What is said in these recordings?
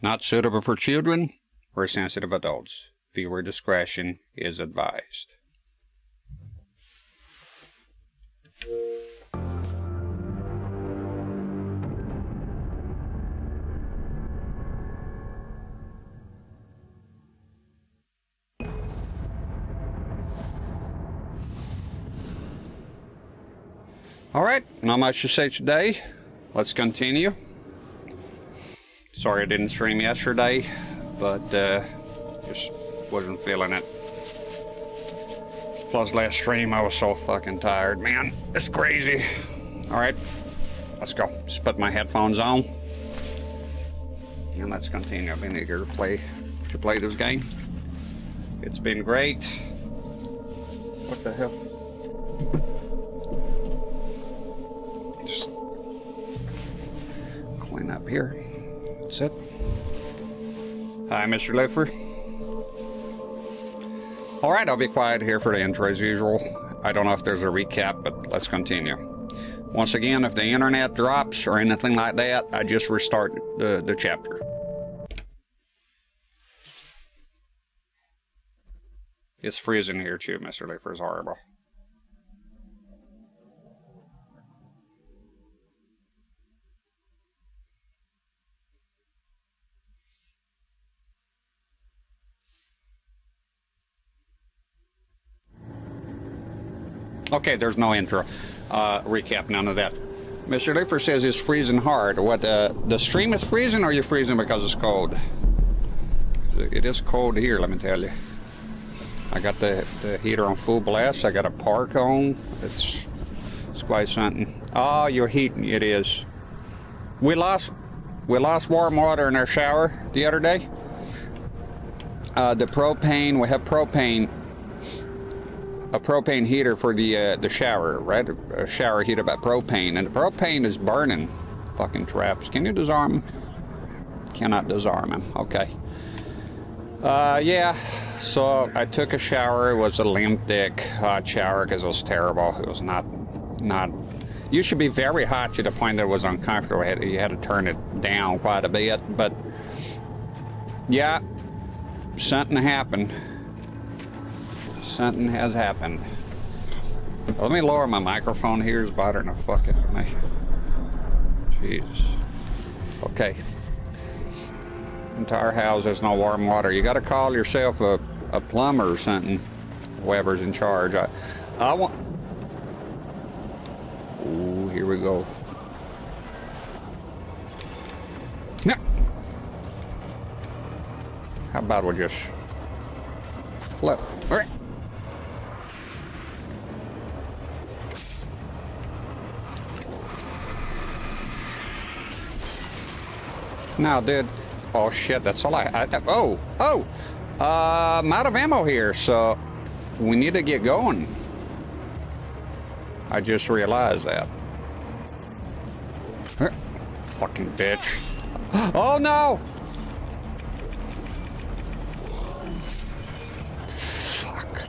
Not suitable for children or sensitive adults. Viewer discretion is advised. Alright, not much to say today. Let's continue. Sorry I didn't stream yesterday, but just wasn't feeling it. Plus last stream I was so fucking tired, man. It's crazy. Alright, let's go. Just put my headphones on. And let's continue. I've been eager to play this game. It's been great. What the hell? Just clean up here. That's it. Hi, Mr. Liffer. Alright, I'll be quiet here for the intro as usual. I don't know if there's a recap, but let's continue. Once again, if the internet drops or anything like that, I just restart the chapter. It's freezing here too, Mr. Liffer. It's horrible. Okay, there's no intro. Recap, none of that. Mr. Liffer says it's freezing hard. What, the stream is freezing, or are you freezing because it's cold? It is cold here, let me tell you. I got the heater on full blast. I got a park on. It's quite something. Oh, you're heating. It is. We lost warm water in our shower the other day. The propane, we have propane. A propane heater for the shower, right? A shower heater by propane, and the propane is burning. Fucking traps. Can you disarm him? Cannot disarm him. Okay. Yeah. So I took a shower. It was a limp dick hot shower because it was terrible. It was not. You should be very hot to the point that it was uncomfortable. You had to turn it down quite a bit, but yeah, something happened. Something has happened. Let me lower my microphone here. It's bothering the fuck out of me. Jesus. Okay. Entire house, there's no warm water. You gotta call yourself a plumber or something. Whoever's in charge. I want... Ooh, here we go. No. How about we just... Look. All right. Now, dude. Oh shit, that's all I'm out of ammo here, so we need to get going. I just realized that. Fucking bitch. Oh no! Fuck.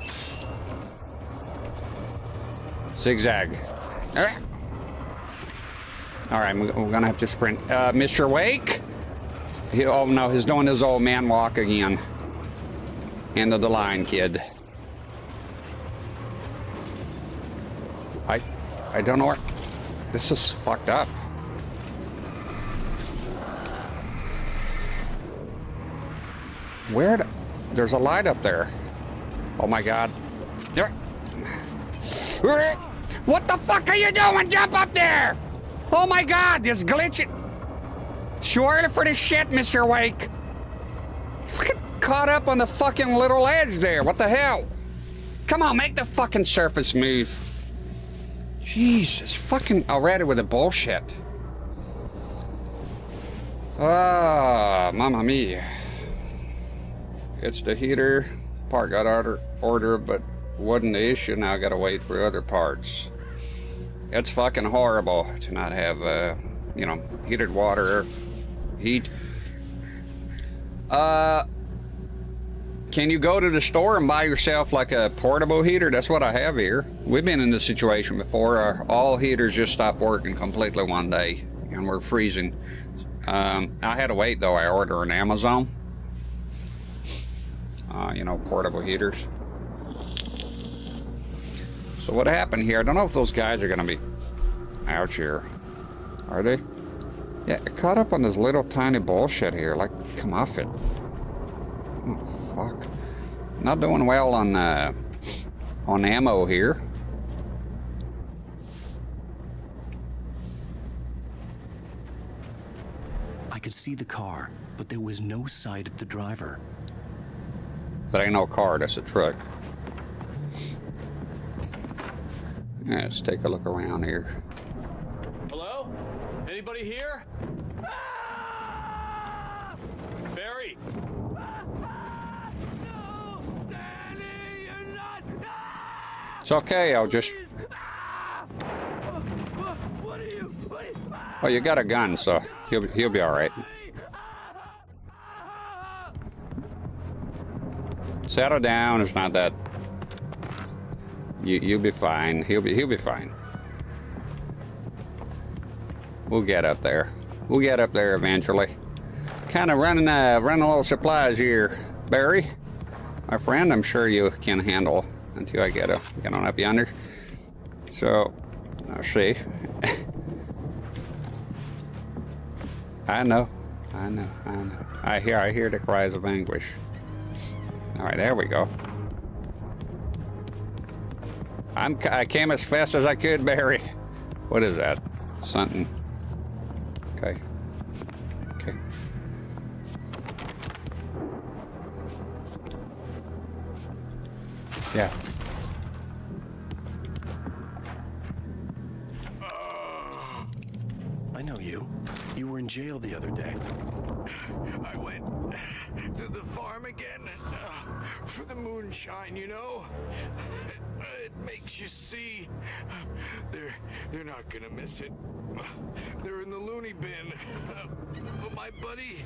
Zigzag. Alright, we're gonna have to sprint. Mr. Wake? Oh no, he's doing his old man walk again. End of the line, kid. I don't know where... This is fucked up. Where... There's a light up there. Oh my god. What the fuck are you doing? Jump up there! Oh my god, this glitching... Sure for this shit, Mr. Wake. Fucking caught up on the fucking little edge there. What the hell? Come on, make the fucking surface move. Jesus, fucking already with the bullshit. Ah, mamma mia. It's the heater. Part got order, but wasn't the issue. Now I gotta wait for other parts. It's fucking horrible to not have, you know, heated water. Heat. Can you go to the store and buy yourself like a portable heater? That's what I have here. We've been in this situation before. All heaters just stopped working completely one day and we're freezing. I had to wait though. I ordered on Amazon. You know, portable heaters. So what happened here? I don't know if those guys are gonna be out here. Are they? Yeah, caught up on this little tiny bullshit here. Like, come off it. Oh fuck. Not doing well on ammo here. I could see the car, but there was no sight of the driver. That ain't no car, that's a truck. Yeah, let's take a look around here. Hello? Anybody here? Ah! Barry! No! Danny, you're not! It's okay, I'll just... What are you? Oh, you got a gun, so he'll be all right. Settle down. It's not that. You'll be fine. He'll be fine. We'll get up there. We'll get up there eventually. Kind of running low of supplies here, Barry, my friend. I'm sure you can handle until I get on up yonder. So, let's see. I know. I hear the cries of anguish. All right, there we go. I came as fast as I could, Barry. What is that? Something. Okay. Yeah. I know you. You were in jail the other day. I went to the farm again for the moonshine, you know? It makes you see. They're not gonna miss it. They're in the loony bin. But my buddy,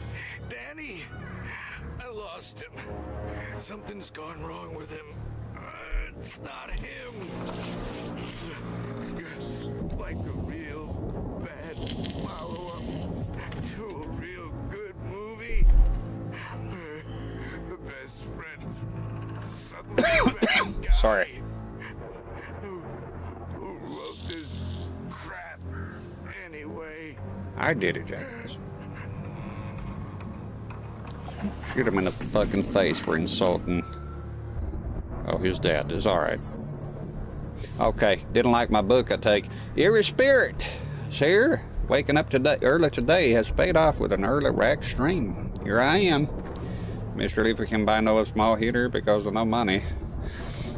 Danny, I lost him. Something's gone wrong with him. It's not him. Like a real bad follow-up to a real good movie. The best friends suddenly bad guy. Sorry. Who wrote this crap anyway? I did it, Jack. Shoot him in the fucking face for insulting. Oh, his dad is all right. Okay, didn't like my book, I take. Eerie Spirit, here, waking up today, early today, has paid off with an early rack stream. Here I am. Mr. Leafer can buy no small heater because of no money.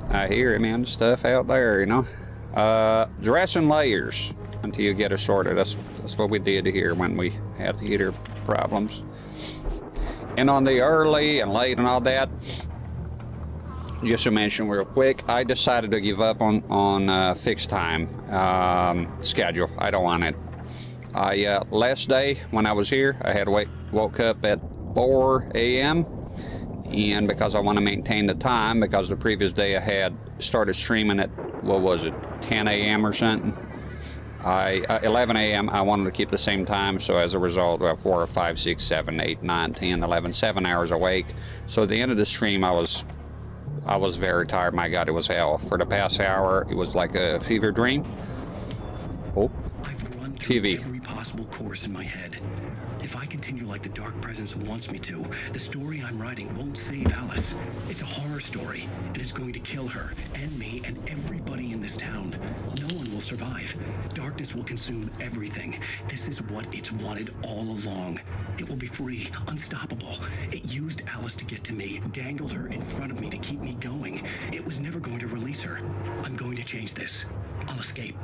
I hear him and stuff out there, you know. Dressing layers until you get it sorted. That's what we did here when we had heater problems. And on the early and late and all that, just to mention real quick, I decided to give up on fixed time schedule. I don't want it. Last day when I was here, I had woke up at 4 a.m. and because I want to maintain the time, because the previous day I had started streaming at, what was it, 10 a.m. or something. 11 a.m. I wanted to keep the same time, so as a result I have 4, 5, 6, 7, 8, 9, 10, 11, 7 hours awake. So at the end of the stream I was very tired. My God, it was hell. For the past hour, it was like a fever dream. Oh, I've run through TV. every possible course in my head. If I continue like the Dark Presence wants me to, the story I'm writing won't save Alice. It's a horror story, and it's going to kill her, and me, and everybody in this town. No one will survive. Darkness will consume everything. This is what it's wanted all along. It will be free, unstoppable. It used Alice to get to me, dangled her in front of me to keep me going. It was never going to release her. I'm going to change this. I'll escape.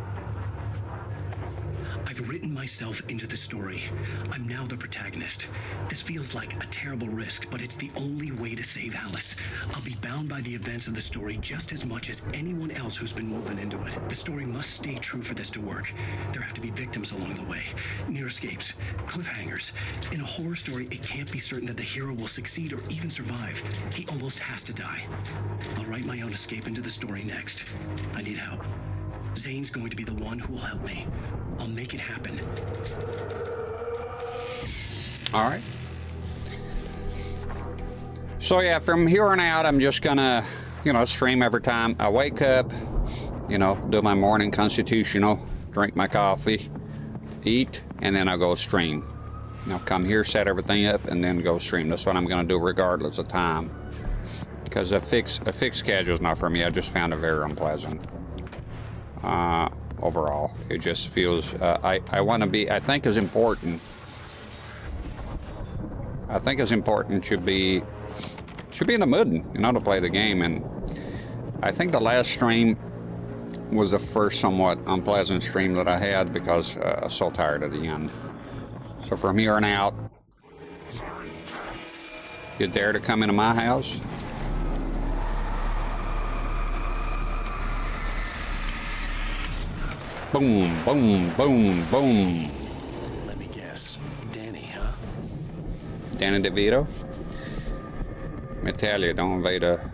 I've written myself into the story. I'm now the protagonist. This feels like a terrible risk, but it's the only way to save Alice. I'll be bound by the events of the story just as much as anyone else who's been woven into it. The story must stay true for this to work. There have to be victims along the way, near escapes, cliffhangers. In a horror story, it can't be certain that the hero will succeed or even survive. He almost has to die. I'll write my own escape into the story next. I need help. Zane's going to be the one who will help me. I'll make it happen. All right. So yeah, from here on out, I'm just gonna, you know, stream every time I wake up, you know, do my morning constitutional, drink my coffee, eat, and then I'll go stream. I'll come here, set everything up, and then go stream. That's what I'm gonna do regardless of time. Because a fixed schedule is not for me. I just found it very unpleasant. Overall, it just feels, I want to be, I think is important. I think it's important should be in the mood, you know, to play the game. And I think the last stream was the first somewhat unpleasant stream that I had because I was so tired at the end. So from here on out, you dare to come into my house? Boom, boom, boom, boom. Let me guess. Danny, huh? Danny DeVito? Let me tell you, don't invade a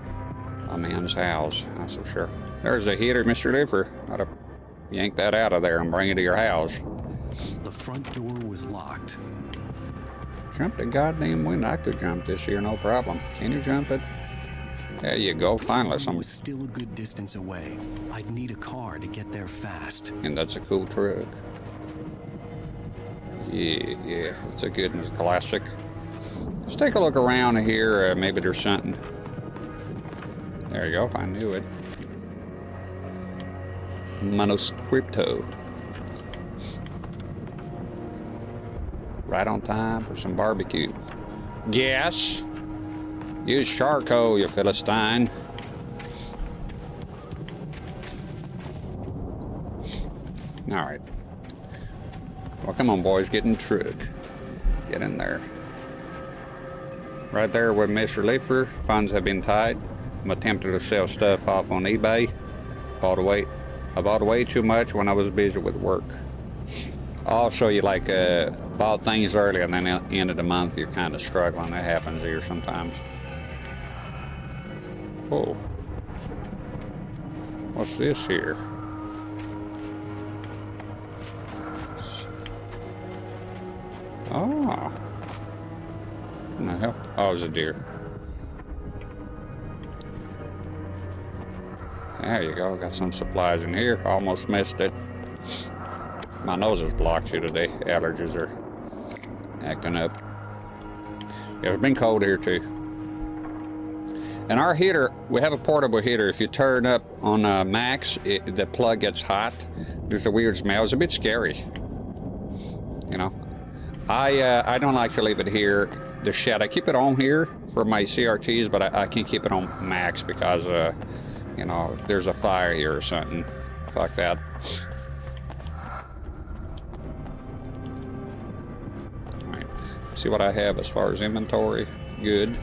man's house, that's for sure. There's a heater, Mr. Doofer. I'd have yanked that out of there and bring it to your house. The front door was locked. Jump the goddamn window. I could jump this here, no problem. Can you jump it? There you go, finally. It was still a good distance away. I'd need a car to get there fast. And that's a cool truck. Yeah, it's a good and classic. Let's take a look around here. Maybe there's something. There you go. I knew it. Manuscripto. Right on time for some barbecue. Gas. Use charcoal, you Philistine. All right. Well, come on, boys. Get in the truck. Get in there. Right there with Mr. Leifer, funds have been tied. I'm attempting to sell stuff off on eBay. I bought way too much when I was busy with work. Also, you like bought things early and then at the end of the month you're kind of struggling. That happens here sometimes. Oh, what's this here? Oh. What the hell? Oh, it was a deer. There you go. Got some supplies in here. Almost missed it. My nose is blocked here today. Allergies are acting up. Yeah, it's been cold here too. And our heater, we have a portable heater. If you turn up on max, the plug gets hot. There's a weird smell. It's a bit scary. You know, I don't like to leave it here. The shed, I keep it on here for my CRTs, but I can't keep it on max because, you know, if there's a fire here or something, fuck that. All right, see what I have as far as inventory. Good.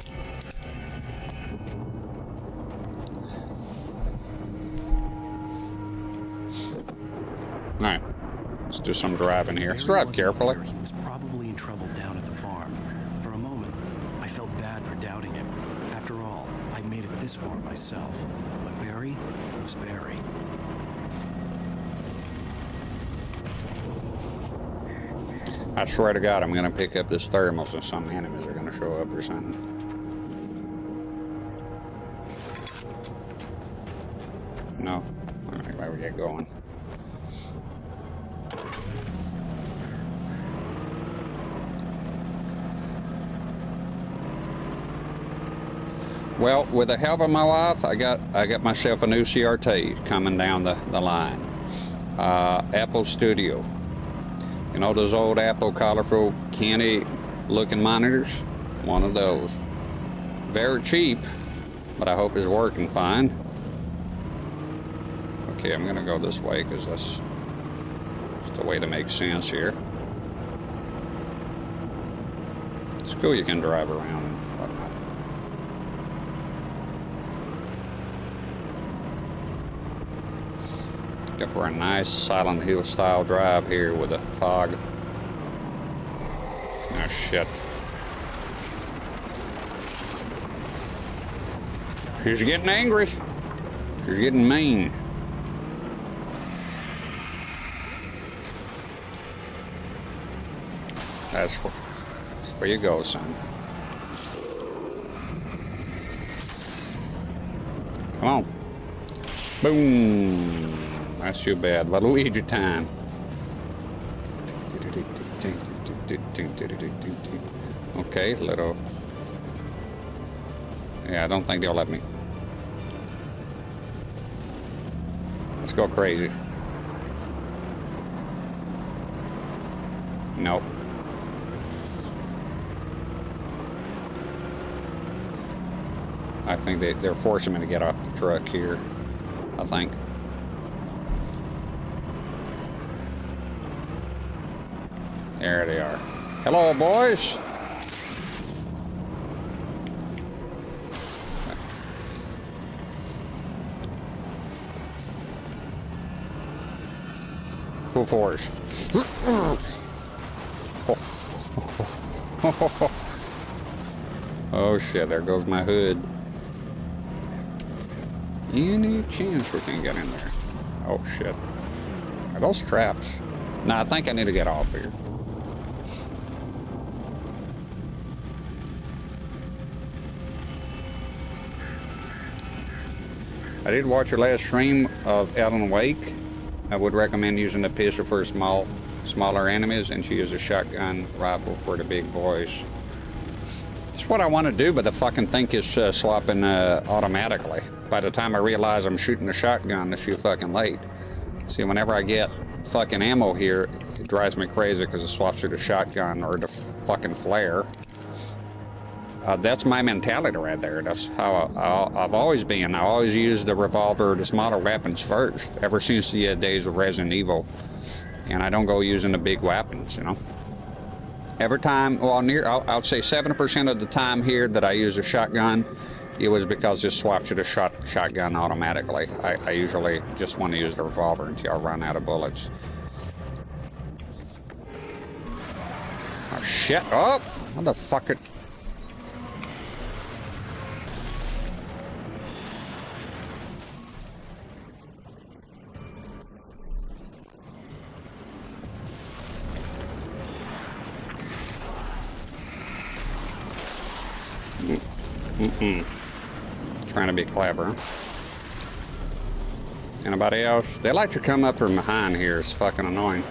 All right, let's do some driving here. Let's drive carefully. He was probably in trouble down at the farm. For a moment, I felt bad for doubting him. After all, I made it this far myself. But Barry was Barry. I swear to God, I'm gonna pick up this thermos and some enemies are gonna show up or something. No? All right, where we get going? Well, with the help of my wife, I got myself a new CRT coming down the line. Apple Studio. You know those old Apple colorful candy looking monitors? One of those. Very cheap, but I hope it's working fine. Okay, I'm gonna go this way because that's the way to make sense here. It's cool you can drive around and whatnot. Go for a nice Silent Hill style drive here with a fog. Oh shit. She's getting angry. She's getting mean. That's Where you go, son? Come on. Boom. That's too bad. Luigi time. Okay, little. Yeah, I don't think they'll let me. Let's go crazy. Nope. I think they're forcing me to get off the truck here. I think. There they are. Hello, boys. Full force. Oh shit, there goes my hood. Any chance we can get in there? Oh shit. Are those traps? No, I think I need to get off here. I did watch your last stream of Alan Wake. I would recommend using the pistol for smaller enemies, and she used a shotgun rifle for the big boys. It's what I want to do, but the fucking thing is swapping automatically. By the time I realize I'm shooting a shotgun, it's too fucking late. See, whenever I get fucking ammo here, it drives me crazy because it swaps to the shotgun or the fucking flare. That's my mentality right there. That's how I've always been. I always use the revolver, the smaller weapons first, ever since the days of Resident Evil. And I don't go using the big weapons, you know. Every time, well, I would say 70% of the time here that I use a shotgun, it was because it swapped to the shotgun automatically. I usually just want to use the revolver until I run out of bullets. Oh, shit. Oh, motherfucker. Trying to be clever. Anybody else? They like to come up from behind here. It's fucking annoying.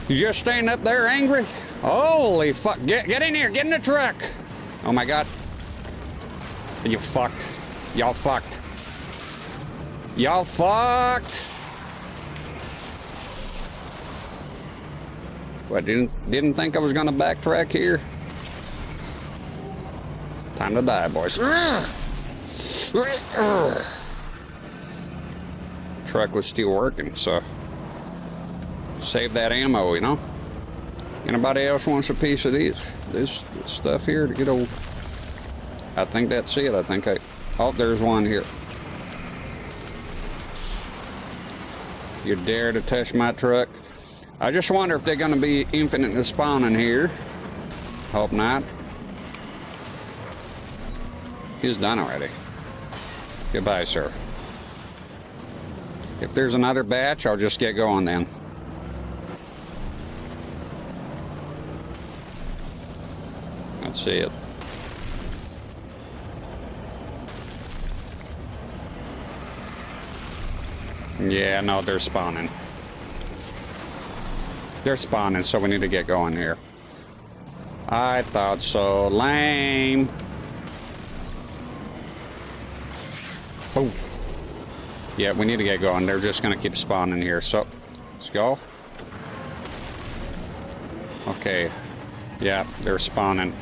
You just staying up there angry? Holy fuck. Get in here. Get in the truck. Oh my god. You fucked. Y'all fucked. Y'all fucked. What, didn't think I was gonna backtrack here? Time to die, boys. Truck was still working, so save that ammo, you know. Anybody else wants a piece of this stuff here to get old? I think that's it. I think oh, there's one here. You dare to touch my truck? I just wonder if they're gonna be infinitely spawning here. Hope not. He's done already. Goodbye, sir. If there's another batch, I'll just get going then. Let's see it. Yeah, no, they're spawning. They're spawning, so we need to get going here. I thought so. Lame. Oh. Yeah, we need to get going. They're just gonna keep spawning here. So, let's go. Okay. Yeah, they're spawning.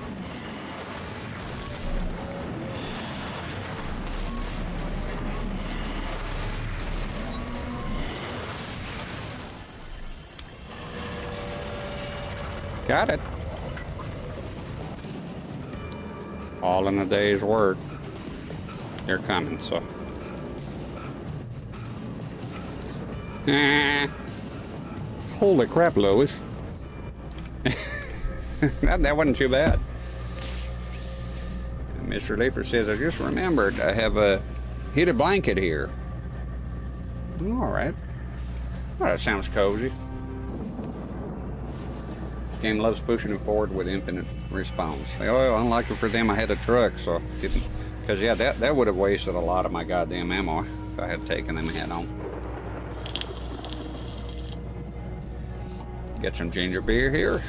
Got it. All in a day's work. They're coming, so. Holy crap, Lois. that wasn't too bad. Mr. Leifer says, I just remembered I have a heated blanket here. All right. Well, that sounds cozy. Game loves pushing it forward with infinite response. Oh, unlucky for them, I had a truck, so didn't. Because yeah, that would have wasted a lot of my goddamn ammo if I had taken them head on. Get some ginger beer here.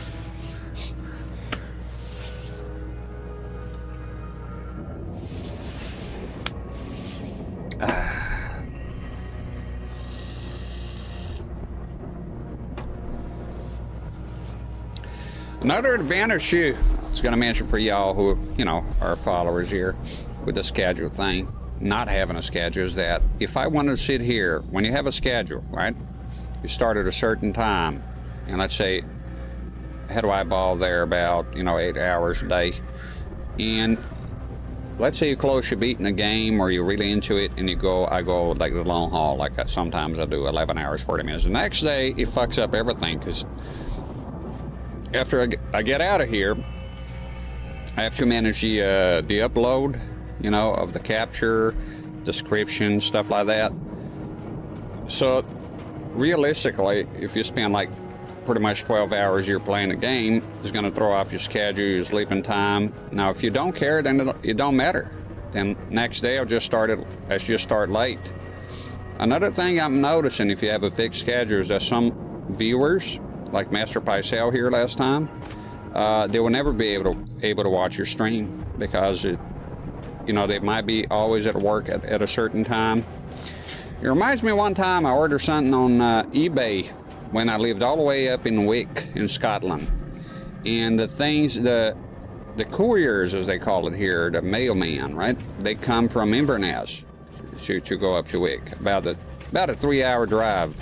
Another advantage too, it's going to mention for y'all who, you know, are followers here with the schedule thing, not having a schedule, is that if I wanted to sit here, when you have a schedule, right, you start at a certain time, and let's say, how do I ball there about, you know, 8 hours a day, and let's say you close your beat in a game or you're really into it and I go like the long haul, like sometimes I do 11 hours, 40 minutes. The next day, it fucks up everything, because after I get out of here, I have to manage the upload, you know, of the capture, description, stuff like that. So realistically, if you spend like pretty much 12 hours you're playing a game, it's going to throw off your schedule, your sleeping time. Now, if you don't care, then it don't matter. Then next day I'll just start late. Another thing I'm noticing, if you have a fixed schedule, is that some viewers, like Master Pycelle here last time, they will never be able to watch your stream because you know, they might be always at work at a certain time. It reminds me of one time I ordered something on eBay when I lived all the way up in Wick in Scotland, and the couriers, as they call it here, the mailman, right? They come from Inverness to go up to Wick, about a 3-hour drive.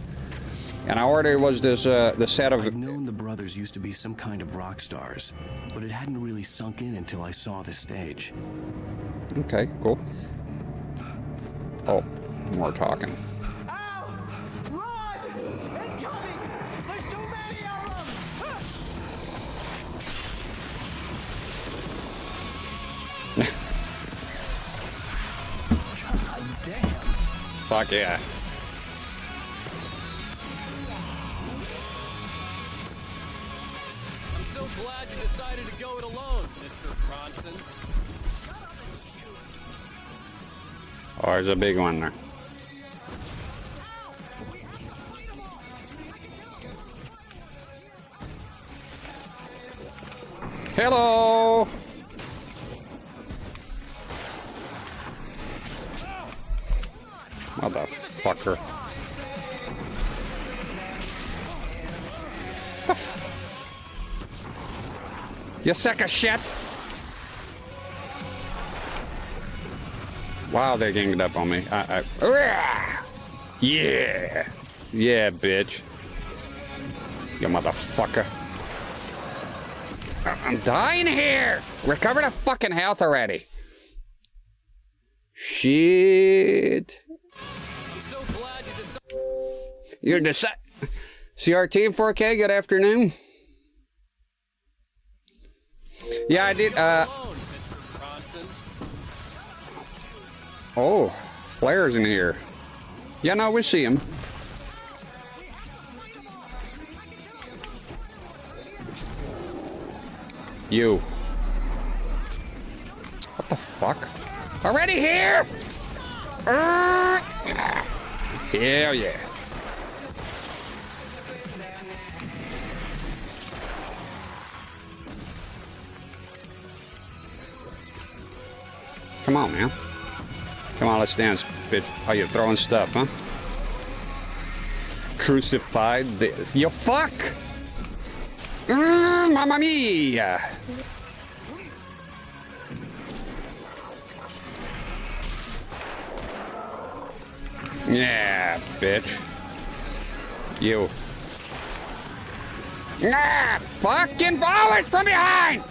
And I ordered was this the set of. I've known the brothers used to be some kind of rock stars, but it hadn't really sunk in until I saw the stage. Okay, cool. Oh, more talking. Ow! Run! Incoming! There's too many of them! God damn! Fuck yeah. I'm so glad you decided to go it alone, Mr. Bronson. Oh, there's a big one there. Hello! Motherfucker. The f- You sack of shit! Wow, they ganged up on me. Yeah! Yeah, bitch. You motherfucker. I'm dying here! Recover the fucking health already. Shit. I'm so glad you decided. You're CRT 4K, good afternoon. Yeah, I did, Alone, Mr. Bronson. oh, flares in here. Yeah, no, we see him. You. What the fuck? Already here? Hell yeah. Come on, man. Come on, let's dance, bitch. Oh, you're throwing stuff, huh? Crucified this. You fuck! Mamma mia! Yeah, bitch. You. Ah, fucking always from behind!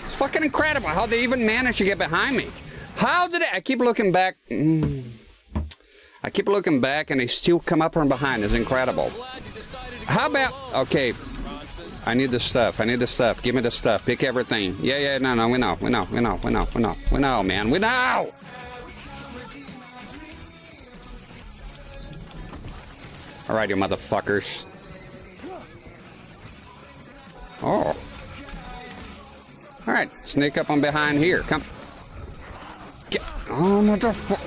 It's fucking incredible how they even managed to get behind me. How did I keep looking back? I keep looking back and they still come up from behind. It's incredible. How about, okay, I need the stuff. I need the stuff. Give me the stuff. Pick everything. Yeah, no, we know, man. We know! All right, you motherfuckers. Oh. Alright, sneak up on behind here. Come. Get. Oh, motherfucker.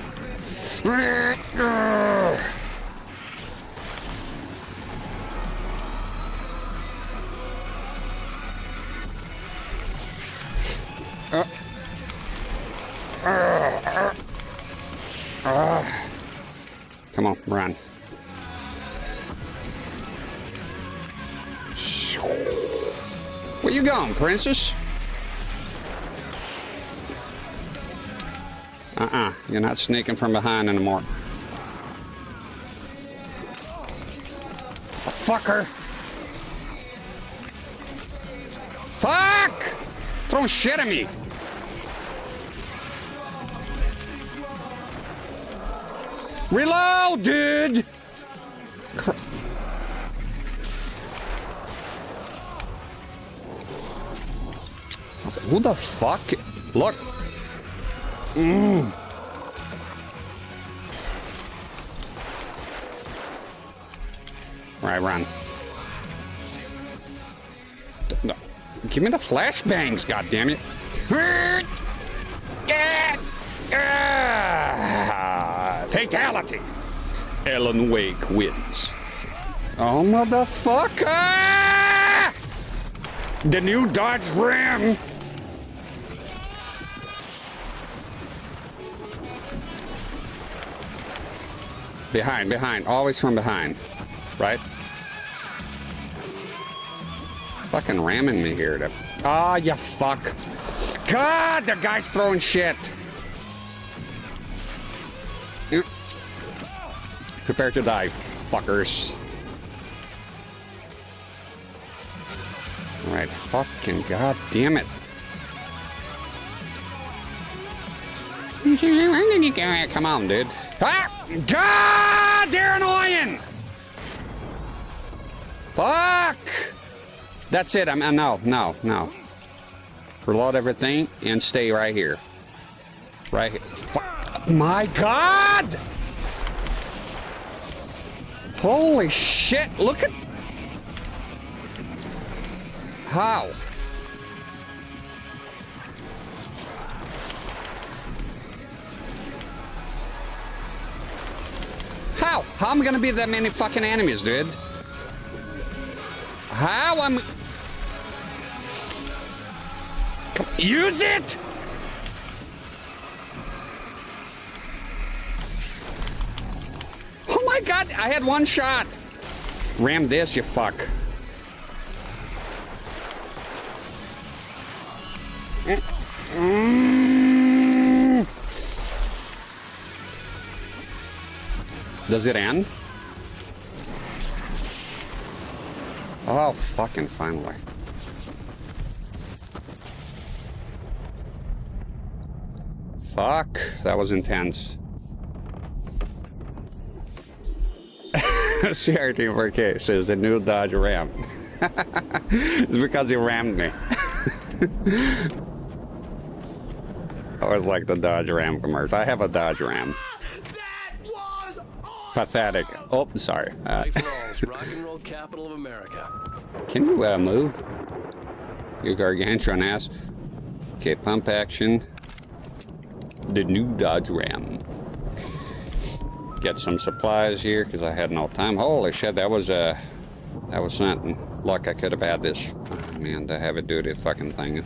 Come on, run. Where you going, princess? You're not sneaking from behind anymore. Oh, fucker! Fuck! Throwing shit at me! Reload, dude! Who the fuck? Look. Right, run. No. Give me the flashbangs, goddammit. Fatality. Alan Wake wins. Oh, motherfucker! The new Dodge Ram. Behind. Always from behind. Right? Fucking ramming me here. Ah, you fuck. God, the guy's throwing shit. Prepare to die, fuckers. Alright, fucking god damn it. Come on, dude. Ah! God, they're annoying! Fuck! That's it, no. Reload everything and stay right here. Right here. Fuck. My god! Holy shit, look at... How? How am I gonna beat that many fucking enemies, dude? How am... Come, use it! Oh my god, I had one shot. Ram this, you fuck. Does it end? Oh, fucking finally. Fuck, that was intense. CRT-4K says the new Dodge Ram. It's because he rammed me. I was like the Dodge Ram commercial. I have a Dodge Ram. That was awesome! Pathetic. Oh, sorry. Rock and roll capital of America. Can you move? You gargantuan ass. Okay, pump action. The new Dodge Ram. Get some supplies here because I had no time. Holy shit, that was something. Luck I could have had this. Oh, man, to have it do the fucking thing.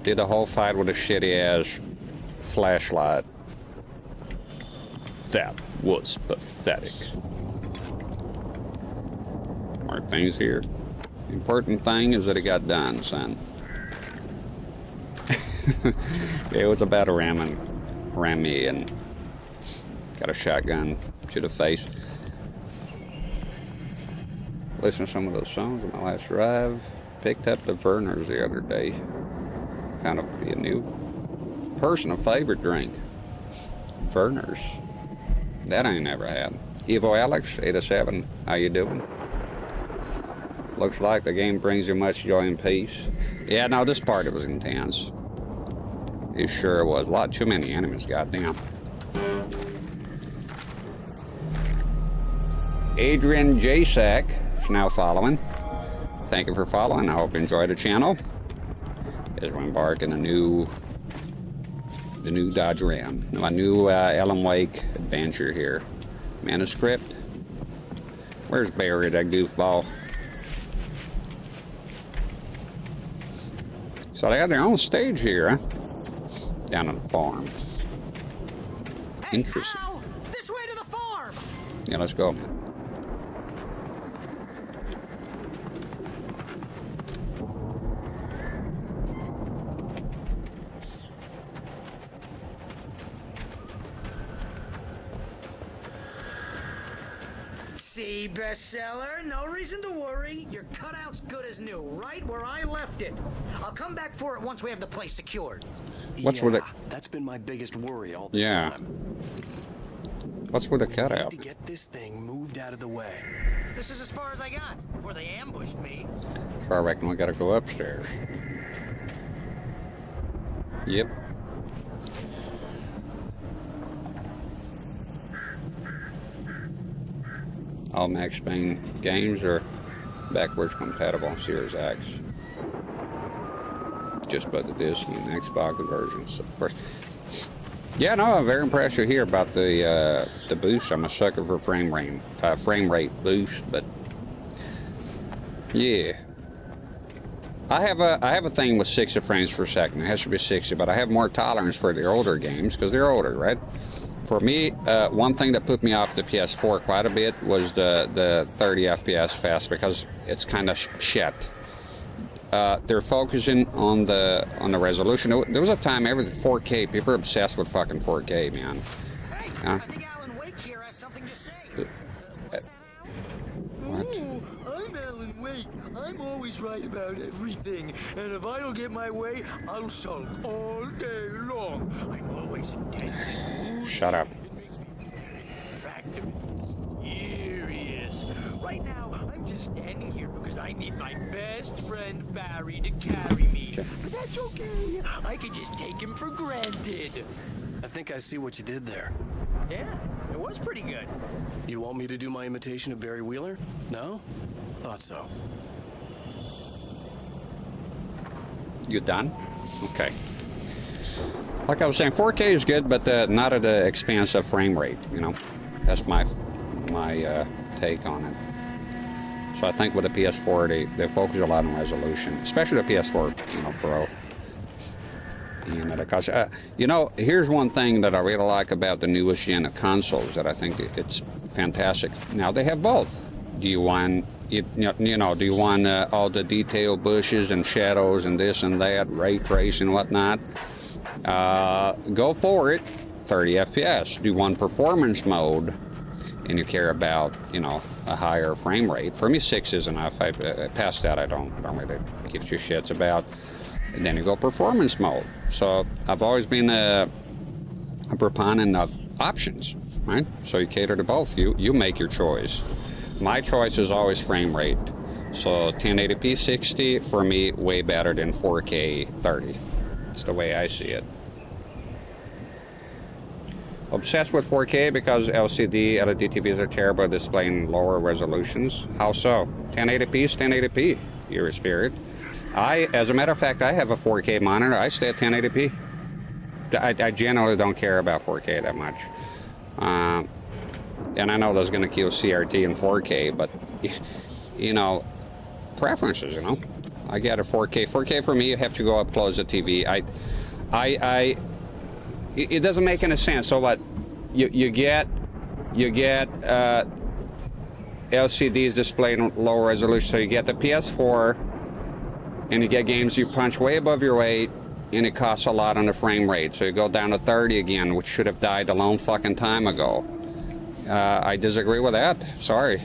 Did the whole fight with a shitty ass flashlight. That was pathetic. More things here. The important thing is that it got done, son. It was about a ram me and got a shotgun to the face. Listened to some of those songs on my last drive. Picked up the Vernors the other day. Found it to be a new personal favorite drink. Vernors. That I ain't never had. Evo Alex, 87. How you doing? Looks like the game brings you much joy and peace. Yeah, no, this part it was intense. It sure was. A lot too many enemies, goddamn. Adrian Jasak is now following. thank you for following. I hope you enjoy the channel as we embark in the new Dodge Ram. My new Alan Wake adventure here. Manuscript. Where's Barry, that goofball? So they got their own stage here, huh? Down on the farm. Interesting. Hey, Al! This way to the farm! Yeah, let's go. See, bestseller, no reason to worry. Your cutout's good as new, right where I left it. I'll come back for it once we have the place secured. What's with it? That's been my biggest worry all this Yeah. time. What's with the Need cutout? to get this thing moved out of the way. This is as far as I got before they ambushed me. So I reckon we gotta go upstairs. Yep. All Max Payne games are backwards compatible on Series X. Just by the Disney and Xbox versions, of course. Yeah, no, I'm very impressed to hear about the boost. I'm a sucker for frame rate boost, but yeah. I have a thing with 60 frames per second. It has to be 60, but I have more tolerance for the older games because they're older, right? For me, one thing that put me off the PS4 quite a bit was the 30 FPS fast because it's kind of shit. They're focusing on the resolution. There was a time everything 4K. People are obsessed with fucking 4K, man. Hey, I think Alan Wake here has something to say. What's that, Al? What? Oh, I'm Alan Wake. I'm always right about everything. And if I don't get my way, I'll sulk all day long. I'm always intense and moody. Shut up. It makes me attractive and serious. Right now, I'm just standing here because I need my best friend Barry to carry me. But that's okay. I can just take him for granted. I think I see what you did there. Yeah, it was pretty good. You want me to do my imitation of Barry Wheeler? No? Thought so. You done? Okay. Like I was saying, 4K is good, but not at the expense of frame rate. You know, that's my take on it. So I think with the PS4, they focus a lot on resolution, especially the PS4, Pro. And because here's one thing that I really like about the newest gen of consoles that I think it's fantastic. Now they have both. Do you want do you want all the detailed bushes and shadows and this and that, ray tracing and whatnot? Go for it. 30 FPS. Do you want performance mode? And you care about a higher frame rate. For me, 6 is enough. Past that, I don't really give two shits about. And then you go performance mode. So I've always been a proponent of options, right? So you cater to both. You make your choice. My choice is always frame rate. So 1080p 60 for me way better than 4K 30. That's the way I see it. Obsessed with 4K because LCD LED TVs are terrible at displaying lower resolutions. How so? 1080p is 1080p, your spirit. As a matter of fact, I have a 4K monitor. I stay at 1080p. I generally don't care about 4K that much. And I know that's going to kill CRT and 4K, but, preferences, I get a 4K. 4K for me, you have to go up close the TV. It doesn't make any sense. So what? You get LCDs displaying lower resolution. So you get the PS4, and you get games you punch way above your weight, and it costs a lot on the frame rate. So you go down to 30 again, which should have died a long fucking time ago. I disagree with that. Sorry.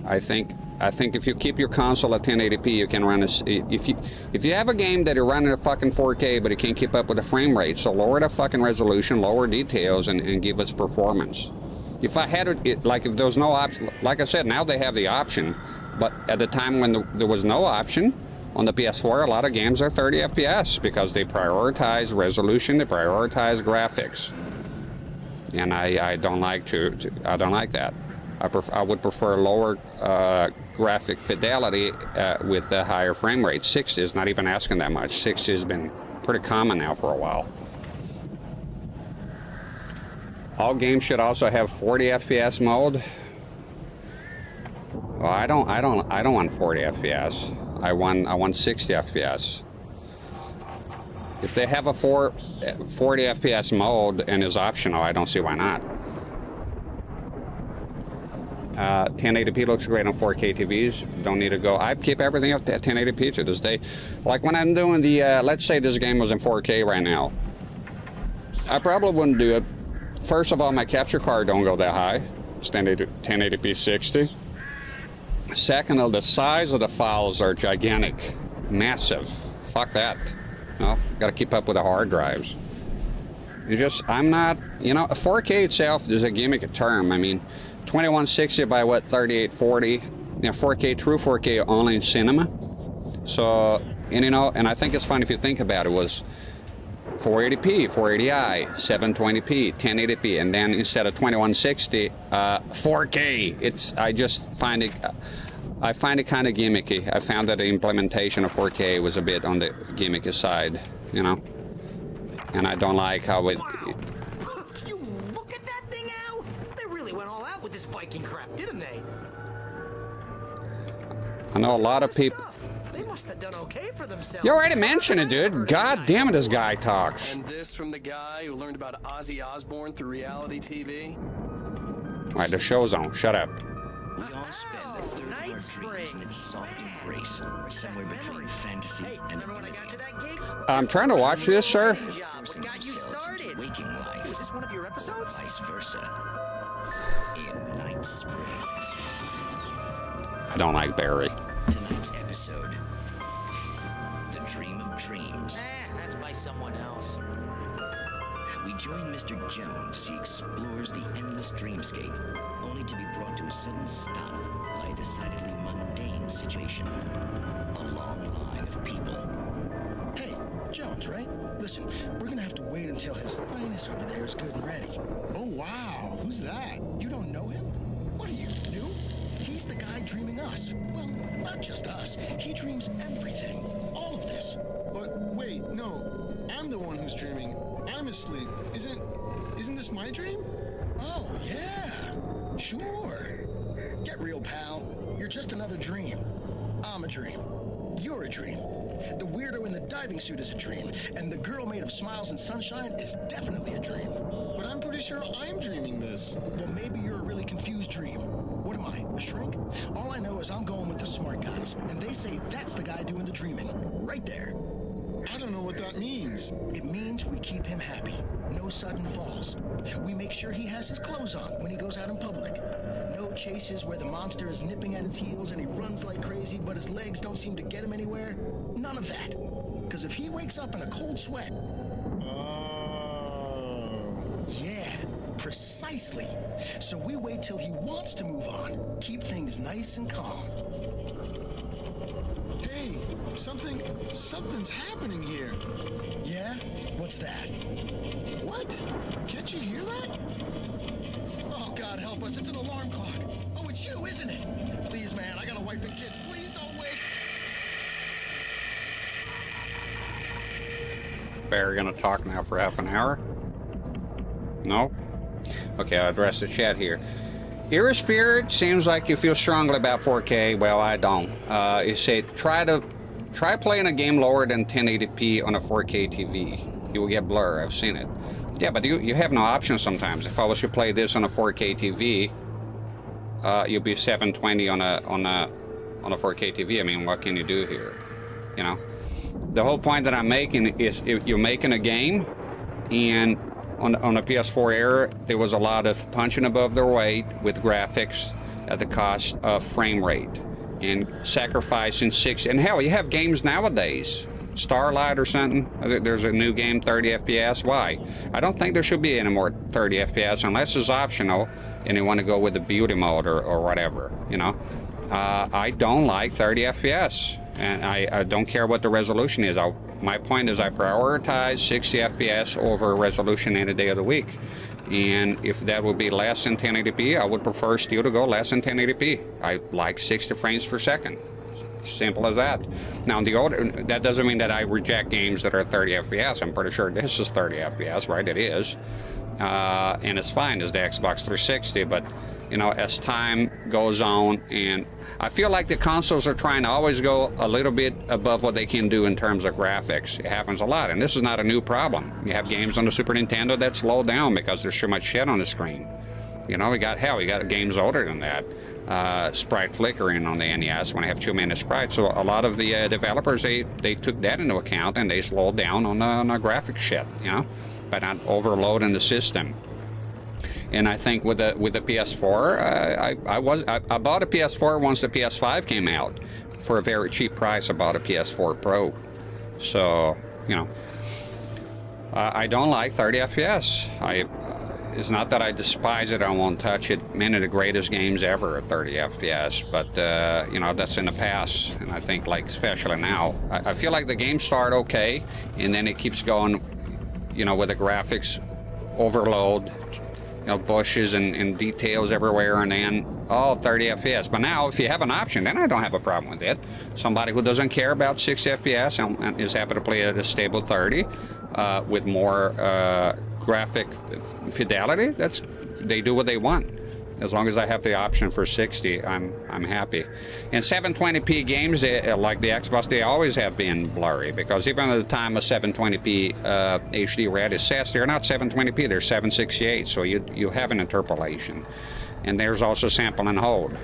I think if you keep your console at 1080p, you can run if you have a game that you're running at fucking 4K, but it can't keep up with the frame rate, so lower the fucking resolution, lower details, and give us performance. If I had it, like if there was no option, like I said, now they have the option, but at the time when there was no option on the PS4, a lot of games are 30 FPS because they prioritize resolution, they prioritize graphics, and I don't like I don't like that. I would prefer lower graphic fidelity with a higher frame rate. 60 is not even asking that much. 60 has been pretty common now for a while. All games should also have 40 FPS mode. Well, I don't want 40 FPS. I want 60 FPS. If they have a 40 FPS mode and is optional, I don't see why not. 1080p looks great on 4K TVs. Don't need to go. I keep everything up to 1080p to this day. Like when I'm doing the, let's say this game was in 4K right now. I probably wouldn't do it. First of all, my capture card don't go that high. Standard 1080p 60. Second of the size of the files are gigantic, massive. Fuck that. No, gotta keep up with the hard drives. I'm not, you know, 4K itself is a gimmick term. I mean, 2160 by what, 3840? You know, 4K, true 4K only in cinema. So, and you know, and I think it's fun if you think about it, was 480p, 480i, 720p, 1080p, and then instead of 2160, 4K. I just find it, I find it kind of gimmicky. I found that the implementation of 4K was a bit on the gimmicky side, you know, and I don't like how it. Wow. You look at that thing, Al. They really went all out with this Viking crap, didn't they? I know a lot of people. They must have done okay for themselves. You already mentioned it, dude. God damn it, this guy talks. And this from the guy who learned about Ozzy Osbourne through reality TV? All right, the show's on. Shut up. We all spend a third of our dreams in its soft embrace, somewhere between fantasy Hey, and remember when I got you that gig? I'm trying to watch this, sir. What got you started? waking life, Was this one of your episodes? vice versa. In Night Springs. I don't like Barry. Tonight's episode, The Dream of Dreams. That's by someone else. We join Mr. Jones as he explores the endless dreamscape, only to be brought to a sudden stop by a decidedly mundane situation. A long line of people. Hey, Jones, right? Listen, we're gonna have to wait until His Highness over there is good and ready. Oh, wow. Who's that? You don't know him? What are you, new? He's the guy dreaming us. Well, not just us. He dreams everything. All of this. But wait, no. I'm the one who's dreaming. I'm asleep. Isn't this my dream? Oh, yeah. Sure. Get real, pal. You're just another dream. I'm a dream. You're a dream. The weirdo in the diving suit is a dream, and the girl made of smiles and sunshine is definitely a dream. But I'm pretty sure I'm dreaming this. Well, maybe you're a really confused dream. What am I, a shrink? All I know is I'm going with the smart guys, and they say that's the guy doing the dreaming. Right there. I don't know what that means. It means we keep him happy. No sudden falls. We make sure he has his clothes on when he goes out in public. No chases where the monster is nipping at his heels and he runs like crazy, but his legs don't seem to get him anywhere. None of that. Because if he wakes up in a cold sweat... Oh. Yeah, precisely. So we wait till he wants to move on. Keep things nice and calm. Hey, something's happening here. Yeah? What's that? What? Can't you hear that? Oh, God help us, it's an alarm clock. Oh, it's you, isn't it? Please, man, I got a wife and kids. Please don't wait. Barry gonna talk now for half an hour? No? Okay, I'll address the chat here. Era Spirit seems like you feel strongly about 4K. Well, I don't. You say try playing a game lower than 1080p on a 4K TV. You will get blur. I've seen it. Yeah, but you have no option sometimes. If I was to play this on a 4K TV, you'll be 720 on a 4K TV. I mean, what can you do here? You know, the whole point that I'm making is if you're making a game, and on the PS4 era, there was a lot of punching above their weight with graphics at the cost of frame rate and sacrificing and hell, you have games nowadays, Starlight or something, there's a new game 30 FPS. Why? I don't think there should be any more 30 FPS unless it's optional and you want to go with the beauty mode or whatever, you know. I don't like 30 FPS, and I don't care what the resolution is. My point is I prioritize 60 FPS over resolution any day of the week. And if that would be less than 1080p, I would prefer still to go less than 1080p. I like 60 frames per second. Simple as that. Now, that doesn't mean that I reject games that are 30 FPS. I'm pretty sure this is 30 FPS, right? It is. And it's fine as the Xbox 360, but you know, as time goes on, and I feel like the consoles are trying to always go a little bit above what they can do in terms of graphics. It happens a lot, and this is not a new problem. You have games on the Super Nintendo that slow down because there's too much shit on the screen. You know, we got games older than that. Sprite flickering on the NES when I have too many sprites. So a lot of the developers, they took that into account, and they slowed down on the graphic shit, you know, by not overloading the system. And I think with the PS4, I bought a PS4 once the PS5 came out for a very cheap price. I bought a PS4 Pro. So, you know, I don't like 30 FPS. It's not that I despise it, I won't touch it. Many of the greatest games ever are 30 FPS, but you know, that's in the past. And I think, like, especially now, I feel like the games start okay, and then it keeps going, you know, with the graphics overload, you know, bushes and details everywhere, and then 30 FPS. But now, if you have an option, then I don't have a problem with it. Somebody who doesn't care about 60 FPS and is happy to play at a stable 30 with more graphic fidelity, they do what they want. As long as I have the option for 60, I'm happy. And 720p games, like the Xbox, they always have been blurry, because even at the time of 720p HD Red is set, they're not 720p, they're 768, so you have an interpolation. And there's also sample and hold.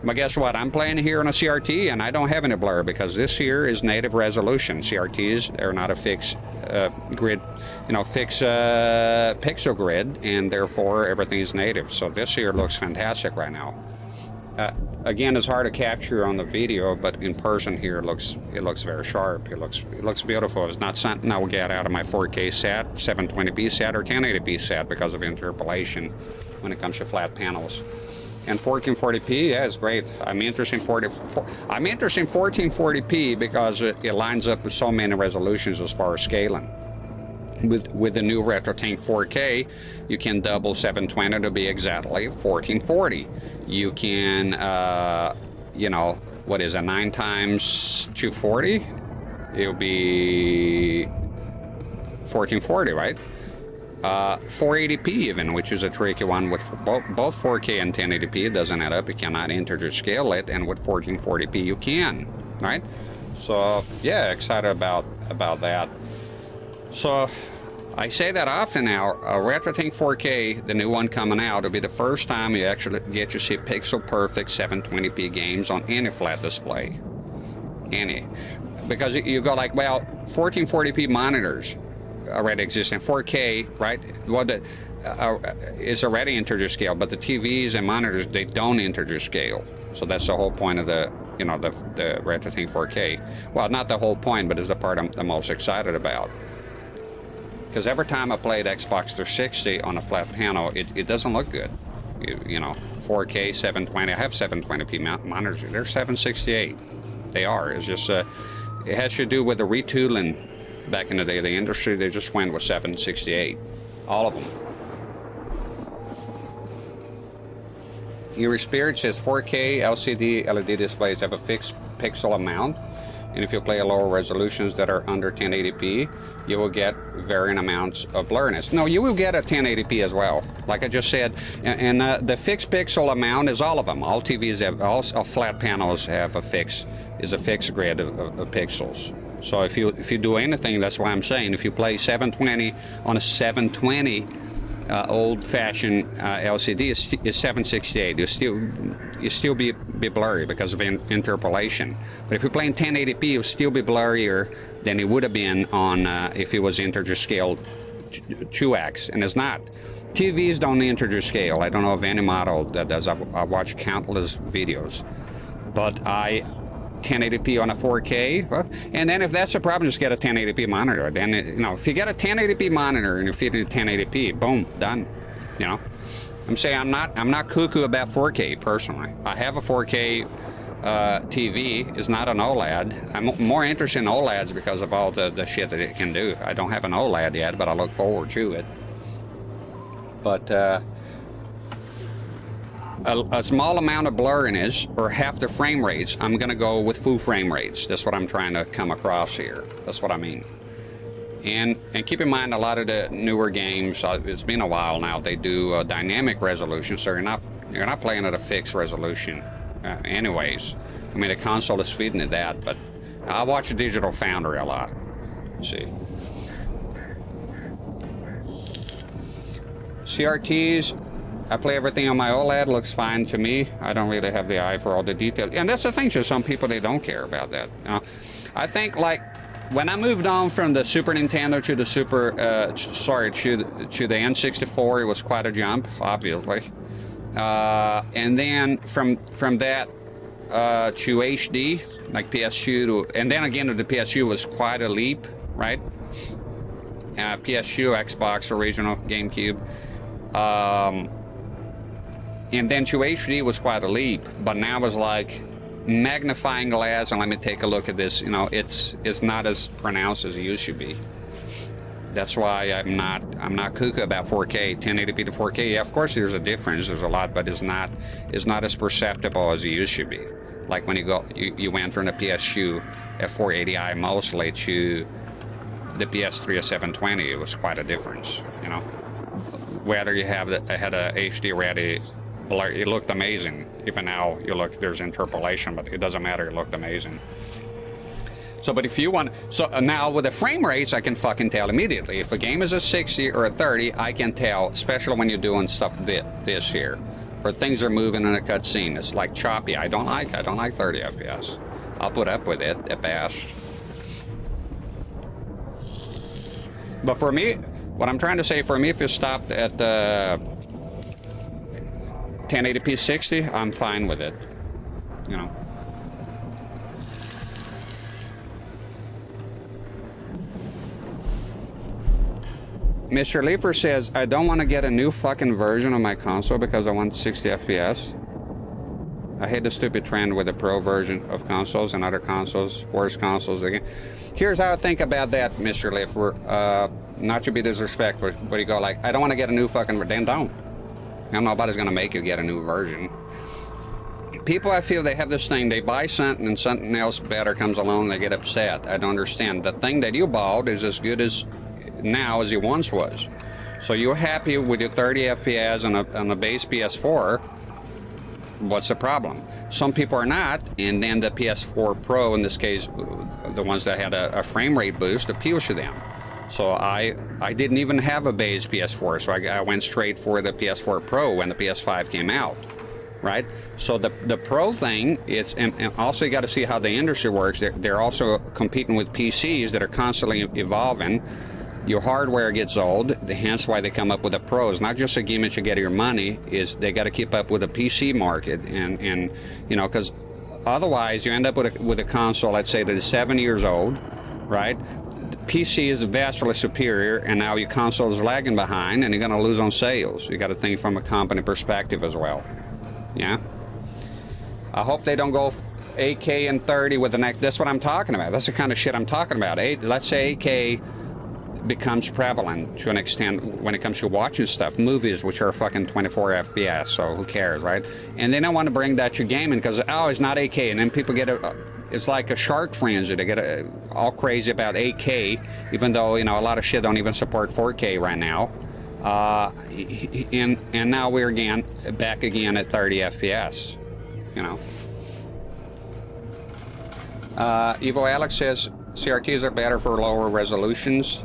But guess what? I'm playing here on a CRT, and I don't have any blur, because this here is native resolution. CRTs are not a fixed grid, you know, fixed pixel grid, and therefore everything is native. So this here looks fantastic right now. Again, it's hard to capture on the video, but in person here it looks very sharp. It looks beautiful. It's not something I will get out of my 4K set, 720p set, or 1080p set because of interpolation when it comes to flat panels. And 1440p, yeah, it's great. I'm interested in 1440p because it lines up with so many resolutions as far as scaling. With the new RetroTink 4K, you can double 720 to be exactly 1440. You can, you know, what is it, 9 times 240? It'll be 1440, right? 480p even, which is a tricky one. With both 4K and 1080p, it doesn't add up. You cannot integer scale it, and with 1440p you can, right? So yeah, excited about that. So I say that often now. RetroTink 4K, the new one coming out, will be the first time you actually get to see pixel perfect 720p games on any flat display. Any. Because you go like, well, 1440p monitors already exist in 4K, right? Well, it's already integer scale, but the TVs and monitors, they don't integer scale. So that's the whole point of the, you know, the RetroTink 4K. Well, not the whole point, but it's the part I'm the most excited about. Because every time I played Xbox 360 on a flat panel, it doesn't look good. You know, 4K, 720. I have 720p monitors. They're 768. They are. It's just it has to do with the retooling. Back in the day, the industry, they just went with 768. All of them. Your Spirit says 4K LCD LED displays have a fixed pixel amount, and if you play at lower resolutions that are under 1080p, you will get varying amounts of blurriness. No, you will get a 1080p as well, like I just said. And the fixed pixel amount is all of them. All TVs have, all flat panels have a fixed grid of pixels. So if you do anything, that's why I'm saying, if you play 720 on a 720 old-fashioned LCD, is 768. You still be blurry because of interpolation. But if you're playing 1080p, you'll still be blurrier than it would have been on if it was integer scaled 2x, and it's not. TVs don't integer scale. I don't know of any model that does. I've watched countless videos, but 1080p on a 4K, and then if that's a problem, just get a 1080p monitor. Then you know, if you get a 1080p monitor and you feed it 1080p, boom, done. You know, I'm saying I'm not cuckoo about 4K personally. I have a 4K TV. It's not an OLED. I'm more interested in OLEDs because of all the shit that it can do. I don't have an OLED yet, but I look forward to it. but a small amount of blurriness or half the frame rates, I'm gonna go with full frame rates. That's what I'm trying to come across here. That's what I mean. And keep in mind, a lot of the newer games, it's been a while now, they do dynamic resolution, so you're not playing at a fixed resolution anyways. I mean, the console is feeding it that, but I watch Digital Foundry a lot. Let's see. CRTs, I play everything on my OLED, looks fine to me. I don't really have the eye for all the details. And that's the thing, to some people, they don't care about that. You know? I think, like, when I moved on from the Super Nintendo to the to the N64, it was quite a jump, obviously. And then from that to HD, like PS2 to, and then again to the PS2 was quite a leap, right? PS2, Xbox, original, GameCube. And then to HD was quite a leap, but now it's like magnifying glass, and let me take a look at this. You know, it's not as pronounced as it used to be. That's why I'm not cuckoo about 4K, 1080p to 4K. Yeah, of course there's a difference, there's a lot, but it's not as perceptible as it used to be. Like when you went from the PS2 at 480i mostly to the PS3 at 720, it was quite a difference. You know, whether you had a HD ready. It looked amazing. Even now, you look, there's interpolation, but it doesn't matter. It looked amazing. So, but if you want, so now with the frame rates, I can fucking tell immediately. If a game is a 60 or a 30, I can tell, especially when you're doing stuff this here, where things are moving in a cutscene. It's like choppy. I don't like 30 FPS. I'll put up with it at best. But for me, what I'm trying to say, for me, if you stopped at 1080p 60, I'm fine with it, you know. Mr. Leifer says, I don't want to get a new fucking version of my console because I want 60 FPS. I hate the stupid trend with the pro version of consoles and other consoles, worse consoles again. Here's how I think about that, Mr. Leifer. Not to be disrespectful, but you go like, I don't want to get a new fucking, then don't. Nobody's gonna make you get a new version. People, I feel they have this thing, they buy something and something else better comes along, they get upset. I don't understand. The thing that you bought is as good as now as it once was. So you're happy with your 30 FPS on the base PS4, what's the problem? Some people are not, and then the PS4 Pro, in this case, the ones that had a frame rate boost, appeals to them. So I didn't even have a base PS4, so I went straight for the PS4 Pro when the PS5 came out, right? So the Pro thing is, and also you got to see how the industry works. They're also competing with PCs that are constantly evolving. Your hardware gets old, hence why they come up with the Pros. Not just a gimmick to get your money, is they got to keep up with the PC market, and you know, because otherwise you end up with a console, let's say, that is 7 years old, right? PC is vastly superior, and now your console is lagging behind, and you're going to lose on sales. You got to think from a company perspective as well. Yeah. I hope they don't go 8K and 30 with the next. That's what I'm talking about. That's the kind of shit I'm talking about. Let's say 8K becomes prevalent to an extent when it comes to watching stuff, movies, which are fucking 24 FPS. So who cares, right? And they don't want to bring that to gaming because it's not 8K, and then people get it's like a shark frenzy. They get all crazy about 8K, even though, you know, a lot of shit don't even support 4K right now. And now we're back again at 30 FPS, you know. Evo Alex says CRTs are better for lower resolutions.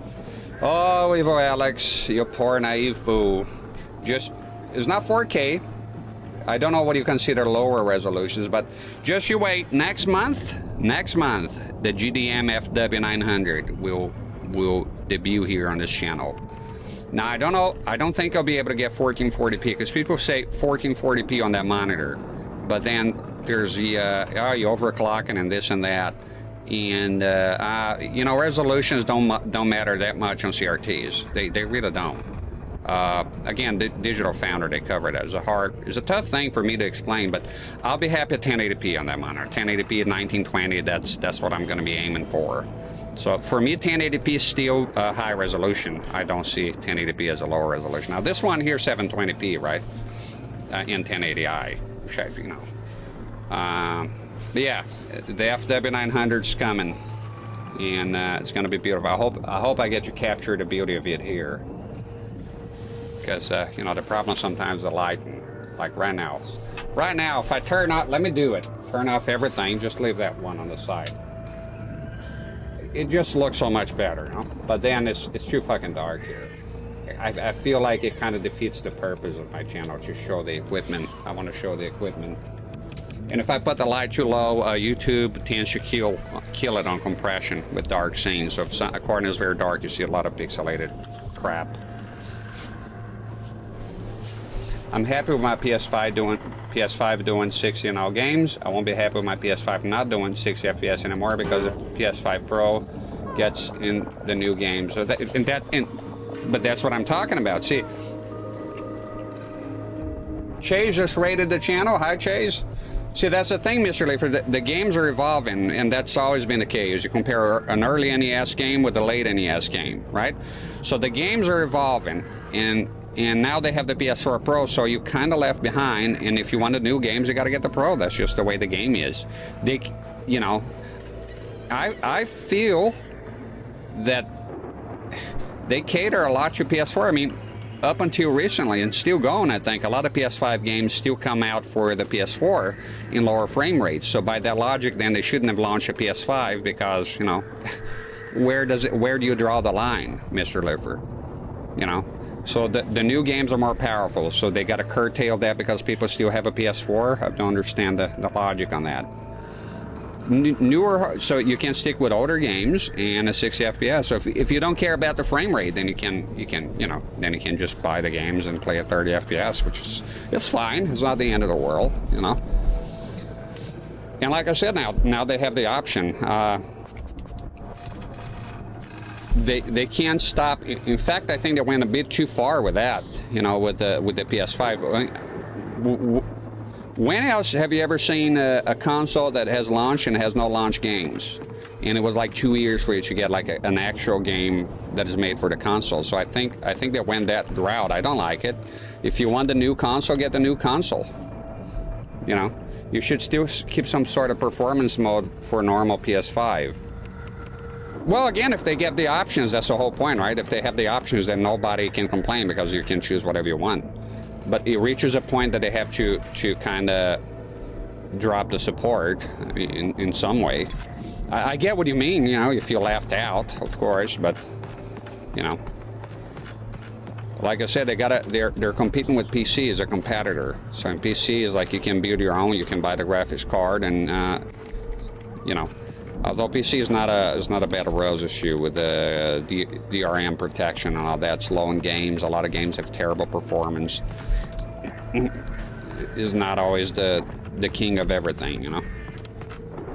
Oh, Evo Alex, you poor naive fool. It's not 4K. I don't know what you consider lower resolutions, but just you wait. Next month, the GDM FW900 will debut here on this channel. Now, I don't know, I don't think I'll be able to get 1440p, because people say 1440p on that monitor, but then there's the, you overclocking and this and that, and, you know, resolutions don't matter that much on CRTs. They really don't. Again, Digital Foundry, they cover it as it's a tough thing for me to explain, but I'll be happy at 1080p on that monitor. 1080p at 1920, that's what I'm going to be aiming for. So for me, 1080p is still high resolution. I don't see 1080p as a lower resolution. Now this one here, 720p, right? In 1080i, which I, you know. Yeah, the FW900's coming, and it's going to be beautiful. I hope I get to capture the beauty of it here, because you know, the problem sometimes the lighting, like right now. Right now, if I turn off, let me do it. Turn off everything. Just leave that one on the side. It just looks so much better, you know? But then it's too fucking dark here. I feel like it kind of defeats the purpose of my channel to show the equipment. I want to show the equipment. And if I put the light too low, YouTube tends to kill it on compression with dark scenes. So if a corner is very dark, you see a lot of pixelated crap. I'm happy with my PS5 doing 60 in all games. I won't be happy with my PS5 not doing 60 FPS anymore because the PS5 Pro gets in the new games. So but that's what I'm talking about. See, Chase just rated the channel. Hi, Chase. See, that's the thing, Mr. Leifer. The games are evolving, and that's always been the case. You compare an early NES game with a late NES game, right? So the games are evolving, and now they have the PS4 Pro, so you kind of left behind. And if you want the new games, you got to get the Pro. That's just the way the game is. You know, I feel that they cater a lot to PS4. I mean, up until recently, and still going, I think, a lot of PS5 games still come out for the PS4 in lower frame rates. So by that logic, then they shouldn't have launched a PS5 because, you know, where do you draw the line, Mr. Leifer? You know? So the new games are more powerful, so they got to curtail that because people still have a PS4. I don't understand the logic on that. Newer, so you can stick with older games and a 60 FPS. So if you don't care about the frame rate, then you can you know, then you can just buy the games and play at 30 FPS, which is, it's fine. It's not the end of the world, you know. And like I said, now they have the option. They can't stop. In fact, I think they went a bit too far with that, you know, with the PS5. When else have you ever seen a console that has launched and has no launch games? And it was like 2 years for you to get like an actual game that is made for the console. So I think they went that route. I don't like it. If you want the new console, get the new console. You know, you should still keep some sort of performance mode for normal PS5. Well, again, if they get the options, that's the whole point, right? If they have the options, then nobody can complain because you can choose whatever you want. But it reaches a point that they have to kind of drop the support in some way. I get what you mean, you know, you feel left out, of course, but, you know. Like I said, they're competing with PC as a competitor. So in PC is like you can build your own, you can buy the graphics card, and you know. Although PC is not a Battle Rose issue with the DRM protection and all that. Slow in games. A lot of games have terrible performance. Is not always the king of everything, you know,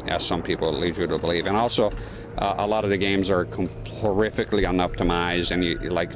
as some people lead you to believe. And also, a lot of the games are horrifically unoptimized, and you like,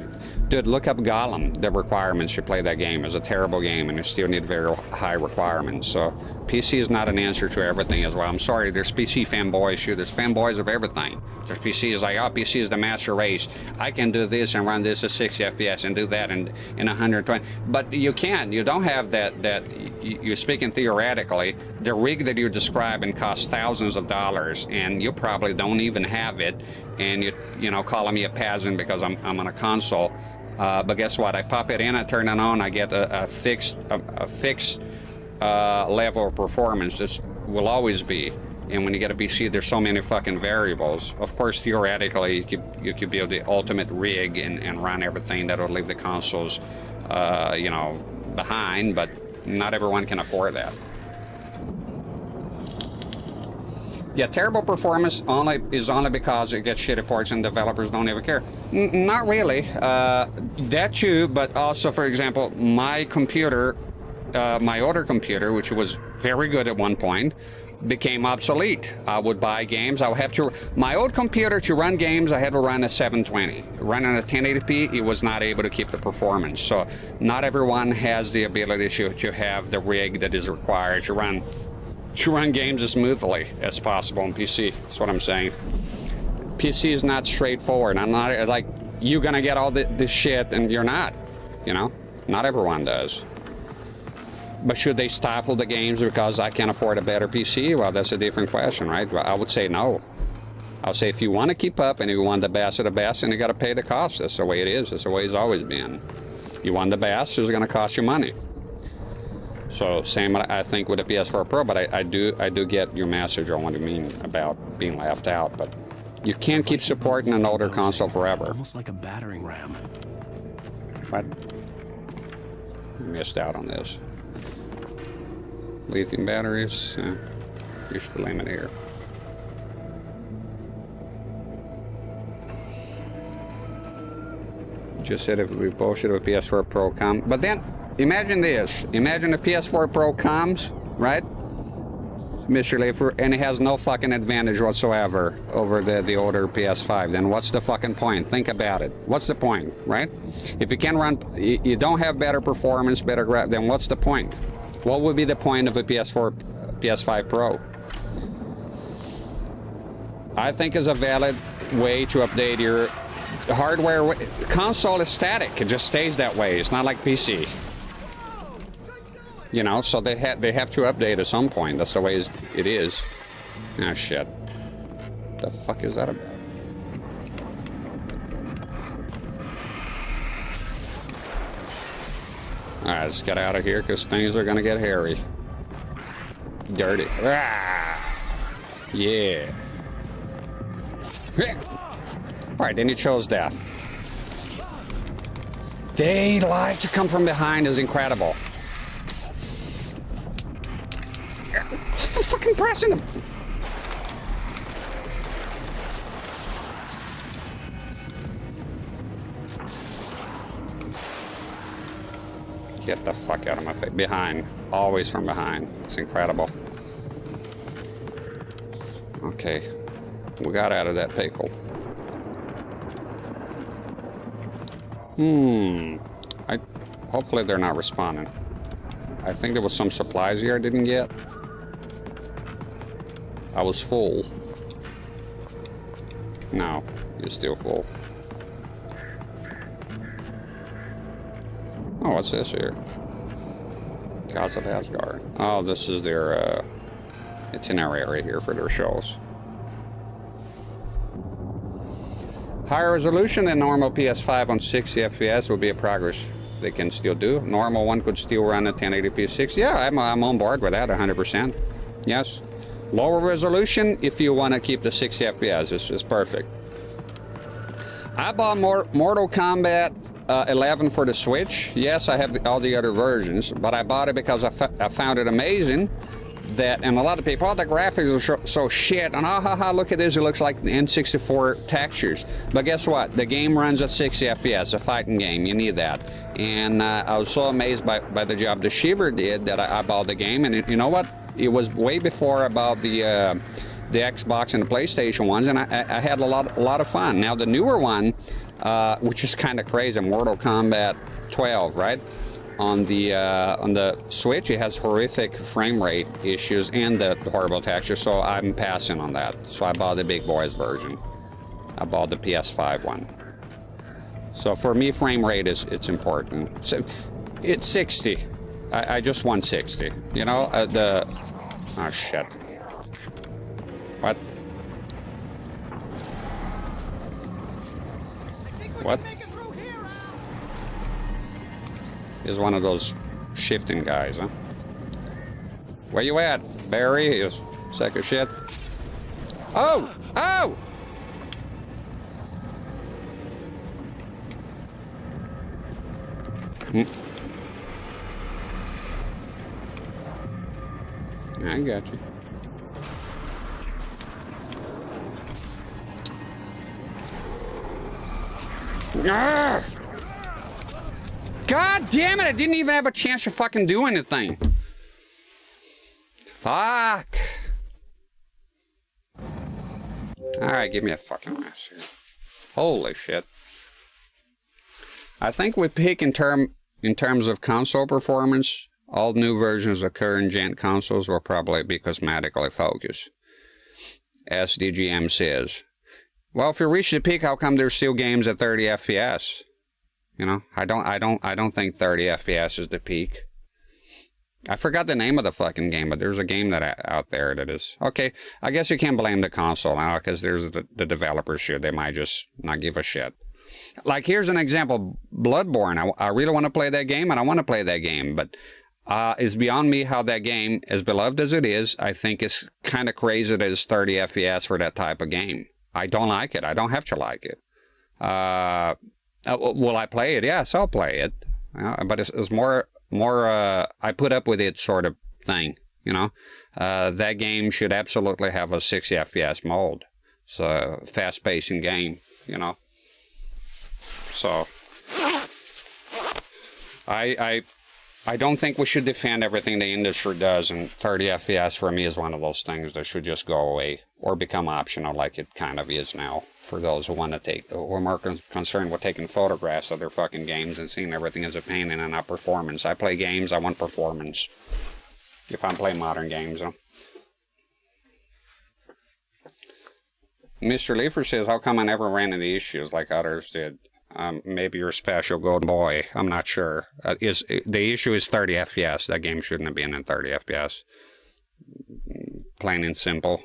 dude, look up Gollum. The requirements to play that game is a terrible game, and you still need very high requirements. So PC is not an answer to everything as well. I'm sorry, there's PC fanboys. Sure, there's fanboys of everything. There's PC is like, oh, PC is the master race. I can do this and run this at 60 FPS and do that in 120. But you can't. You don't have that. You're speaking theoretically. The rig that you're describing costs thousands of dollars, and you probably don't even have it. And you know, calling me a peasant because I'm on a console. But guess what? I pop it in, I turn it on, I get a fixed level of performance. This will always be. And when you get a PC, there's so many fucking variables. Of course, theoretically, you could build the ultimate rig and run everything that would leave the consoles, you know, behind. But not everyone can afford that. Yeah, terrible performance is only because it gets shitty ports and developers don't even care. Not really. That too, but also, for example, my computer, my older computer, which was very good at one point, became obsolete. I would buy games. I would have to. My old computer, to run games, I had to run a 720. Running a 1080p, it was not able to keep the performance. So not everyone has the ability to have the rig that is required to run games as smoothly as possible on PC. That's what I'm saying. PC is not straightforward. I'm not like, you're gonna get all this shit and you're not, you know? Not everyone does. But should they stifle the games because I can't afford a better PC? Well, that's a different question, right? Well, I would say no. I'll say if you want to keep up and you want the best of the best, and you got to pay the cost. That's the way it is. That's the way it's always been. You want the best, it's going to cost you money. So same, I think, with the PS4 Pro. But I do get your message on what you mean about being left out. But you can't keep supporting an older console forever. Almost like a battering ram. What? Missed out on this. Lithium batteries. You should blame it here. Just said if we bullshit if a PS4 Pro comes. But then, imagine this. Imagine the PS4 Pro comes, right? Mr. Leifer, and it has no fucking advantage whatsoever over the older PS5. Then what's the fucking point? Think about it. What's the point, right? If you can run, you don't have better performance, better graph, then what's the point? What would be the point of a PS5 Pro? I think is a valid way to update your hardware. Console is static. It just stays that way. It's not like PC. You know, so they have to update at some point. That's the way it is. Ah, shit. The fuck is that about? Alright, let's get out of here because things are gonna get hairy. Dirty. Ah! Yeah. Alright, then he chose death. They like to come from behind is incredible. Fucking pressing them. Get the fuck out of my face. Behind. Always from behind. It's incredible. Okay. We got out of that pickle. Hopefully they're not responding. I think there was some supplies here I didn't get. I was full. No, you're still full. Oh, what's this here? Gods of Asgard. Oh, this is their itinerary here for their shows. Higher resolution than normal PS5 on 60 FPS will be a progress they can still do. Normal one could still run at 1080p 60. Yeah, I'm on board with that 100%. Yes. Lower resolution if you want to keep the 60 FPS. It's just perfect. I bought Mortal Kombat 11 for the Switch. Yes, I have all the other versions, but I bought it because I found it amazing that, and a lot of people, oh, the graphics are so shit, and look at this, it looks like N64 textures. But guess what? The game runs at 60 FPS, a fighting game, you need that. And I was so amazed by the job the Shiver did that I bought the game, and you know what? It was way before about the Xbox and the PlayStation ones, and I had a lot of fun. Now the newer one, which is kind of crazy, Mortal Kombat 12, right? On the Switch, it has horrific frame rate issues and the horrible texture, so I'm passing on that. So I bought the big boys version. I bought the PS5 one. So for me, frame rate it's important. So it's 60. I just want 60. You know oh shit. What? What? Is one of those shifting guys, huh? Where you at, Barry? You sack of shit. Oh! Oh! I got you. Ah! God damn it, I didn't even have a chance to fucking do anything. Fuck. Alright, give me a fucking ass here. Holy shit. I think we pick in terms of console performance, all new versions of current gen consoles will probably be cosmetically focused. As DGM says. Well, if you reach the peak, how come there's still games at 30 FPS? You know, I don't think 30 FPS is the peak. I forgot the name of the fucking game, but there's a game that out there that is okay. I guess you can't blame the console now because there's the developers shit. They might just not give a shit. Like here's an example: Bloodborne. I really want to play that game, and I want to play that game, but it's beyond me how that game, as beloved as it is, I think it's kind of crazy that it's 30 FPS for that type of game. I don't like it. I don't have to like it. Will I play it? Yes, I'll play it. But it's more I put up with it sort of thing, you know. That game should absolutely have a 60 FPS mode. It's a fast-pacing game, you know. So I don't think we should defend everything the industry does, and 30 FPS for me is one of those things that should just go away or become optional like it kind of is now for those who want to take, who are more concerned with taking photographs of their fucking games and seeing everything as a painting and not performance. I play games, I want performance. If I'm playing modern games, huh? Mr. Leifer says, how come I never ran into issues like others did? Maybe you're a special good boy. I'm not sure. The issue is 30 FPS. That game shouldn't have been in 30 FPS. Plain and simple.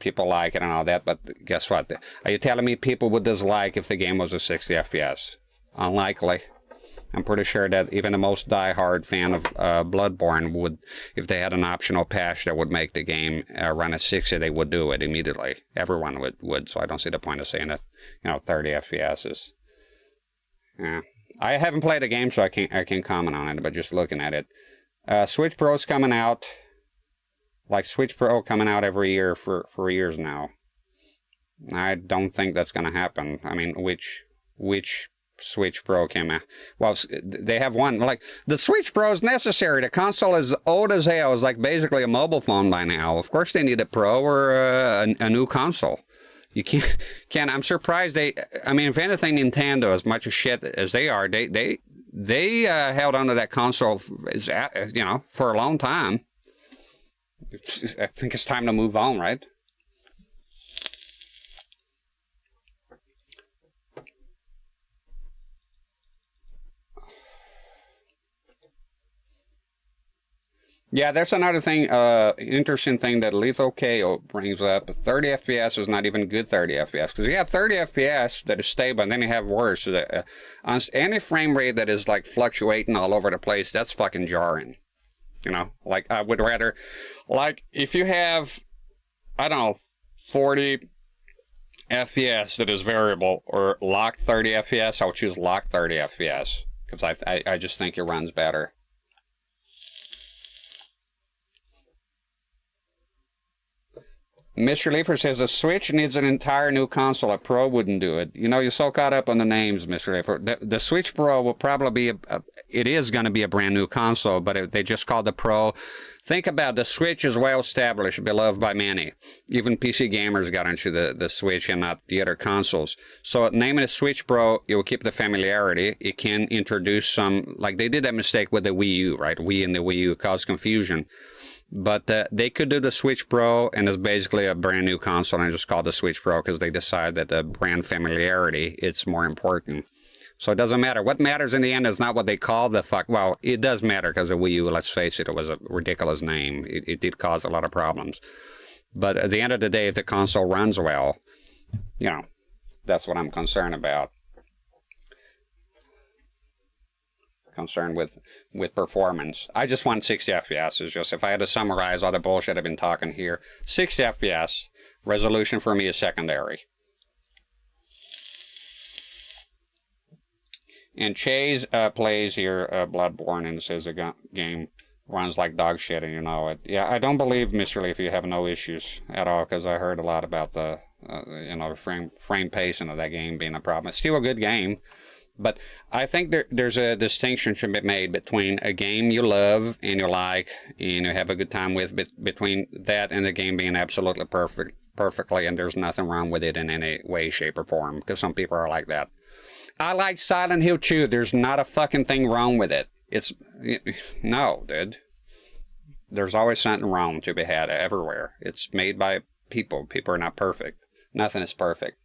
People like it and all that, but guess what? Are you telling me people would dislike if the game was a 60 FPS? Unlikely. I'm pretty sure that even the most die-hard fan of Bloodborne would, if they had an optional patch that would make the game run at 60, they would do it immediately. Everyone would, so I don't see the point of saying that, 30 FPS is... Yeah. I haven't played the game, so I can't comment on it, but just looking at it. Switch Pro's coming out. Like Switch Pro coming out every year for years now. I don't think that's going to happen. I mean, which Switch Pro came out? Well, they have one. Like, the Switch Pro is necessary. The console is old as hell. It's like basically a mobile phone by now. Of course they need a Pro or a new console. You can't. I'm surprised I mean, if anything, Nintendo, as much as shit as they are, they held onto that console, for a long time. I think it's time to move on, right? Yeah, that's another thing, interesting thing that Lethal KO brings up. 30 FPS is not even good 30 FPS. Because you have 30 FPS that is stable, and then you have worse. On any frame rate that is like fluctuating all over the place, that's fucking jarring. Like I would rather, like if you have, I don't know, 40 FPS that is variable, or locked 30 FPS, I would choose locked 30 FPS. Because I just think it runs better. Mr. Leifer says a Switch needs an entire new console. A Pro wouldn't do it. You're so caught up on the names, Mr. Leifer. The Switch Pro will probably be, it is going to be a brand new console, but they just called the Pro. Think about the Switch is well established, beloved by many. Even PC gamers got into the Switch and not the other consoles. So naming it Switch Pro, it will keep the familiarity. It can introduce some, like they did that mistake with the Wii U, right? Wii and the Wii U caused confusion. But they could do the Switch Pro, and it's basically a brand new console, and just call the Switch Pro because they decide that the brand familiarity, it's more important. So it doesn't matter. What matters in the end is not what they call the fuck. Well, it does matter because the Wii U, let's face it, it was a ridiculous name. It did cause a lot of problems. But at the end of the day, if the console runs well, that's what I'm concerned about. Concerned with performance. I just want 60 FPS. It's just, if I had to summarize all the bullshit I've been talking here, 60 FPS. Resolution for me is secondary. And Chase plays here Bloodborne and says the game runs like dog shit, and you know it. Yeah, I don't believe, Mr. Lee, if you have no issues at all, because I heard a lot about the frame pacing of that game being a problem. It's still a good game. But I think there's a distinction to be made between a game you love and you like and you have a good time with, between that and the game being absolutely perfectly, and there's nothing wrong with it in any way, shape, or form, because some people are like that. I like Silent Hill 2. There's not a fucking thing wrong with it. No, dude. There's always something wrong to be had everywhere. It's made by people. People are not perfect. Nothing is perfect.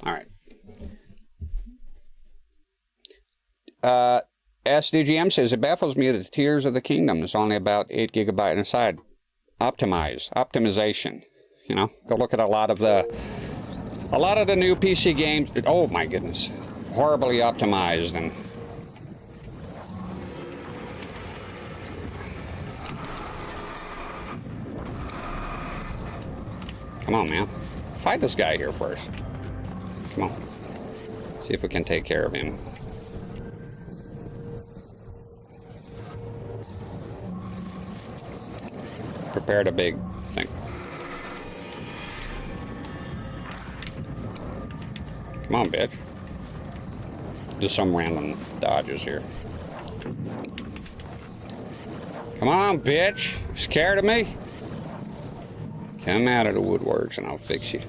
All right. SDGM says, it baffles me that Tears of the Kingdom is only about 8 GB inside. Optimization. You know, go look at a lot of the new PC games. Oh my goodness, horribly optimized. And come on, man, fight this guy here first. Come on, see if we can take care of him. Prepared a big thing. Come on, bitch. Just some random dodges here. Come on, bitch. Scared of me? Come out of the woodworks and I'll fix you.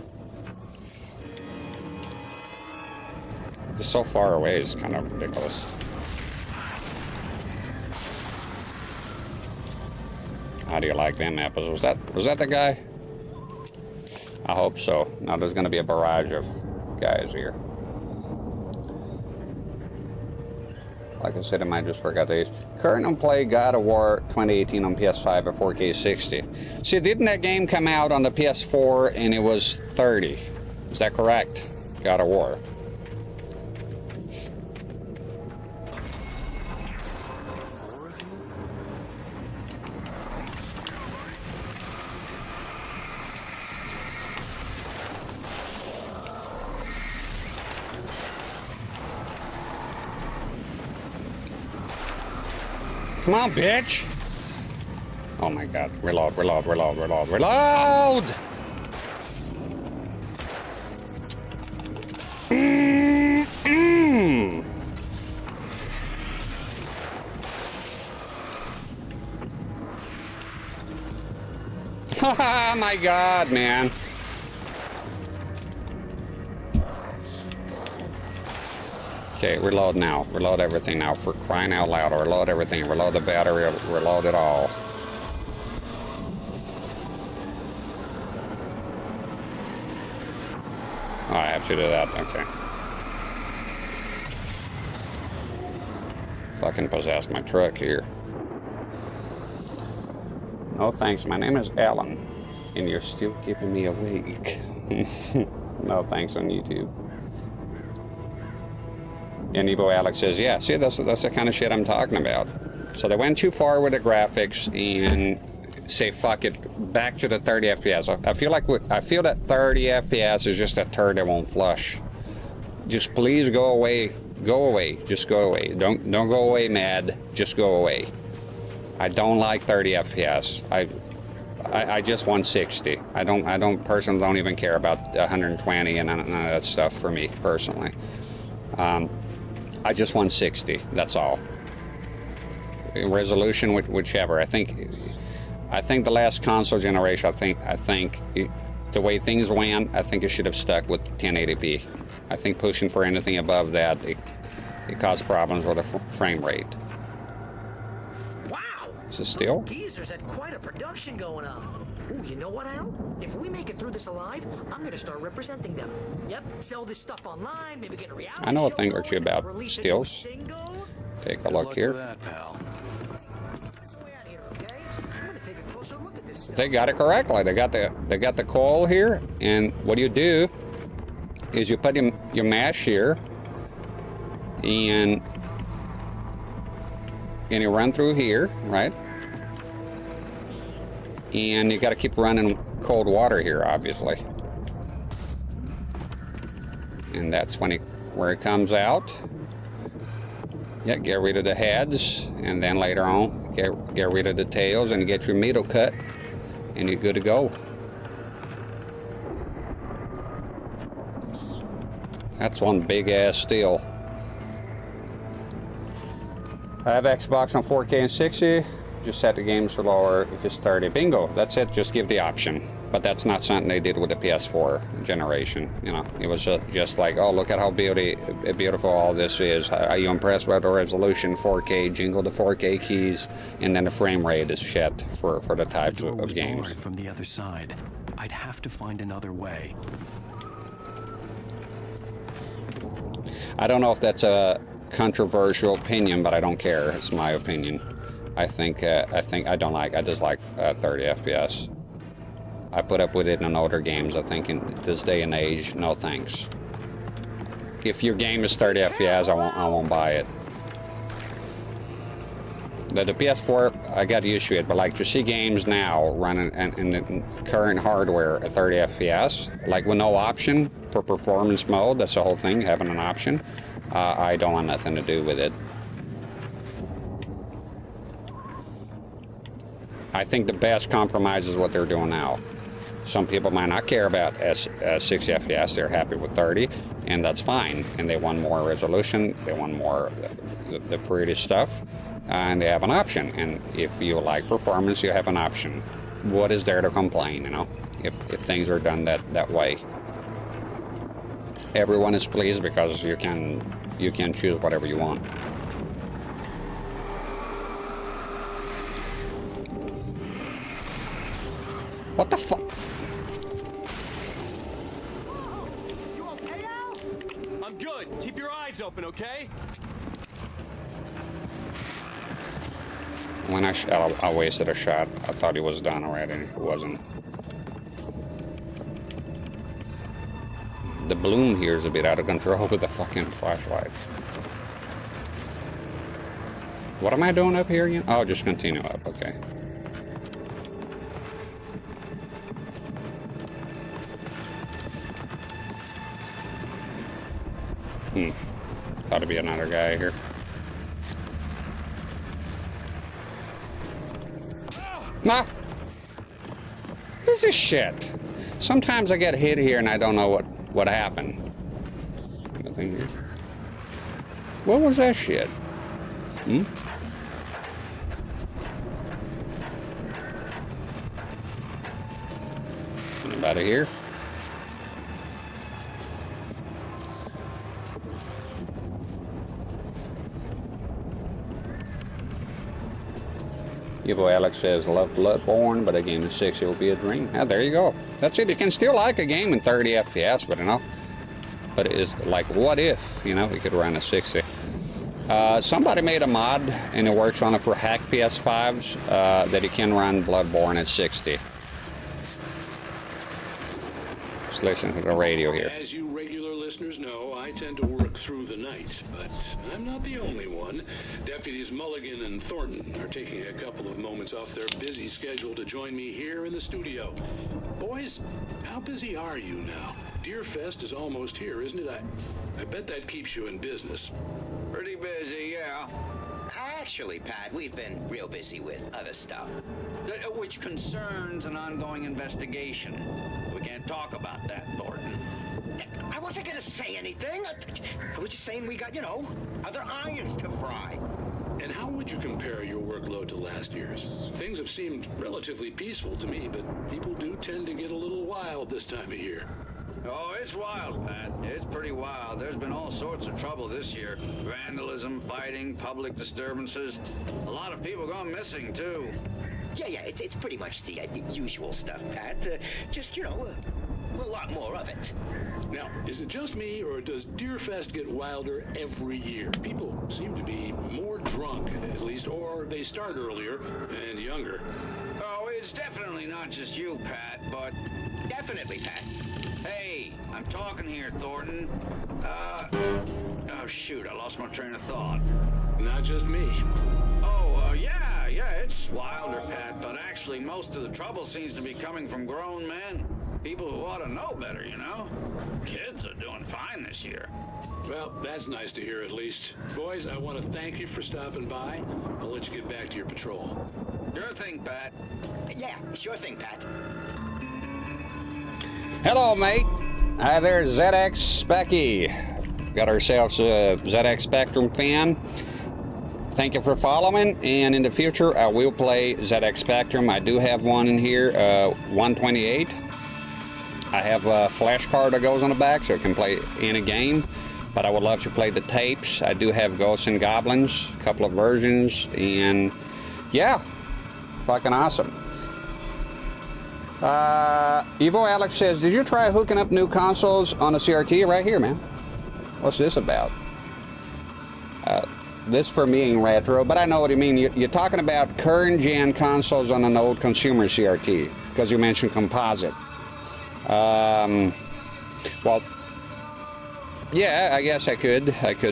Just so far away is kind of ridiculous. How do you like them apples? Was that the guy? I hope so. Now there's going to be a barrage of guys here. Like I said, I might just forgot these. Current on play God of War 2018 on PS5 at 4K 60. See, didn't that game come out on the PS4 and it was 30? Is that correct? God of War. Come on, bitch! Oh my god. Reload, reload, reload, reload, reload! Oh my god, man. Okay, reload now. Reload everything now, for crying out loud. Reload everything. Reload the battery. Reload it all. Oh, I have to do that. Okay. Fucking possessed my truck here. No thanks. My name is Alan, and you're still keeping me awake. No thanks on YouTube. And Evo Alex says, yeah, see, that's the kind of shit I'm talking about. So they went too far with the graphics and say, fuck it, back to the 30 FPS. I feel that 30 FPS is just a turd that won't flush. Just please go away. Go away. Just go away. Don't go away mad. Just go away. I don't like 30 FPS. I just want 60. I personally don't even care about 120 and none of that stuff for me personally. I just want 60. That's all. Resolution, whichever. I think the last console generation. I think the way things went, I think it should have stuck with 1080p. I think pushing for anything above that, it caused problems with the frame rate. Wow! Is it still? Those geezers had quite a production going on. Ooh, you know what, Al? If we make it through this alive, I'm gonna start representing them. Yep, sell this stuff online, maybe get a reality show. I know a thing or two going, about release stills. Take a look here. That, pal. They got it correctly. They got the coil here, and what you do is you put your mash here, and you run through here, right? And you got to keep running cold water here, obviously. And that's where it comes out. Yeah, get rid of the heads, and then later on, get rid of the tails, and you get your middle cut, and you're good to go. That's one big ass steel. I have Xbox on 4K and 60. Just set the games to lower if it's 30. Bingo, that's it. Just give the option. But that's not something they did with the PS4 generation. You know, it was just like, oh, look at how beautiful all this is. Are you impressed by the resolution? 4K, jingle the 4K keys, and then the frame rate is shit for the types of games. From the other side, I'd have to find another way. I don't know if that's a controversial opinion, but I don't care. It's my opinion. I dislike 30 FPS. I put up with it in older games. I think in this day and age, no thanks. If your game is 30 FPS, I won't buy it. The PS4, I got used to it, but like to see games now running in the current hardware at 30 FPS, like with no option for performance mode, that's the whole thing, having an option, I don't want nothing to do with it. I think the best compromise is what they're doing now. Some people might not care about 60 FPS, they're happy with 30, and that's fine. And they want more resolution, they want more the pretty stuff, and they have an option. And if you like performance, you have an option. What is there to complain, you know, if things are done that way? Everyone is pleased because you can choose whatever you want. What the fuck? You okay, Al? I'm good. Keep your eyes open, okay? When I wasted a shot, I thought he was done already. It wasn't. The bloom here is a bit out of control with the fucking flashlight. What am I doing up here again? Oh, just continue up, okay. Thought to be another guy here. Nah! What is this shit? Sometimes I get hit here and I don't know what happened. Nothing here. What was that shit? Anybody here? Evo Alex says, love Bloodborne, but a game in 60 will be a dream. Yeah, there you go. That's it. You can still like a game in 30 FPS, but you know, but it is like, what if, you know, we could run a 60. Somebody made a mod, and it works on it for hack PS5s, that you can run Bloodborne at 60. Let's listen to the radio here. As you regular listeners know, I tend to work through the night, but I'm not the only one. Deputies Mulligan and Thornton are taking a couple of moments off their busy schedule to join me here in the studio. Boys, how busy are you now? Deerfest is almost here, isn't it? I bet that keeps you in business. Pretty busy, yeah. Actually, Pat, we've been real busy with other stuff, which concerns an ongoing investigation. We can't talk about that, Thornton. I wasn't gonna say anything. I was just saying we got, you know, other irons to fry. And how would you compare your workload to last year's? Things have seemed relatively peaceful to me, but people do tend to get a little wild this time of year. Oh, it's wild, Pat. It's pretty wild. There's been all sorts of trouble this year. Vandalism, fighting, public disturbances. A lot of people gone missing, too. Yeah, it's pretty much the usual stuff, Pat. Just, you know, a lot more of it. Now, is it just me, or does Deerfest get wilder every year? People seem to be more drunk, at least, or they start earlier and younger. Oh, it's definitely not just you, Pat, but... Definitely, Pat. Hey, I'm talking here, Thornton. Oh, shoot, I lost my train of thought. Not just me. Oh, yeah, it's wilder, Pat, but actually most of the trouble seems to be coming from grown men. People who ought to know better, you know? Kids are doing fine this year. Well, that's nice to hear at least. Boys, I want to thank you for stopping by. I'll let you get back to your patrol. Sure thing, Pat. Yeah, sure thing, Pat. Hello, mate. Hi there, ZX Specky. Got ourselves a ZX Spectrum fan. Thank you for following, and in the future I will play ZX Spectrum. I do have one in here, 128. I have a flash card that goes on the back so I can play any game, but I would love to play the tapes. I do have Ghosts and Goblins, a couple of versions, and yeah, fucking awesome. Evo Alex says, did you try hooking up new consoles on a CRT? Right here, man. What's this about? This for being retro, but I know what you mean. You're talking about current gen consoles on an old consumer CRT, because you mentioned composite. Well, yeah, I guess I could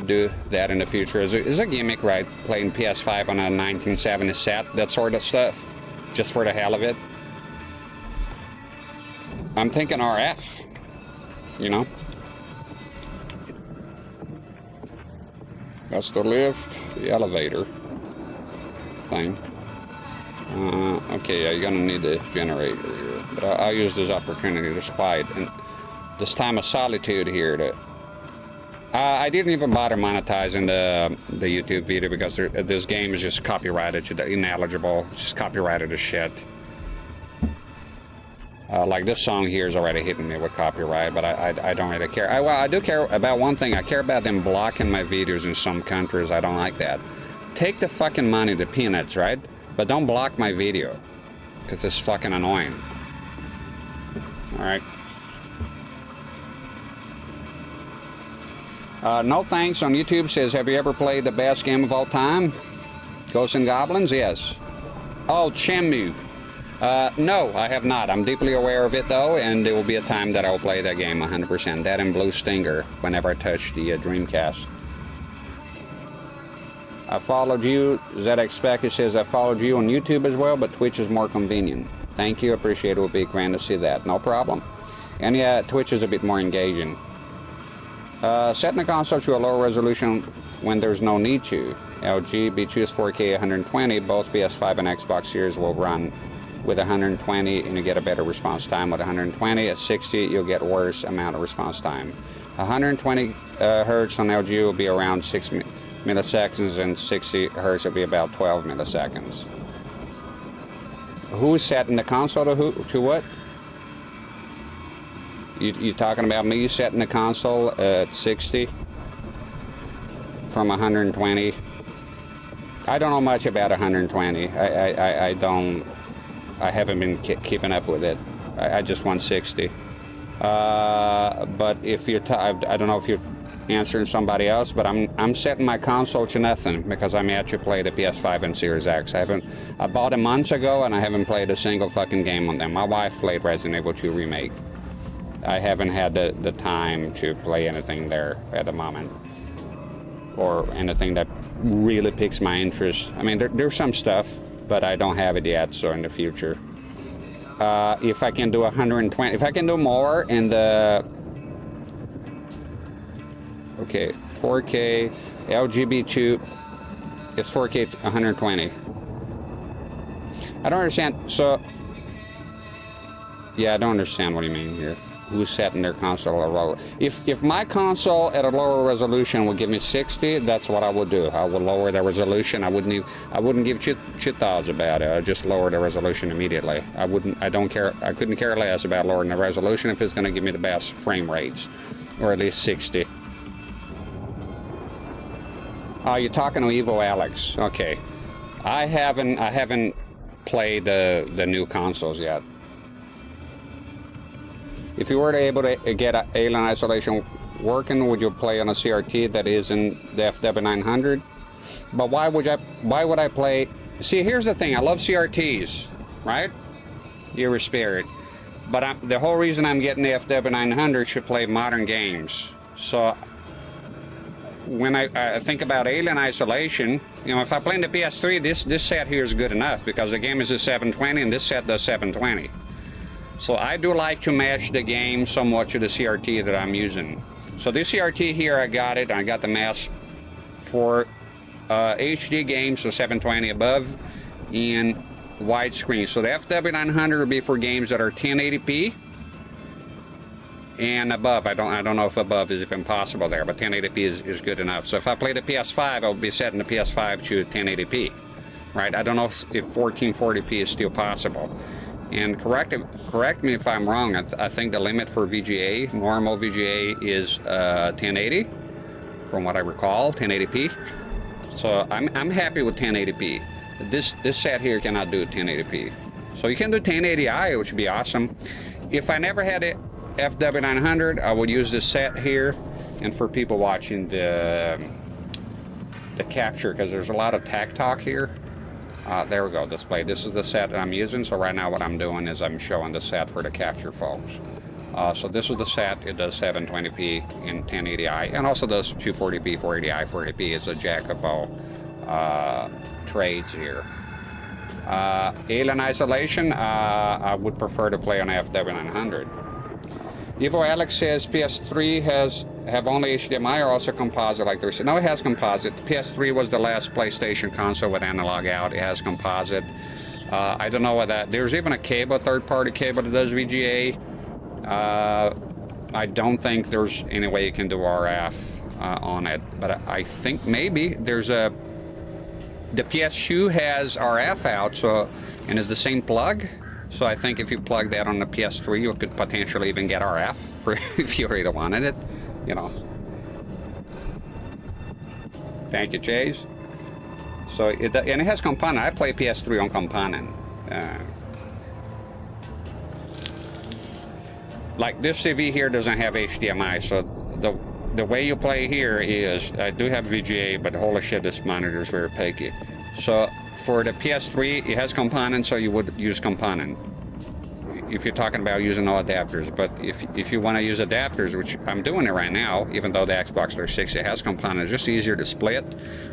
do that in the future. It's a gimmick, right? Playing PS5 on a 1970 set, that sort of stuff, just for the hell of it. I'm thinking RF, you know? That's the lift, the elevator thing. Okay, you're gonna need the generator here, but I'll use this opportunity to quiet and this time of solitude here to. I didn't even bother monetizing the YouTube video because this game is just copyrighted to the ineligible, just copyrighted as shit. Like this song here is already hitting me with copyright, but I don't really care. Well, I do care about one thing. I care about them blocking my videos in some countries. I don't like that. Take the fucking money, the peanuts, right? But don't block my video, because it's fucking annoying. All right. No thanks on YouTube says, have you ever played the best game of all time? Ghosts and Goblins? Yes. Oh, Chemu. No, I have not. I'm deeply aware of it, though, and there will be a time that I will play that game 100%. That and Blue Stinger, whenever I touch the Dreamcast. I followed you. ZX Package says, I followed you on YouTube as well, but Twitch is more convenient. Thank you. Appreciate it. It would be grand to see that. No problem. And yeah, Twitch is a bit more engaging. Setting the console to a lower resolution when there's no need to. LG, choose 4K 120. Both PS5 and Xbox Series will run with 120 and you get a better response time. With 120 at 60 you'll get worse amount of response time. 120 hertz on LG will be around 6 milliseconds and 60 hertz will be about 12 milliseconds. Who's setting the console to what? You talking about me setting the console at 60 from 120? I don't know much about 120. I haven't been keeping up with it. I just want 60. But if you're, I don't know if you're answering somebody else, but I'm setting my console to nothing because I'm yet to play the PS5 and Series X. I bought them months ago and I haven't played a single fucking game on them. My wife played Resident Evil 2 Remake. I haven't had the time to play anything there at the moment, or anything that really piques my interest. I mean, there's some stuff, but I don't have it yet, so in the future. If I can do 120, if I can do more in the... Okay, 4K, LGB2, it's 4K 120. I don't understand, so... Yeah, I don't understand what you mean here. Who's setting their console at a lower? If my console at a lower resolution would give me 60, that's what I would do. I would lower the resolution. I wouldn't give shit thoughts about it. I'd just lower the resolution immediately. I don't care. I couldn't care less about lowering the resolution if it's going to give me the best frame rates, or at least 60. You're talking to Evo Alex. Okay, I haven't played the new consoles yet. If you were able to get Alien Isolation working, would you play on a CRT that isn't the FW900? But why would I play? See, here's the thing. I love CRTs, right? Your spirit. But the whole reason I'm getting the FW900 should play modern games. So when I think about Alien Isolation, you know, if I play in the PS3, this set here is good enough because the game is a 720 and this set does 720. So I do like to match the game somewhat to the CRT that I'm using. So this CRT here, I got the mask for HD games, so 720 above, and widescreen. So the FW900 would be for games that are 1080p and above. I don't know if above is even possible there, but 1080p is good enough. So if I play the PS5, I'll be setting the PS5 to 1080p, right? I don't know if 1440p is still possible. And correct me if I'm wrong. I think the limit for VGA, normal VGA, is 1080, from what I recall, 1080p. So I'm happy with 1080p. This set here cannot do 1080p. So you can do 1080i, which would be awesome. If I never had a FW900, I would use this set here and for people watching the capture, because there's a lot of tech talk here. There we go, display. This is the set that I'm using, so right now what I'm doing is I'm showing the set for the capture, folks. So this is the set. It does 720p in 1080i, and also does 240p, 480i, 480p. It's a jack of all trades here. Alien Isolation, I would prefer to play on FW900. Evo Alex says PS3 have only HDMI or also composite like this. No, it has composite. PS3 was the last PlayStation console with analog out. It has composite. I don't know what that. There's even a cable, third-party cable that does VGA. I don't think there's any way you can do RF on it, but I think maybe there's a. The PS2 has RF out, so and it's the same plug. So I think if you plug that on the PS3, you could potentially even get RF for if you really wanted it, you know. Thank you, Chase. So and it has component. I play PS3 on component. Like this TV here doesn't have HDMI, so the way you play here is I do have VGA, but holy shit, this monitor is very opaque. So for the PS3, it has components, so you would use component if you're talking about using no adapters. But if you want to use adapters, which I'm doing it right now, even though the Xbox 360 has components, it's just easier to split.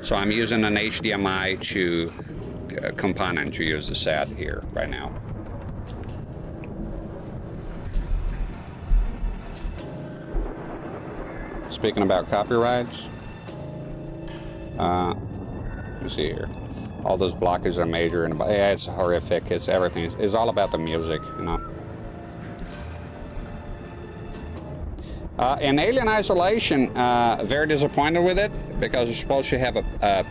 So I'm using an HDMI to component to use the set here right now. Speaking about copyrights, let me see here. All those blockers are major, and yeah, it's horrific. It's everything. It's all about the music, you know. In Alien Isolation, very disappointed with it because it's supposed to have a.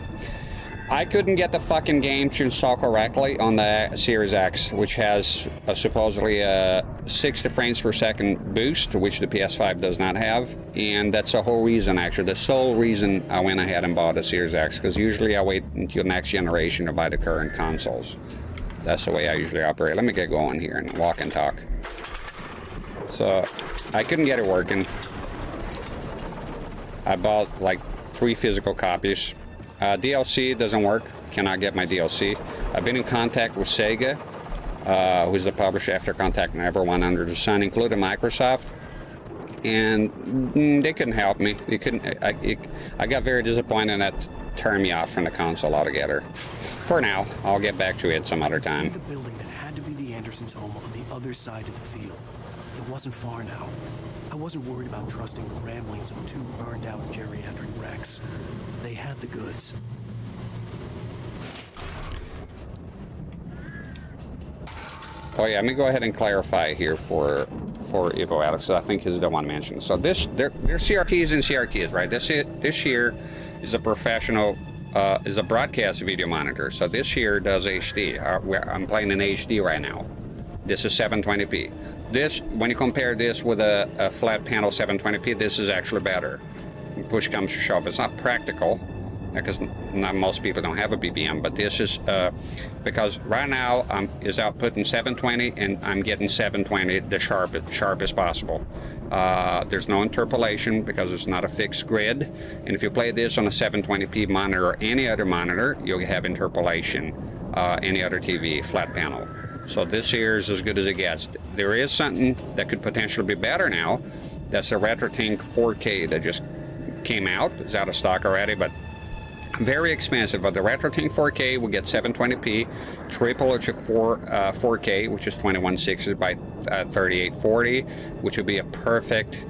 I couldn't get the fucking game to install correctly on the Series X, which has supposedly a 60 frames per second boost, which the PS5 does not have. And that's the whole reason, actually, the sole reason I went ahead and bought the Series X, because usually I wait until next generation to buy the current consoles. That's the way I usually operate. Let me get going here and walk and talk. So, I couldn't get it working. I bought like 3 physical copies. DLC doesn't work. Cannot get my DLC. I've been in contact with Sega, who's the publisher after contacting everyone under the sun, including Microsoft, and they couldn't help me. They couldn't. I got very disappointed, and that turned me off from the console altogether. For now, I'll get back to it some other time. The building that had to be the Andersons' home on the other side of the field. It wasn't far now. I wasn't worried about trusting the ramblings of 2 burned-out geriatric wrecks. They had the goods. Oh yeah, let me go ahead and clarify here for Evo Alex. I think he's the one mentioned. So they're CRTs and CRTs, right? This here is a professional, is a broadcast video monitor. So this here does HD. I'm playing in HD right now. This is 720p. This, when you compare this with a flat panel 720p, this is actually better. Push comes to shove. It's not practical because not most people don't have a BVM, but this is because right now is outputting 720 and I'm getting 720 the sharpest possible. There's no interpolation because it's not a fixed grid, and if you play this on a 720p monitor or any other monitor, you'll have interpolation. Any other TV flat panel. So this here is as good as it gets. There is something that could potentially be better now. That's the RetroTink 4K that just came out. It's out of stock already, but very expensive. But the RetroTink 4K will get 720p, triple it to 4K, which is 2160 by 3840, which would be a perfect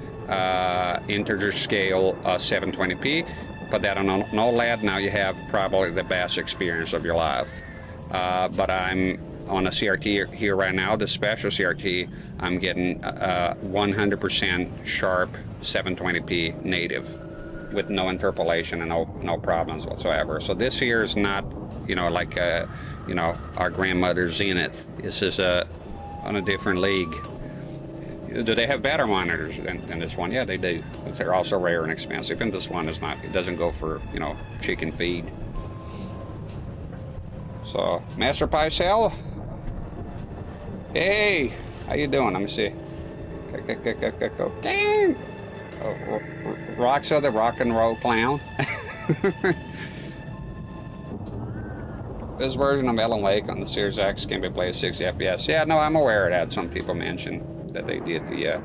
integer scale 720p. Put that on an OLED, now you have probably the best experience of your life. But I'm on a CRT here right now, the special CRT, I'm getting 100% sharp 720p native with no interpolation and no problems whatsoever. So this here is not, you know, like you know, our grandmother's Zenith. This is on a different league. Do they have better monitors than this one? Yeah, they do. But they're also rare and expensive, and this one is not. It doesn't go for, you know, chicken feed. So, Master Pie Cell. Hey, how you doing? Let me see. Damn. Roxa, the rock and roll clown. This version of Alan Wake on the Series X can be played at 60 FPS. Yeah, no, I'm aware of that. Some people mentioned that they did the...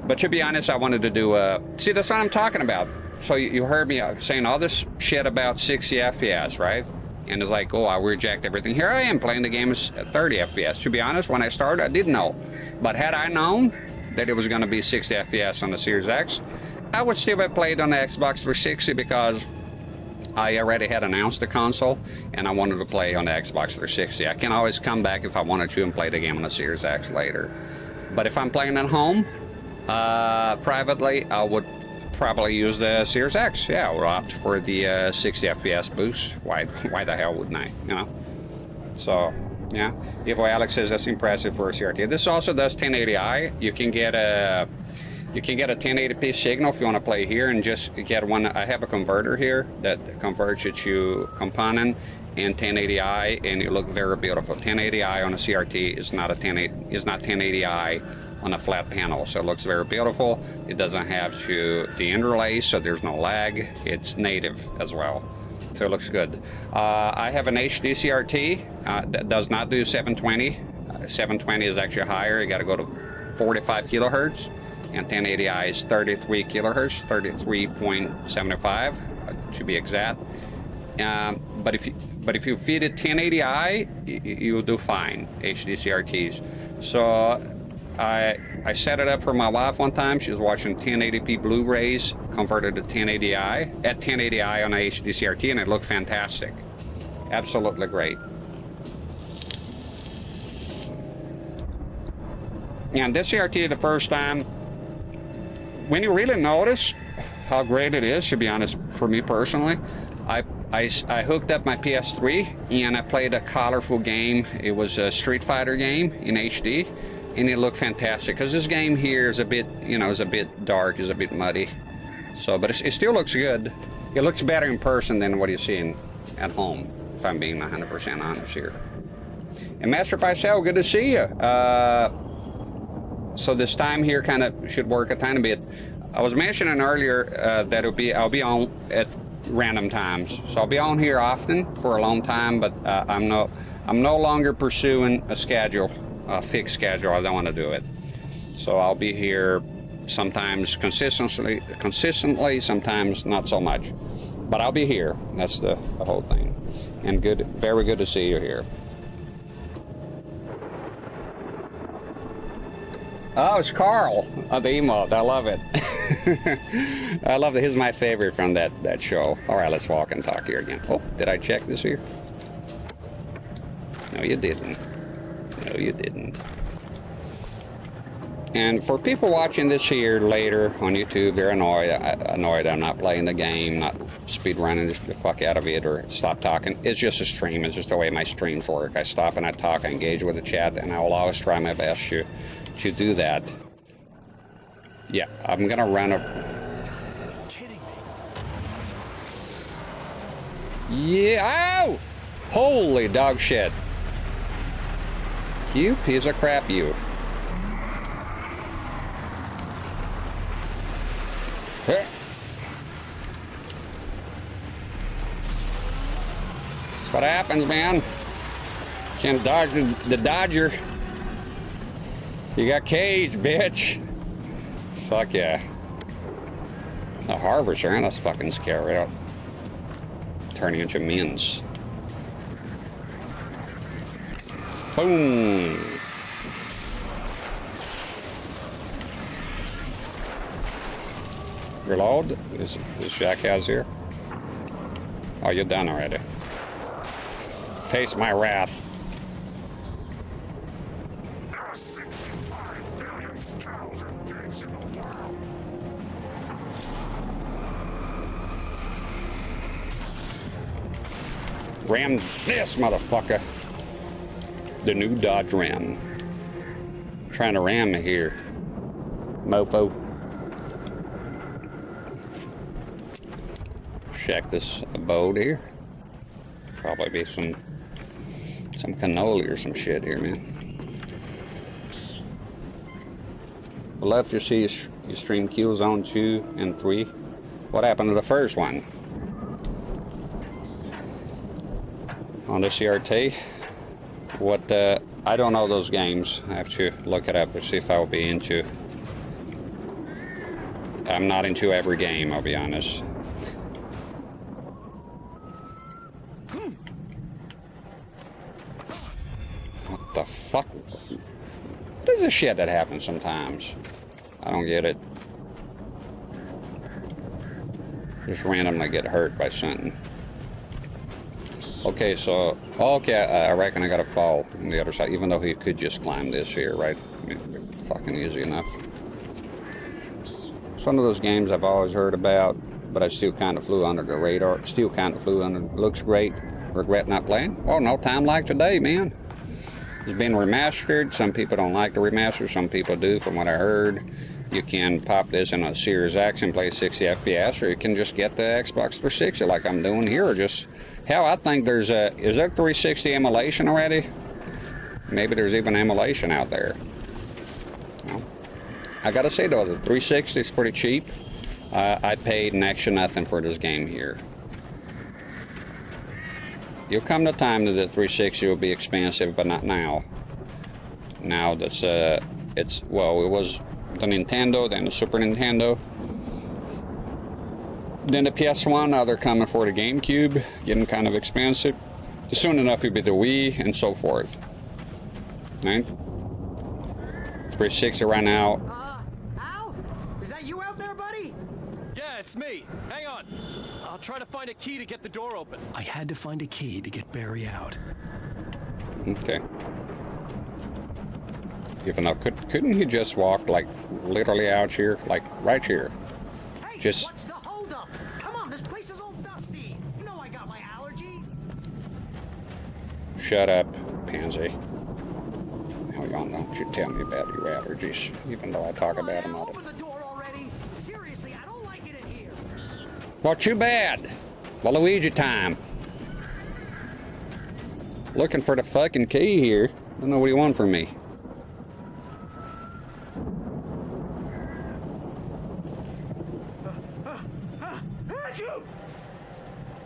But to be honest, I wanted to do... See, that's what I'm talking about. So you heard me saying all this shit about 60 FPS, right? And it's like, oh, I reject everything. Here I am playing the game at 30 FPS. To be honest, when I started, I didn't know. But had I known that it was going to be 60 FPS on the Series X, I would still have played on the Xbox 360 because I already had announced the console and I wanted to play on the Xbox 360. I can always come back if I wanted to and play the game on the Series X later. But if I'm playing at home, privately, I would probably use the Series X. Yeah, I would opt for the 60 FPS boost. Why the hell wouldn't I, you know? So, yeah. Evo Alex says that's impressive for a CRT. This also does 1080i. You can get a 1080p signal if you want to play here and just get one. I have a converter here that converts it to component and 1080i, and it looks very beautiful. 1080i on a CRT is not 1080i on a flat panel, so it looks very beautiful. It doesn't have the interlace, so there's no lag. It's native as well, so it looks good. I have an HD CRT that does not do 720. 720 is actually higher. You got to go to 45 kilohertz, and 1080i is 33 kilohertz, 33.75 to be exact. But if you feed it 1080i, you'll do fine. HD CRTs. So I set it up for my wife one time. She was watching 1080p Blu-rays converted to 1080i at 1080i on a HD CRT, and it looked fantastic. Absolutely great. And this CRT, the first time, when you really notice how great it is, to be honest, for me personally, I hooked up my PS3 and I played a colorful game. It was a Street Fighter game in HD. And it looked fantastic because this game here is a bit, is a bit dark, is a bit muddy. So, but it still looks good. It looks better in person than what you're seeing at home, if I'm being 100% honest here. And Master Picel, good to see you. So this time here kind of should work a tiny bit. I was mentioning earlier that I'll be on at random times. So I'll be on here often for a long time, but I'm no longer pursuing a schedule. A fixed schedule. I don't want to do it. So I'll be here sometimes consistently, sometimes not so much. But I'll be here. That's the whole thing. And good, very good to see you here. Oh, it's Carl of the emote. I love it. I love it. He's my favorite from that show. All right, let's walk and talk here again. Oh, did I check this here? No, you didn't. No, you didn't. And for people watching this here later on YouTube, they're annoyed I'm not playing the game, not speed running the fuck out of it, or stop talking. It's just a stream. It's just the way my streams work. I stop and I talk, I engage with the chat, and I will always try my best to do that. Yeah, I'm gonna run a... Yeah, ow! Holy dog shit. You piece of crap, you. That's what happens, man. Can't dodge the Dodger. You got caged, bitch. Fuck yeah. The harvester, man, that's fucking scary. It'll turn you into mins. Boom. Reload. This jackass here. Oh, you're done already. Face my wrath. Ram this motherfucker. The new Dodge Ram. Trying to ram me here. Mofo. Check this abode here. Probably be some cannoli or some shit here, man. Would love to see you stream Killzone 2 and 3. What happened to the first one? On the CRT? What, I don't know those games. I have to look it up to see if I will be into. I'm not into every game, I'll be honest. What the fuck? What is the shit that happens sometimes? I don't get it. Just randomly get hurt by something. Okay, so, okay, I reckon I gotta fall on the other side, even though he could just climb this here, right? I mean, fucking easy enough. It's one of those games I've always heard about, but I still kind of flew under the radar. Still kind of flew under, looks great. Regret not playing? Well, no time like today, man. It's been remastered. Some people don't like the remaster, some people do, from what I heard. You can pop this in a Series X and play 60 FPS, or you can just get the Xbox 360 like I'm doing here, or just... Hell, I think there's a... Is there 360 emulation already? Maybe there's even emulation out there. Well, I gotta say though, the 360 is pretty cheap. I paid next to nothing for this game here. You'll come to time that the 360 will be expensive, but not now. Now that's it's, well, it was the Nintendo, then the Super Nintendo, then the PS1. Now they're coming for the GameCube, getting kind of expensive. Soon enough it'll be the Wii and so forth. Right? 360 right now. Al? Is that you out there, buddy? Yeah, it's me. Hang on. I'll try to find a key to get the door open. I had to find a key to get Barry out. Okay. Even though, couldn't he just walk, like, literally out here? Like, right here? Hey, Just... what's the holdup? Come on, this place is all dusty. You know I got my allergies. Shut up, pansy. How y'all don't you tell me about your allergies, even though I talk about them all the time. Open the door already. Seriously, I don't like it in here. Well, too bad. Waluigi time. Looking for the fucking key here. I don't know what you want from me.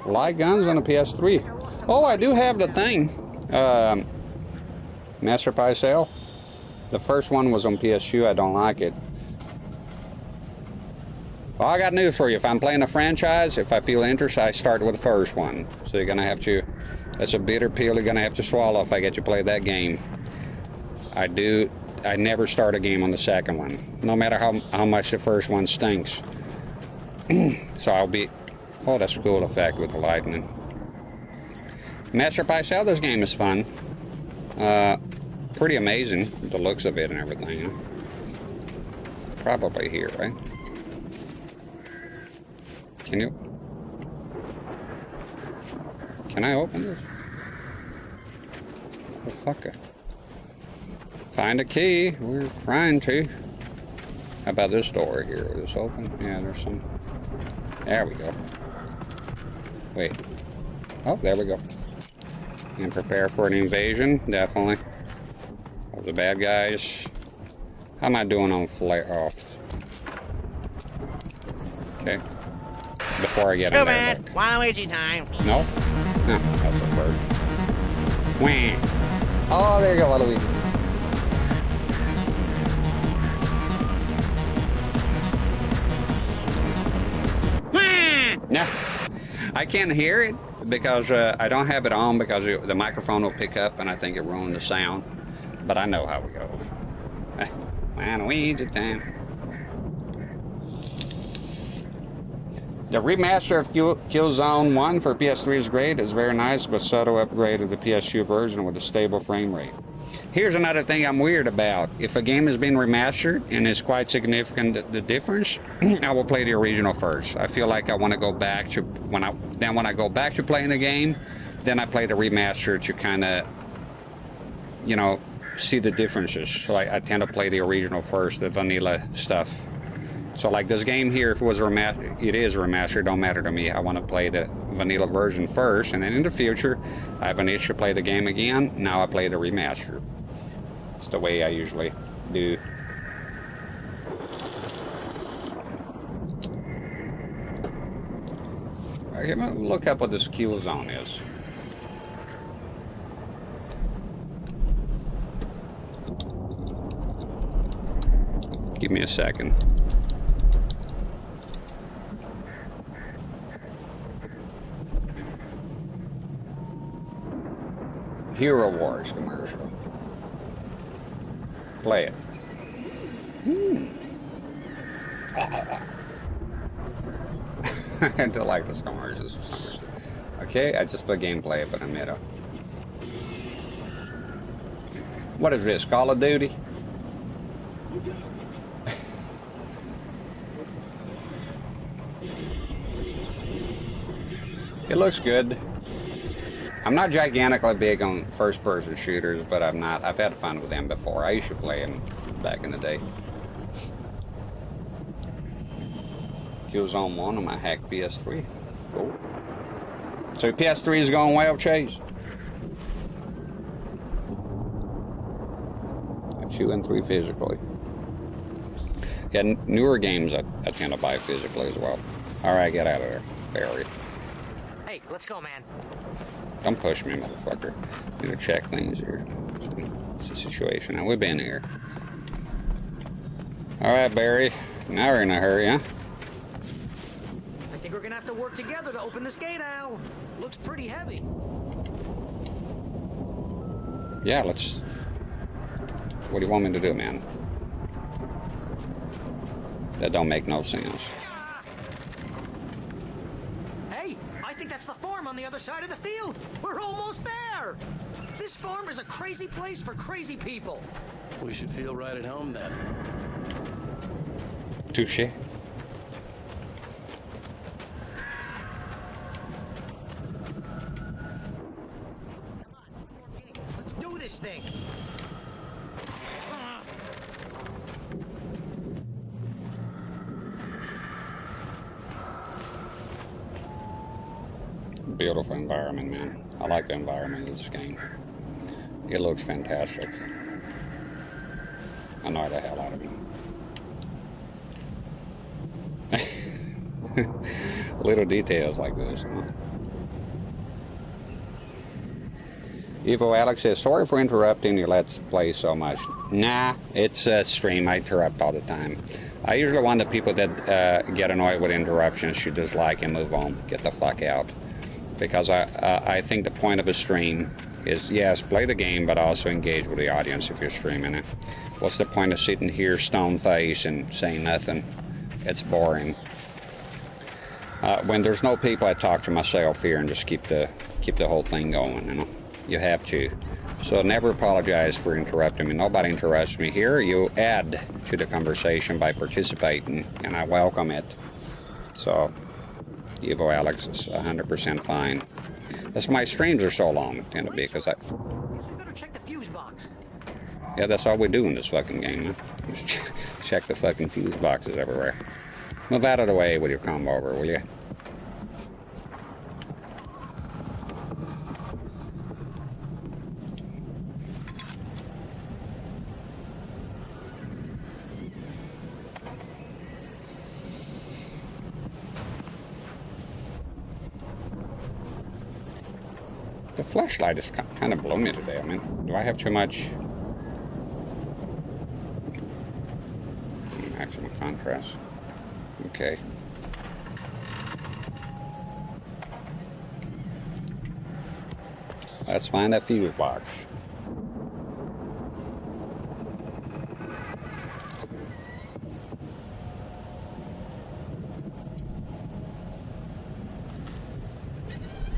Light guns on the PS3. Oh, I do have the thing. Master Pie Cell. The first one was on PS2. I don't like it. Well, I got news for you. If I'm playing a franchise, if I feel interest, I start with the first one. So you're gonna have to, that's a bitter pill you're gonna have to swallow if I get you to play that game. I never start a game on the second one, no matter how much the first one stinks. So I'll be, oh, that's a cool effect with the lightning. Master Pie Cell, this game is fun. Pretty amazing, the looks of it and everything. Probably here, right? Can I open this? Oh, fucker. Find a key. We're trying to. How about this door here? Will this open? Yeah, there's some. There we go. Wait. Oh, there we go. And prepare for an invasion, definitely. All the bad guys. How am I doing on flare off? Okay. Before I get in there, look. Waluigi time. No? No, that's a bird. Wham! Oh, there you go, Waluigi. Yeah, I can't hear it because I don't have it on because the microphone will pick up and I think it ruined the sound. But I know how it goes. Waluigi time. The remaster of Killzone 1 for PS3 is great. It's very nice, but subtle upgrade of the PS2 version with a stable frame rate. Here's another thing I'm weird about. If a game has been remastered and is quite significant, the difference, I will play the original first. I feel like I want to go back to, when I go back to playing the game, then I play the remaster to kind of, you know, see the differences. So I tend to play the original first, the vanilla stuff. So like this game here, if it was remastered, it is remastered, don't matter to me. I want to play the vanilla version first, and then in the future, I have an itch to play the game again. Now I play the remaster. It's the way I usually do. Okay, look up what this kill zone is. Give me a second. Hero Wars commercial. Play it. I don't like those commercials for some reason. Okay, I just put gameplay up in the middle. What is this, Call of Duty? It looks good. I'm not gigantically big on first-person shooters, but I've had fun with them before. I used to play them back in the day. Killzone 1 on my hacked PS3. Cool. So PS3 is going well, Chase? 2 and 3 physically. Yeah, newer games I tend to buy physically as well. Alright, get out of there, Barry. Hey, let's go, man. Don't push me, motherfucker. Need to check things here. What's the situation? Now, we've been here. Alright, Barry. Now we're in a hurry, huh? I think we're gonna have to work together to open this gate, Al. Looks pretty heavy. Yeah, let's... What do you want me to do, man? That don't make no sense. Hey, I think that's the farm on the other side of the field. We're almost there. This farm is a crazy place for crazy people. We should feel right at home then. Touché. Let's do this thing. Beautiful environment, man. I like the environment of this game. It looks fantastic. Annoy the hell out of me. Little details like this, huh? Evo Alex says, sorry for interrupting your Let's Play so much. Nah, it's a stream. I interrupt all the time. I usually want the people that get annoyed with interruptions should dislike and move on. Get the fuck out. Because I think the point of a stream is, yes, play the game, but also engage with the audience if you're streaming it. What's the point of sitting here stone face and saying nothing? It's boring. When there's no people, I talk to myself here and just keep the whole thing going, you know. You have to. So never apologize for interrupting me. Nobody interrupts me here. You add to the conversation by participating, and I welcome it. So, Evo Alex is 100% fine. That's why my streams are so long, tend to be, because I... Guess we better check the fuse box. Yeah, that's all we do in this fucking game, man. Just check the fucking fuse boxes everywhere. Move out of the way with your combo over, will you? The flashlight is kind of blowing me today. I mean, do I have too much? Maximum contrast. Okay. Let's find that fuse box.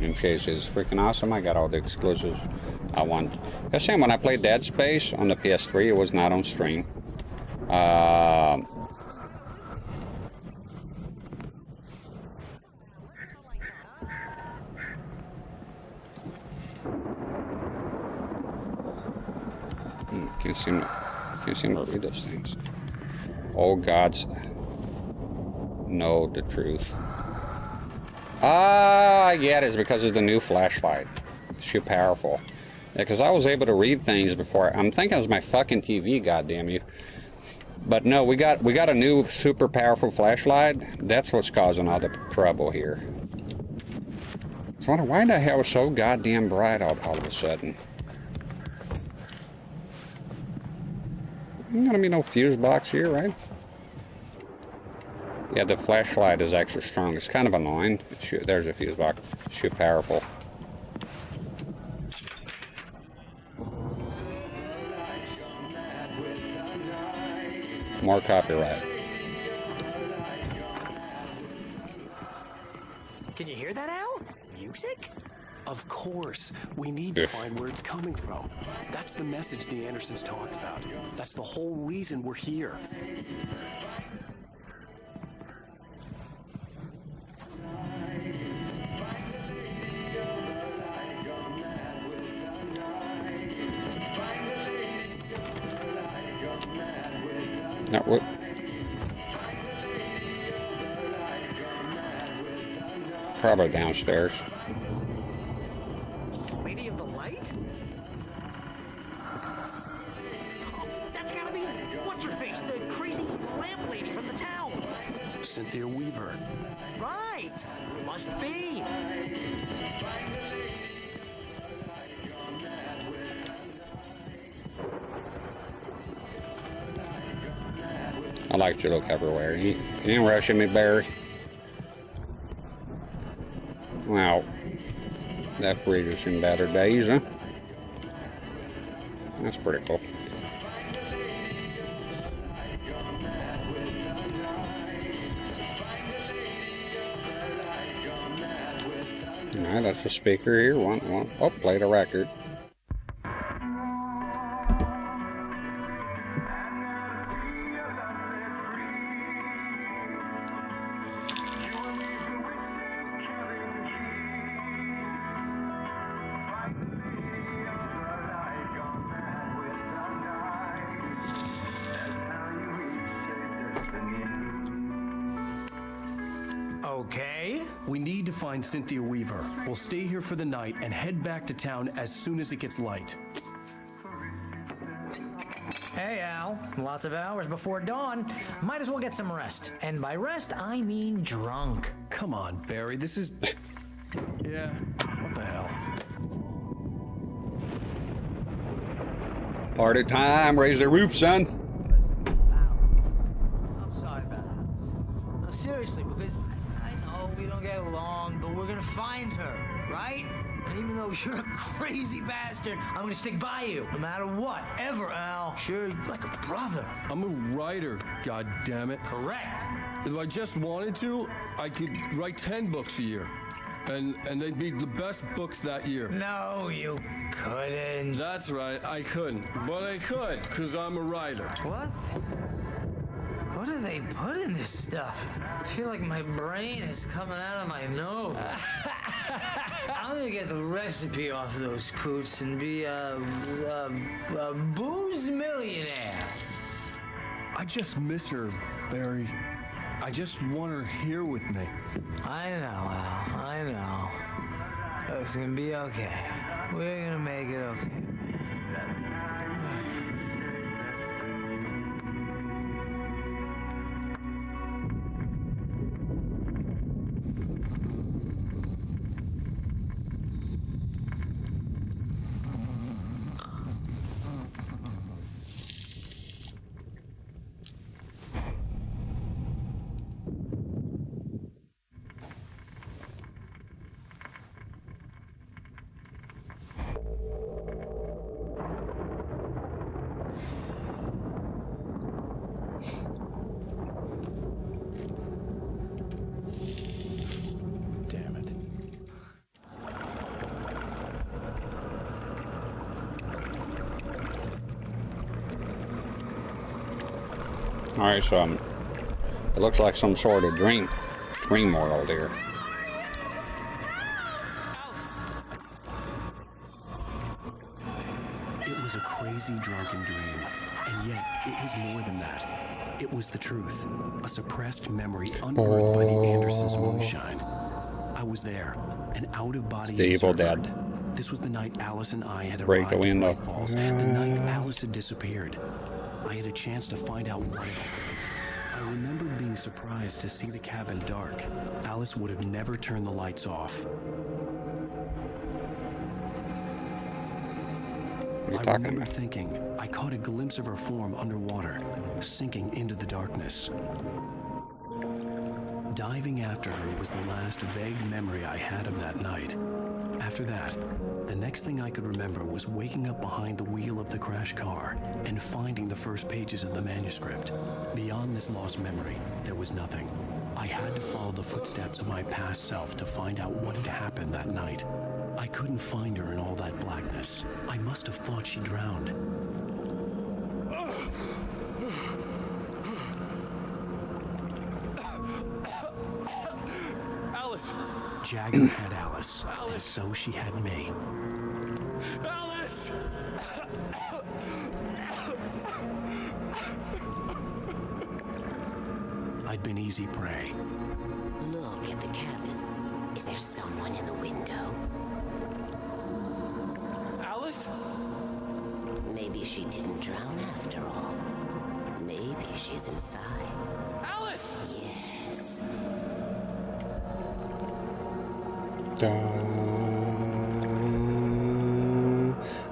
In case is freaking awesome. I got all the exclusives I want. The same when I played Dead Space on the PS3, it was not on stream. Can't seem to read those things. Oh gods, know the truth. Ah, I get it. It's because it's the new flashlight. It's too powerful. Yeah, because I was able to read things before. I'm thinking it's my fucking TV, goddamn you. But no, we got a new super powerful flashlight. That's what's causing all the trouble here. I wonder why the hell it's so goddamn bright all of a sudden. Ain't gonna be no fuse box here, right? Yeah, the flashlight is extra strong. It's kind of annoying. There's a fuse box. Shoot powerful. More copyright. Can you hear that, Al? Music? Of course. We need to find where it's coming from. That's the message the Andersons talked about. That's the whole reason we're here. No, what? Probably downstairs. Lady of the Light? Oh, that's gotta be what's-her-face, the crazy lamp lady from the town. Cynthia Weaver. Right. Must be. I like you look everywhere. You ain't rushing me, Barry. Wow. That freezer's in better days, huh? That's pretty cool. Alright, that's the speaker here. Oh, played a record. Okay. We need to find Cynthia Weaver. We'll stay here for the night and head back to town as soon as it gets light. Hey, Al. Lots of hours before dawn. Might as well get some rest. And by rest, I mean drunk. Come on, Barry. This is... Yeah, what the hell? Party time. Raise the roof, son. I'm sorry about that. No, seriously, because I know we don't get along, but we're gonna find her, right? And even though you're a crazy bastard, I'm gonna stick by you, no matter what, ever, Al. Sure, like a brother. I'm a writer, goddammit. Correct. If I just wanted to, I could write 10 books a year. And they'd be the best books that year. No, you couldn't. That's right, I couldn't. But I could, because I'm a writer. What? What do they put in this stuff? I feel like my brain is coming out of my nose. I'm gonna get the recipe off those coots and be a booze millionaire. I just miss her, Barry. I just want her here with me. I know, Al. I know. It's gonna be okay. We're gonna make it okay. Damn it. All right, so it looks like some sort of dream world here. It was a crazy drunken dream, and yet it was more than that. It was the truth, a suppressed memory unearthed by the Andersons' moonshine. I was there, an out-of-body The Evil observer. Dead. This was the night Alice and I had Break arrived a at window. Bright Falls, the night Alice had disappeared. I had a chance to find out what had happened. I remembered being surprised to see the cabin dark. Alice would have never turned the lights off. What are you I talking remember about? thinking I caught a glimpse of her form underwater, sinking into the darkness. Diving after her was the last vague memory I had of that night. After that, the next thing I could remember was waking up behind the wheel of the crash car and finding the first pages of the manuscript. Beyond this lost memory, there was nothing. I had to follow the footsteps of my past self to find out what had happened that night. I couldn't find her in all that blackness. I must have thought she drowned. Alice! Jagger had Alice, and so she had me. Alice! I'd been easy prey. Look at the cabin. Is there someone in the window? Alice? Maybe she didn't drown after all. Maybe she's inside. Alice! Yes.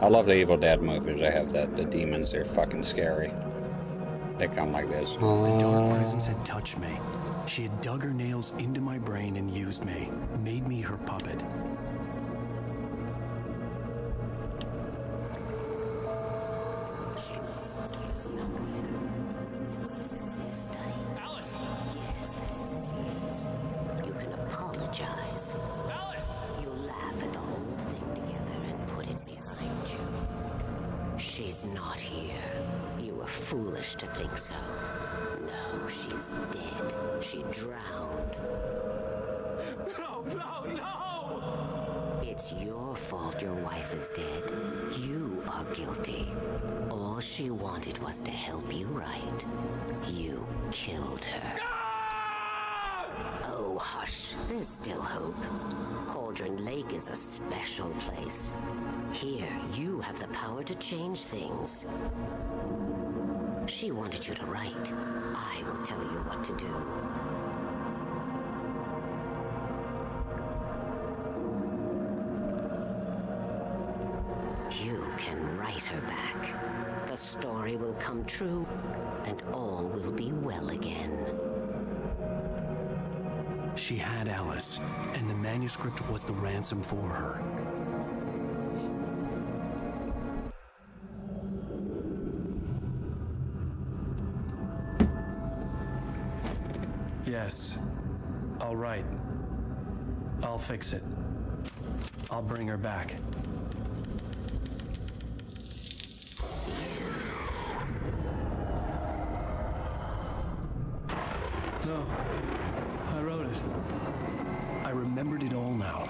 I love the Evil Dead movies. I have that. The demons, they're fucking scary. They come like this. The dark presence had touched me. She had dug her nails into my brain and used me, made me her puppet. Alice! Yes, you can apologize. Alice! You laugh at the whole thing together and put it behind you. She's not here. You were foolish to think so. No, she's dead. She drowned. No, no, no! It's your fault your wife is dead. You are guilty. All she wanted was to help you right. You killed her. Oh, hush. There's still hope. Cauldron Lake is a special place. Here, you have the power to change things. She wanted you to write. I will tell you what to do. You can write her back. The story will come true, and all will be well again. She had Alice, and the manuscript was the ransom for her. Yes, all right. I'll fix it. I'll bring her back. No, I wrote it. I remembered it all now.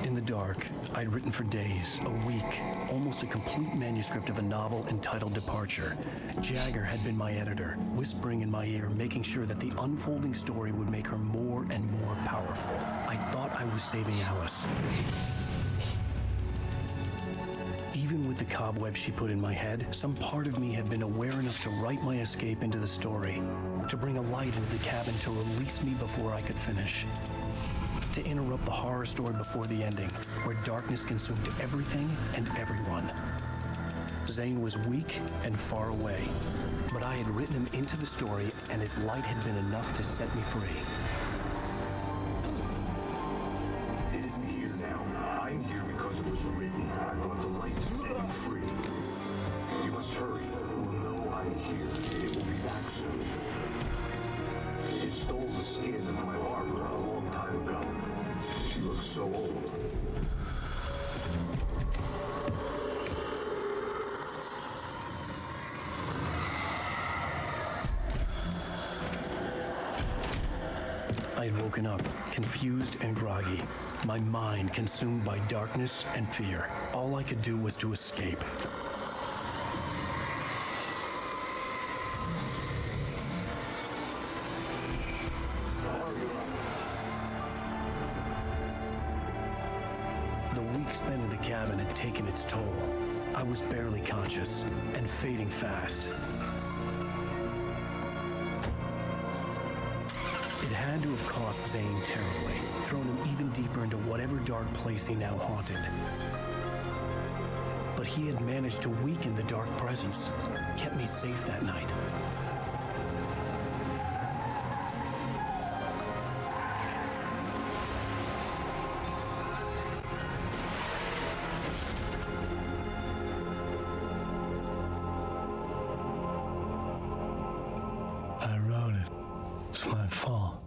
In the dark, I'd written for days, a week, almost a complete manuscript of a novel entitled Departure. Jagger had been my editor, whispering in my ear, making sure that the unfolding story would make her more and more powerful. I thought I was saving Alice. Even with the cobweb she put in my head, some part of me had been aware enough to write my escape into the story, to bring a light into the cabin to release me before I could finish. To interrupt the horror story before the ending, where darkness consumed everything and everyone. Zane was weak and far away, but I had written him into the story, and his light had been enough to set me free. It isn't here now. I'm here because it was written. I brought the light to set you free. You must hurry. It will know I'm here. It will be back soon. It stole the skin of my Barbara a long time ago. She looks so old. I had woken up, confused and groggy, my mind consumed by darkness and fear. All I could do was to escape. The week spent in the cabin had taken its toll. I was barely conscious and fading fast. It had to have cost Zane terribly, thrown him even deeper into whatever dark place he now haunted. But he had managed to weaken the dark presence kept me safe that night. I wrote it. It's my fault.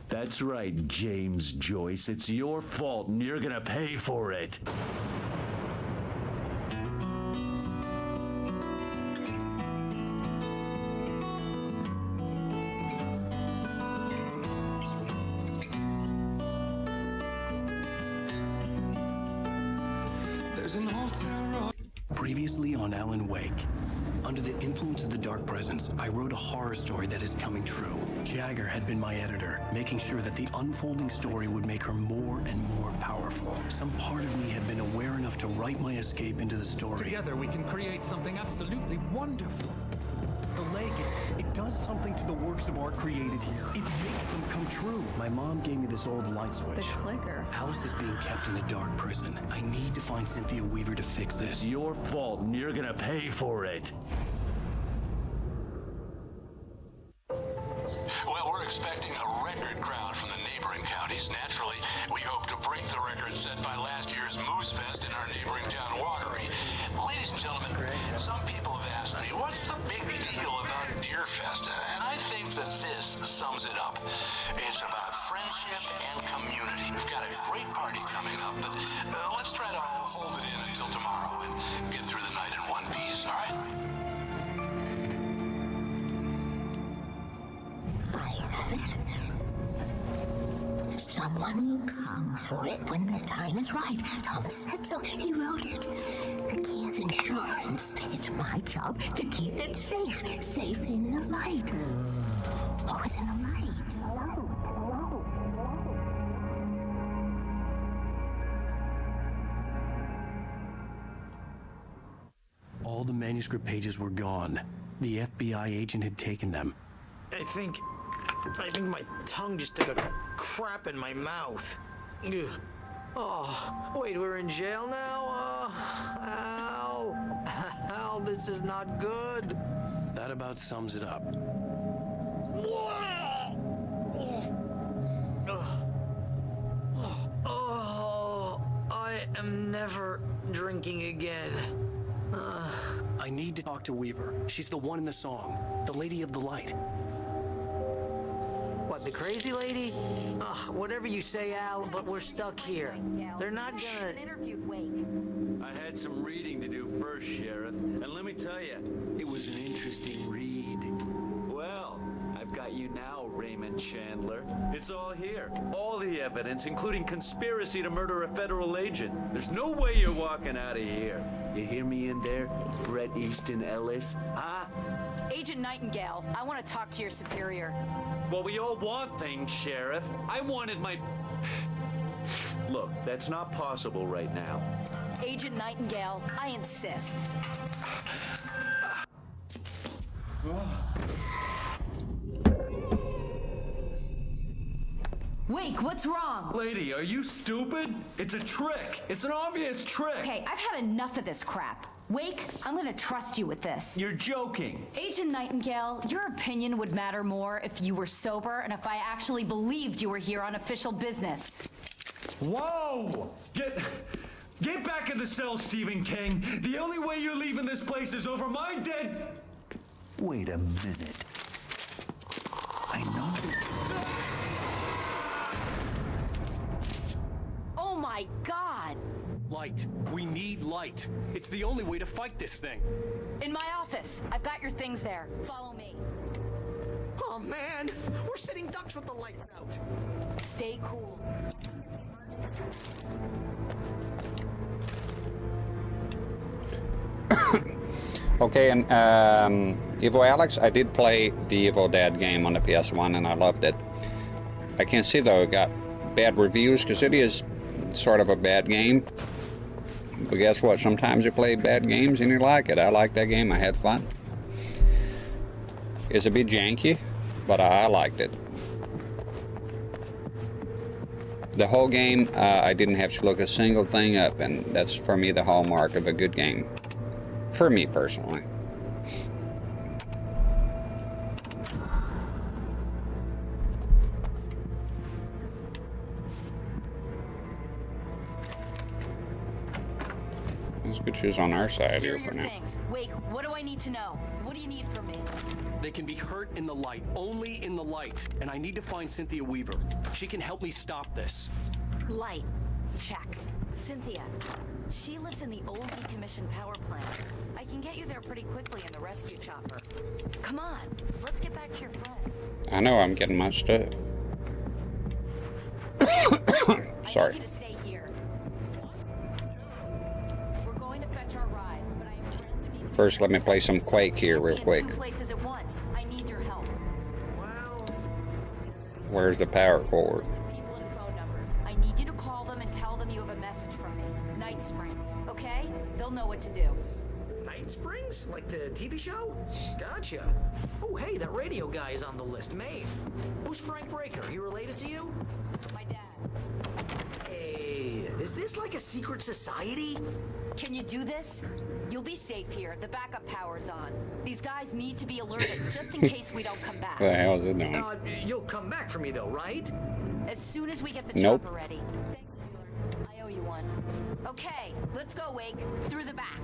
That's right, James Joyce. It's your fault, and you're gonna pay for it. Previously on Alan Wake. Under the influence of the dark presence, I wrote a horror story that is coming true. Jagger had been my editor, making sure that the unfolding story would make her more and more powerful. Some part of me had been aware enough to write my escape into the story. Together we can create something absolutely wonderful. The lake, it does something to the works of art created here. It makes them come true. My mom gave me this old light switch. The clicker. Alice is being kept in a dark prison. I need to find Cynthia Weaver to fix this. It's your fault, and you're gonna pay for it. Well, we're expecting a record crowd from the neighboring counties. Naturally, we hope to break the record set by last year's Moose Fest in our neighboring town, Watery. Ladies and gentlemen, some people have asked me, what's the big deal about Deer Fest? And I think that this sums it up. It's about friendship and community. We've got a great party coming up, but let's try to hold it in until tomorrow and get through the night in one piece, all right? Someone will come for it when the time is right. Thomas said so. He wrote it. The key is insurance. It's my job to keep it safe. Safe in the light. Always in the light. All the manuscript pages were gone. The FBI agent had taken them. I think my tongue just took a crap in my mouth. Ugh. Oh, wait, we're in jail now? Al, this is not good. That about sums it up. Oh, I am never drinking again. I need to talk to Weaver. She's the one in the song. The Lady of the Light. What, the crazy lady? Ugh, whatever you say, Al, but we're stuck here. They're not gonna... I had some reading to do first, Sheriff, and let me tell you, it was an interesting read. Well, I've got you now, Raymond Chandler. It's all here. All the evidence, including conspiracy to murder a federal agent. There's no way you're walking out of here. You hear me in there, Bret Easton Ellis? Huh? Agent Nightingale, I want to talk to your superior. Well, we all want things, Sheriff. I wanted my... Look, that's not possible right now. Agent Nightingale, I insist. Wake, what's wrong? Lady, are you stupid? It's a trick. It's an obvious trick. Okay, I've had enough of this crap. Wake, I'm gonna trust you with this. You're joking. Agent Nightingale, your opinion would matter more if you were sober and if I actually believed you were here on official business. Whoa! Get back in the cell, Stephen King. The only way you're leaving this place is over my dead... Wait a minute. I know. Oh my God! Light. We need light. It's the only way to fight this thing. In my office. I've got your things there. Follow me. Oh man, we're sitting ducks with the lights out. Stay cool. Okay, and Evo Alex, I did play the Evil Dead game on the PS1 and I loved it. I can see though it got bad reviews because it is sort of a bad game. But guess what? Sometimes you play bad games and you like it. I like that game. I had fun. It's a bit janky, but I liked it. The whole game, I didn't have to look a single thing up, and that's for me the hallmark of a good game. For me personally. Let's get shoes on our side here for now. Things. Wake, what do I need to know? What do you need from me? They can be hurt in the light, only in the light. And I need to find Cynthia Weaver. She can help me stop this. Light. Check. Cynthia. She lives in the old decommissioned power plant. I can get you there pretty quickly in the rescue chopper. Come on, let's get back to your friend. I know I'm getting my stuff. Sorry. I need you to stay here. We're going to fetch our ride, but I have friends who need to... First, let me play some Quake here real quick. Two places at once. I need your help. Where's the power cord? People and phone numbers. I need you to call them and tell them you have a message from me. Night Springs, okay? They'll know what to do. Night Springs? Like the TV show? Gotcha. Oh, hey, that radio guy is on the list. Maine. Who's Frank Breaker? He related to you? My dad. Hey, is this like a secret society? Can you do this? You'll be safe here. The backup power's on. These guys need to be alerted just in case we don't come back. What the hell is it doing? You'll come back for me though, right? As soon as we get the Nope. chopper ready. Thank you, I owe you one. Okay, let's go, Wake. Through the back.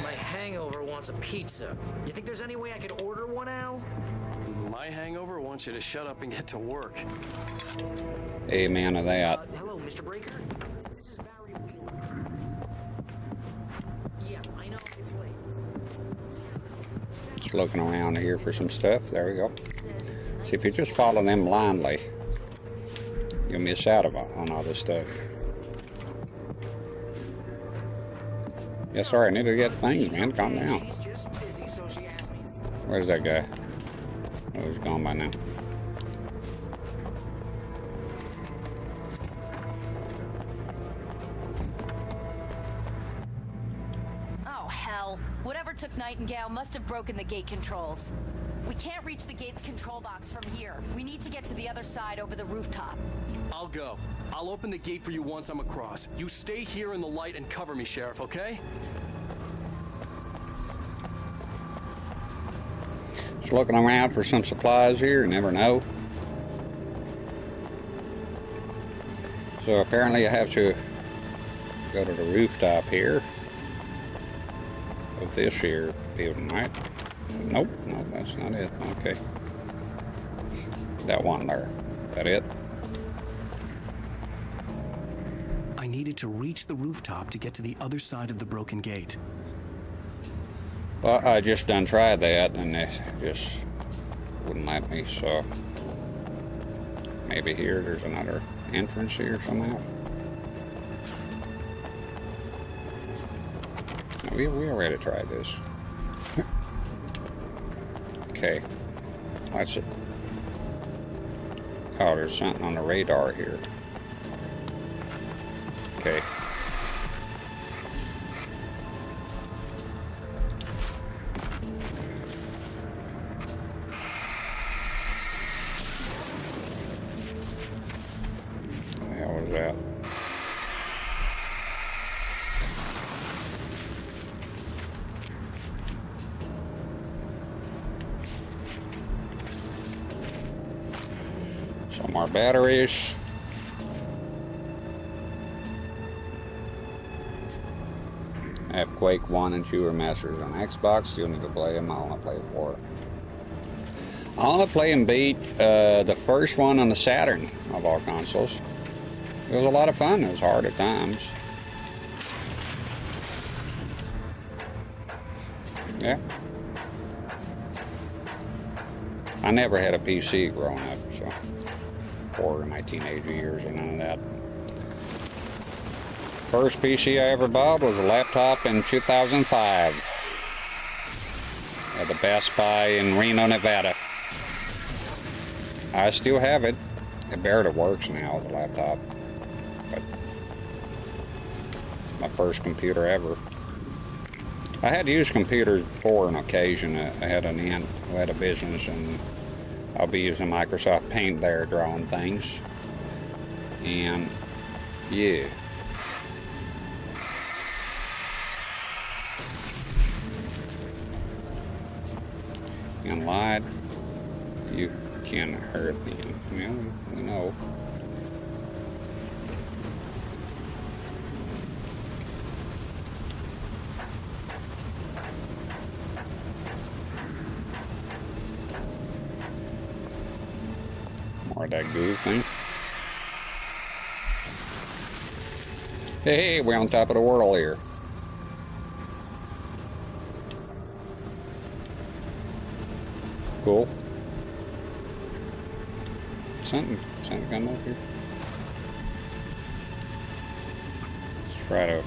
My hangover wants a pizza. You think there's any way I could order one, Al? My hangover wants you to shut up and get to work. Amen to that. Hello, Mr. Breaker. This is Barry Wheeler. Yeah, I know it's late. Just looking around here for some stuff. There we go. See, if you just follow them blindly, you'll miss out on all this stuff. Yeah, sorry, I need to get things, man. Calm down. She's just busy, so she asked me. Where's that guy? Oh, he's gone by now. Oh, hell. Whatever took Nightingale must have broken the gate controls. We can't reach the gate's control box from here. We need to get to the other side over the rooftop. I'll go. I'll open the gate for you once I'm across. You stay here in the light and cover me, Sheriff, okay? Just looking around for some supplies here, you never know. So apparently I have to go to the rooftop here of this here building, right? Nope, no, that's not it. Okay. That one there. That it? I needed to reach the rooftop to get to the other side of the broken gate. Well, I just done tried that and they just wouldn't let me, so maybe here there's another entrance here somehow. No, we already tried this. Okay, that's it. Oh, there's something on the radar here. Okay. What the hell was that? Some more batteries. I have Quake 1 and 2 remasters on Xbox. Still need to play them. I want to play 4. I want to play and beat the first one on the Saturn of all consoles. It was a lot of fun. It was hard at times. Yeah. I never had a PC growing up, so. Or in my teenage years or none of that. First PC I ever bought was a laptop in 2005 at the Best Buy in Reno, Nevada. I still have it. It barely works now, the laptop. But my first computer ever. I had used computers before on occasion. I had an aunt who had a business, and I'll be using Microsoft Paint there, drawing things. And Yeah. And lied. You can hurt them. Well, we know. More of that goo thing. Hey, we're on top of the world here. Cool. Something coming up here. Let's try to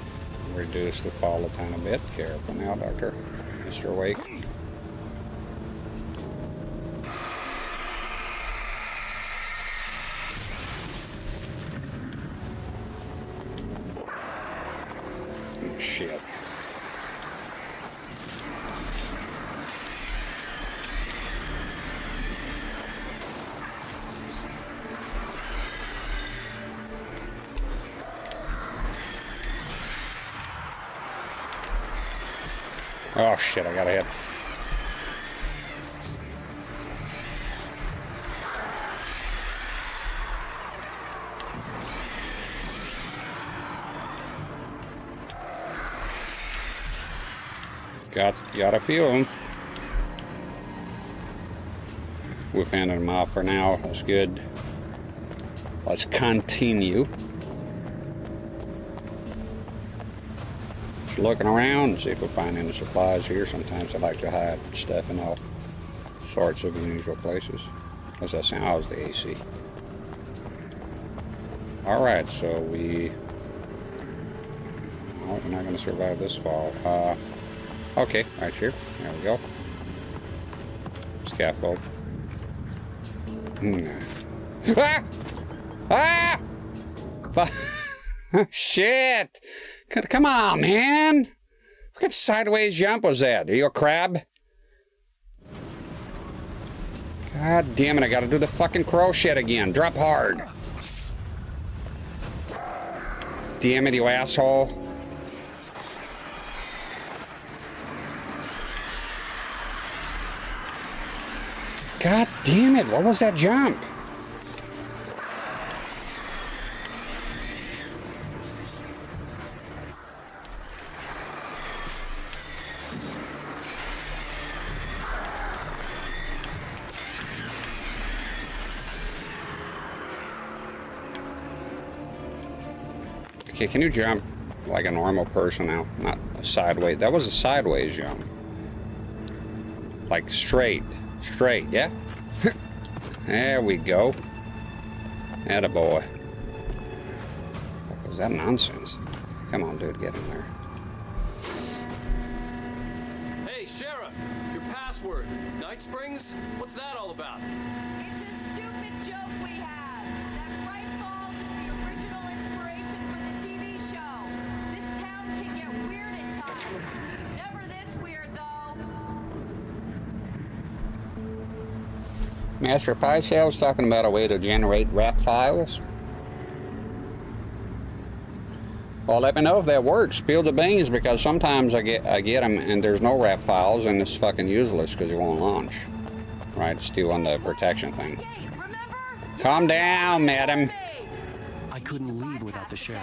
reduce the fall a tiny bit. Careful now, Doctor. Mr. Wake. Shit. Oh shit, I got a hit. Got a few of them. We fended them off for now. That's good. Let's continue. Just looking around and see if we find any supplies here. Sometimes I like to hide stuff in all sorts of unusual places. As that sound, that was the AC. Alright, so oh, we're not going to survive this fall. Okay, right here. There we go. Scaffold. Ah! Ah! Shit! Come on, man! What sideways jump was that? Are you a crab? God damn it, I gotta do the fucking crow shit again. Drop hard. Damn it, you asshole. God damn it, what was that jump? Okay, can you jump like a normal person now? Not a sideways. That was a sideways jump. Like straight. Straight, yeah? There we go. Attaboy. What was that nonsense? Come on, dude, get in there. Hey, Sheriff! Your password. Night Springs? What's that all about? It's a stupid joke we have. That Bright Falls is the original inspiration for the TV show. This town can get weird at times. Never this weird, though. Master Pycel's talking about a way to generate RAP files. Well, let me know if that works. Spill the beans, because sometimes I get them and there's no RAP files and it's fucking useless because it won't launch. Right, still on the protection thing. Calm down, madam. I couldn't leave without the sheriff.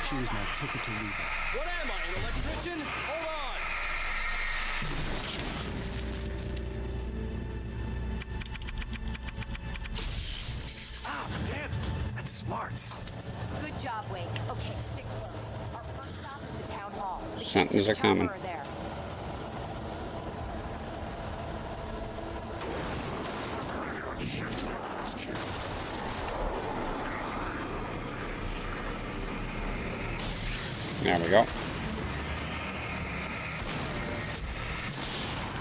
She was my ticket to leave. What am I, an electrician? Hold on! Ah, damn! That's smart. Good job, Wade. Okay, stick close. Our first stop is the town hall. The Something's kids coming. are there. There we go.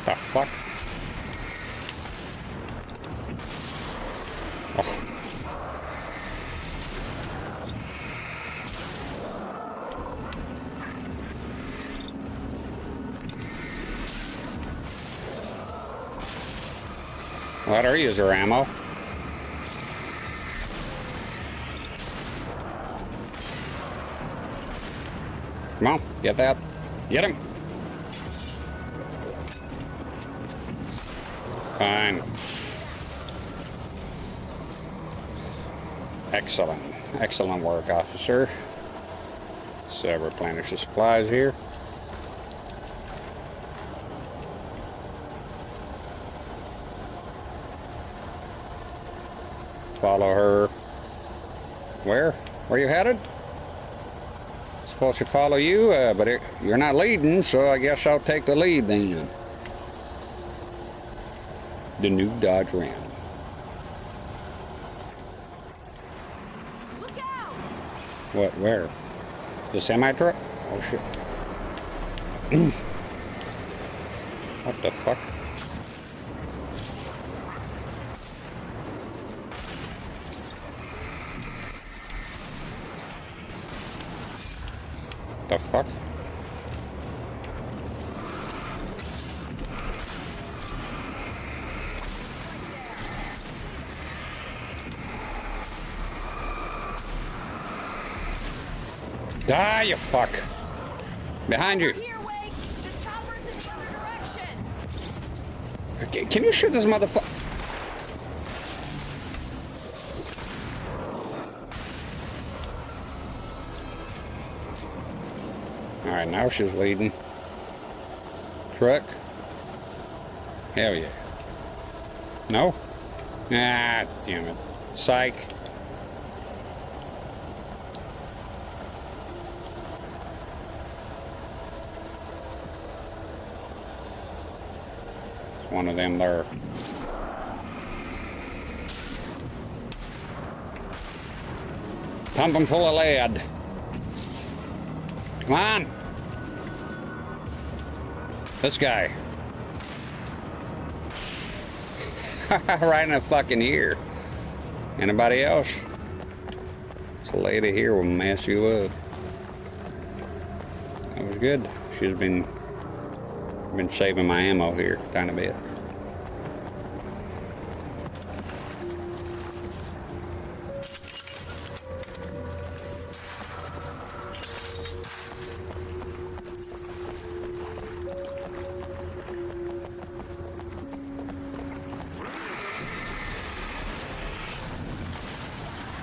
The fuck? Oh. Let her use her ammo. Come on, get that. Get him. Fine. Excellent. Excellent work, officer. So replenish the supplies here. Follow her. Where? Where you headed? Supposed to follow you, but you're not leading, so I guess I'll take the lead then. The new Dodge Ram. Look out! What? Where? The semi-truck? Oh shit. What the fuck? The fuck? Die, you fuck! Behind you! Here, Wake! The chopper's in the other direction! Okay, can you shoot this motherfucker? Alright, now she's leading. Truck. Hell yeah. No? Ah, damn it. Psych. It's one of them there. Pump them full of lead. Come on. This guy. Right in the fucking ear. Anybody else? This lady here will mess you up. That was good. She's been saving my ammo here a tiny bit.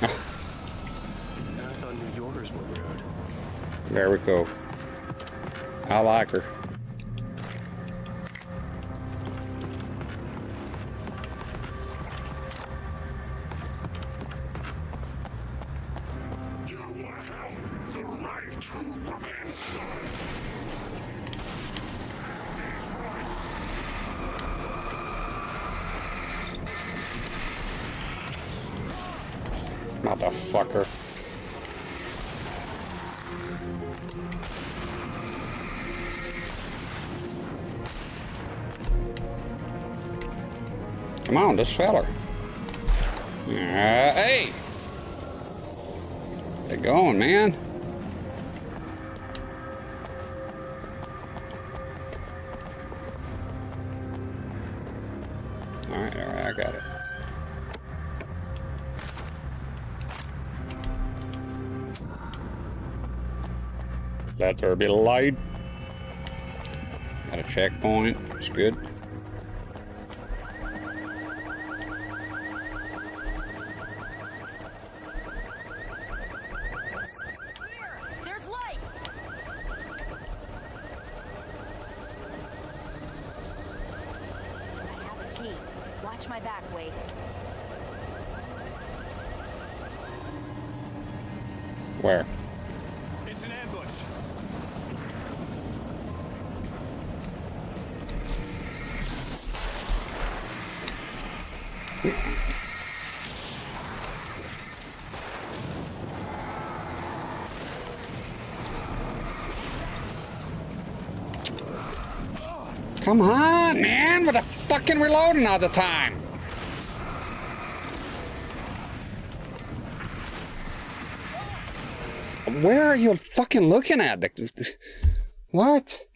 I thought New Yorkers were rude. There we go. I like her. You have the right to remain silent. These rights. Motherfucker. Come on, this feller. Hey! They're going, man. Alright, I got it. Let there be light. Got a checkpoint. It's good. There's light! I have a key. Watch my back, Wake. Where? It's an ambush. Come on, man, with the fucking reloading all the time. Where are you fucking looking at? What?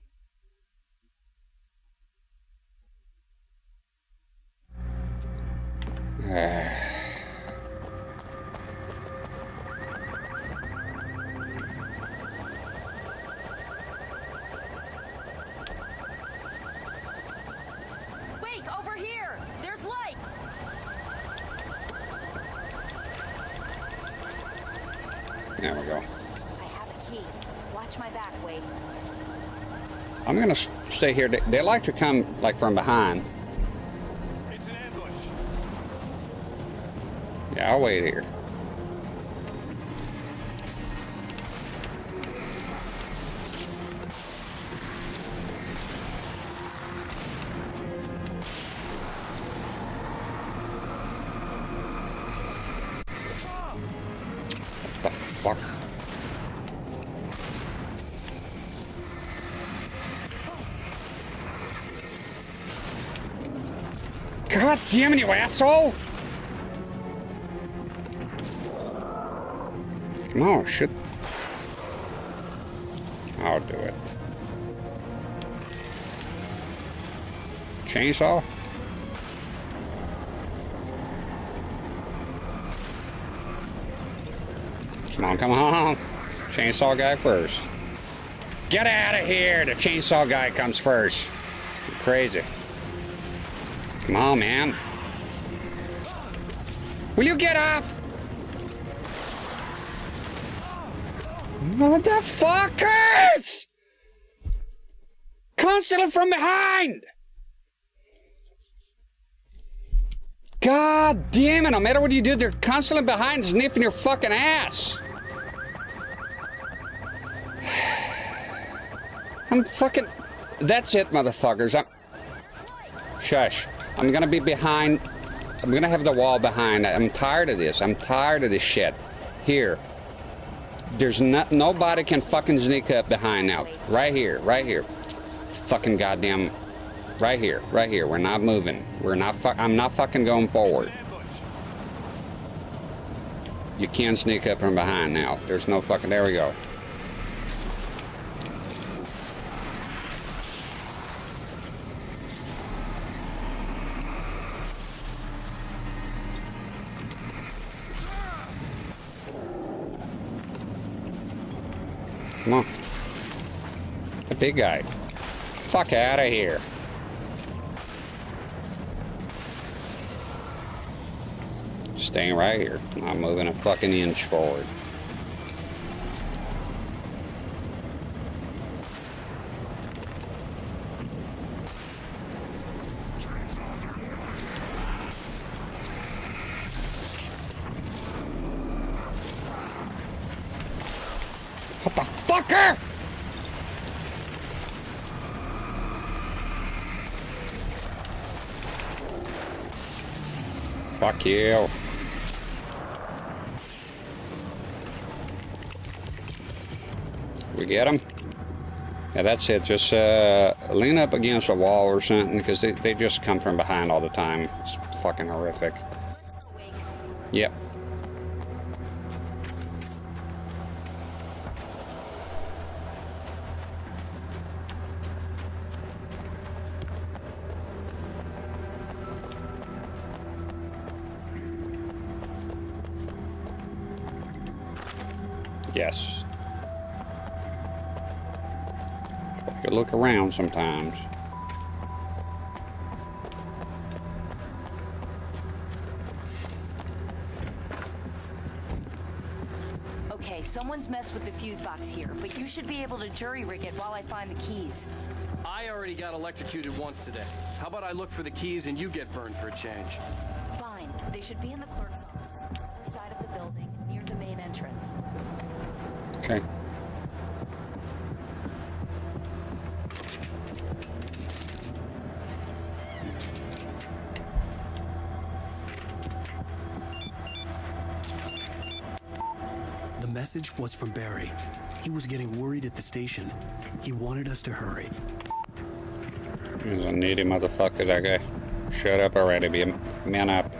There we go. I have a key. Watch my back, Wade. I'm gonna stay here. They like to come like from behind. It's an ambush. Yeah, I'll wait here. What the fuck? God damn it, you asshole! Come on, shit. I'll do it. Chainsaw? Come on, come on. Chainsaw guy first. Get out of here! The chainsaw guy comes first. You're crazy. Come on, man. Will you get off? Motherfuckers! Constantly from behind! God damn it, no matter what you do, they're constantly behind, sniffing your fucking ass. I'm fucking... That's it, motherfuckers. Shush. I'm gonna be behind. I'm gonna have the wall behind. I'm tired of this. I'm tired of this shit. Here. There's nobody can fucking sneak up behind now. Right here. Right here. Fucking goddamn. Right here. Right here. We're not moving. We're not I'm not fucking going forward. You can't sneak up from behind now. There's no fucking... There we go. Come on. The big guy. Fuck out of here. Staying right here. Not moving a fucking inch forward. What the fucker? Fuck you. We get him? Yeah, that's it. Just lean up against a wall or something, because they just come from behind all the time. It's fucking horrific. Yep. Yes. You look around sometimes. Okay, someone's messed with the fuse box here, but you should be able to jury-rig it while I find the keys. I already got electrocuted once today. How about I look for the keys and you get burned for a change? Fine. They should be in the clerk's office on the other side of the building, near the main entrance. Okay. The message was from Barry. He was getting worried at the station. He wanted us to hurry. He's a needy motherfucker, that guy. Shut up already, be a man up.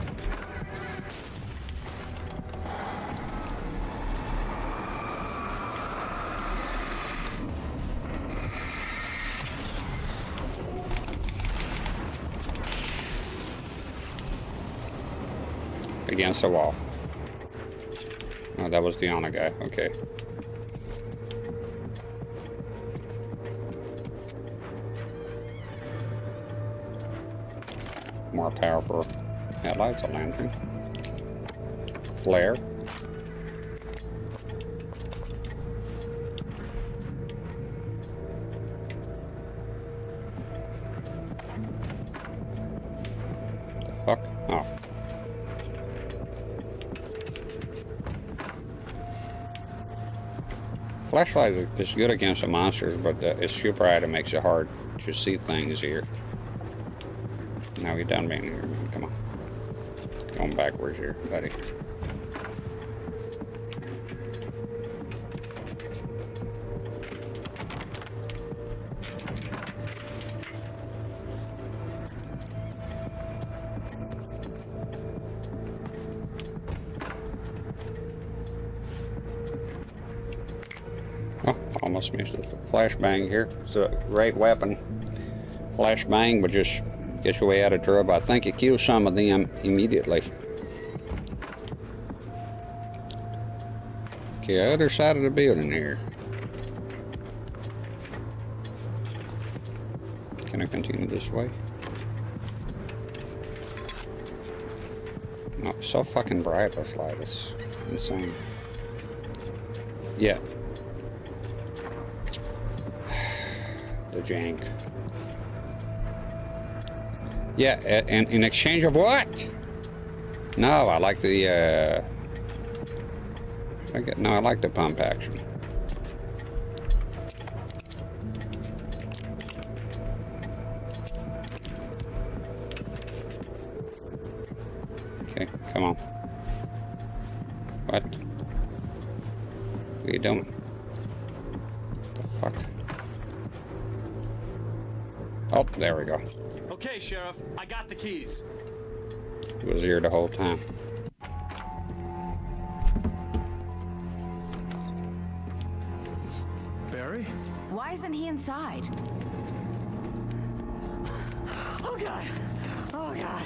Against the wall. Oh, that was the Anna guy. Okay. More powerful headlights, a lantern. Flare. Oh. Flashlight is good against the monsters, but it's too bright. It makes it hard to see things here. Now you're done being here. Come on. Going backwards here, buddy. Oh, almost missed a flashbang here. It's a great weapon. Flashbang, but just gets your way out of trouble. I think it kills some of them immediately. Okay, other side of the building here. Can I continue this way? No, it's so fucking bright, this light. It's insane. Yeah. The jank. Yeah, and in exchange of what? No, I like the, I like the pump action. Okay, come on. What? What are you doing? What the fuck? Oh, there we go. Okay, Sheriff, I got the keys. He was here the whole time. Barry? Why isn't he inside? Oh, God. Oh, God.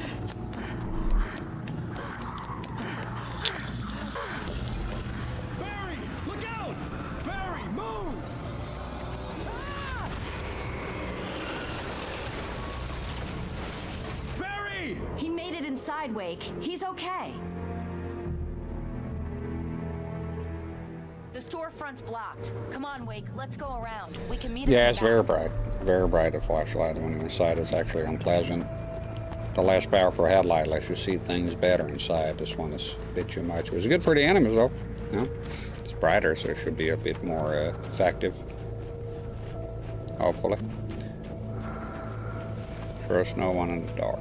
Barry, look out! Barry, move! Barry! He made it inside, Wake. He's okay. The storefront's blocked. Come on, Wake. Let's go around. We can meet. Yeah, it's very bright. Very bright. A flashlight when you're inside is actually unpleasant. The less powerful headlight lets you see things better inside. This one is a bit too much. It was good for the enemies though. You know? It's brighter, so it should be a bit more effective. Hopefully. Trust no one in the dark.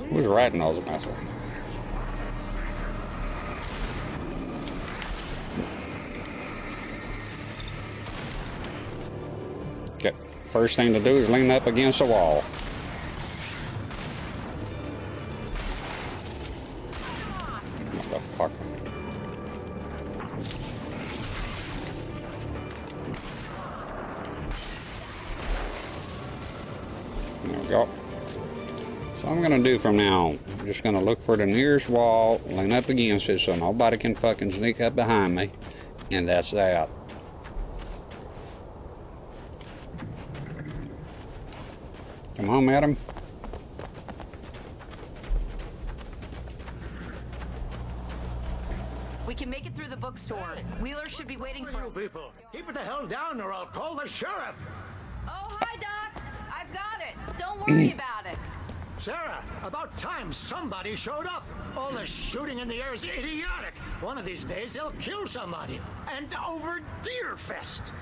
Who's writing those messages? Okay, first thing to do is lean up against the wall. Motherfucker. There we go. So I'm gonna do from now on, I'm just gonna look for the nearest wall, lean up against it so nobody can fucking sneak up behind me, and that's that. Come on, madam. We can make it through the bookstore. Wheeler should be waiting for You people, keep it the hell down or I'll call the sheriff. Oh, hi, Doc. I've got it. Don't worry about it. Sarah, about time somebody showed up. All the shooting in the air is idiotic. One of these days they'll kill somebody. And over Deerfest.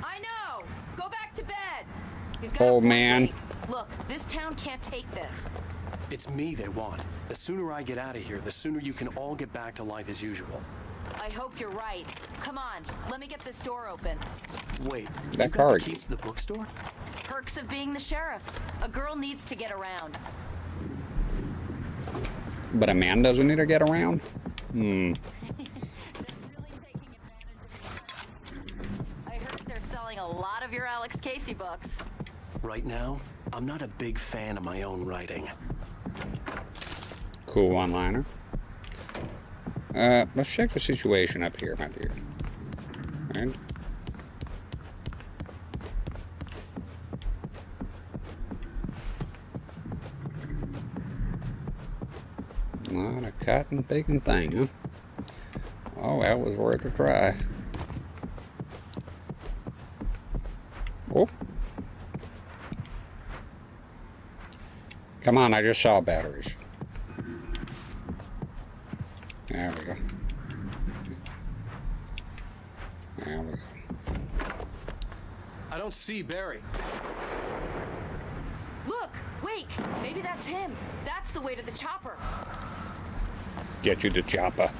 I know. Go back to bed. He's got Oh, a point, man. Wade. Look, this town can't take this. It's me they want. The sooner I get out of here, the sooner you can all get back to life as usual. I hope you're right. Come on, let me get this door open. Wait, you That got card. the keys to the bookstore? Perks of being the sheriff. A girl needs to get around. But a man doesn't need to get around? I heard they're selling a lot of your Alex Casey books. Right now, I'm not a big fan of my own writing. Cool one-liner. Let's check the situation up here, my dear. And not a cotton picking thing, huh? Oh, that was worth a try. Oh. Come on, I just saw batteries. There we go. There we go. I don't see Barry. Look, Wake. Maybe that's him. That's the way to the chopper. Get you the chopper.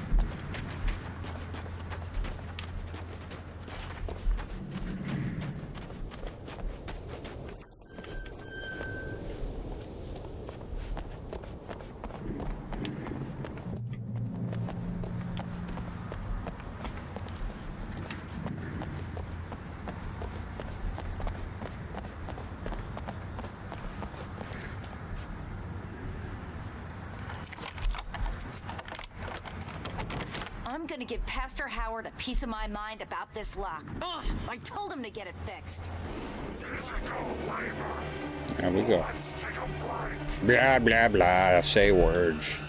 I'm gonna give Pastor Howard a piece of my mind about this lock. Ugh, I told him to get it fixed. There we go. Blah, blah, blah. Say words.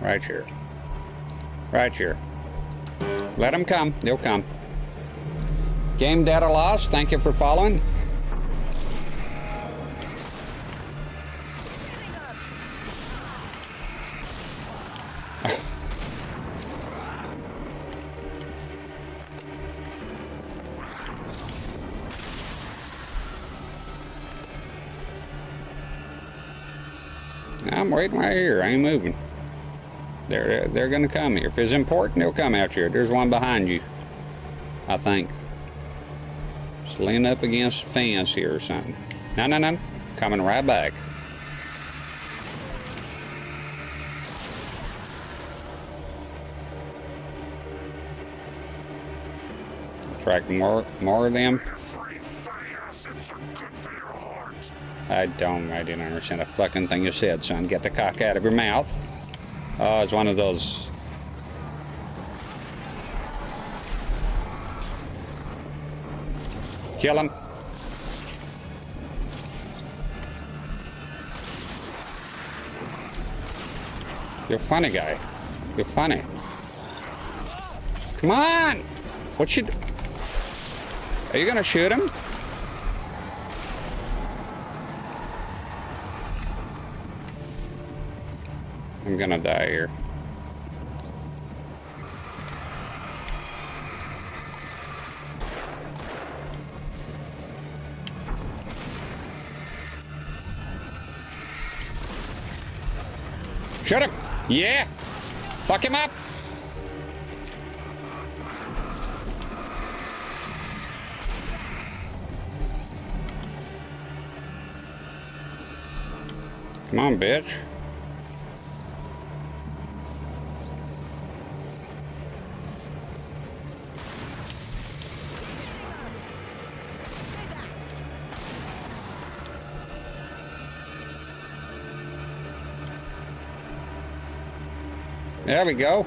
Right here. Right here. Let them come. They'll come. Game data lost. Thank you for following. I'm waiting right here. I ain't moving. They're gonna come here. If it's important, they'll come out here. There's one behind you, I think. Just lean up against the fence here or something. No, no, no. Coming right back. Attract more of them. I didn't understand a fucking thing you said, son. Get the cock out of your mouth. Oh, it's one of those. Kill him. You're funny, guy. You're funny. Come on! What you do? Are you gonna shoot him? I'm gonna die here. Shoot him! Yeah! Fuck him up! Come on, bitch. There we go.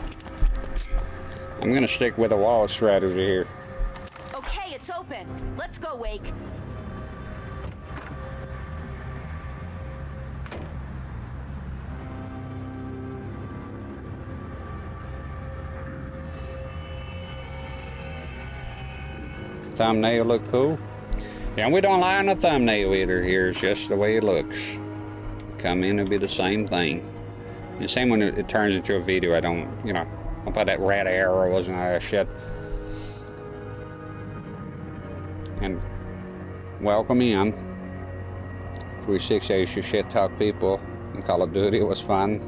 I'm gonna stick with a wall strategy here. Okay, it's open. Let's go, Wake. Thumbnail look cool. Yeah, and we don't lie on the thumbnail either here. It's just the way it looks. Come in, it'll be the same thing. The same when it turns into a video. I don't, you know, I'll put that red arrows and all that shit. And welcome in. 368 should shit talk people in Call of Duty. It was fun.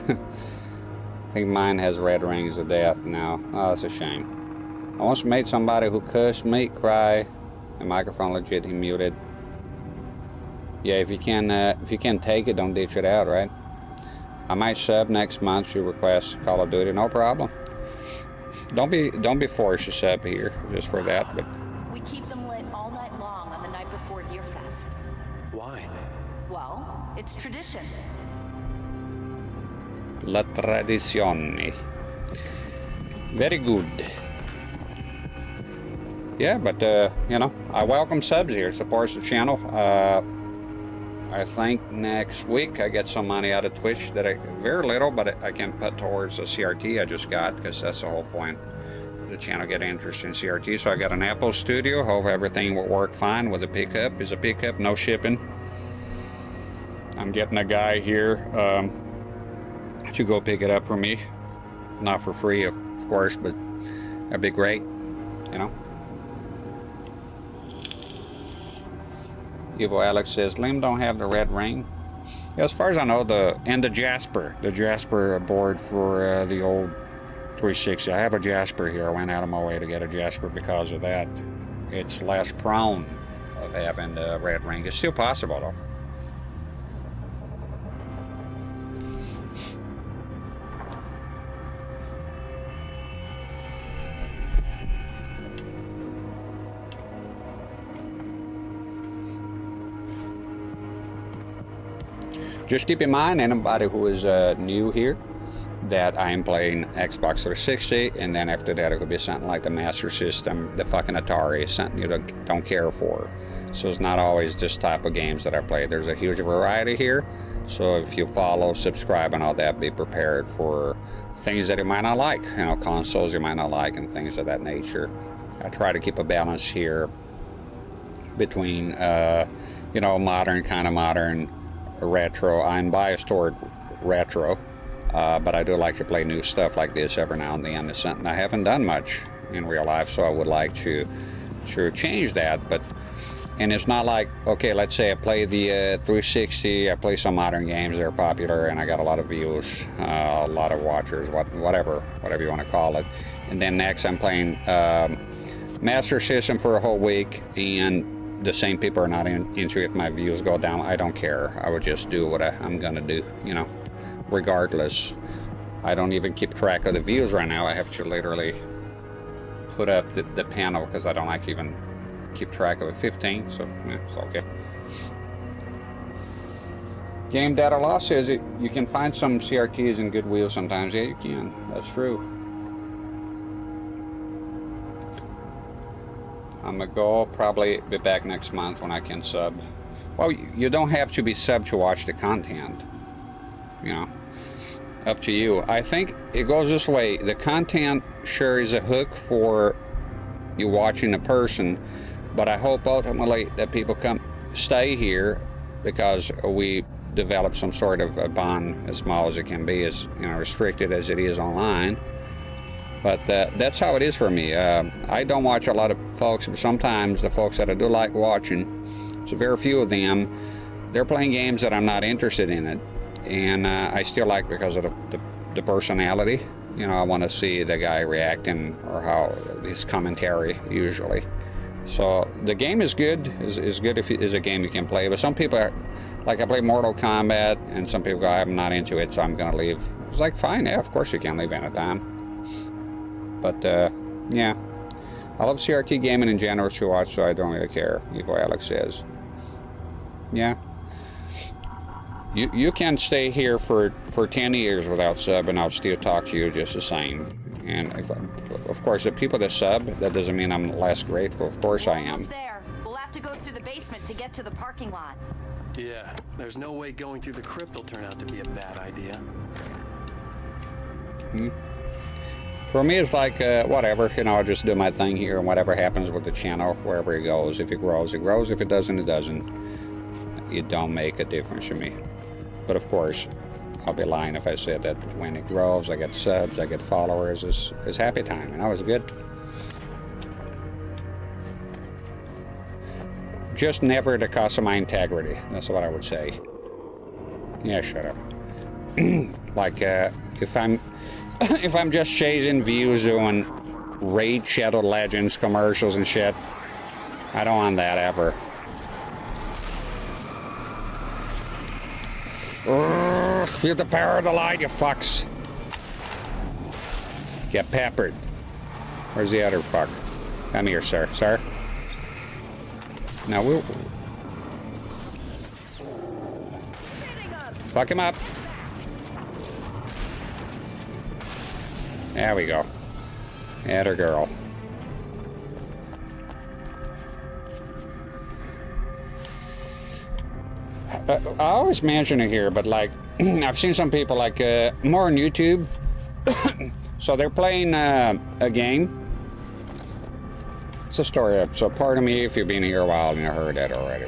I think mine has red rings of death now. Oh, that's a shame. I once made somebody who cussed me cry. The microphone legit, he muted. Yeah, if you can take it, don't ditch it out, right? I might sub next month. You request Call of Duty, no problem. Don't be forced to sub here just for that. But We keep them lit all night long on the night before Deerfest. Why? Well, it's tradition. La tradizione. Very good. Yeah, but you know, I welcome subs here. Supports the channel. I think next week I get some money out of Twitch that very little, but I can put towards the CRT I just got, because that's the whole point. the channel get interested in CRT. So I got an Apple Studio. Hope everything will work fine with the pickup. Is a pickup, no shipping. I'm getting a guy here to go pick it up for me. Not for free, of course, but that'd be great, you know. Evo Alex says, Lim don't have the red ring. Yeah, as far as I know, the Jasper board for the old 360. I have a Jasper here. I went out of my way to get a Jasper because of that. It's less prone of having the red ring. It's still possible though. Just keep in mind, anybody who is new here, that I am playing Xbox 360, and then after that it could be something like the Master System, the fucking Atari, something you don't care for. So it's not always this type of games that I play. There's a huge variety here. So if you follow, subscribe, and all that, be prepared for things that you might not like. You know, consoles you might not like, and things of that nature. I try to keep a balance here between, you know, kind of modern, retro. I'm biased toward retro, but I do like to play new stuff like this every now and then. It's something I haven't done much in real life, so I would like to change that. And it's not like, okay, let's say I play the 360, I play some modern games that are popular, and I got a lot of views, a lot of watchers, whatever you want to call it. And then next I'm playing Master System for a whole week, and the same people are not into it, my views go down. I don't care. I would just do what I'm gonna do, you know, regardless. I don't even keep track of the views right now. I have to literally put up the panel because I don't like to even keep track of it. 15, so yeah, it's okay. Game Data Law says you can find some CRTs in Goodwill sometimes. Yeah, you can. That's true. I'm gonna go probably be back next month when I can sub. Well, you don't have to be sub to watch the content, you know, up to you. I think it goes this way. The content sure is a hook for you watching the person, but I hope ultimately that people stay here because we develop some sort of a bond, as small as it can be, as you know, restricted as it is online. But that's how it is for me. I don't watch a lot of folks, but sometimes the folks that I do like watching, it's very few of them, they're playing games that I'm not interested in it. And I still like because of the personality. You know, I want to see the guy reacting or how his commentary usually. So the game is good, is good if it is a game you can play. But some people are, like I play Mortal Kombat, and some people go, I'm not into it, so I'm going to leave. It's like, fine, yeah, of course you can leave anytime. But, yeah. I love CRT gaming in general to watch, so I don't really care, Evo Alex says. Yeah. You can stay here for 10 years without sub, and I'll still talk to you just the same. And, of course, the people that sub, that doesn't mean I'm less grateful. Of course I am. There. We'll have to go through the basement to get to the parking lot. Yeah, there's no way going through the crypt will turn out to be a bad idea. For me, it's like, whatever, you know, I'll just do my thing here, and whatever happens with the channel, wherever it goes. If it grows, it grows. If it doesn't, it doesn't. It don't make a difference to me. But of course, I'll be lying if I said that when it grows, I get subs, I get followers, it's happy time, you know, it's good. Just never at the cost of my integrity. That's what I would say. Yeah, shut up. Like, if I'm just chasing views doing Raid Shadow Legends commercials and shit, I don't want that ever. Feel the power of the light, you fucks. Get peppered. Where's the other fuck? Come here, sir. Sir? Now we'll... Fuck him up. There we go. Atta girl. I always mention it here, but like, I've seen some people like more on YouTube. So they're playing a game, It's a story. So pardon me if you've been here a while and you heard that already.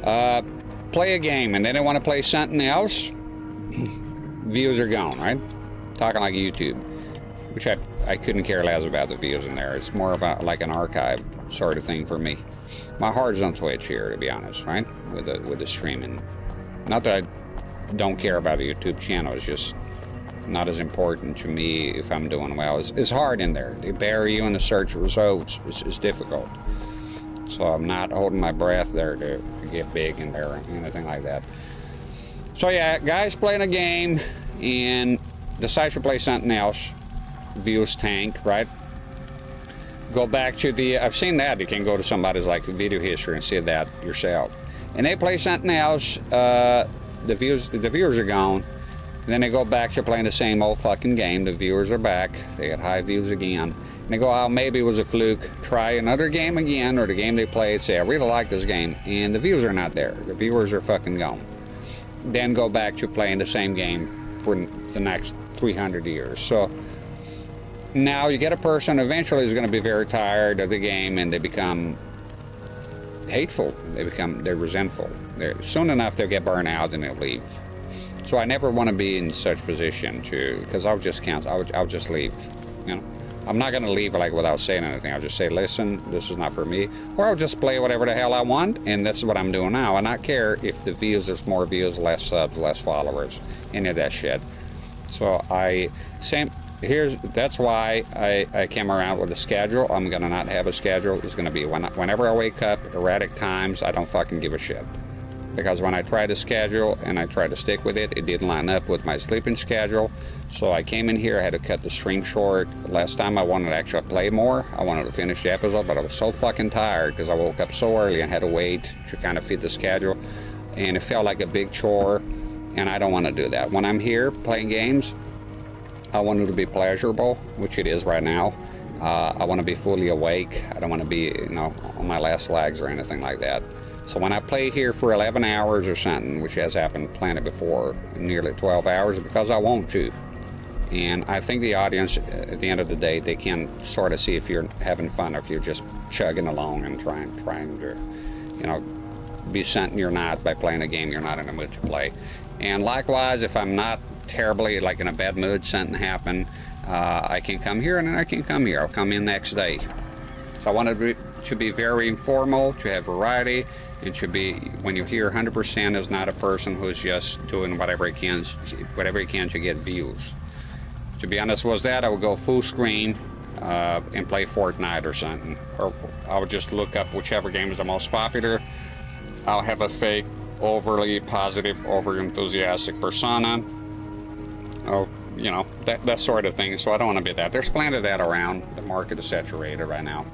But play a game and then they want to play something else. Views are gone, right? Talking like YouTube, which I couldn't care less about the views in there. It's more of a, like an archive sort of thing for me. My heart's on Twitch here, to be honest, right? With the streaming. Not that I don't care about the YouTube channel. It's just not as important to me if I'm doing well. It's hard in there. They bury you in the search results. It's difficult. So I'm not holding my breath there to get big in there or anything like that. So yeah, guys playing a game and decide to play something else. Views tank, right? Go back to the, I've seen that. You can go to somebody's like video history and see that yourself. And they play something else, the viewers are gone. Then they go back to playing the same old fucking game. The viewers are back. They got high views again. And they go, oh, maybe it was a fluke. Try another game again, or the game they played, say, I really like this game. And the views are not there. The viewers are fucking gone. Then go back to playing the same game for the next 300 years. So now you get a person eventually is going to be very tired of the game and they become hateful. They're resentful. Soon enough they'll get burned out and they'll leave. So I never want to be in such position because I'll just cancel. I'll just leave. You know, I'm not going to leave like without saying anything. I'll just say, listen, this is not for me, or I'll just play whatever the hell I want, and that's what I'm doing now. And I not care if the views, there's more views, less subs, less followers, any of that shit. So that's why I came around with a schedule. I'm gonna not have a schedule. It's gonna be whenever I wake up, erratic times. I don't fucking give a shit. Because when I tried to schedule and I tried to stick with it, it didn't line up with my sleeping schedule. So I came in here, I had to cut the stream short. Last time I wanted to actually play more. I wanted to finish the episode, but I was so fucking tired because I woke up so early and had to wait to kind of fit the schedule. And it felt like a big chore, and I don't want to do that. When I'm here playing games, I want it to be pleasurable, which it is right now. I want to be fully awake. I don't want to be, on my last legs or anything like that. So when I play here for 11 hours or something, which has happened plenty before, nearly 12 hours, because I want to. And I think the audience, at the end of the day, they can sort of see if you're having fun or if you're just chugging along and trying to, be something you're not by playing a game you're not in the mood to play. And likewise, if I'm not terribly like in a bad mood, something happened, I can come here and then I can come here. I'll come in next day. So I wanted to be very informal, to have variety. It should be, when you hear 100% is not a person who's just doing whatever he can to get views. To be honest, was that I would go full screen and play Fortnite or something. Or I would just look up whichever game is the most popular. I'll have a fake, overly positive, over enthusiastic persona. Oh, that sort of thing. So I don't want to be that. There's plenty of that around. The market is saturated right now.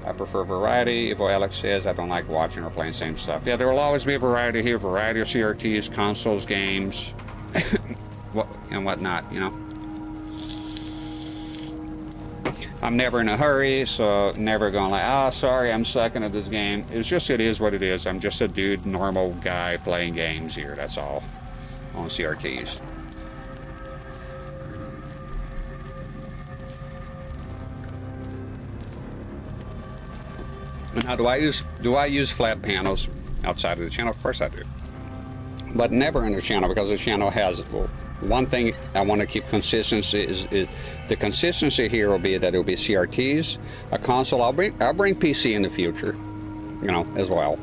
I prefer variety. Evo Alex says I don't like watching or playing same stuff. Yeah, there will always be a variety here. Variety of CRTs, consoles, games, and whatnot, I'm never in a hurry, so never going like, oh, sorry, I'm sucking at this game. It is what it is. I'm just a dude, normal guy playing games here, that's all, on CRTs. Now, do I use flat panels outside of the channel? Of course I do. But never in the channel, because the channel has, one thing I want to keep consistency is the consistency here will be that it will be CRTs, a console. I'll bring PC in the future, as well.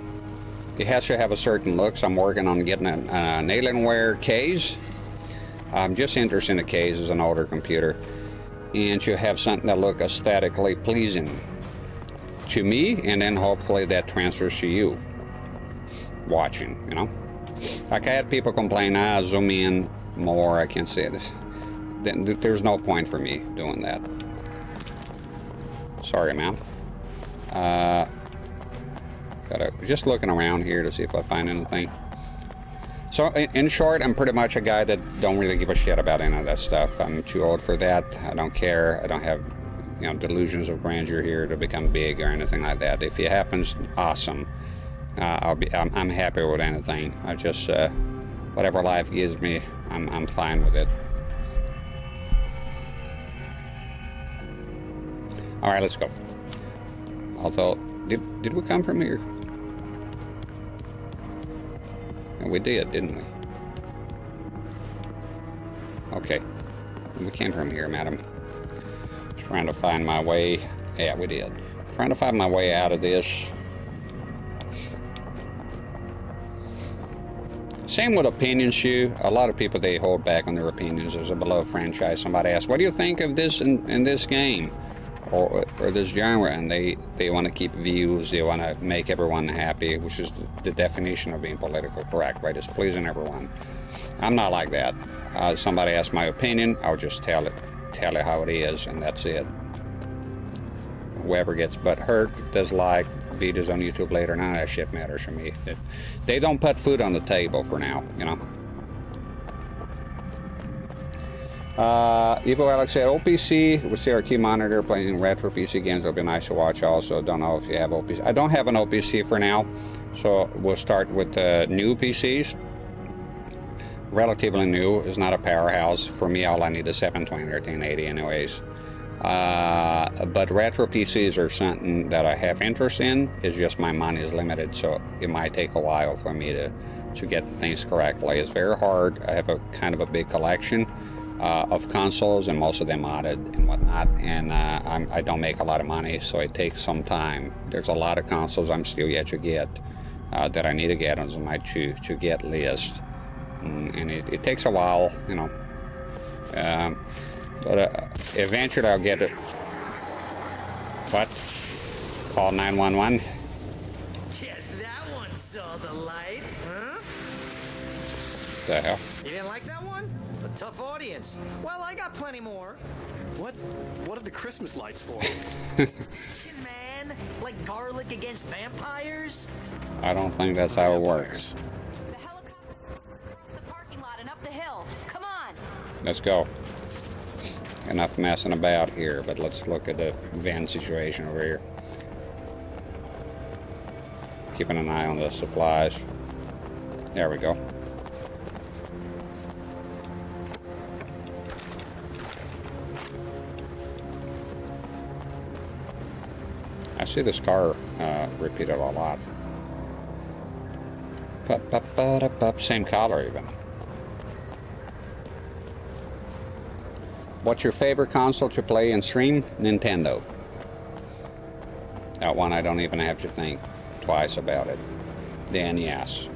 It has to have a certain look, so I'm working on getting an Alienware case. I'm just interested in the case as an older computer, and to have something that look aesthetically pleasing to me, and then hopefully that transfers to you watching, Like I had people complain, zoom in more, I can't say this. Then there's no point for me doing that. Sorry, ma'am. Just looking around here to see if I find anything. So in short, I'm pretty much a guy that don't really give a shit about any of that stuff. I'm too old for that. I don't care. I don't have delusions of grandeur here to become big or anything like that. If it happens, awesome. I'm happy with anything. I just whatever life gives me, I'm fine with it. All right, let's go. Although, did we come from here? And we did, didn't we? Okay. We came from here, madam. Just trying to find my way. Yeah, we did. Trying to find my way out of this. Same with opinions, Shu. A lot of people, they hold back on their opinions. There's a beloved franchise. Somebody asks, what do you think of this in this game? Or this genre? And they want to keep views. They want to make everyone happy, which is the definition of being politically correct, right? It's pleasing everyone. I'm not like that. Somebody asks my opinion, I'll just tell it how it is, and that's it. Whoever gets butt hurt, dislike, videos on YouTube later, none of that shit matters for me. They don't put food on the table for now, you know. Evo Alex said, OPC with CRT monitor playing retro PC games will be nice to watch also. Don't know if you have OPC. I don't have an OPC for now, so we'll start with the new PCs. Relatively new, is not a powerhouse. For me, all I need is 720 or 1080 anyways. But retro PCs are something that I have interest in. It's just my money is limited, so it might take a while for me to get the things correctly. It's very hard. I have a kind of a big collection of consoles, and most of them modded and whatnot, and I don't make a lot of money, so it takes some time. There's a lot of consoles I'm still yet to get that I need to get on my to get list, and it takes a while, you know. But eventually I'll get it. What? Call 911? Guess that one saw the light, huh? The hell? You didn't like that one? A tough audience. Well, I got plenty more. What are the Christmas lights for? Man, like garlic against vampires? I don't think that's how it works. The helicopter's across the parking lot and up the hill. Come on. Let's go. Enough messing about here, but let's look at the van situation over here. Keeping an eye on the supplies. There we go. I see this car repeated a lot. Same color even. What's your favorite console to play and stream? Nintendo. That one I don't even have to think twice about it. The NES.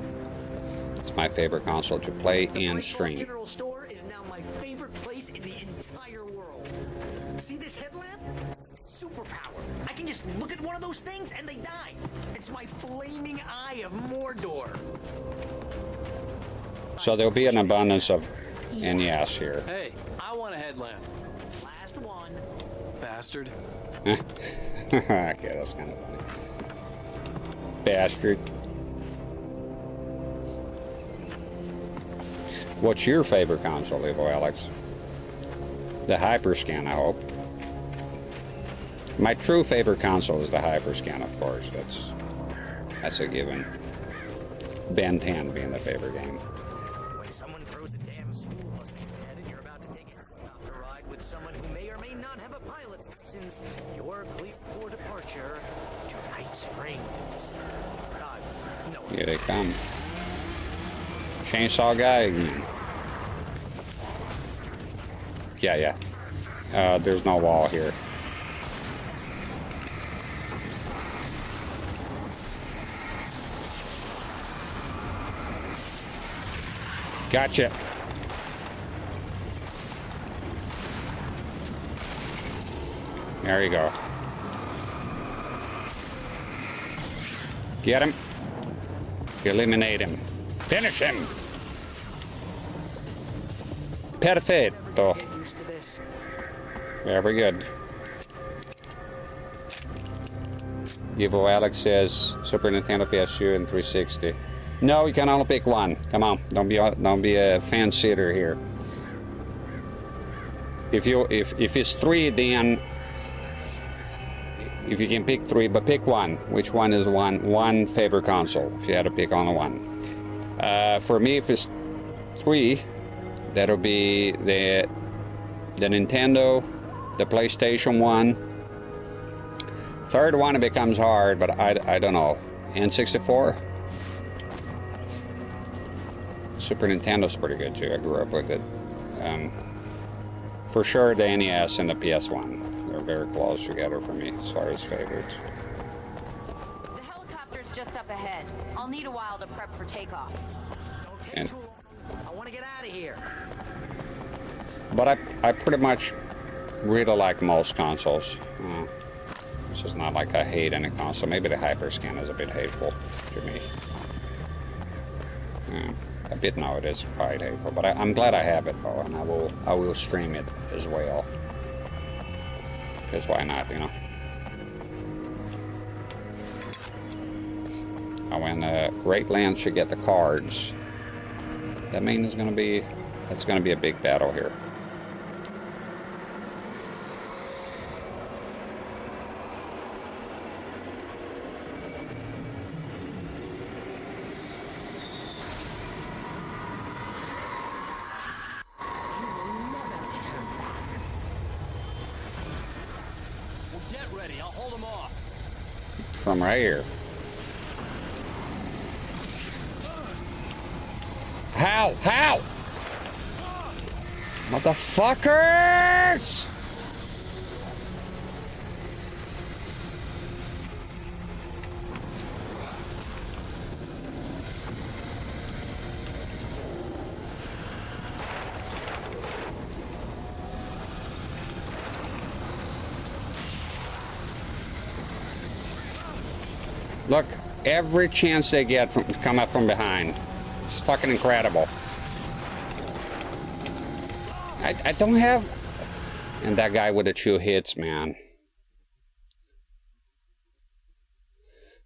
It's my favorite console to play and stream. The General Store is now my favorite place in the entire world. See this headlamp? Superpower. I can just look at one of those things and they die. It's my flaming eye of Mordor. So there'll be an abundance of NES here. Hey, I want a headlamp. Last one. Bastard. Okay, that's kind of funny. Bastard. What's your favorite console, Evo Alex? The Hyperscan, I hope. My true favorite console is the Hyperscan, of course. That's a given. Ben 10 being the favorite game. When someone throws a damn school bus at your head and you're about to take a helicopter ride with someone who may or may not have a pilot's license, you're cleared for departure to Night Springs. No. Here they come. Chainsaw guy again. Yeah. There's no wall here. Gotcha. There you go. Get him. Eliminate him. Finish him. Perfetto. Very good. Evo Alex says Super Nintendo, PSU, and 360. No, you can only pick one. Come on, don't be a fan sitter here. If it's three, then if you can pick three, but pick one. Which one is one favorite console? If you had to pick only one. For me, if it's three, that'll be the Nintendo, the PlayStation 1, Third one, it becomes hard, but I don't know. N64? Super Nintendo's pretty good too. I grew up with it. For sure, the NES and the PS1. They're very close together for me as far as favorites. The helicopter's just up ahead. I'll need a while to prep for takeoff. Don't take too long. I want to get out of here. But I pretty much really like most consoles. This is not like I hate any console. Maybe the Hyperscan is a bit hateful to me. A bit now it is quite hateful, but I'm glad I have it though, and I will stream it as well. Because why not, you know? And when Great Land should get the cards, that means it's gonna be a big battle here. From right here. How? How? Motherfuckers! Look, every chance they get to come up from behind. It's fucking incredible. I don't have... And that guy with the 2 hits, man.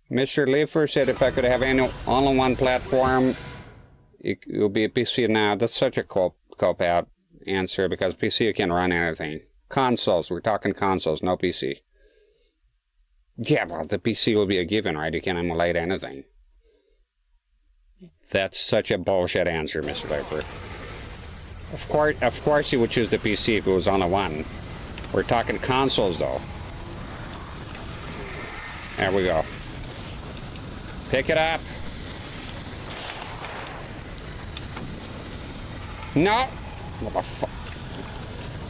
Mr. Leifer said if I could have only one platform, it would be a PC now. That's such a cop-out answer because PC can run anything. Consoles, we're talking consoles, no PC. Yeah, well, the PC will be a given, right? You can emulate anything. That's such a bullshit answer, Mr. Leifer. Of course you would choose the PC if it was only one. We're talking consoles, though. There we go. Pick it up. No! What the fuck?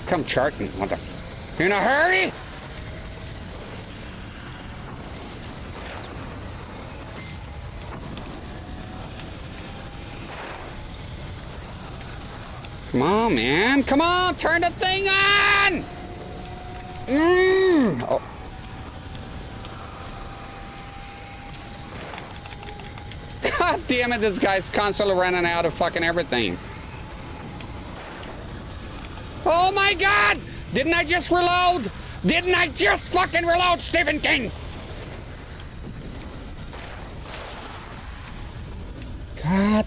Come charting. What the fuck? You in a hurry? Come on, man. Come on. Turn the thing on. Oh. God damn it. This guy's constantly running out of fucking everything. Oh, my God. Didn't I just reload? Didn't I just fucking reload, Stephen King? God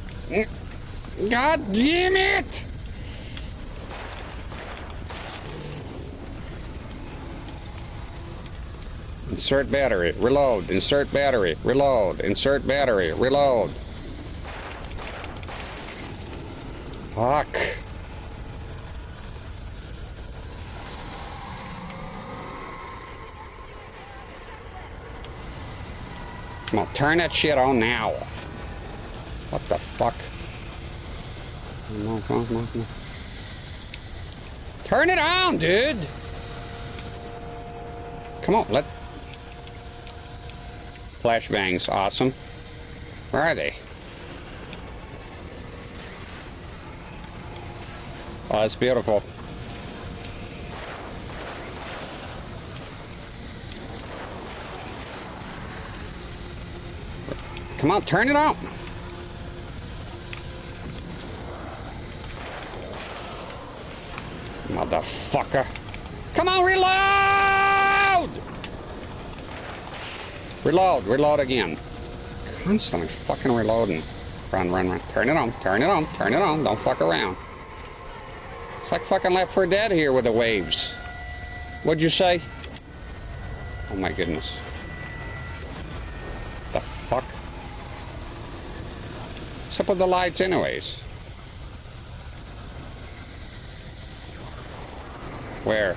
damn it. Insert battery, reload, insert battery, reload, insert battery, reload. Fuck. Come on, turn that shit on now. What the fuck? Come on. Turn it on, dude. Come on, Flashbangs, awesome. Where are they? Oh, that's beautiful. Come on, turn it on. Motherfucker. Come on, reload! Reload again. Constantly fucking reloading. Run. Turn it on. Don't fuck around. It's like fucking Left 4 Dead here with the waves. What'd you say? Oh my goodness. The fuck? What's up with the lights anyways? Where?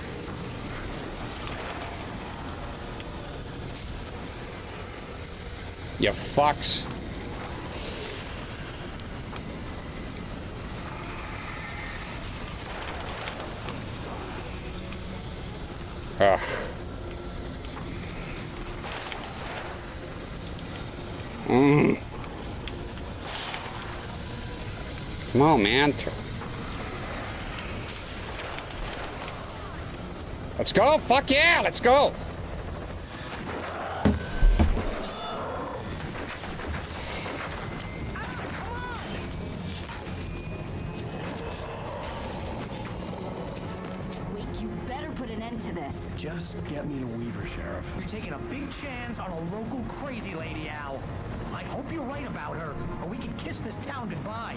You fucks. Ugh. Come on, man. Let's go. Fuck yeah, let's go. Just get me to Weaver, Sheriff. You're taking a big chance on a local crazy lady, Al. I hope you're right about her, or we can kiss this town goodbye.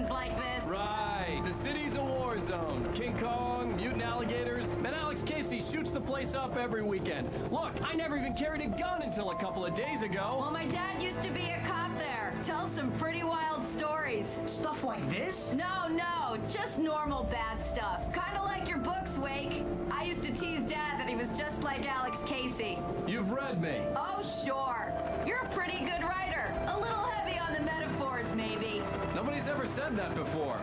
Like this. Right. The city's a war zone. King Kong, mutant alligators, and Alex Casey shoots the place up every weekend. Look, I never even carried a gun until a couple of days ago. Well, my dad used to be a cop there. Tells some pretty wild stories. Stuff like this? No, just normal bad stuff. Kind of like your books, Wake. I used to tease Dad that he was just like Alex Casey. You've read me. Oh, sure. You're a pretty good writer. A little heavy on the metaphors, maybe. Nobody's ever said that before.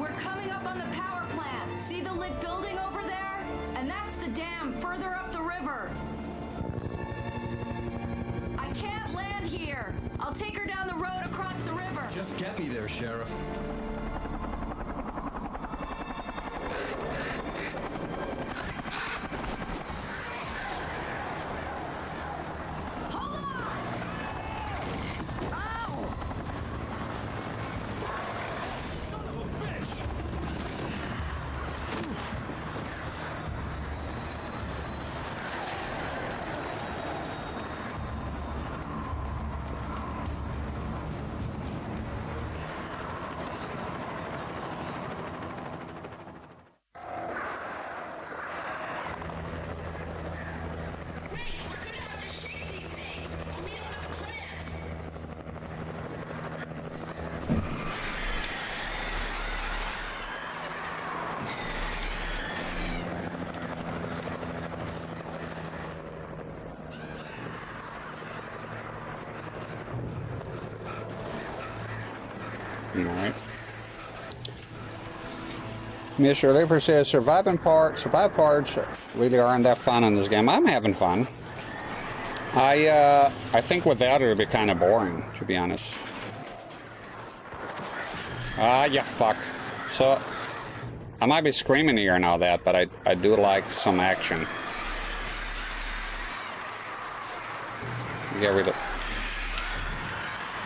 We're coming up on the power plant. See the lit building over there? And that's the dam further up the river. I can't land here. I'll take her down the road across the river. Just get me there, Sheriff. Alright. Mr. Lever says survive parts really aren't that fun in this game. I'm having fun. I think without it would be kind of boring, to be honest. Ah, you fuck. So I might be screaming here and all that, but I do like some action. Get rid of.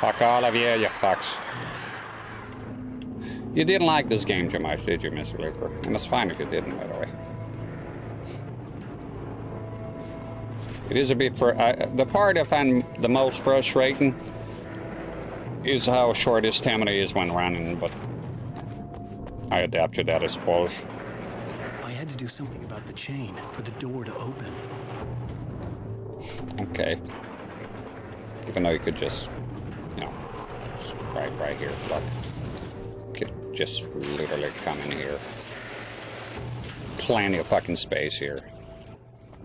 Fuck all of you, you fucks. You didn't like this game too much, did you, Mr. Lever? And it's fine if you didn't, by the way. It is a bit for the part I find the most frustrating is how short his stamina is when running, but I adapt to that, I suppose. I had to do something about the chain for the door to open. Okay. Even though you could just, you know, right here, look. Could just literally come in here. Plenty of fucking space here.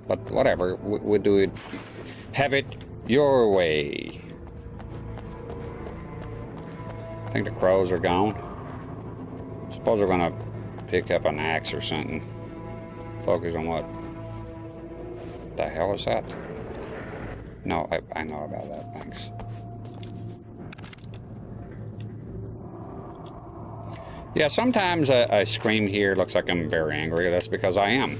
But whatever, we'll do it. Have it your way. I think the crows are gone. Suppose we're gonna pick up an axe or something. Focus on what? The hell is that? No, I know about that, thanks. Yeah, sometimes I scream here, looks like I'm very angry. That's because I am.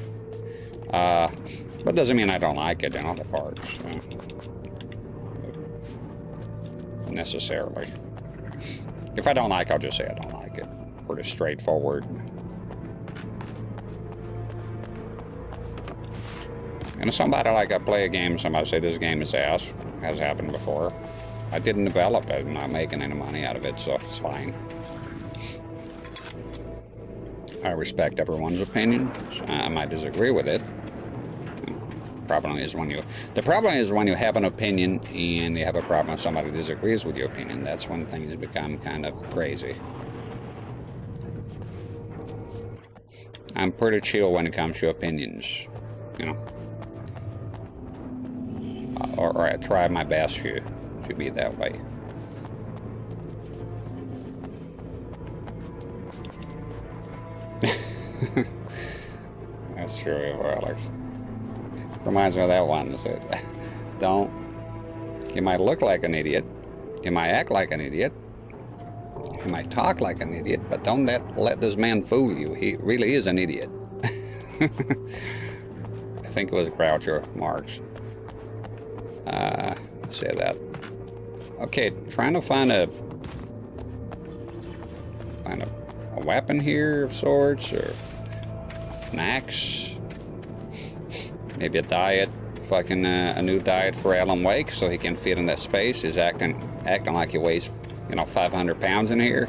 But doesn't mean I don't like it in other parts. Necessarily. If I don't like, I'll just say I don't like it. Pretty straightforward. And if somebody like I play a game, somebody say this game is ass, has happened before. I didn't develop it, I'm not making any money out of it, so it's fine. I respect everyone's opinion. I might disagree with it. The problem is when you have an opinion and you have a problem if somebody disagrees with your opinion. That's when things become kind of crazy. I'm pretty chill when it comes to opinions, you know. Or I try my best to be that way. That's true, Alex. Reminds me of that one that said, don't, you might look like an idiot, you might act like an idiot, you might talk like an idiot, but don't let this man fool you. He really is an idiot. I think it was Groucho Marx. Say that. Okay, trying to find a weapon here of sorts, or an axe. Maybe a diet, fucking a new diet for Alan Wake, so he can fit in that space. He's acting like he weighs, you know, 500 pounds in here.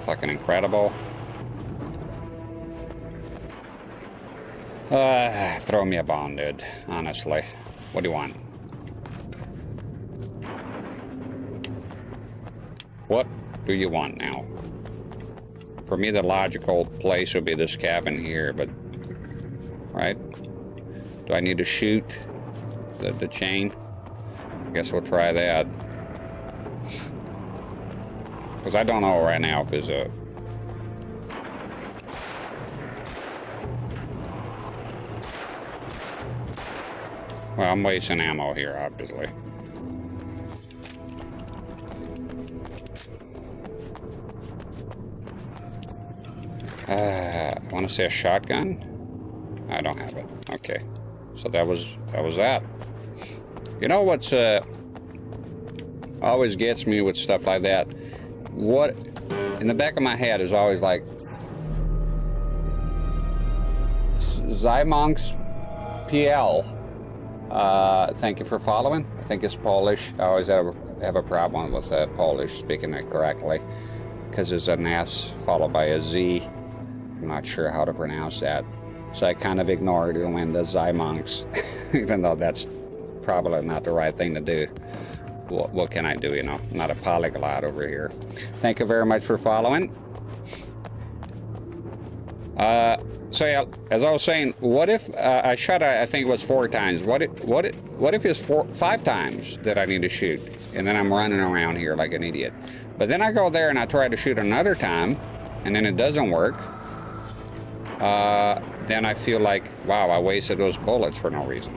Fucking incredible. Throw me a bone, dude. Honestly. What do you want? What do you want now? For me, the logical place would be this cabin here, but... Right? Do I need to shoot the chain? I guess we'll try that. Because I don't know right now if there's a... Well, I'm wasting ammo here, obviously. I want to say a shotgun? I don't have it. Okay. So that was that. You know what's always gets me with stuff like that? What in the back of my head is always like Zymonks PL. Thank you for following. I think it's Polish. I always have a problem with Polish speaking it correctly because there's an S followed by a Z. I'm not sure how to pronounce that. So I kind of ignored it when the Zymonks, even though that's probably not the right thing to do. What can I do, you know? I'm not a polyglot over here. Thank you very much for following. So yeah, as I was saying, what if I shot? I think it was 4 times. What if it's 5 times that I need to shoot, and then I'm running around here like an idiot? But then I go there and I try to shoot another time, and then it doesn't work. Then I feel like, wow, I wasted those bullets for no reason.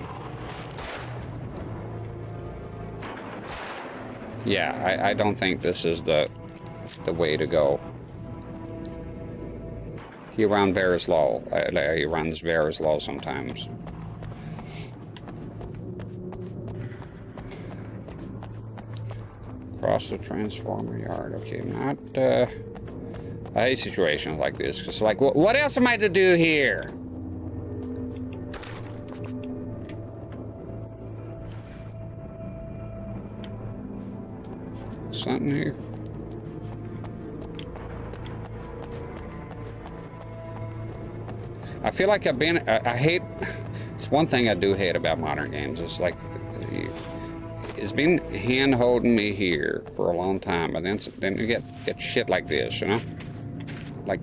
Yeah, I don't think this is the way to go. He runs very slow. He runs very slow sometimes. Cross the transformer yard. Okay, not. I hate situations like this because, like, what else am I to do here? Something here. I feel like I've been, I hate, it's one thing I do hate about modern games. It's like, it's been hand-holding me here for a long time, and then you get shit like this, you know? Like,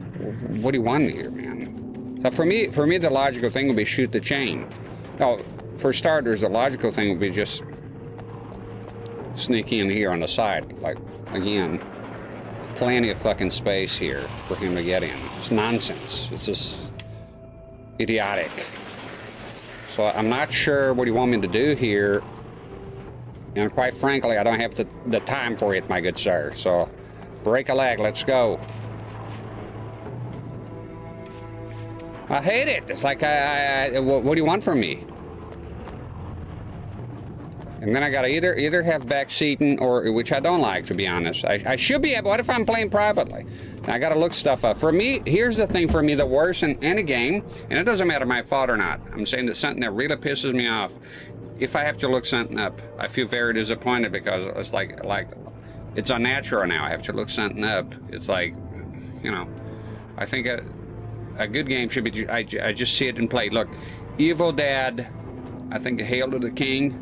what do you want here, man? So for me, the logical thing would be shoot the chain. Oh, for starters, the logical thing would be just sneak in here on the side. Like, again, plenty of fucking space here for him to get in. It's nonsense. It's just idiotic. So I'm not sure what you want me to do here, and quite frankly, I don't have the time for it, my good sir. So break a leg, let's go. I hate it. It's like, what do you want from me? And then I gotta either have back seating, or, which I don't like, to be honest. I should be able, what if I'm playing privately? I gotta look stuff up. For me, here's the thing for me, the worst in any game, and it doesn't matter my fault or not. I'm saying that something that really pisses me off. If I have to look something up, I feel very disappointed because it's like it's unnatural now. I have to look something up. It's like, you know, I think a good game should be, I just see it and play. Look, Evil Dead, I think Hail to the King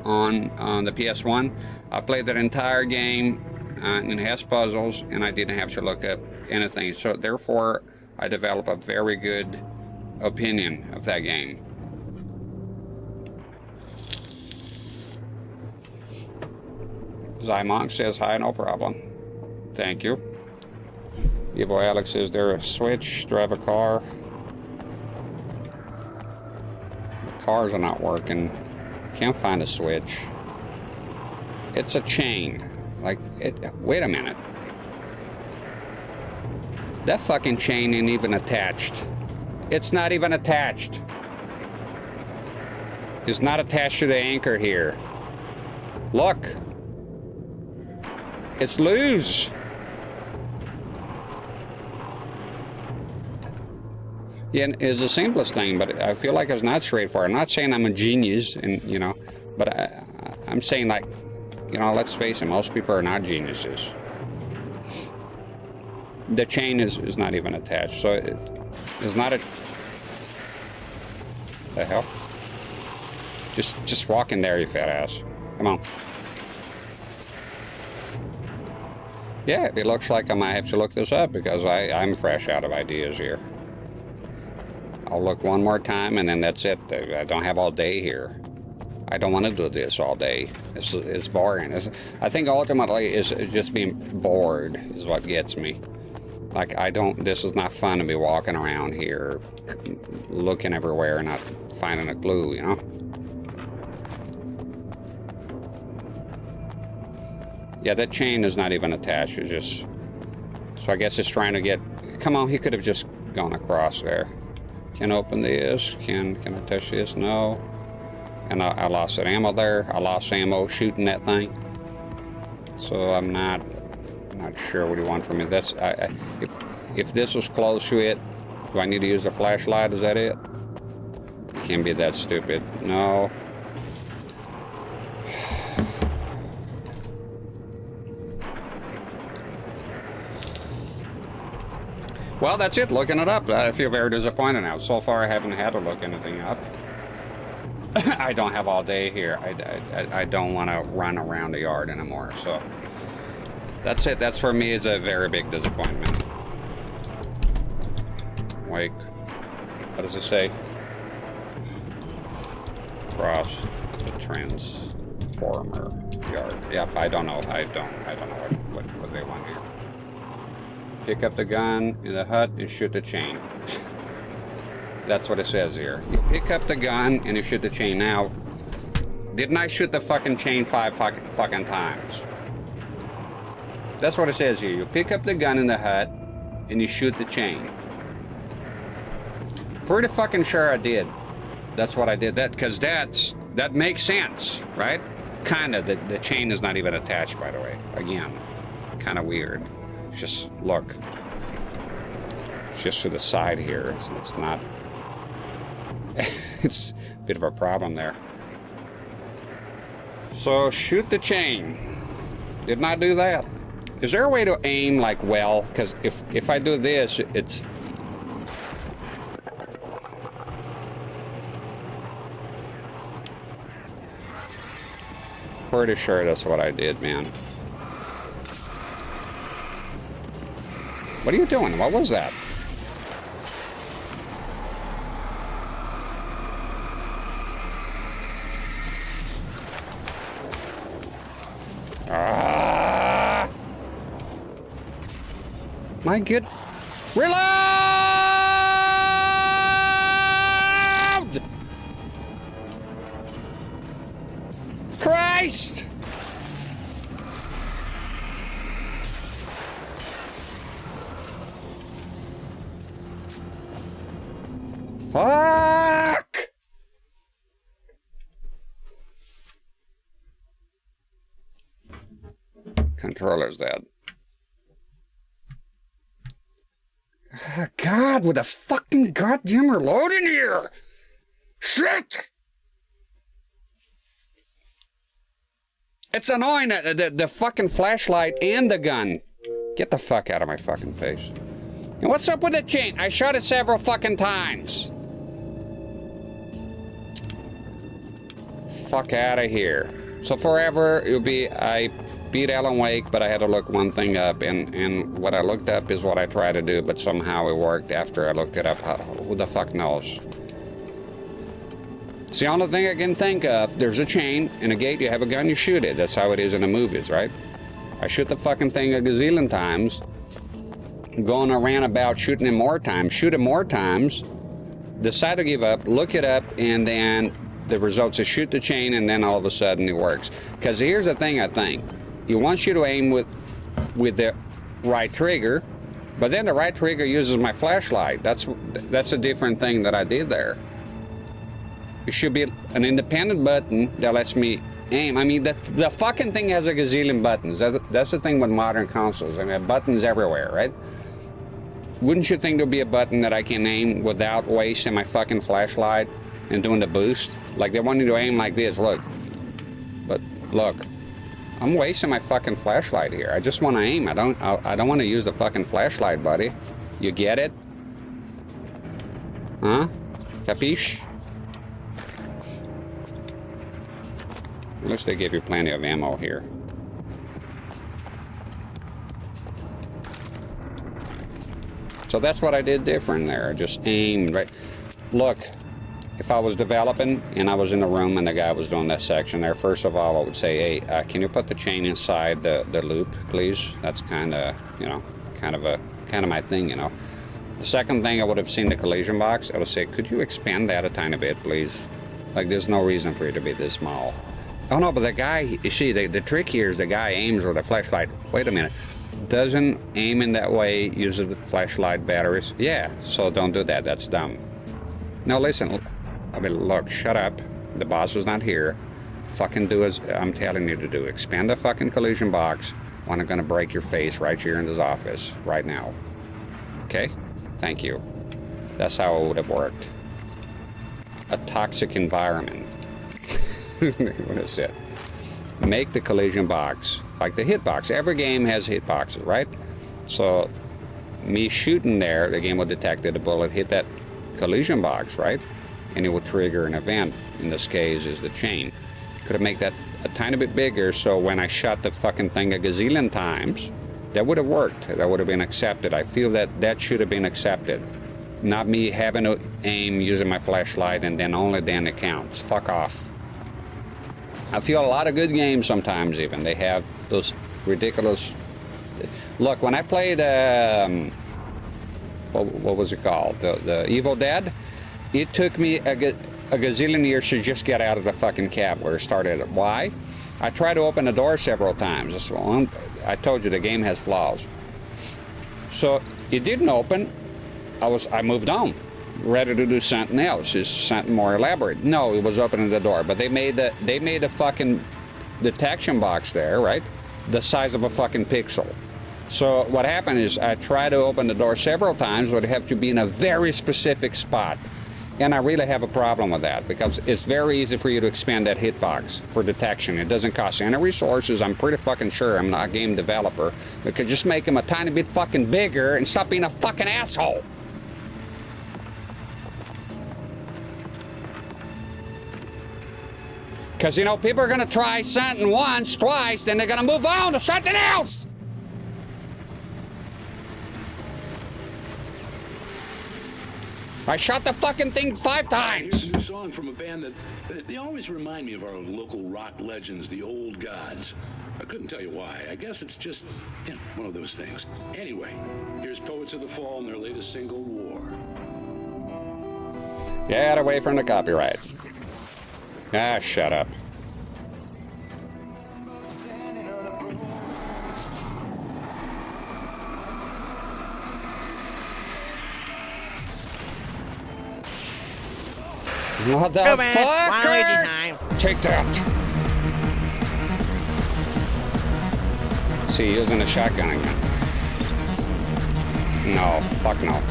on the PS1. I played that entire game and it has puzzles and I didn't have to look up anything. So therefore, I developed a very good opinion of that game. Zymonk says hi, no problem. Thank you. Evil Alex, is there a switch? Drive a car? The cars are not working. Can't find a switch. It's a chain. Like, wait a minute. That fucking chain ain't even attached. It's not even attached. It's not attached to the anchor here. Look. It's loose. Yeah, it's the simplest thing, but I feel like it's not straightforward. I'm not saying I'm a genius, and you know, but I'm saying, like, you know, let's face it, most people are not geniuses. The chain is not even attached, so it's not a... The hell? Just walk in there, you fat ass. Come on. Yeah, it looks like I might have to look this up because I'm fresh out of ideas here. I'll look one more time and then that's it. I don't have all day here. I don't want to do this all day. It's boring. I think ultimately it's just being bored is what gets me. Like, this is not fun to be walking around here, looking everywhere and not finding a clue, you know? Yeah, that chain is not even attached. It's just... So I guess it's trying to get... Come on, he could have just gone across there. Can open this. Can I touch this? No. And I lost that ammo there. I lost ammo shooting that thing. So I'm not sure what he wants from me. That's if this was close to it, do I need to use a flashlight? Is that it? You can't be that stupid. No. Well, that's it. Looking it up. I feel very disappointed now. So far, I haven't had to look anything up. I don't have all day here. I don't want to run around the yard anymore. So that's it. That's for me is a very big disappointment. Wait. What does it say? Cross the transformer yard. Yep. I don't know. I don't know what they want here. Pick up the gun in the hut and shoot the chain. That's what it says here. You pick up the gun and you shoot the chain. Now, didn't I shoot the fucking chain 5 fucking times? That's what it says here. You pick up the gun in the hut and you shoot the chain. Pretty fucking sure I did. That's what I did. Because that makes sense, right? Kinda. The chain is not even attached, by the way. Again, kind of weird. Just look. Just to the side here. It's not. It's a bit of a problem there. So shoot the chain. Did not do that. Is there a way to aim like well? Because if I do this, it's. Pretty sure that's what I did, man. What are you doing? What was that? Ah! My good. Reload! Christ! Fuck! Controller's dead. God, with a fucking goddamn reload in here! Shit! It's annoying, the fucking flashlight and the gun. Get the fuck out of my fucking face. And what's up with the chain? I shot it several fucking times. Fuck out of here. So forever, it'll be, I beat Alan Wake, but I had to look one thing up, and what I looked up is what I tried to do, but somehow it worked after I looked it up. Who the fuck knows? It's the only thing I can think of. There's a chain and a gate, you have a gun, you shoot it. That's how it is in the movies, right? I shoot the fucking thing a gazillion times, going around about shooting it more times, shoot it more times, decide to give up, look it up, and then the results is shoot the chain, and then all of a sudden it works. Because here's the thing, I think. It wants you to aim with the right trigger, but then the right trigger uses my flashlight. That's a different thing that I did there. It should be an independent button that lets me aim. I mean, the fucking thing has a gazillion buttons. That's the thing with modern consoles. I mean, buttons everywhere, right? Wouldn't you think there'd be a button that I can aim without wasting my fucking flashlight and doing the boost? Like they want you to aim like this, look. But look, I'm wasting my fucking flashlight here. I just want to aim. I don't want to use the fucking flashlight, buddy. You get it? Huh? Capiche? At least they give you plenty of ammo here. So that's what I did different there. I just aimed right. Look, if I was developing and I was in the room and the guy was doing that section there, first of all, I would say, hey, can you put the chain inside the loop, please? That's kind of, you know, kind of my thing, you know. The second thing, I would have seen the collision box. I would say, could you expand that a tiny bit, please? Like, there's no reason for it to be this small. Oh no, but the guy, you see, the trick here is the guy aims with a flashlight. Wait a minute. Doesn't aim in that way, uses the flashlight batteries. Yeah, so don't do that. That's dumb. Now listen. I mean, look, shut up. The boss is not here. Fucking do as I'm telling you to do. Expand the fucking collision box, or I'm gonna break your face right here in this office right now. Okay? Thank you. That's how it would have worked. A toxic environment. What is it? Make the collision box like the hitbox. Every game has hitboxes, right? So me shooting there, the game will detect that the bullet hit that collision box, right? And it will trigger an event. In this case is the chain. Could have made that a tiny bit bigger, so when I shot the fucking thing a gazillion times, that would have worked. That would have been accepted. I feel that should have been accepted. Not me having to aim using my flashlight and then only then it counts. Fuck off. I feel a lot of good games sometimes even. They have those ridiculous... Look, when I played, what was it called? The Evil Dead? It took me a gazillion years to just get out of the fucking cab where it started. Why? I tried to open the door several times. So I told you the game has flaws. So it didn't open. I moved on, ready to do something else, just something more elaborate. No, it was opening the door, but they made the fucking detection box there, right? The size of a fucking pixel. So what happened is I tried to open the door several times, but it have to be in a very specific spot. And I really have a problem with that because it's very easy for you to expand that hitbox for detection. It doesn't cost any resources. I'm pretty fucking sure I'm not a game developer. We could just make them a tiny bit fucking bigger and stop being a fucking asshole. Because, you know, people are going to try something once, twice, then they're going to move on to something else. I shot the fucking thing 5 times. Here's a new song from a band that they always remind me of our local rock legends, the Old Gods. I couldn't tell you why. I guess it's just, yeah, one of those things. Anyway, here's Poets of the Fall and their latest single, War. Get away from the copyright. Ah, shut up. Motherfucker! Take that! See, using a shotgun again. No, fuck no.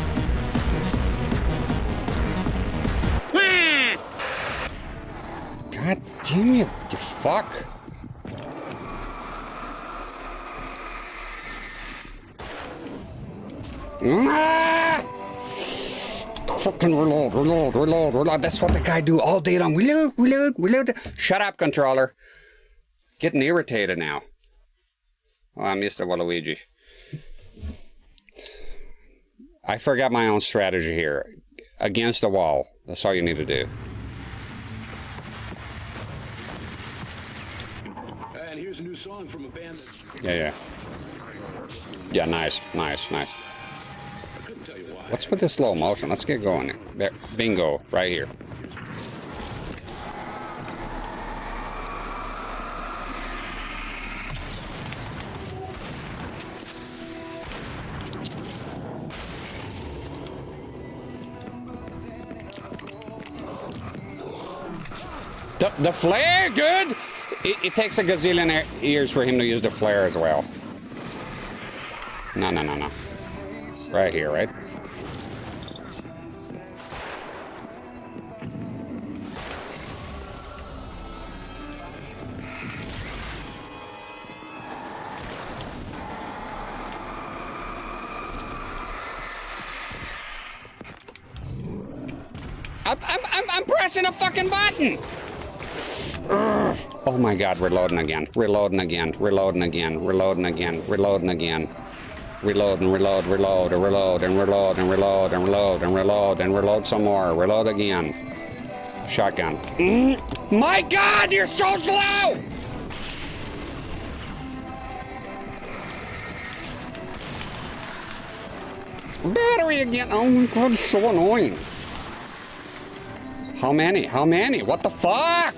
God damn it, you fuck. Ah! Fucking reload. That's what the guy do all day long. Reload. Shut up, controller. Getting irritated now. Oh, Mr. Waluigi. I forgot my own strategy here. Against the wall. That's all you need to do. And here's a new song from a band that's... Yeah. Yeah, nice. What's with this slow motion? Let's get going. There, bingo, right here. The flare, good! It takes a gazillion years for him to use the flare as well. No. Right here, right? I'm pressing a fucking button! Oh my god, reloading again. Reload some more. Reload again. Shotgun. My god, you're so slow! Battery again. Oh my god, it's so annoying. How many? What the fuck?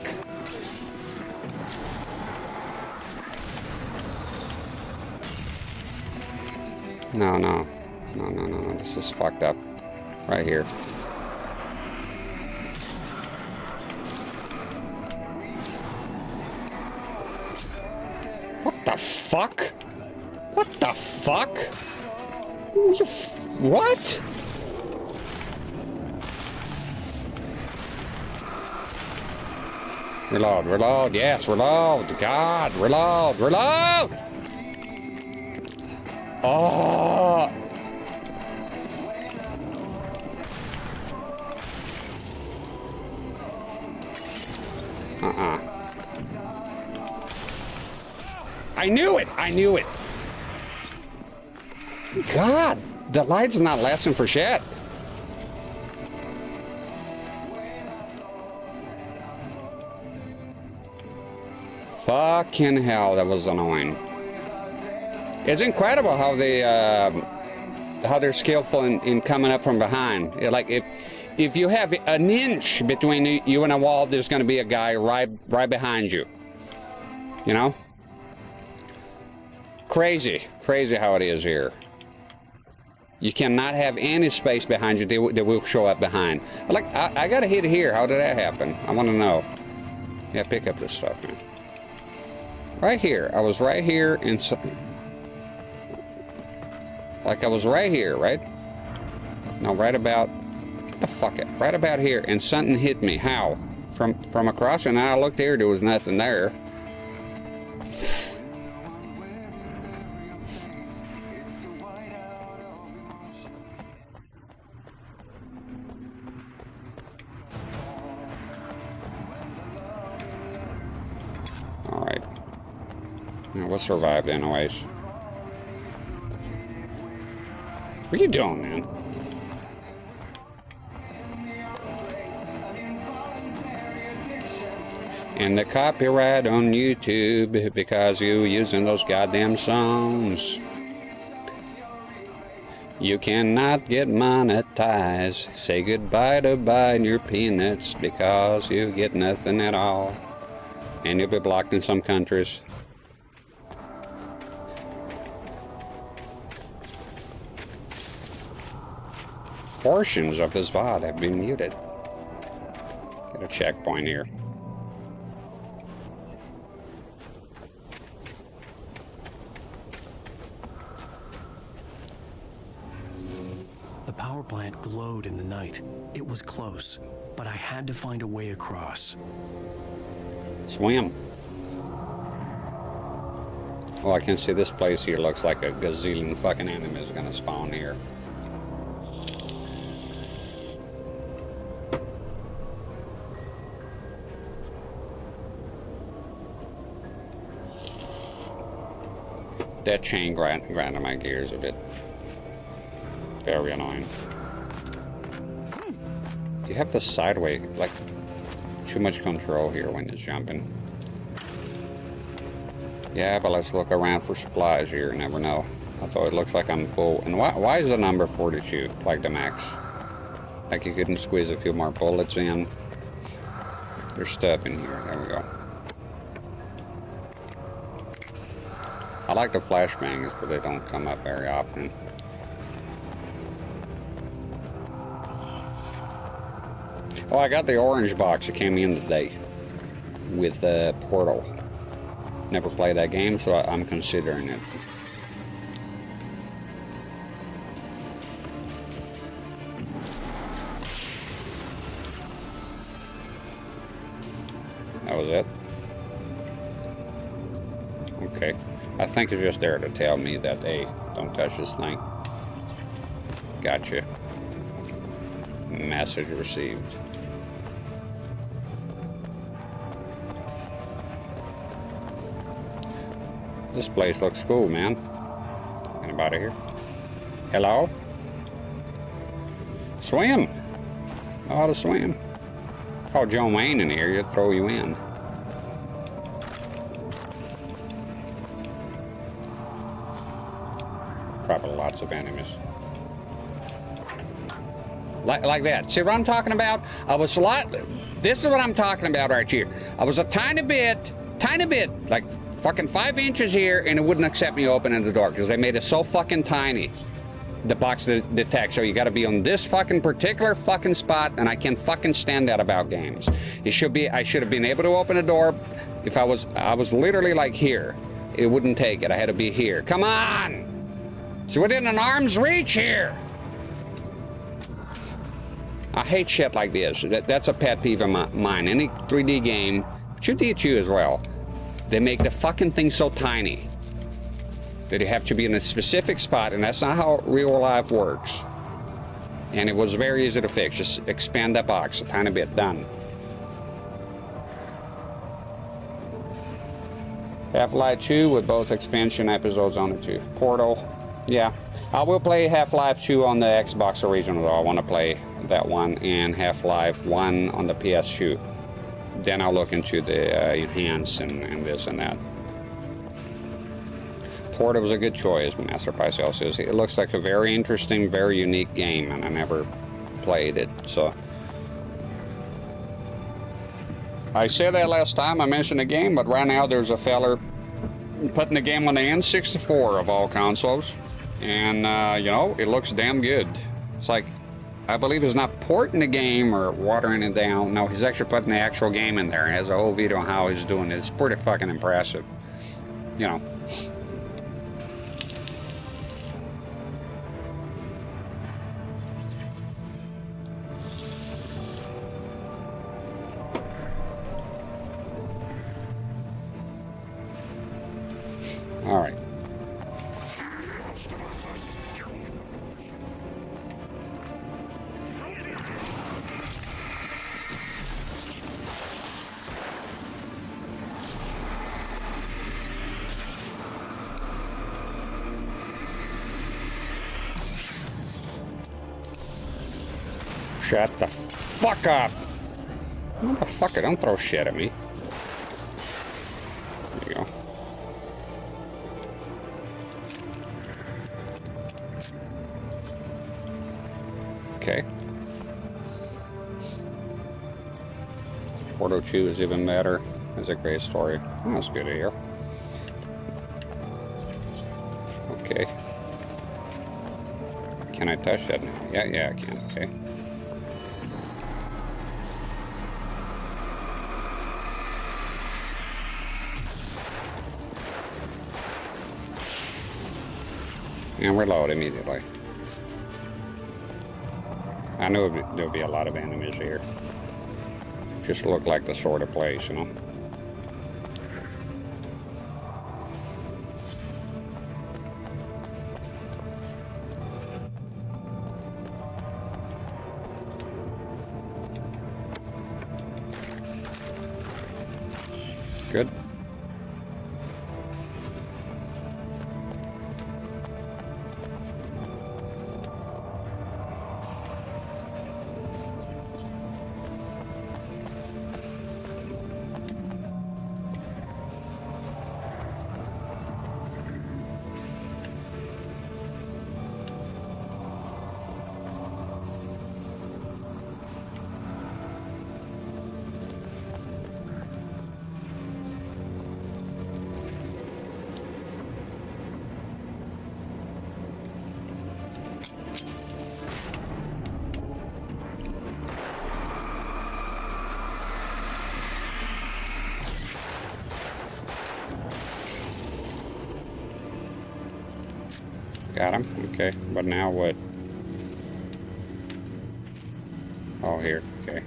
No. This is fucked up. Right here. What the fuck? What? Reload, yes, reload, God, reload! Oh! I knew it! God, the light's not lasting for shit. Fucking hell, that was annoying. It's incredible how they're skillful in coming up from behind. Like if you have an inch between you and a wall, there's going to be a guy right behind you. You know? Crazy how it is here. You cannot have any space behind you. They will show up behind. Like I got to hit here. How did that happen? I want to know. Yeah, pick up this stuff, man. Right here. I was right here and so, like I was right here, right? No, right about right about here, and something hit me. How? From across, and I looked there was nothing there. All right. We'll survive anyways. What are you doing, man? And the copyright on YouTube because you using those goddamn songs. You cannot get monetized. Say goodbye to buying your peanuts because you get nothing at all. And you'll be blocked in some countries. Portions of this VOD have been muted. Get a checkpoint here. The power plant glowed in the night. It was close, but I had to find a way across. Swim. Oh, I can see this place here looks like a gazillion fucking enemies gonna spawn here. That chain grinding my gears a bit. Very annoying. You have the sideway, like, too much control here when you're jumping. Yeah, but let's look around for supplies here. You never know. Although it looks like I'm full. And why is the number 42, like the max? Like you couldn't squeeze a few more bullets in. There's stuff in here. There we go. I like the flashbangs, but they don't come up very often. Oh, I got the orange box. It came in today with Portal. Never played that game, so I'm considering it. That was it. Okay. I think it's just there to tell me that, hey, don't touch this thing. Gotcha. Message received. This place looks cool, man. Anybody here? Hello? Swim! Know how to swim. Call John Wayne in here, he'll throw you in. Probably lots of enemies. Like that. See what I'm talking about? This is what I'm talking about right here. I was a tiny bit, like fucking 5 inches here, and it wouldn't accept me opening the door because they made it so fucking tiny. The box detects, so you got to be on this fucking particular fucking spot, and I can't fucking stand that about games. I should have been able to open the door if I was literally like here. It wouldn't take it. I had to be here. Come on! It's within an arm's reach here. I hate shit like this. That's a pet peeve of mine. Any 3D game, 2D2 as well, they make the fucking thing so tiny that you have to be in a specific spot, and that's not how real life works. And it was very easy to fix. Just expand that box a tiny bit. Done. Half-Life 2 with both expansion episodes on it too. Portal. Yeah. I will play Half-Life 2 on the Xbox original though. I want to play that one, and Half-Life 1 on the PS2. Then I'll look into the enhance and this and that. Portal was a good choice, Master Pycelle says. It looks like a very interesting, very unique game, and I never played it, so. I said that last time I mentioned the game, but right now there's a feller putting the game on the N64 of all consoles, and you know, it looks damn good. It's like, I believe he's not porting the game or watering it down. No, he's actually putting the actual game in there, and has a whole video on how he's doing it. It's pretty fucking impressive, you know. All right. Shut the fuck up. Motherfucker, don't throw shit at me. There you go. Okay. Portal 2 is even better. It's a great story. Oh, that's good to hear. Okay. Can I touch that now? Yeah, I can. Okay. And reload immediately. I knew there'd be a lot of enemies here. Just looked like the sort of place, you know. Good. Got him. Okay, but now what? Oh, here. Okay.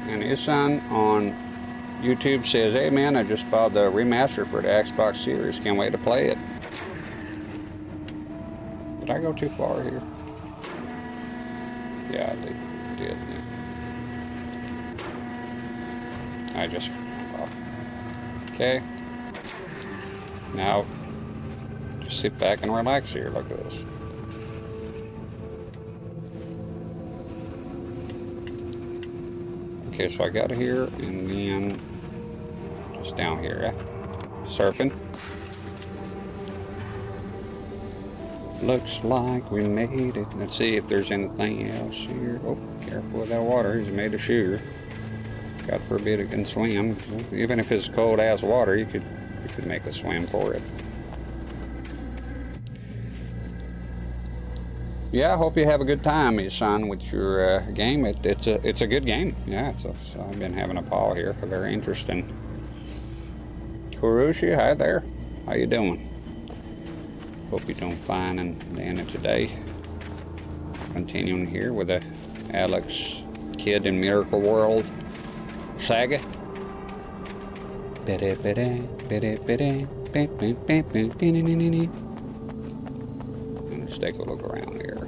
And his son on YouTube says, hey man, I just bought the remaster for the Xbox Series. Can't wait to play it. Did I go too far here? Yeah, I did. I just off. Okay. Now, just sit back and relax here. Look at this. Okay, so I got here and then just down here, surfing. Looks like we made it. Let's see if there's anything else here. Oh, careful with that water. He's made of sugar. God forbid it can swim. Even if it's cold as water, you could make a swim for it. Yeah, I hope you have a good time, son, with your game. It's a good game. Yeah, so I've been having a ball here. Very interesting. Kurushi, hi there. How you doing? Hope you're doing fine and the end of today. Continuing here with the Alex Kidd in Miracle World saga. Let's take a look around here.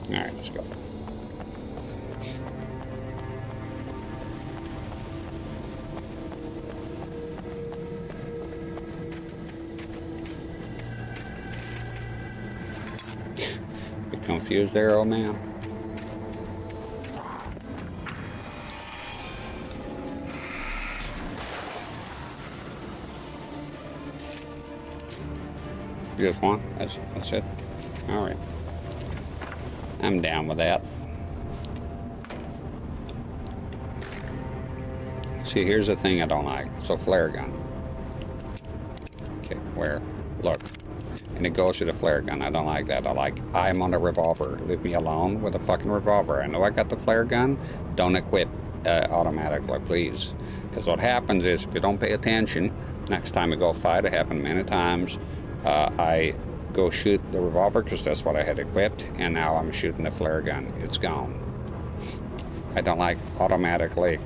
Alright, let's go. Bit confused there, old man. Just one? That's it? Alright. I'm down with that. See, here's the thing I don't like. It's a flare gun. Okay, where? Look. And it goes to the flare gun. I don't like that. I'm on a revolver. Leave me alone with a fucking revolver. I know I got the flare gun. Don't equip automatically, please. Because what happens is, if you don't pay attention, next time you go fight, it happened many times, I go shoot the revolver because that's what I had equipped, and now I'm shooting the flare gun. It's gone. I don't like automatically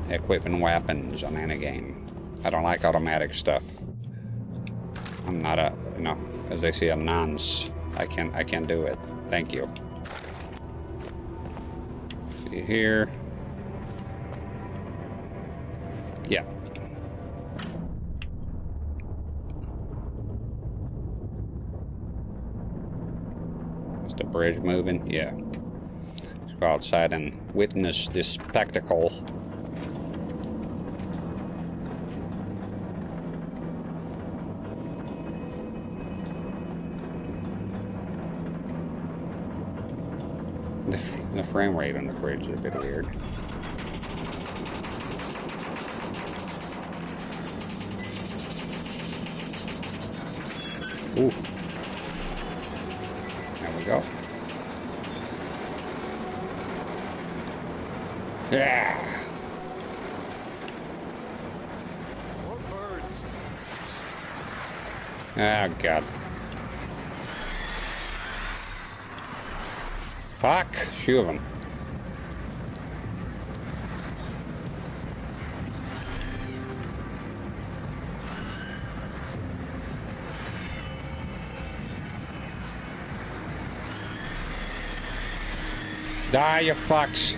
equipping weapons on any game. I don't like automatic stuff. I'm not a, as they say, a nonce. I can't do it. Thank you. See here. Yeah. The bridge moving, yeah. Let's go outside and witness this spectacle. The frame rate on the bridge is a bit weird. Ooh. There we go. Yeah. More birds. Oh God. Fuck. Shoot them. Die, you fucks.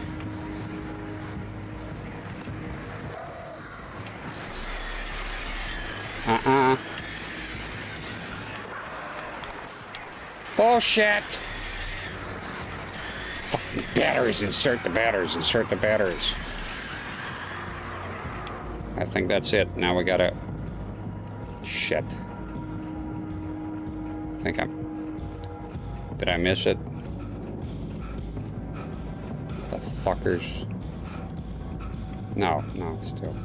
Bullshit! Fucking batteries, insert the batteries, insert the batteries. I think that's it. Now we gotta... Shit. I think I'm... Did I miss it? The fuckers. No,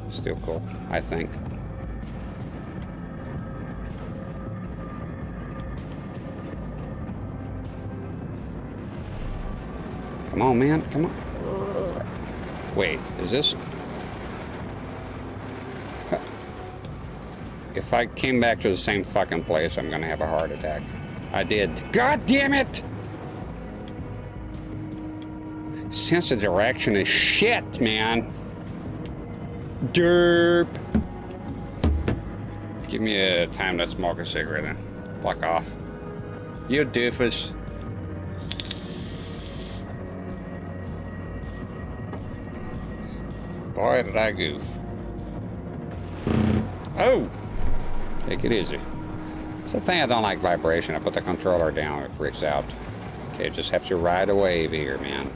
still cool, I think. Come on, man, come on. Wait, is this... If I came back to the same fucking place, I'm gonna have a heart attack. I did. God damn it! Sense of direction is shit, man. Derp. Give me a time to smoke a cigarette then. Fuck off. You doofus. Boy, did I goof. Oh! Take it easy. It's the thing I don't like vibration. I put the controller down, it freaks out. Okay, just have to ride a wave here, man.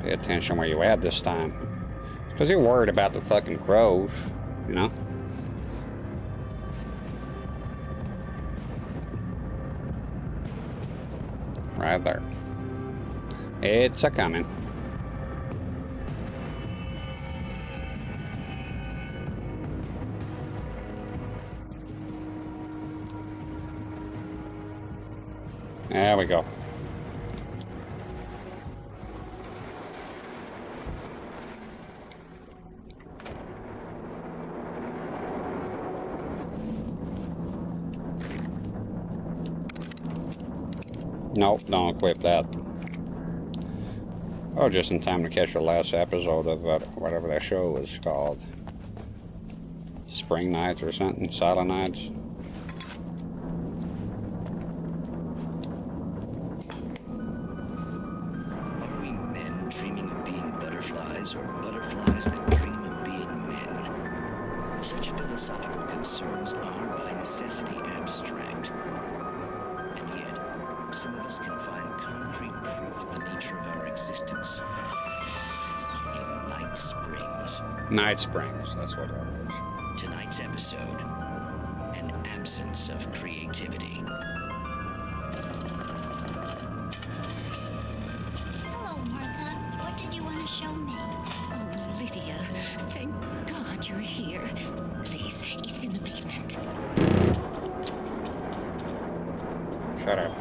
Pay attention where you at this time. Because you're worried about the fucking crows, you know? Right there. It's a coming. There we go. Nope, don't equip that. Oh, just in time to catch the last episode of whatever that show was called. Spring Nights or something, Silent Nights. Are we men dreaming of being butterflies, or butterflies that dream of being men? Such philosophical concerns are by necessity abstract. And yet, some of us can find concrete proof of the nature of our existence in Night Springs. Night Springs, that's what that was. Tonight's episode, an absence of creativity. Hello, Martha. What did you want to show me? Oh, Lydia, thank God you're here. Please, it's in the basement. Shut up.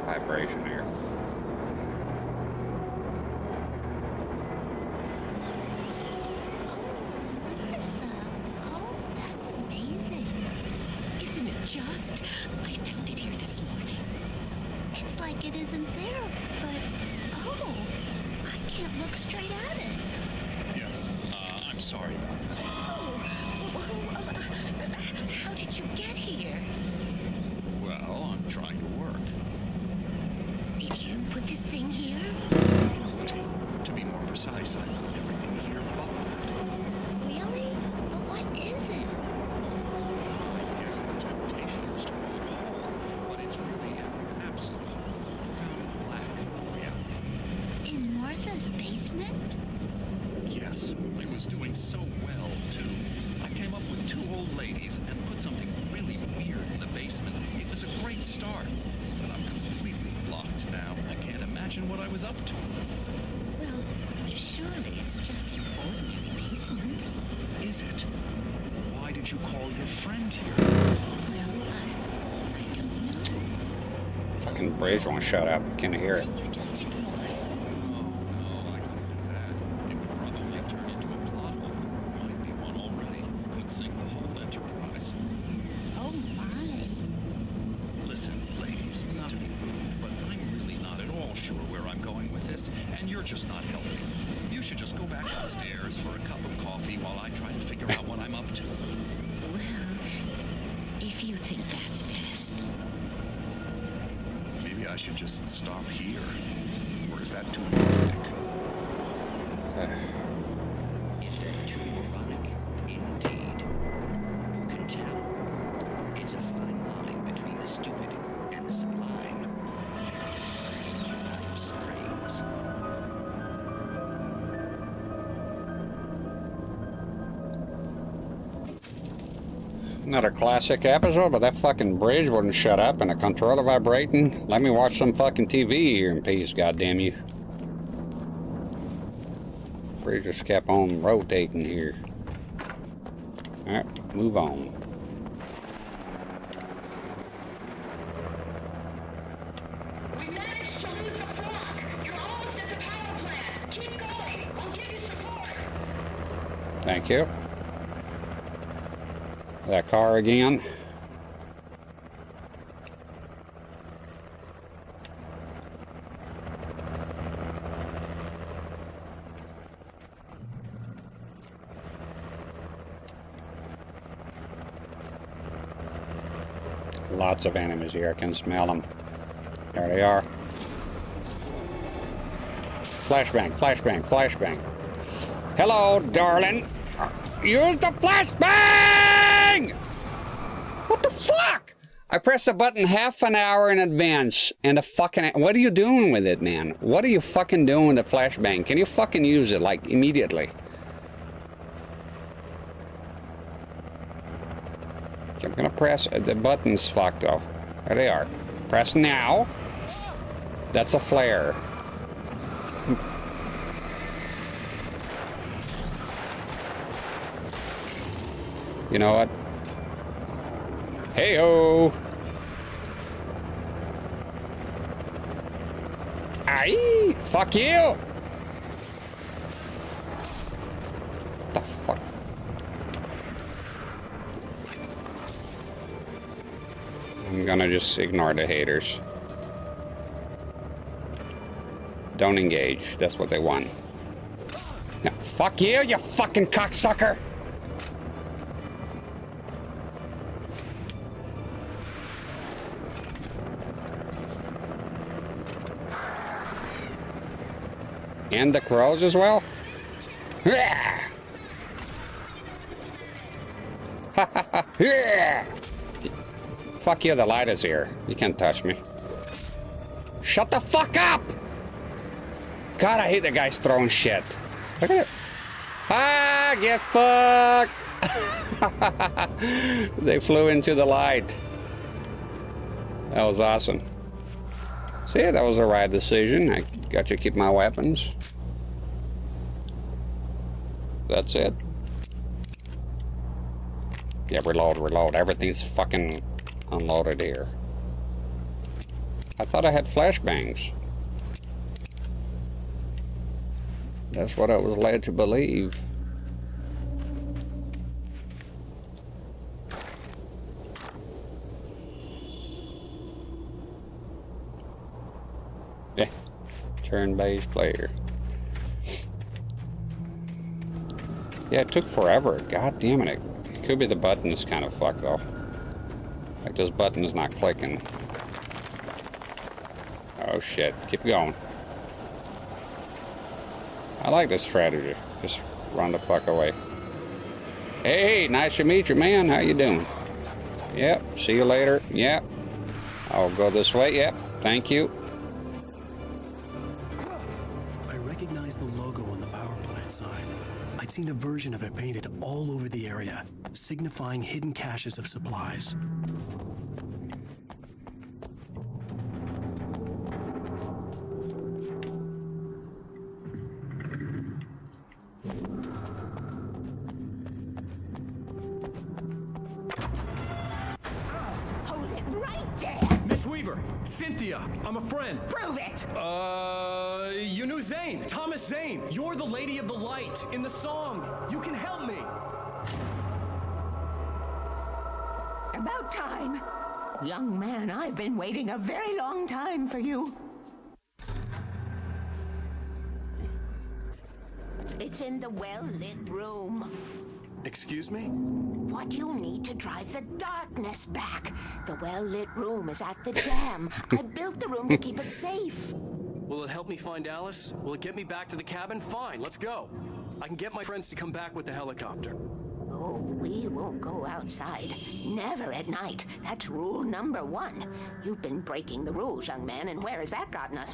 Vibration here. Oh, that's amazing. Isn't it just? I found it here this morning. It's like it isn't there, but oh, I can't look straight at it. Yes. I'm sorry about that. How did you get here? Well, I'm trying to work. Did you put this thing here? In a way. To be more precise, I put everything here but that. Really? But what is it? I guess the temptation is to call it a hole, but it's really an absence, a profound lack of reality. In Martha's basement? Yes, I was doing so well, too. I came up with 2 old ladies and put something really weird in the basement. It was a great start, but I'm completely blocked now. I can't imagine what I was up to. Well, surely it's just an ordinary basement. Is it? Why did you call your friend here? Well, I don't know. Fucking Braves won't shut up. You can't hear it. You just ignore it. Oh, no, I couldn't do that. It would probably turn into a plot hole. Might be one already. Could sink the whole enterprise. Oh my. Listen, ladies, not to be rude, but I'm really not at all sure where I'm going with this, and you're just not helping. You should just go back upstairs for a cup of coffee while I try to figure out what I'm up to. Well, if you think that's best. Maybe I should just stop here. We're Or is that too moronic? Is that too moronic? Indeed. Who can tell? It's a fine line between the stupid and the sublime. Time springs. Another classic episode, but that fucking bridge wouldn't shut up and the controller vibrating. Let me watch some fucking TV here in peace, goddamn you. Bridge just kept on rotating here. Alright, move on. We managed to lose the flock. You're almost at the power plant. Keep going. I'll give you support. Thank you. That car again. Lots of enemies here. I can smell them. There they are. Flashbang, flashbang, flashbang. Hello, darling. Use the flashbang! What the fuck? I pressed the button half an hour in advance and the fucking... What are you doing with it, man? What are you fucking doing with the flashbang? Can you fucking use it, like, immediately? Okay, I'm gonna press... The button's fucked, though. There they are. Press now. That's a flare. You know what? Hey-o! Aye! Fuck you! What the fuck? I'm gonna just ignore the haters. Don't engage. That's what they want. No, fuck you, you fucking cocksucker! And the crows as well? Fuck you, the light is here. You can't touch me. Shut the fuck up! God, I hate the guys throwing shit. Look at it. Ah, get fucked! They flew into the light. That was awesome. See, that was the right decision. I got to keep my weapons. That's it. Yeah, reload, reload. Everything's fucking unloaded here. I thought I had flashbangs. That's what I was led to believe. Yeah, turn-based player. Yeah, it took forever. God damn it. It could be the button is kind of fucked though. Like this button is not clicking. Oh shit, keep going. I like this strategy. Just run the fuck away. Hey, nice to meet you, man. How you doing? Yep, see you later. Yep. I'll go this way. Yep, thank you. I recognized the logo on the power plant sign. I'd seen a version of it painted all over the area, signifying hidden caches of supplies. Hold it right there! Miss Weaver, Cynthia, I'm a friend. Prove it! You knew Zane, Thomas Zane. You're the Lady of the Light in the song. You can help me. About time. Young man, I've been waiting a very long time for you. It's in the well-lit room. Excuse me? What you'll need to drive the darkness back. The well-lit room is at the dam. I built the room to keep it safe. Will it help me find Alice? Will it get me back to the cabin? Fine, let's go. I can get my friends to come back with the helicopter. Oh, we won't go outside. Never at night. That's rule number 1. You've been breaking the rules, young man, and where has that gotten us,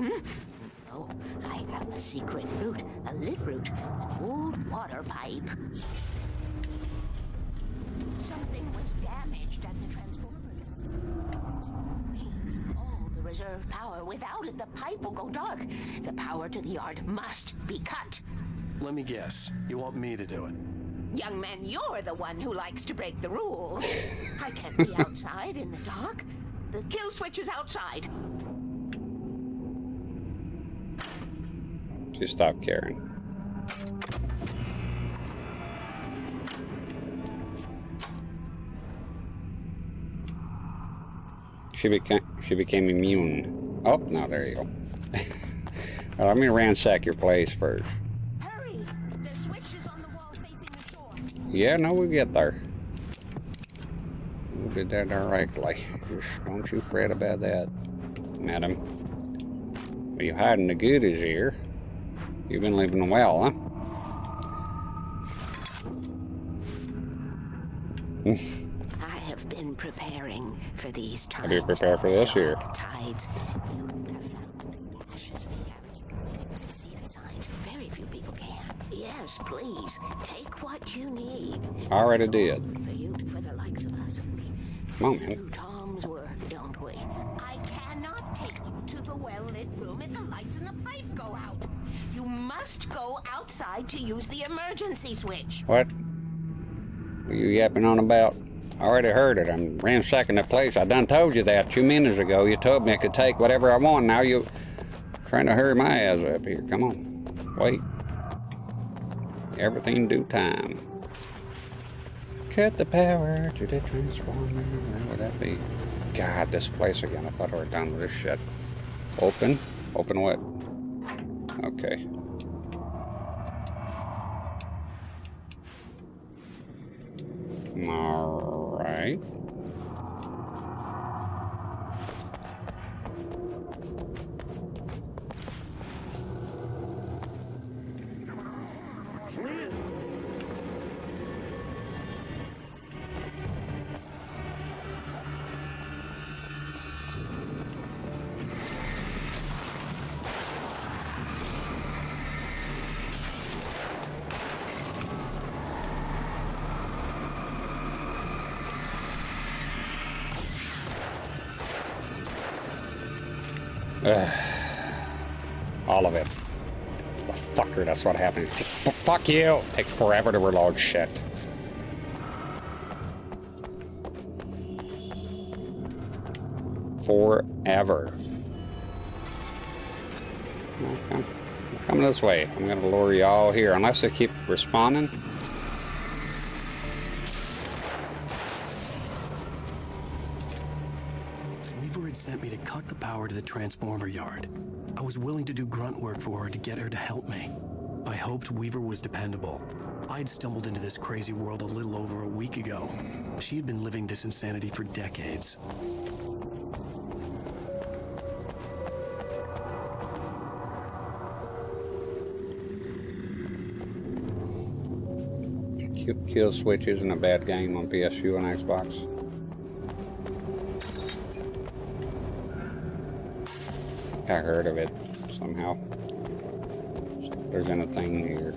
Oh, I have a secret route, a lit route, an old water pipe. Something was damaged at the transformer. All the reserve power. Without it, the pipe will go dark. The power to the yard must be cut. Let me guess. You want me to do it? Young man, you're the one who likes to break the rules. I can't be outside in the dark. The kill switch is outside. Just stop caring. She became immune. Oh, no, there you go. Well, let me ransack your place first. Hurry! The switch is on the wall facing the shore. Yeah, no, we'll get there. We did that directly. Just don't you fret about that, madam. Well, you're hiding the goodies here. You've been living well, huh? I have been preparing for these times. How do you prepare for this here? Tides. You have found ashes here. See the signs. Very few people can. Yes, please. Take what you need. Already did. For you, for the likes of us. Come on, man. Do Tom's work, don't we? I cannot take you to the well-lit room if the lights in the pipe go out. You must go outside to use the emergency switch. What? What are you yapping on about? I already heard it. I'm ransacking the place. I done told you that 2 minutes ago. You told me I could take whatever I want. Now you're trying to hurry my ass up here. Come on. Wait. Everything due time. Cut the power to the transformer. Where would that be? God, this place again. I thought I were done with this shit. Open? Open what? Okay. All right. All of it. The fucker, that's what happened. Fuck you! Takes forever to reload shit. Forever. Okay. Come this way. I'm gonna lure you all here, unless they keep respawning. Sent me to cut the power to the transformer yard. I was willing to do grunt work for her to get her to help me. I hoped Weaver was dependable. I'd stumbled into this crazy world a little over a week ago. She had been living this insanity for decades. Kill Switch isn't a bad game on PSU and Xbox. I heard of it somehow. So if there's anything here.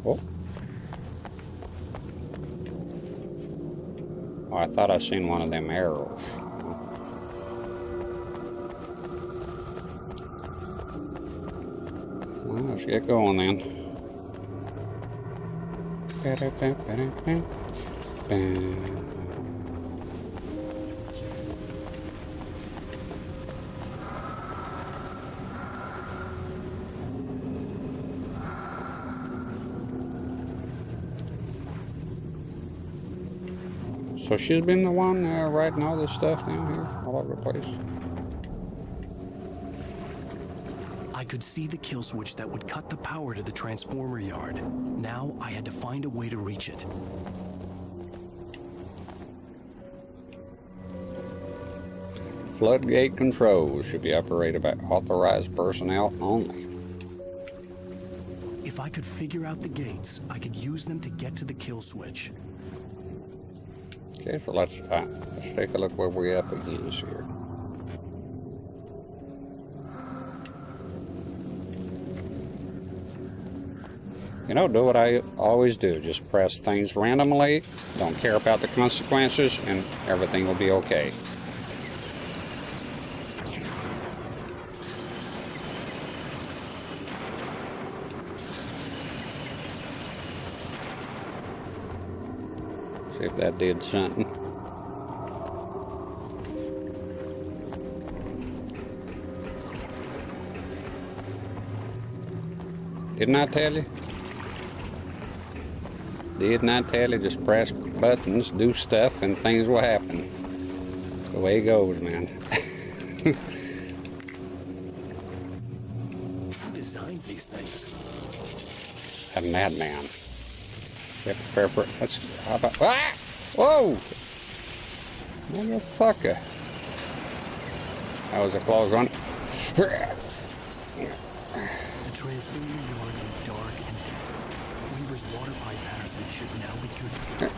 Oh. Oh, I thought I seen one of them arrows. Well, let's get going then. So she's been the one writing all this stuff down here, all over the place. I could see the kill switch that would cut the power to the transformer yard. Now I had to find a way to reach it. Floodgate controls should be operated by authorized personnel only. If I could figure out the gates, I could use them to get to the kill switch. Okay, so let's take a look where we're up against here. You know, do what I always do. Just press things randomly, don't care about the consequences, and everything will be okay. See if that did something. Didn't I tell you? Didn't I tell you? Just press buttons, do stuff, and things will happen. That's the way it goes, man. Who designs these things? A madman. You have to prepare for it. Let's. How about. Ah! Whoa! Motherfucker. That was a close one. The transformer yard went dark and dead. Weaver's water pipe passage should now be good to go.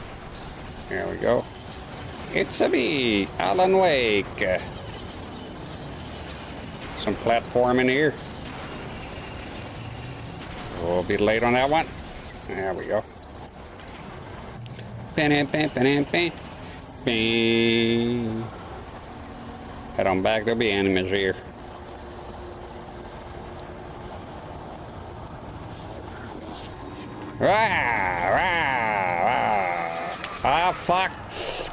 There we go. It's a me, Alan Wake. Some platforming here. We'll be late on that one. There we go. Bam, bam, bam, bam, bam. Head on back, there'll be enemies here. Rah, rah, rah. Ah, fuck.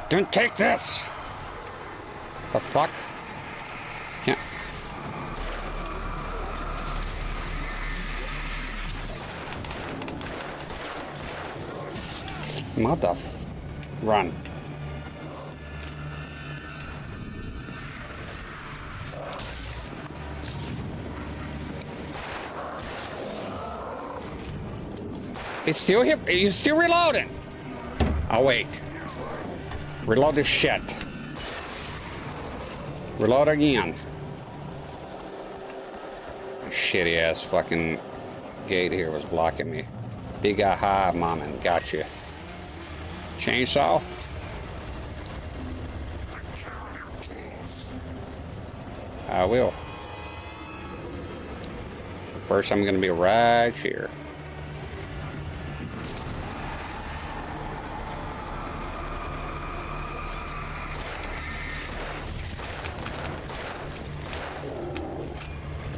Don't take this. The fuck? Can't. Run. It's still here. He's still reloading. I'll wait. Reload this shit. Reload again. Shitty ass fucking gate here was blocking me. Big aha, mom, and gotcha. Chainsaw. I will. First, I'm gonna be right here.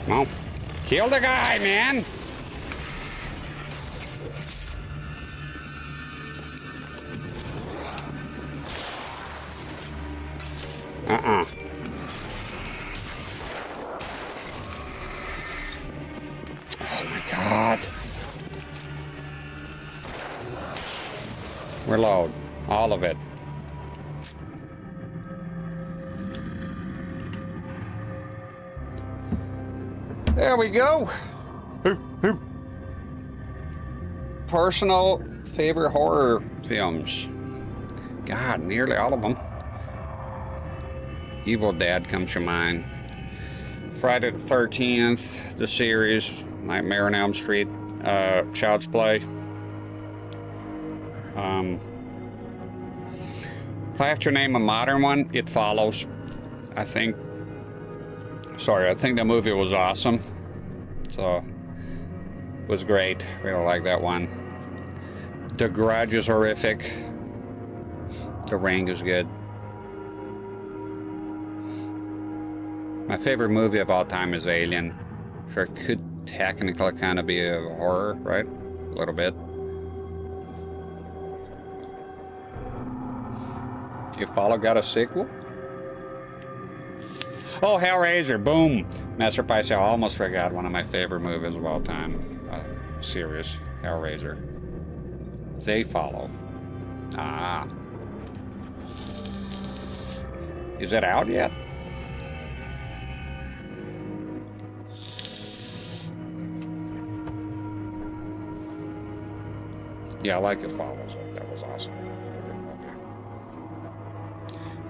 Come on. Kill the guy, man! Uh-uh. Oh my God. Reload. All of it. There we go. Personal favorite horror films. God, nearly all of them. Evil Dead comes to mind. Friday the 13th, the series, Nightmare on Elm Street, Child's Play. If I have to name a modern one, It Follows. I think that movie was awesome. So, it was great. Really like that one. The Grudge is horrific. The Ring is good. My favorite movie of all time is Alien. Sure, it could technically kind of be a horror, right? A little bit. You Follow got a sequel? Oh, Hellraiser, boom! Master Pice, I almost forgot one of my favorite movies of all time. Series, Hellraiser. They Follow. Ah. Is that out yet? Yeah, I like It Follows. That was awesome.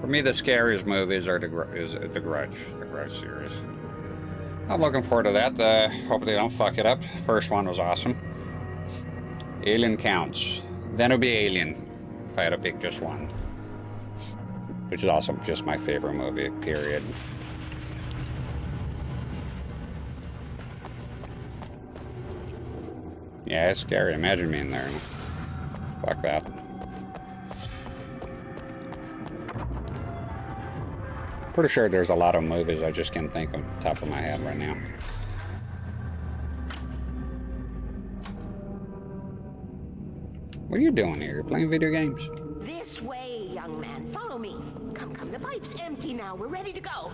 For me, the scariest movies are the Grudge series. I'm looking forward to that. Hopefully they don't fuck it up. First one was awesome. Alien counts. Then it'll be Alien, if I had to pick just one. Which is also just my favorite movie, period. Yeah, it's scary. Imagine me in there. Fuck that. Pretty sure there's a lot of movies I just can't think of the top of my head right now. What are you doing here? You're playing video games? This way, young man. Follow me. Come, come. The pipe's empty now. We're ready to go.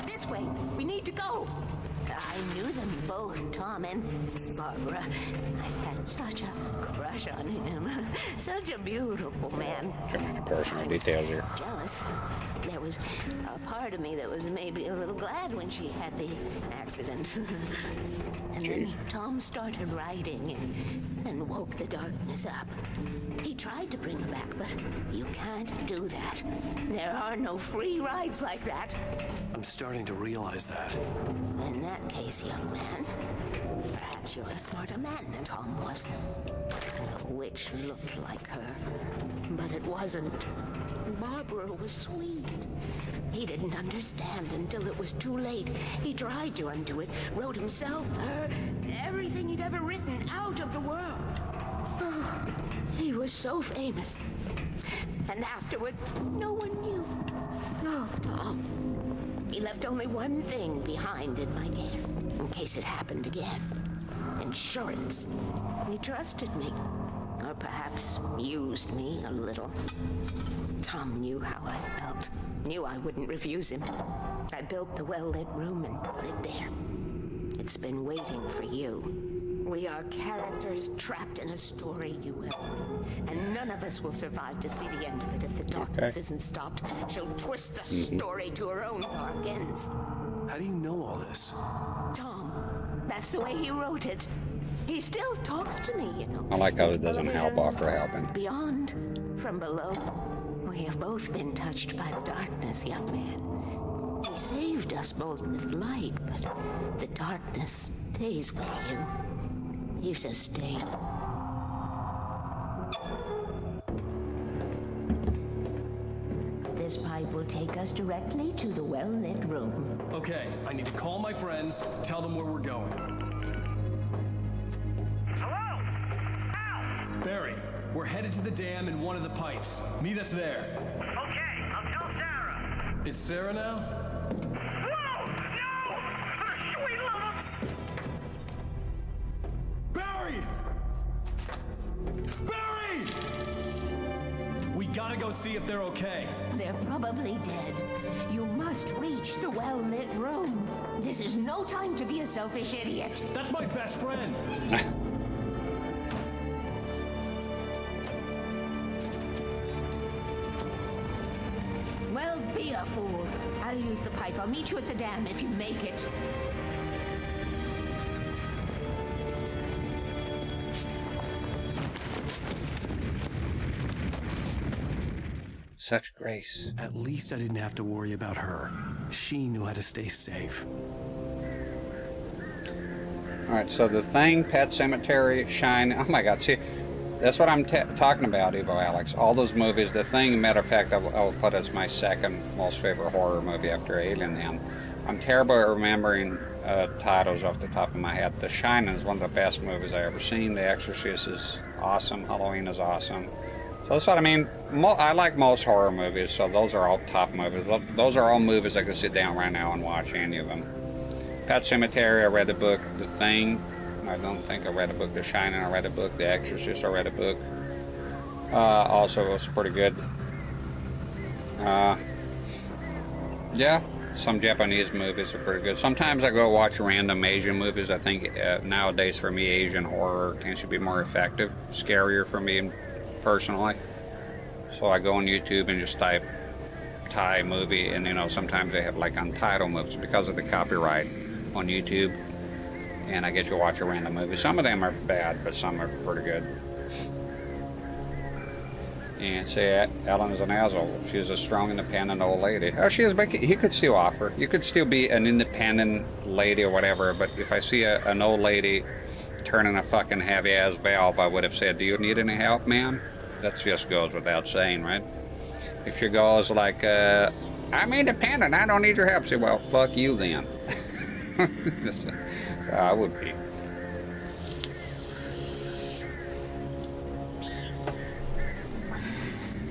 This way. We need to go. I knew them both, Tom and Barbara. I had such a crush on him. Such a beautiful man. Too many personal details here. Jealous. There was a part of me that was maybe a little glad when she had the accident. And then Tom started writing and woke the darkness up. He tried to bring her back, but you can't do that. There are no free rides like that. I'm starting to realize that. In that case, young man, perhaps you're a smarter man than Tom was. The witch looked like her, but it wasn't. Barbara was sweet. He didn't understand until it was too late. He tried to undo it, wrote himself, her, everything he'd ever written out of the world. Oh, he was so famous. And afterward, no one knew. Oh, Tom. He left only one thing behind in my care, in case it happened again. Insurance. He trusted me. Or perhaps used me a little. Tom knew how I felt. Knew I wouldn't refuse him. I built the well-lit room and put it there. It's been waiting for you. We are characters trapped in a story you have written, and none of us will survive to see the end of it if the darkness isn't stopped. She'll twist the story to her own dark ends. How do you know all this? Tom, that's the way he wrote it. He still talks to me, you know. I like how it doesn't help after helping. Beyond, from below, we have both been touched by the darkness, young man. He saved us both with light, but the darkness stays with you. Leaves a stain. This pipe will take us directly to the well-lit room. Okay, I need to call my friends, tell them where we're going. Hello? Al! Barry, we're headed to the dam in one of the pipes. Meet us there. Okay, I'll tell Sarah. It's Sarah now? Whoa! No! For the sweet love of... Barry! Barry! We gotta go see if they're okay. They're probably dead. You must reach the well-lit room. This is no time to be a selfish idiot. That's my best friend. Well, be a fool. I'll use the pipe. I'll meet you at the dam if you make it. Such grace. At least I didn't have to worry about her. She knew how to stay safe. Alright, so The Thing, Pet Sematary, Shine. Oh my god, see, that's what I'm talking about, Evo Alex. All those movies. The Thing, matter of fact, I will put as my second most favorite horror movie after Alien then. I'm terrible at remembering titles off the top of my head. The Shining is one of the best movies I've ever seen. The Exorcist is awesome. Halloween is awesome. So that's what I mean. I like most horror movies, so those are all top movies. Those are all movies I could sit down right now and watch any of them. Pet Sematary, I read the book. The Thing, I don't think I read the book. The Shining, I read the book. The Exorcist, I read the book. Also, it was pretty good. Yeah, some Japanese movies are pretty good. Sometimes I go watch random Asian movies. I think nowadays for me, Asian horror tends to be more effective, scarier for me personally. So I go on YouTube and just type Thai movie, and you know, sometimes they have like untitled movies because of the copyright on YouTube, and I get to watch a random movie. Some of them are bad, but some are pretty good. and say Ellen is an asshole. She's a strong, independent old lady. Oh, she is, but he could still offer. You could still be an independent lady or whatever, but if I see an old lady turning a fucking heavy-ass valve, I would have said, do you need any help, ma'am? That just goes without saying, right? If she goes like, I'm independent, I don't need your help, say, well, fuck you then. So I would be.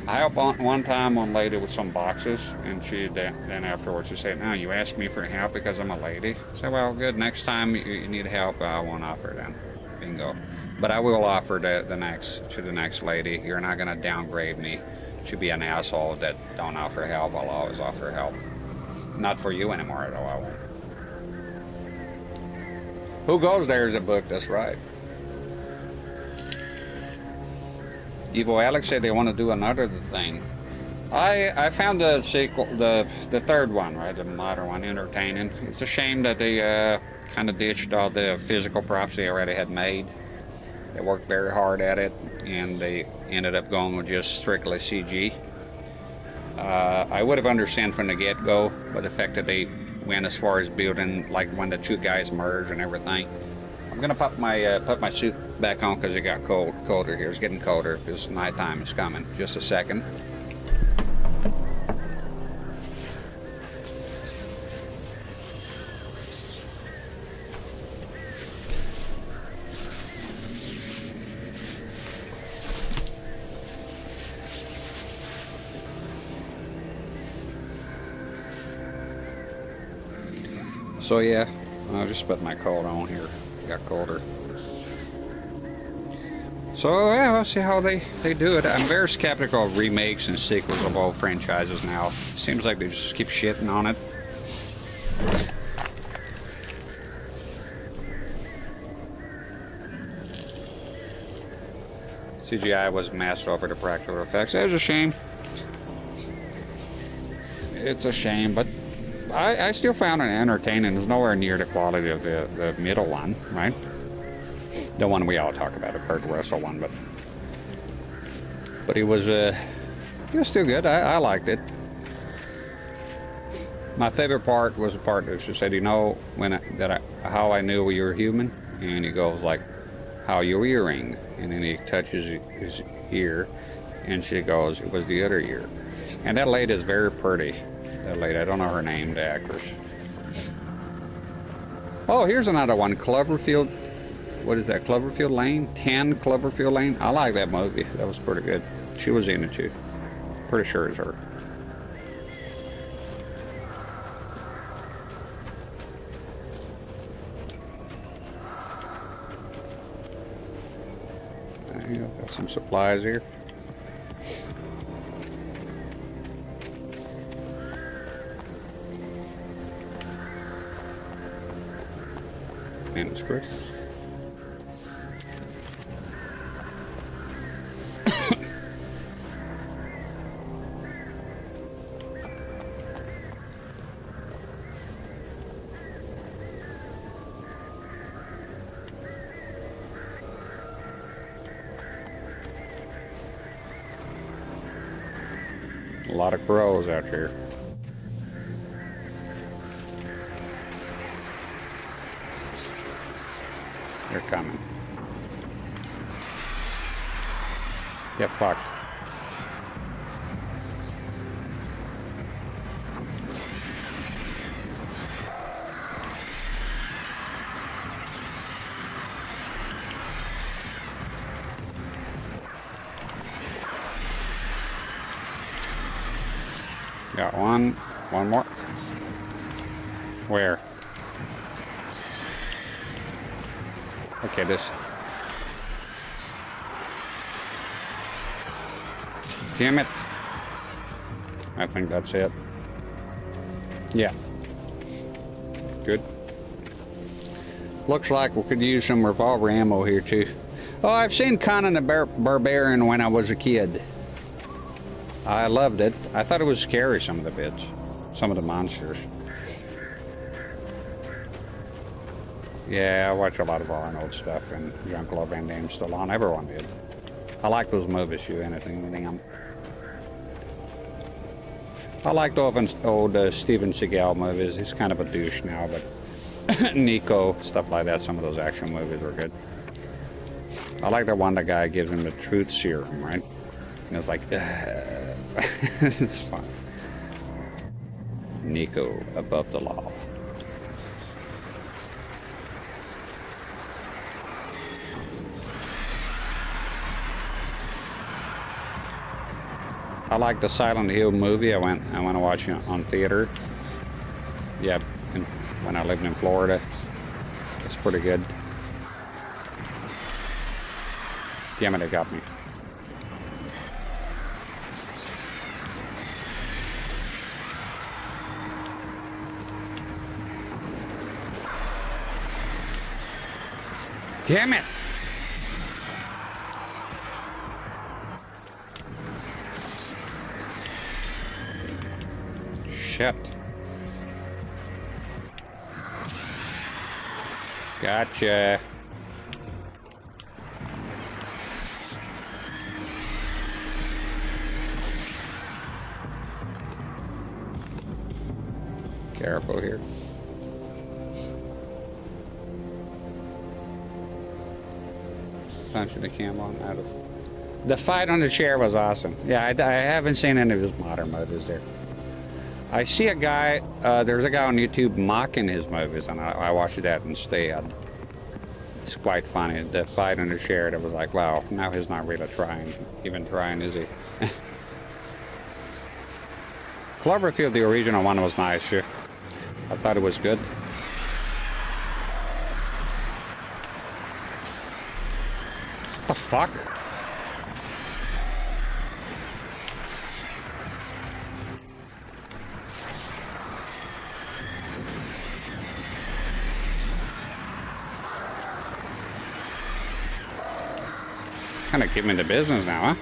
I helped one time one lady with some boxes, and she then afterwards she said, "No, you asked me for help because I'm a lady." I said, "Well, good. Next time you need help, I won't offer then. Bingo. But I will offer to the next lady. You're not gonna downgrade me to be an asshole that don't offer help. I'll always offer help. Not for you anymore, though. I won't." Who goes there is a book. That's right. Evo Alex said they want to do another thing. I found the sequel, the third one, right, the modern one, entertaining. It's a shame that they kind of ditched all the physical props they already had made. They worked very hard at it, and they ended up going with just strictly CG. I would have understood from the get-go, but the fact that they went as far as building, like when the two guys merge and everything. I'm gonna put my suit back on because it got colder here. It's getting colder because nighttime is coming. Just a second. So yeah, I'll just put my coat on here. Got colder. So yeah, we'll see how they do it. I'm very skeptical of remakes and sequels of old franchises now. Seems like they just keep shitting on it. CGI was mastered over the practical effects. It's a shame. It's a shame, but I still found it entertaining. It's nowhere near the quality of the middle one, right? The one we all talk about, the Kurt Russell one, but it was still good. I liked it. My favorite part was the part that she said, "You know, how I knew you were human," and he goes like, "How your earring," and then he touches his ear, and she goes, "It was the other ear." And that lady is very pretty. That lady, I don't know her name, the actress. Oh, here's another one, Cloverfield. What is that, Cloverfield Lane? 10 Cloverfield Lane? I like that movie. That was pretty good. She was in it too. Pretty sure it's her. Got some supplies here. Manuscript. A lot of crows out here. They're coming. Get fucked. Got one more. Where? Okay, this. Damn it. I think that's it. Yeah. Good. Looks like we could use some revolver ammo here too. Oh, I've seen Conan the Barbarian when I was a kid. I loved it. I thought it was scary, some of the bits. Some of the monsters. Yeah, I watch a lot of Arnold stuff and Jean-Claude Van Damme, Stallone. Everyone did. I like those movies, shoot anything with them. I like the old Steven Seagal movies. He's kind of a douche now, but Nico, stuff like that. Some of those action movies are good. I like the one the guy gives him the truth serum, right? And it's like, it's fun. Nico above the law. I like the Silent Hill movie. I went to watch it on theater. Yeah, when I lived in Florida. It's pretty good. Damn it, it got me. Damn it! Shit. Gotcha. Careful here. Punching the cam on out of. The fight on the chair was awesome. Yeah, I haven't seen any of his modern movies there. I see a guy, there's a guy on YouTube mocking his movies, and I watched that instead. It's quite funny. The fight on the chair, that was like, wow, now he's not really even trying, is he? Cloverfield, the original one, was nice, yeah. I thought it was good. What the fuck? Kind of keep me in the business now, huh?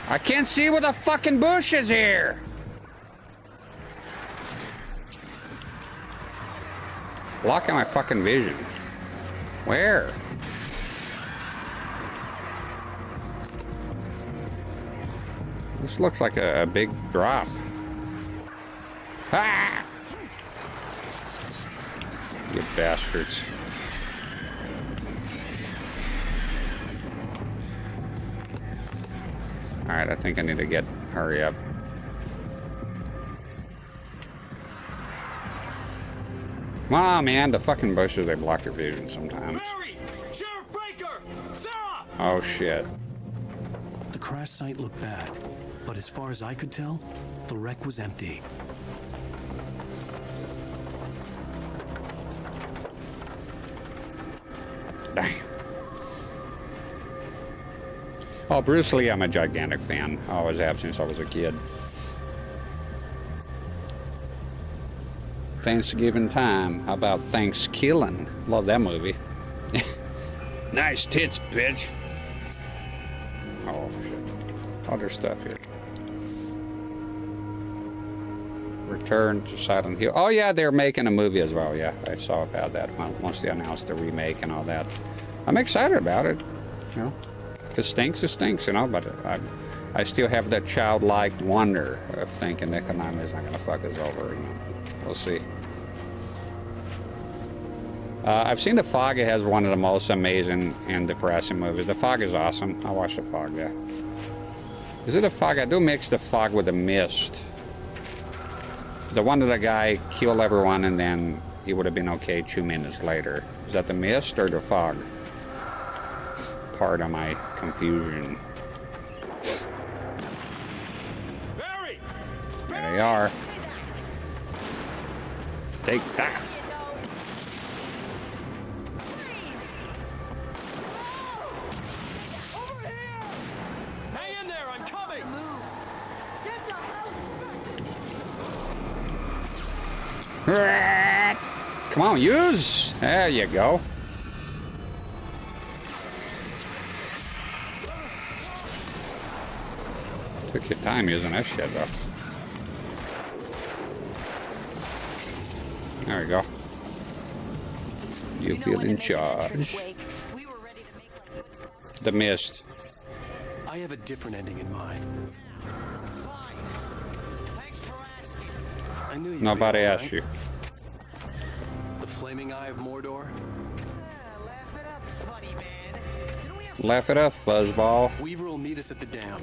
I can't see where the fucking bush is here. Blocking my fucking vision. Where? This looks like a big drop. Ah! You bastards. Alright, I think I need to hurry up. Come on, man, the fucking bushes, they block your vision sometimes. Barry! Sheriff Baker! Sarah! Oh, shit. The crash site looked bad, but as far as I could tell, the wreck was empty. Dang. Oh, Bruce Lee, I'm a gigantic fan. I always have since I was a kid. Thanksgiving time. How about Thanksgiving? Love that movie. Nice tits, bitch. Oh, shit. Other stuff here. Return to Silent Hill. Oh, yeah, they're making a movie as well. Yeah, I saw about that once they announced the remake and all that. I'm excited about it, you know. If it stinks, it stinks, you know, but I still have that childlike wonder of thinking that Konami is not going to fuck us over. You know. We'll see. I've seen The Fog. It has one of the most amazing and depressing movies. The Fog is awesome. I watched The Fog, yeah. Is it The Fog? I do mix The Fog with The Mist. The one that the guy killed everyone and then he would have been okay 2 minutes later. Is that The Mist or The Fog? Part of my confusion. Barry! There they are. Take that. Hang in there, I'm coming! Come on, use. There you go. Took your time using that shit, though. There we go. You feel in charge. The mist. I have a different ending in mind. I knew you'd Nobody be all asked right. you. The flaming eye of Mordor? Laugh it up, fuzzball. Weaver will meet us at the dam.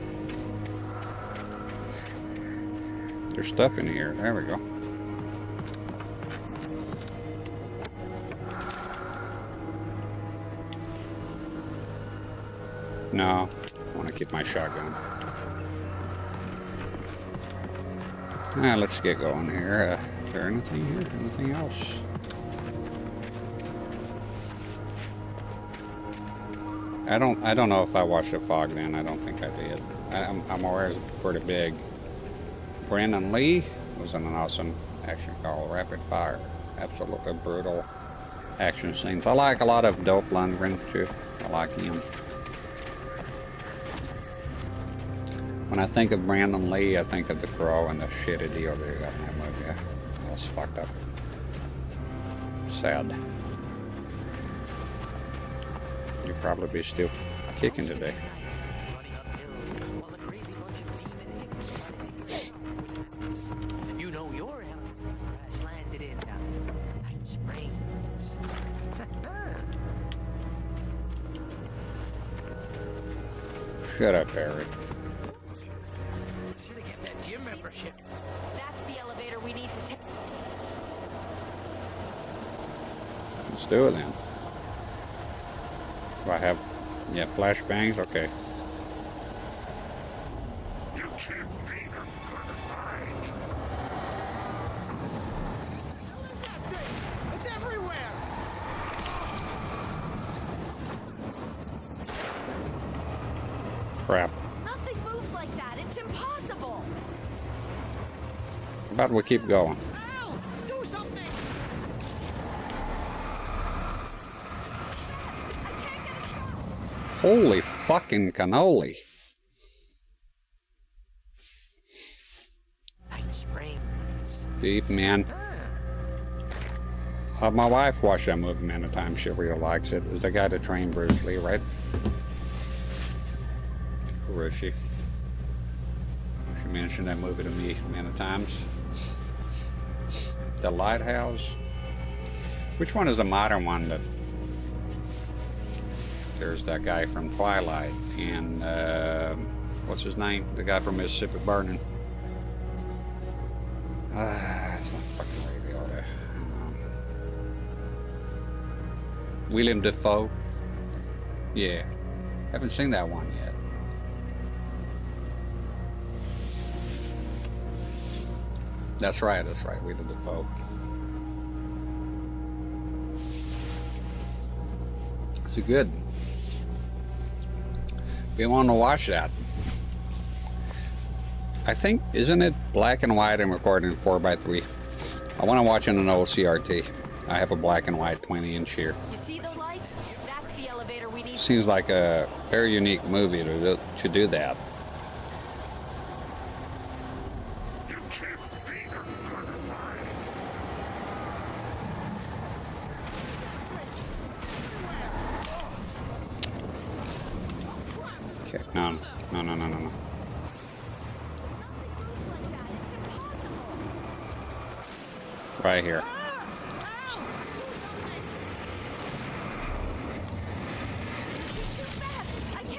There's stuff in here. There we go. No, I want to keep my shotgun. Let's get going here. Is there anything here? Anything else? I don't know if I watched the fog then. I don't think I did. I'm aware it's pretty big. Brandon Lee was in an awesome action called Rapid Fire. Absolutely brutal action scenes. I like a lot of Dolph Lundgren too. I like him. When I think of Brandon Lee, I think of The Crow and the shitty deal they got in that movie. Yeah, that was fucked up. Sad. You'll probably be still kicking today. You know your crash landed in Night Springs. Shut up, Barry. Should have kept that gym membership. That's the elevator we need to take. Let's do it then. Do I have, yeah, flashbangs? Okay. It's everywhere. Crap. Nothing moves like that. It's impossible. How about we keep going? Al, do something. Holy fucking cannoli. Night Springs. Deep, man. My wife watched that movie many times. She really likes it. It's the guy that trained Bruce Lee, right? Who is she? She mentioned that movie to me many times. The Lighthouse. Which one is the modern one that... There's that guy from Twilight and what's his name? The guy from Mississippi Burning. It's not fucking radio there. William Dafoe. Yeah, haven't seen that one yet. That's right. William Dafoe. It's a good. We want to watch that. I think, isn't it black and white and recorded in 4:3? I want to watch in an old CRT. I have a black and white 20-inch here. You see those lights? That's the elevator we need. Seems like a very unique movie to do that. Okay, no. Right here.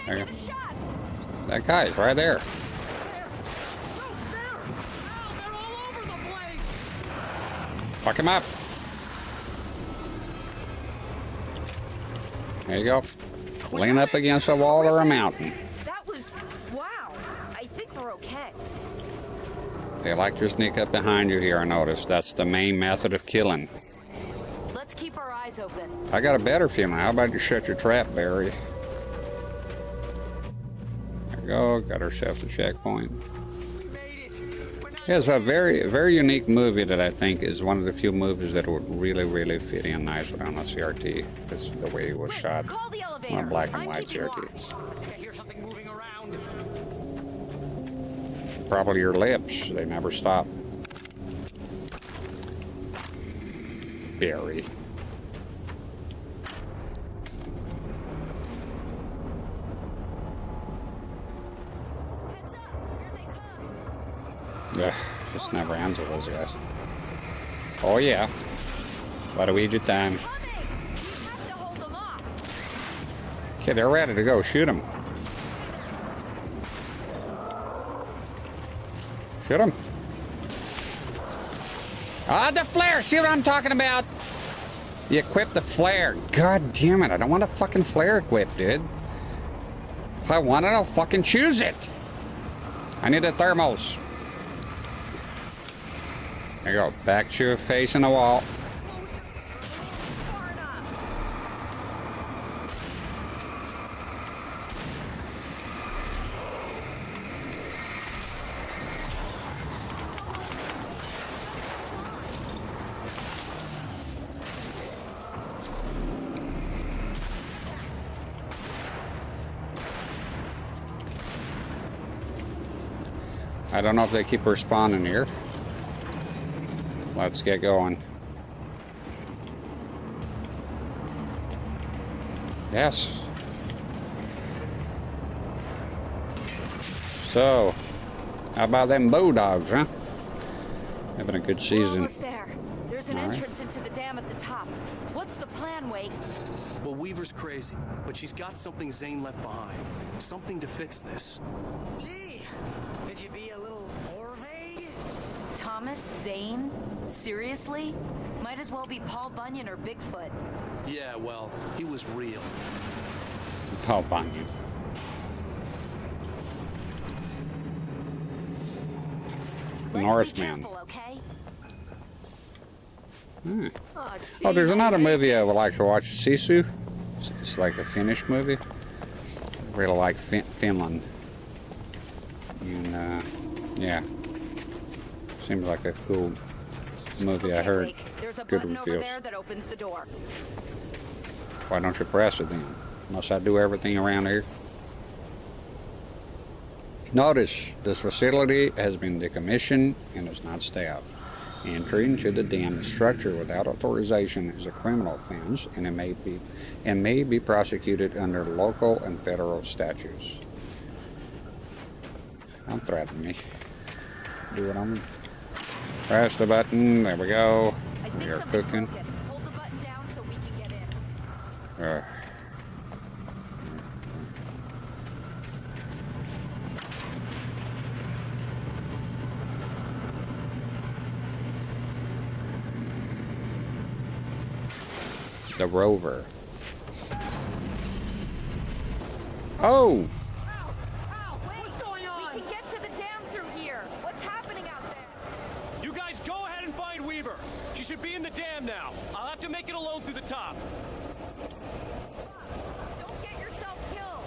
There you go. That guy's right there. Fuck him up. There you go. Lean up against a wall or a mountain. That was... wow. I think we're okay. They like to sneak up behind you here, I noticed. That's the main method of killing. Let's keep our eyes open. I got a better feeling. How about you shut your trap, Barry? There we go. Got ourselves a checkpoint. Yeah, it's a very unique movie that I think is one of the few movies that would really fit in nicely on a CRT. It's the way it was shot on a black and white CRT. I hear something moving around. Probably your lips. They never stop. Barry. Yeah, just never ends with those guys. Oh yeah. Luigi time. Okay, they're ready to go. Shoot them. Shoot them. Ah, the flare! See what I'm talking about? You equip the flare. God damn it, I don't want a fucking flare equipped, dude. If I want it, I'll fucking choose it. I need a thermos. There you go. Back to your face in the wall. I don't know if they keep respawning here. Let's get going. Yes. So, how about them bulldogs, huh? Having a good season. We're almost there. There's an entrance into the dam at the top. What's the plan, Wake? Well, Weaver's crazy, but she's got something Zane left behind. Something to fix this. Gee, could you be a little more vague? Thomas Zane? Seriously? Might as well be Paul Bunyan or Bigfoot. Yeah, well, he was real. Paul Bunyan. Northman. Okay? Hmm. Oh, there's another movie I would like to watch, Sisu. It's like a Finnish movie. I really like Finland. And, yeah. Seems like a cool movie. I heard There's a good button over reviews. there that opens the door. Why don't you press it then? Must I do everything around here? Notice, this facility has been decommissioned and is not staffed. Entry into the dam structure without authorization is a criminal offense, and it may be prosecuted under local and federal statutes. Don't threaten me. Do what I'm. Press the button. There we go. We are cooking. Hold the button down so we can get in. The rover. Oh! What's going on? We can get to the dam through here. What's happening out there? You guys go ahead and find Weaver. She should be in the dam now. I'll have to make it alone through the top. Don't get yourself killed.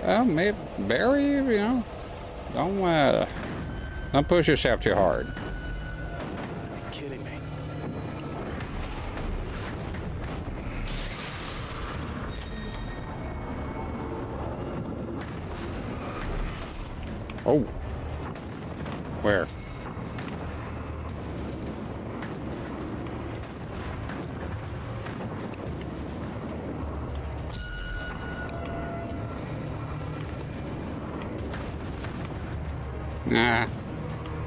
Well, maybe Barry, you know, don't push yourself too hard. You're kidding me. Oh. Where? Nah.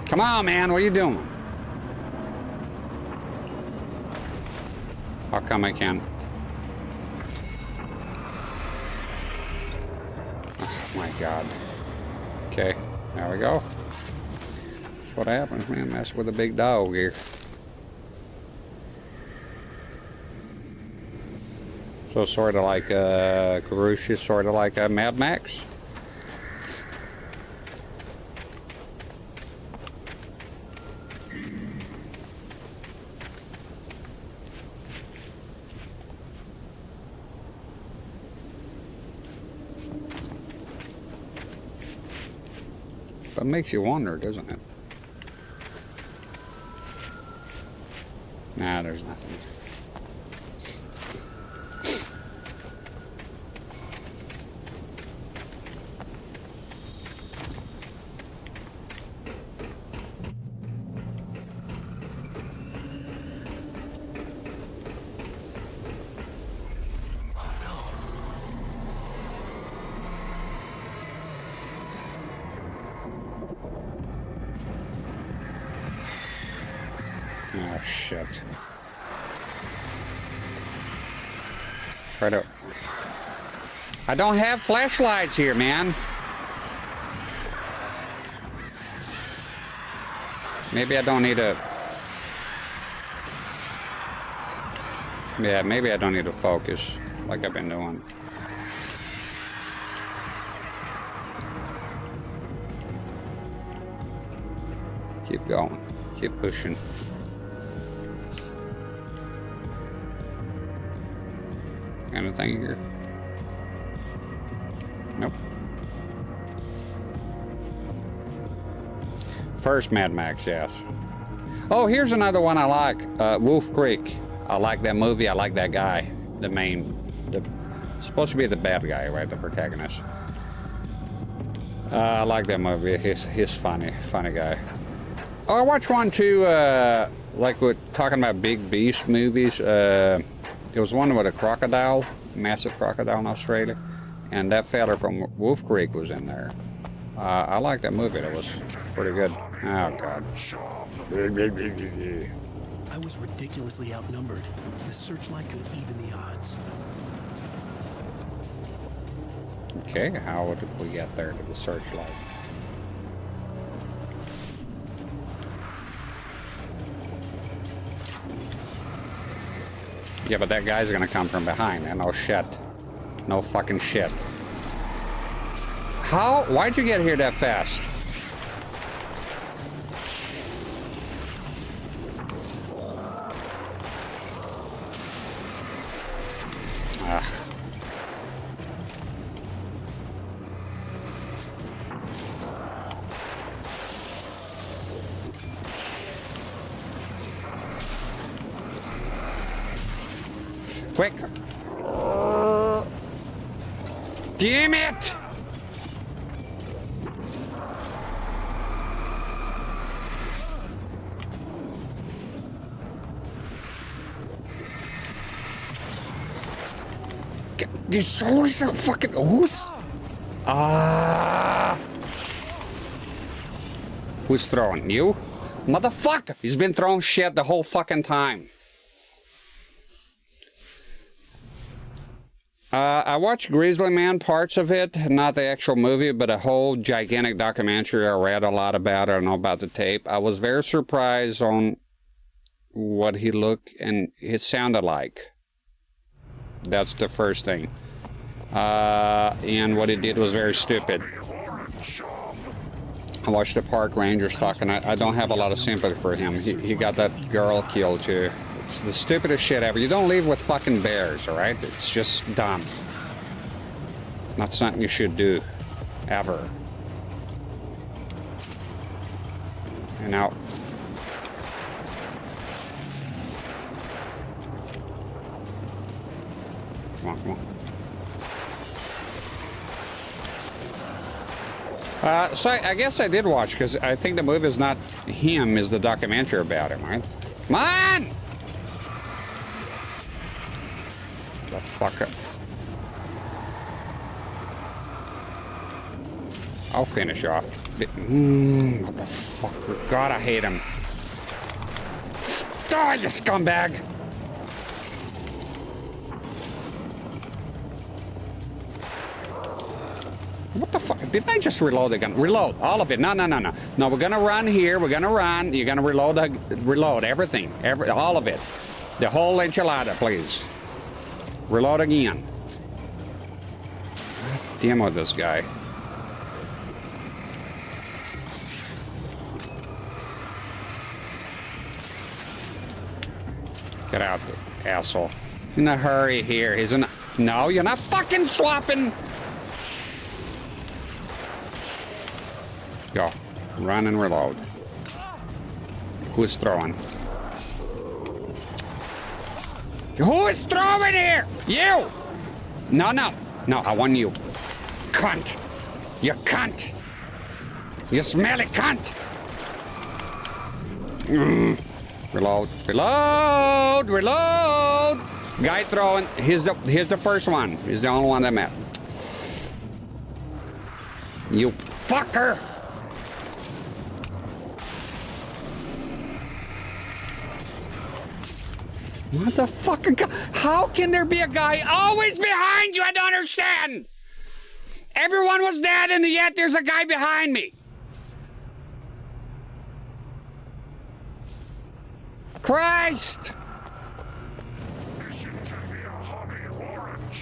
Come on, man. What are you doing? How come I can't? Oh, my God. Okay. There we go. That's what happens, man. Mess with a big dog here. So sort of like Karush, sort of like a Mad Max. But it makes you wonder, doesn't it? Nah, there's nothing. Oh Oh, shit. Try to... I don't have flashlights here, man. Maybe I don't need to... Yeah, maybe I don't need to focus like I've been doing. Keep going. Keep pushing. Anything here? Nope. First Mad Max, yes. Oh, here's another one I like. Wolf Creek. I like that movie. I like that guy. The main... supposed to be the bad guy, right? The protagonist. I like that movie. He's funny. Funny guy. Oh, I watched one too, like we're talking about big beast movies. There was one with a crocodile, massive crocodile in Australia. And that fella from Wolf Creek was in there. I like that movie. That was pretty good. Oh, God. I was ridiculously outnumbered. The searchlight could even the odds. Okay, how did we get there to the searchlight? Yeah, but that guy's gonna come from behind, man. No shit. No fucking shit. How? Why'd you get here that fast? Quick! Damn it! There's always a fucking who's who's throwing you? Motherfucker! He's been throwing shit the whole fucking time. I watched Grizzly Man, parts of it, not the actual movie, but a whole gigantic documentary. I read a lot about it. I know about the tape. I was very surprised on what he looked and it sounded like. That's the first thing. And what he did was very stupid. I watched the park rangers talking. I don't have a lot of sympathy for him. He got that girl killed too. It's the stupidest shit ever. You don't leave with fucking bears, all right? It's just dumb. It's not something you should do, ever. And now... Come on, come on. So I guess I did watch, because I think the movie is not him, is the documentary about him, right? Come on! The fucker. I'll finish off. Motherfucker. God, I hate him. Die, you scumbag! What the fuck? Didn't I just reload the gun? Reload. All of it. No, no, no, no. No, we're gonna run here. We're gonna run. You're gonna reload everything. All of it. The whole enchilada, please. Reload again. Damn with this guy. Get out, asshole. He's in a hurry here. He's in a... No, you're not fucking swapping. Go. Run and reload. Who's throwing? Who is throwing here? You! No, no. No, I want you. Cunt. You cunt. You smelly cunt. Reload. Reload. Reload. Guy throwing. Here's the first one. He's the only one that met. You fucker. What the fucking... How can there be a guy always behind you? I don't understand. Everyone was dead and yet there's a guy behind me. Christ!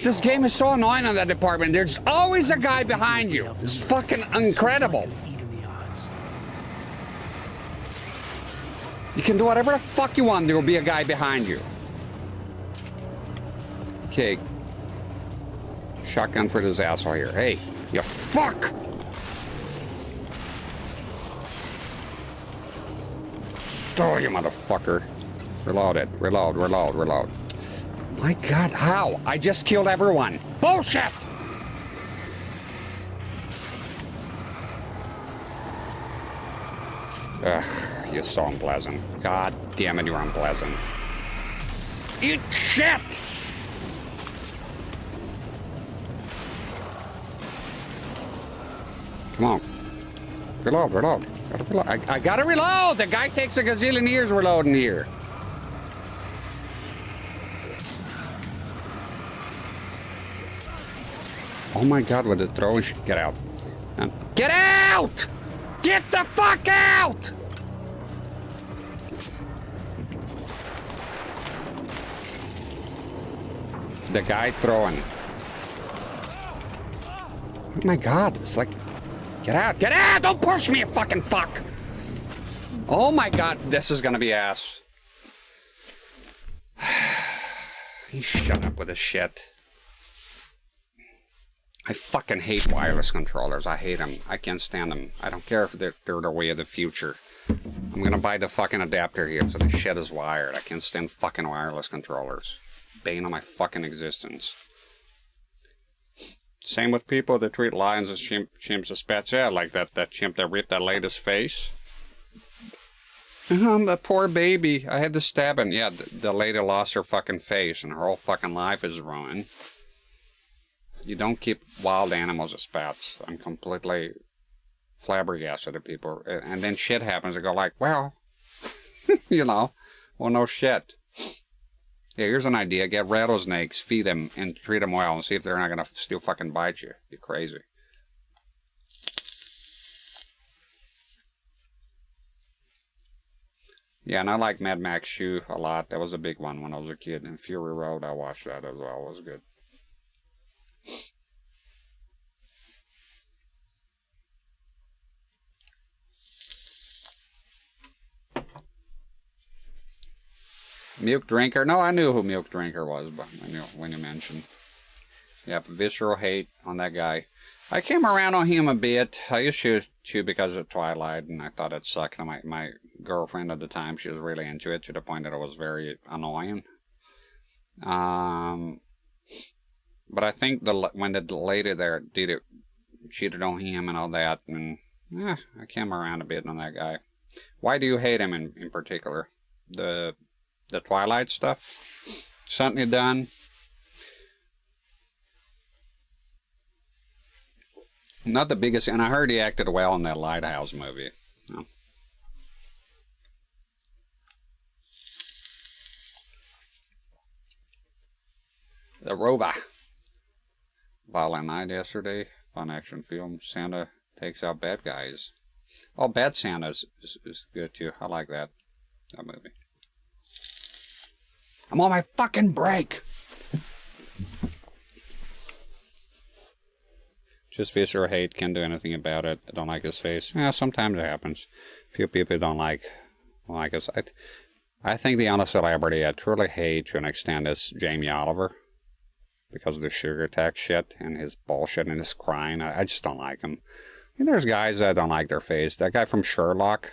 This game is so annoying on that department. There's always a guy behind you. It's fucking incredible. You can do whatever the fuck you want. There will be a guy behind you. Okay. Shotgun for this asshole here. Hey, you fuck! Oh, you motherfucker. Reload it. Reload, reload, reload. My God, how? I just killed everyone. Bullshit! Ugh, you're so unpleasant. God damn it, you're unpleasant. Eat shit! Come on. Reload, reload. I gotta reload! The guy takes a gazillion years reloading here. Oh my God, with the throwing shit. Get out. Get out! Get the fuck out! The guy throwing. Oh my God, it's like... Get out! Get out! Don't push me, you fucking fuck! Oh my God, this is gonna be ass. You shut up with this shit. I fucking hate wireless controllers. I hate them. I can't stand them. I don't care if they're the way of the future. I'm gonna buy the fucking adapter here so the shit is wired. I can't stand fucking wireless controllers. Bane of my fucking existence. Same with people that treat lions as chimps as pets. Yeah, like that chimp that ripped that lady's face. The poor baby. I had to stab him. Yeah, the lady lost her fucking face and her whole fucking life is ruined. You don't keep wild animals as pets. I'm completely flabbergasted at people. And then shit happens. They go like, well, you know, well, no shit. Yeah, here's an idea. Get rattlesnakes, feed them, and treat them well, and see if they're not going to still fucking bite you. You're crazy. Yeah, and I like Mad Max Shoe a lot. That was a big one when I was a kid. And Fury Road, I watched that as well. It was good. Milk Drinker? No, I knew who Milk Drinker was, but I knew when you mentioned. Yeah, visceral hate on that guy. I came around on him a bit. I used to because of Twilight, and I thought it sucked. My girlfriend at the time, she was really into it to the point that it was very annoying. But I think when the lady there did it, cheated on him and all that, and I came around a bit on that guy. Why do you hate him in particular? The Twilight stuff? Something you done? Not the biggest, and I heard he acted well in that Lighthouse movie. No. The Rover. Violent Night yesterday. Fun action film. Santa takes out bad guys. Oh, Bad Santa is good too. I like that movie. I'm on my fucking break. Just visceral hate, can't do anything about it. I don't like his face. Yeah, sometimes it happens. Few people don't like us. I think the only celebrity I truly hate to an extent is Jamie Oliver. Because of the sugar tax shit and his bullshit and his crying. I just don't like him. And there's guys that I don't like their face. That guy from Sherlock,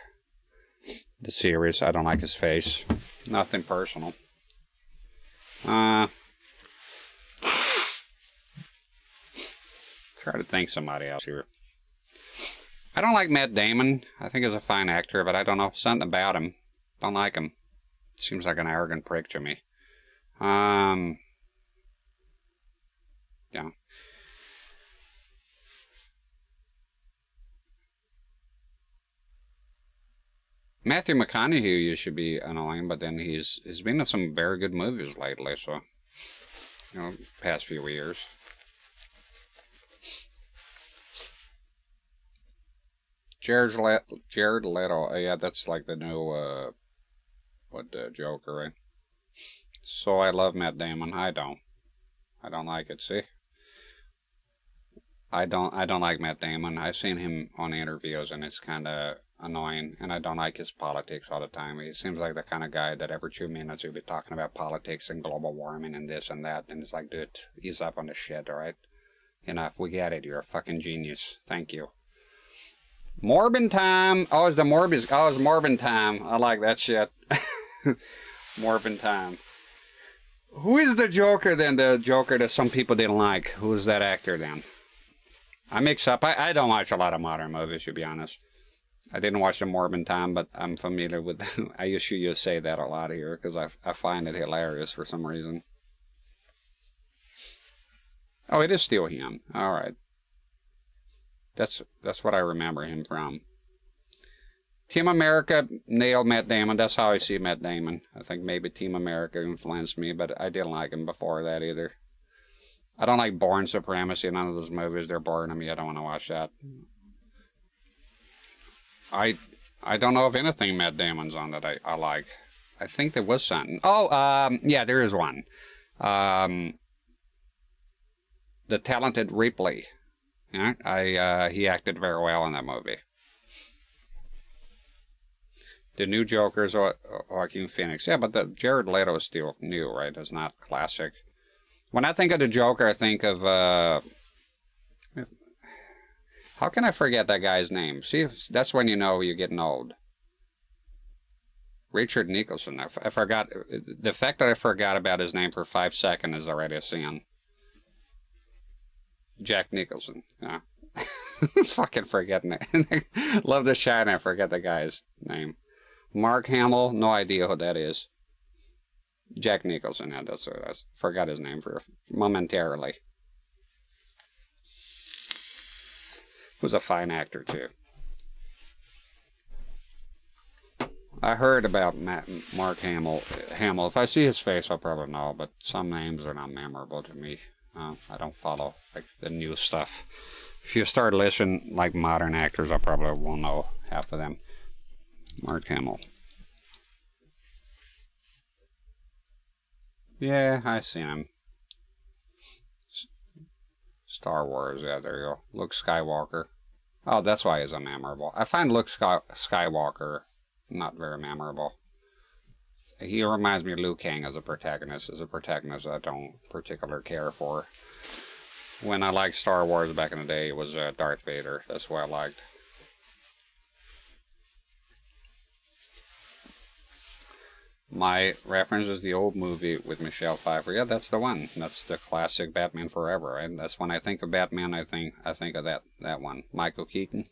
the series, I don't like his face. Nothing personal. Try to think somebody else here. I don't like Matt Damon. I think he's a fine actor, but I don't know. Something about him. Don't like him. Seems like an arrogant prick to me. Yeah. Matthew McConaughey used to be annoying, but then he's been in some very good movies lately, so, you know, past few years. Jared Leto, yeah, that's like the new, Joker, right? So I love Matt Damon. I don't like it, see? I don't like Matt Damon. I've seen him on interviews and it's kind of annoying, and I don't like his politics all the time. He seems like the kind of guy that every 2 minutes he'll be talking about politics and global warming and this and that, and it's like, dude, ease up on the shit, alright? Enough, we get it, you're a fucking genius. Thank you. Morbin time! Oh, it's Morbin time. I like that shit. Morbin time. Who is the Joker then? The Joker that some people didn't like. Who is that actor then? I mix up. I don't watch a lot of modern movies, to be honest. I didn't watch the Morbin time, but I'm familiar with them. I used to say that a lot here because I find it hilarious for some reason. Oh, it is still him. All right. That's what I remember him from. Team America nailed Matt Damon. That's how I see Matt Damon. I think maybe Team America influenced me, but I didn't like him before that either. I don't like Born Supremacy. None of those movies, they're boring to me. I don't want to watch that. I don't know of anything Matt Damon's on that I like. I think there was something. Oh, yeah, there is one. The Talented Ripley. Yeah, he acted very well in that movie. The new Joker's Joaquin Phoenix. Yeah, but the Jared Leto is still new, right? It's not classic. When I think of the Joker, I think of... how can I forget that guy's name? See, that's when you know you're getting old. Richard Nicholson. I forgot. The fact that I forgot about his name for 5 seconds is already a sin. Jack Nicholson. Yeah. Fucking forgetting it. Love the Shine. I forget the guy's name. Mark Hamill. No idea who that is. Jack Nicholson. Yeah, that's what it was. Forgot his name for momentarily. Was a fine actor too. I heard about Mark Hamill. If I see his face, I'll probably know, but some names are not memorable to me. I don't follow like the new stuff. If you start listening like modern actors, I probably won't know half of them. Mark Hamill. Yeah, I seen him. Star Wars, yeah, there you go. Luke Skywalker. Oh, that's why he's unmemorable. I find Luke Skywalker not very memorable. He reminds me of Liu Kang as a protagonist. I don't particularly care for. When I liked Star Wars back in the day, it was Darth Vader. That's what I liked. My reference is the old movie with Michelle Pfeiffer. Yeah, that's the one. That's the classic Batman Forever, right? That's when I think of Batman, I think of that one. Michael Keaton.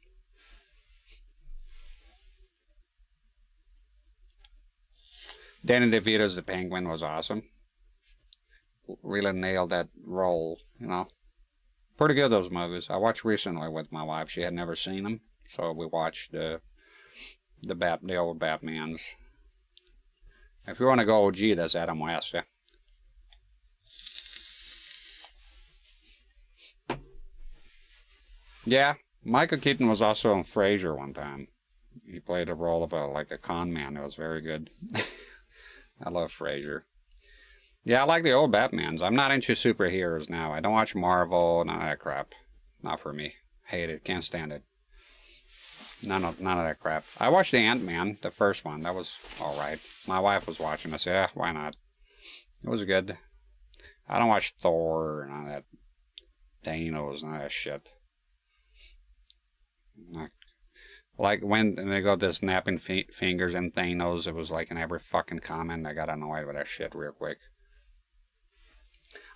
Danny DeVito's The Penguin was awesome. Really nailed that role, you know. Pretty good, those movies. I watched recently with my wife. She had never seen them, so we watched the old Batmans. If you want to go OG, that's Adam West, yeah. Yeah, Michael Keaton was also in Frasier one time. He played a role of a con man. It was very good. I love Frasier. Yeah, I like the old Batmans. I'm not into superheroes now. I don't watch Marvel, none of that crap. Not for me. Hate it. Can't stand it. None of that crap. I watched the Ant-Man, the first one. That was alright. My wife was watching. I said, yeah, why not? It was good. I don't watch Thor, none of that. Thanos, none of that shit. Like when they got the snapping fingers and Thanos, it was like in every fucking comment. I got annoyed with that shit real quick.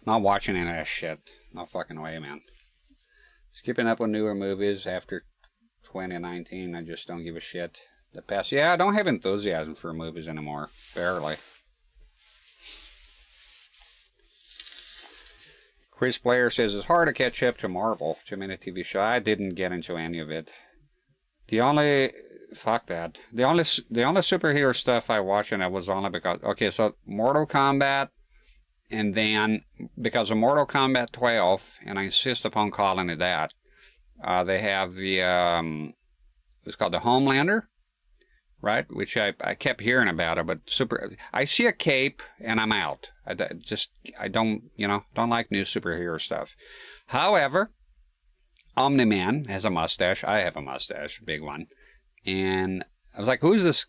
Not watching any of that shit. No fucking way, man. Skipping up on newer movies after 2019, I just don't give a shit. The past, yeah, I don't have enthusiasm for movies anymore. Barely. Chris Blair says it's hard to catch up to Marvel. Too many TV shows. I didn't get into any of it. The only fuck that. The only superhero stuff I watched, and it was only because, okay, so Mortal Kombat, and then because of Mortal Kombat 12, and I insist upon calling it that, they have the, it's called the Homelander, right? Which I kept hearing about it, but I see a cape and I'm out. I don't, you know, don't like new superhero stuff. However, Omni-Man has a mustache. I have a mustache, a big one. And I was like, who's this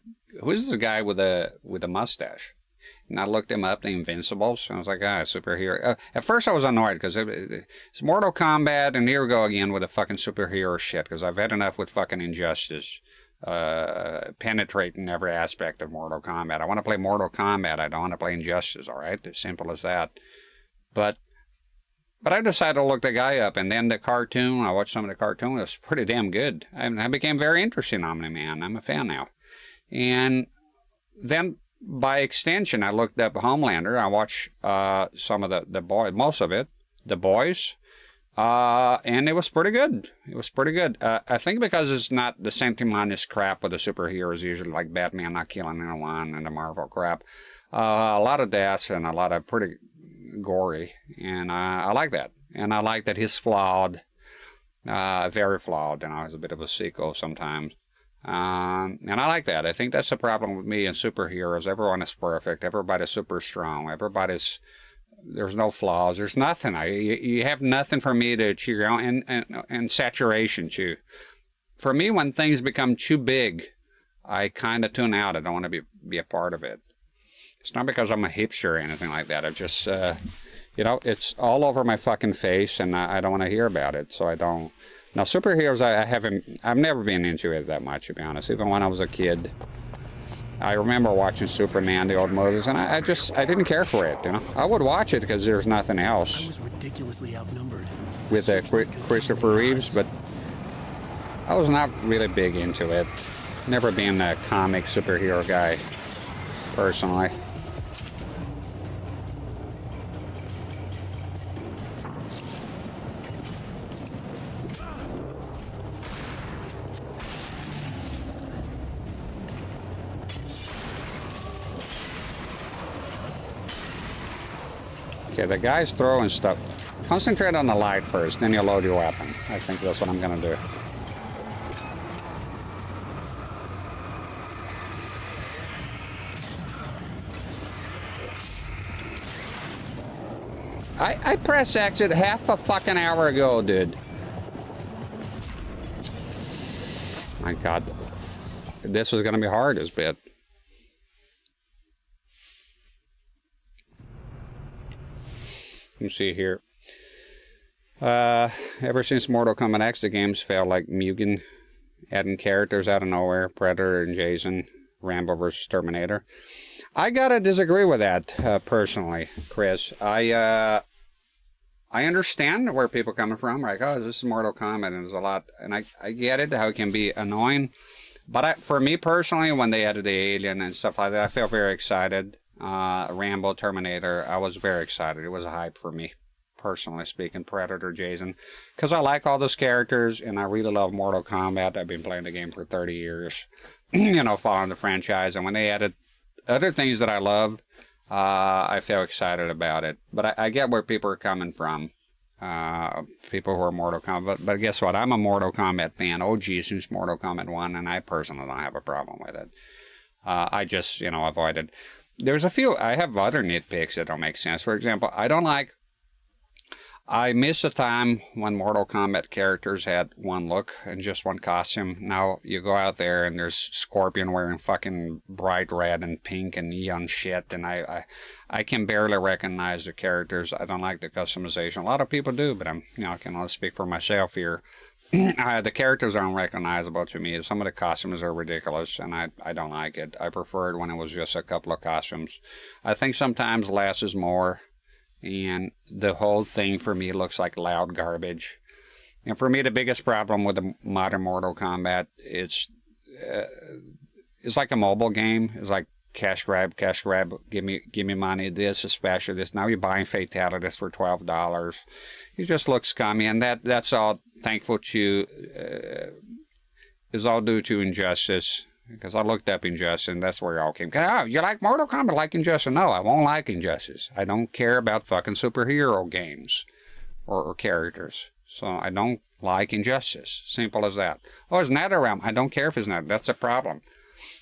guy with a mustache? And I looked him up, the Invincibles, and I was like, superhero. At first I was annoyed because it's Mortal Kombat, and here we go again with the fucking superhero shit, because I've had enough with fucking Injustice penetrating every aspect of Mortal Kombat. I want to play Mortal Kombat. I don't want to play Injustice, all right? As simple as that. But I decided to look the guy up, and then the cartoon, I watched some of the cartoon, it was pretty damn good. I became very interested in Omni-Man. I'm a fan now. And then, by extension, I looked up Homelander. I watched some of the boys, most of it, The Boys, and it was pretty good. It was pretty good. I think because it's not the sanctimonious crap with the superheroes, usually like Batman not killing anyone and the Marvel crap. A lot of deaths and a lot of pretty gory, and I like that. And I like that he's flawed, very flawed, and he's a bit of a sicko sometimes. And I like that. I think that's the problem with me and superheroes. Everyone is perfect. Everybody's super strong. There's no flaws. There's nothing. You have nothing for me to cheer on. And saturation too. For me, when things become too big, I kind of tune out. I don't want to be a part of it. It's not because I'm a hipster or anything like that. I just, you know, it's all over my fucking face, and I don't want to hear about it. So I don't. Now, superheroes, I've never been into it that much, to be honest. Even when I was a kid, I remember watching Superman, the old movies, and I didn't care for it, you know. I would watch it because there's nothing else. I was ridiculously outnumbered. With Christopher Reeves, but I was not really big into it. Never been a comic superhero guy, personally. Okay, the guy's throwing stuff. Concentrate on the light first, then you load your weapon. I think that's what I'm gonna do. I press exit half a fucking hour ago, dude. My God. This is gonna be hard, this bit. Let me see here. Ever since Mortal Kombat X, the games felt like Mugen, adding characters out of nowhere, Predator and Jason, Rambo versus Terminator. I gotta disagree with that, personally, Chris. I understand where people are coming from. Like, oh, this is Mortal Kombat, and there's a lot, and I get it, how it can be annoying. But for me personally, when they added the alien and stuff like that, I felt very excited. Rambo, Terminator, I was very excited. It was a hype for me, personally speaking. Predator, Jason, because I like all those characters, and I really love Mortal Kombat. I've been playing the game for 30 years, you know, following the franchise. And when they added other things that I love, I felt excited about it. But I get where people are coming from, people who are Mortal Kombat. But guess what? I'm a Mortal Kombat fan. OG since Mortal Kombat 1, and I personally don't have a problem with it. I just, you know, avoided. There's a few, I have other nitpicks that don't make sense. For example, I miss a time when Mortal Kombat characters had one look and just one costume. Now you go out there and there's Scorpion wearing fucking bright red and pink and neon shit, and I can barely recognize the characters. I don't like the customization. A lot of people do, but I can only speak for myself here. The characters are unrecognizable to me. Some of the costumes are ridiculous, and I don't like it. I prefer it when it was just a couple of costumes. I think sometimes less is more, and the whole thing for me looks like loud garbage. And for me, the biggest problem with the modern Mortal Kombat, it's like a mobile game. It's like cash grab, give me money, this, especially this. Now you're buying fatalities for $12. It just looks scummy, and that's all thankful to is all due to Injustice. Because I looked up Injustice, and that's where it all came. Oh, you like Mortal Kombat, like Injustice? No, I won't like Injustice. I don't care about fucking superhero games or characters. So I don't like Injustice. Simple as that. Oh, it's NetherRealm. I don't care if it's not. That's a problem.